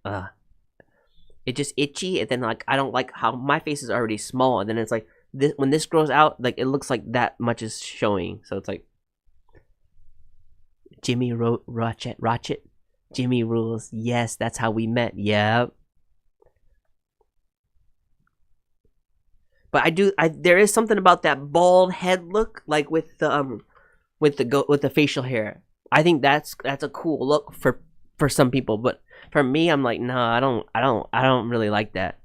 it's just itchy, and then like I don't like how my face is already small, and then it's like this when this grows out, like it looks like that much is showing. So it's like Jimmy Ratchet. Jimmy rules. Yes, that's how we met. Yep. But there is something about that bald head look, like with the facial hair. I think that's a cool look for some people, but for me, I'm like, nah, I don't really like that.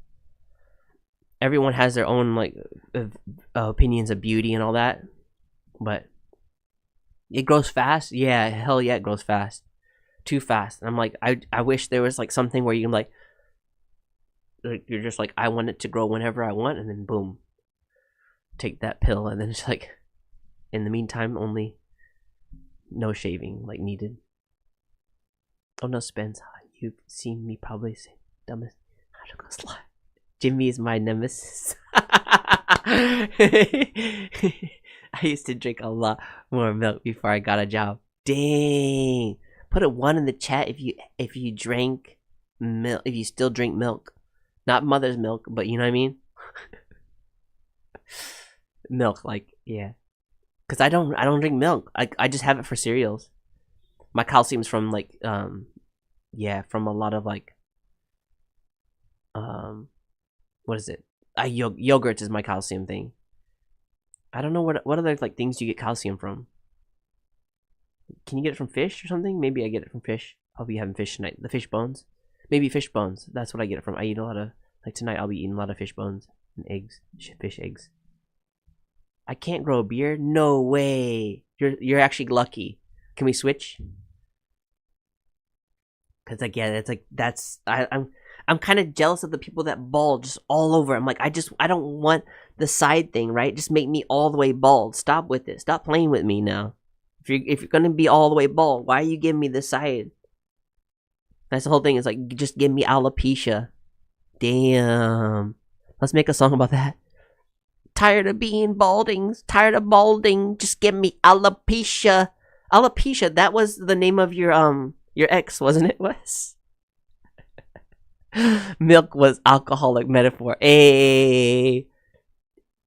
Everyone has their own like opinions of beauty and all that, but it grows fast. Yeah, hell yeah, it grows fast, too fast. And I'm like, I wish there was like something where you can like you're just like, I want it to grow whenever I want, and then boom, take that pill, and then it's like, in the meantime, only no shaving like needed. Oh no, Spence, you've seen me probably say dumbest. Jimmy is my nemesis. I used to drink a lot more milk before I got a job. Dang! Put a 1 in the chat if you drank milk, if you still drink milk. Not mother's milk, but you know what I mean? Milk, like, yeah. Cause I don't drink milk. I just have it for cereals. My calcium's from like yeah, from a lot of like what is it? Yogurt is my calcium thing. I don't know what other like things you get calcium from. Can you get it from fish or something? Maybe I get it from fish. I'll be having fish tonight. The fish bones. Maybe fish bones. That's what I get it from. I eat a lot of like tonight. I'll be eating a lot of fish bones and eggs, fish eggs. I can't grow a beard. No way. You're actually lucky. Can we switch? Cause like yeah, it's like I'm kind of jealous of the people that bald just all over. I'm like I don't want the side thing, right? Just make me all the way bald. Stop with it. Stop playing with me now. If you're gonna be all the way bald, why are you giving me the side? That's the whole thing. It's like, just give me alopecia. Damn. Let's make a song about that. Tired of being balding. Tired of balding. Just give me alopecia. Alopecia. That was the name of your ex, wasn't it, Wes? Milk was alcoholic metaphor. Hey.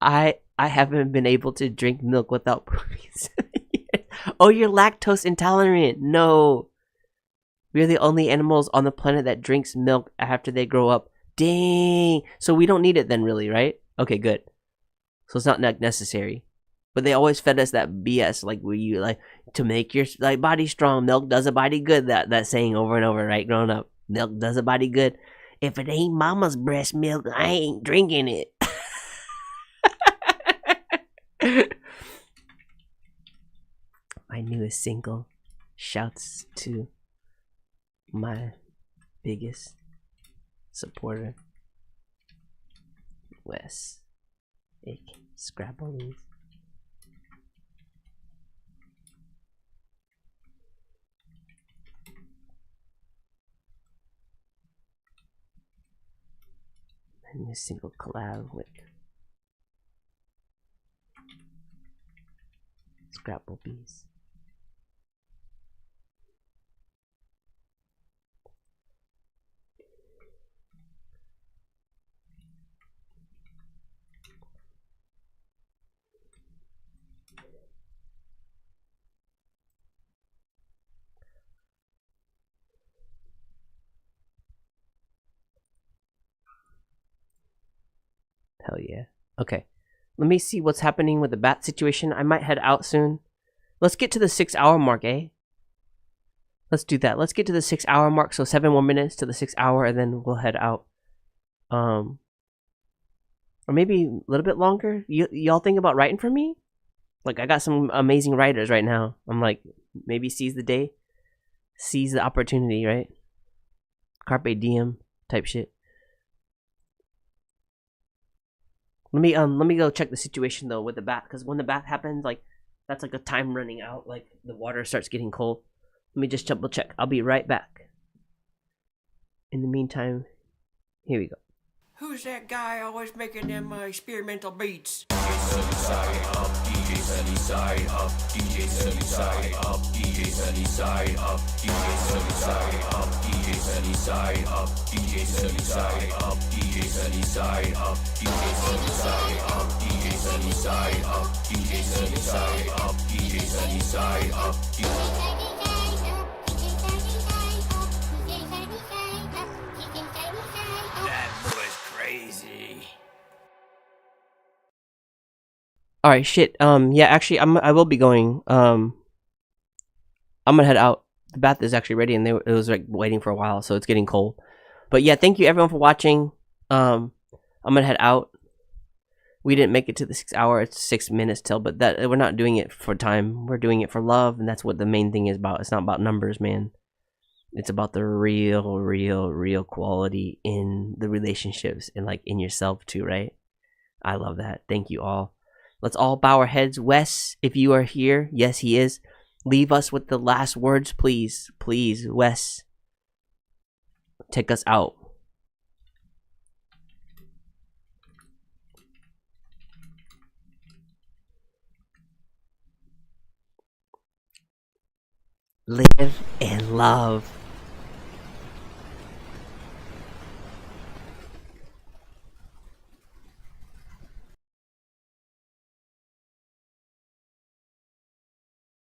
I haven't been able to drink milk without poopies. Oh, you're lactose intolerant. No. We're the only animals on the planet that drinks milk after they grow up. Dang. So we don't need it then, really, right? Okay, good. So it's not necessary. But they always fed us that BS, like to make your body strong, milk does a body good. That saying over and over, right? Growing up, milk does a body good. If it ain't mama's breast milk, I ain't drinking it. My newest single shouts to my biggest supporter, Wes, aka Scrabble. My new single collab with Scrabble Bees. Hell yeah. Okay. Let me see what's happening with the bat situation. I might head out soon. Let's get to the 6-hour mark, eh? Let's do that. Let's get to the 6-hour mark. So 7 more minutes to the 6 hour, and then we'll head out. Or maybe a little bit longer. Y'all think about writing for me? Like, I got some amazing writers right now. I'm like, maybe seize the day, seize the opportunity, right? Carpe diem type shit. Let me go check the situation though with the bath, because when the bath happens, like, that's like a time running out, like the water starts getting cold. Let me just double check. I'll be right back. In the meantime, here we go. Who's that guy always making them experimental beats? DJ Sunny Side Up, DJ Sunny Side Up, DJ Sunny Side Up, DJ Sunny Side Up, DJ Sunny Side Up, DJ Sunny Side Up, DJ Sunny Side Up, DJ Sunny Side Up, DJ Sunny Side Up, DJ Sunny Side Up, DJ Sunny Side Up. That was crazy. All right, shit. Yeah, actually, I will be going. I'm gonna head out. The bath is actually ready, and it was like waiting for a while, so it's getting cold. But yeah, thank you everyone for watching. I'm gonna head out. We didn't make it to the 6 hour. It's 6 minutes till, but that we're not doing it for time. We're doing it for love, and that's what the main thing is about. It's not about numbers, man. It's about the real quality in the relationships and like in yourself too, right? I love that. Thank you all. Let's all bow our heads. Wes, if you are here, yes, he is. Leave us with the last words, please. Please, Wes. Take us out. Live and love.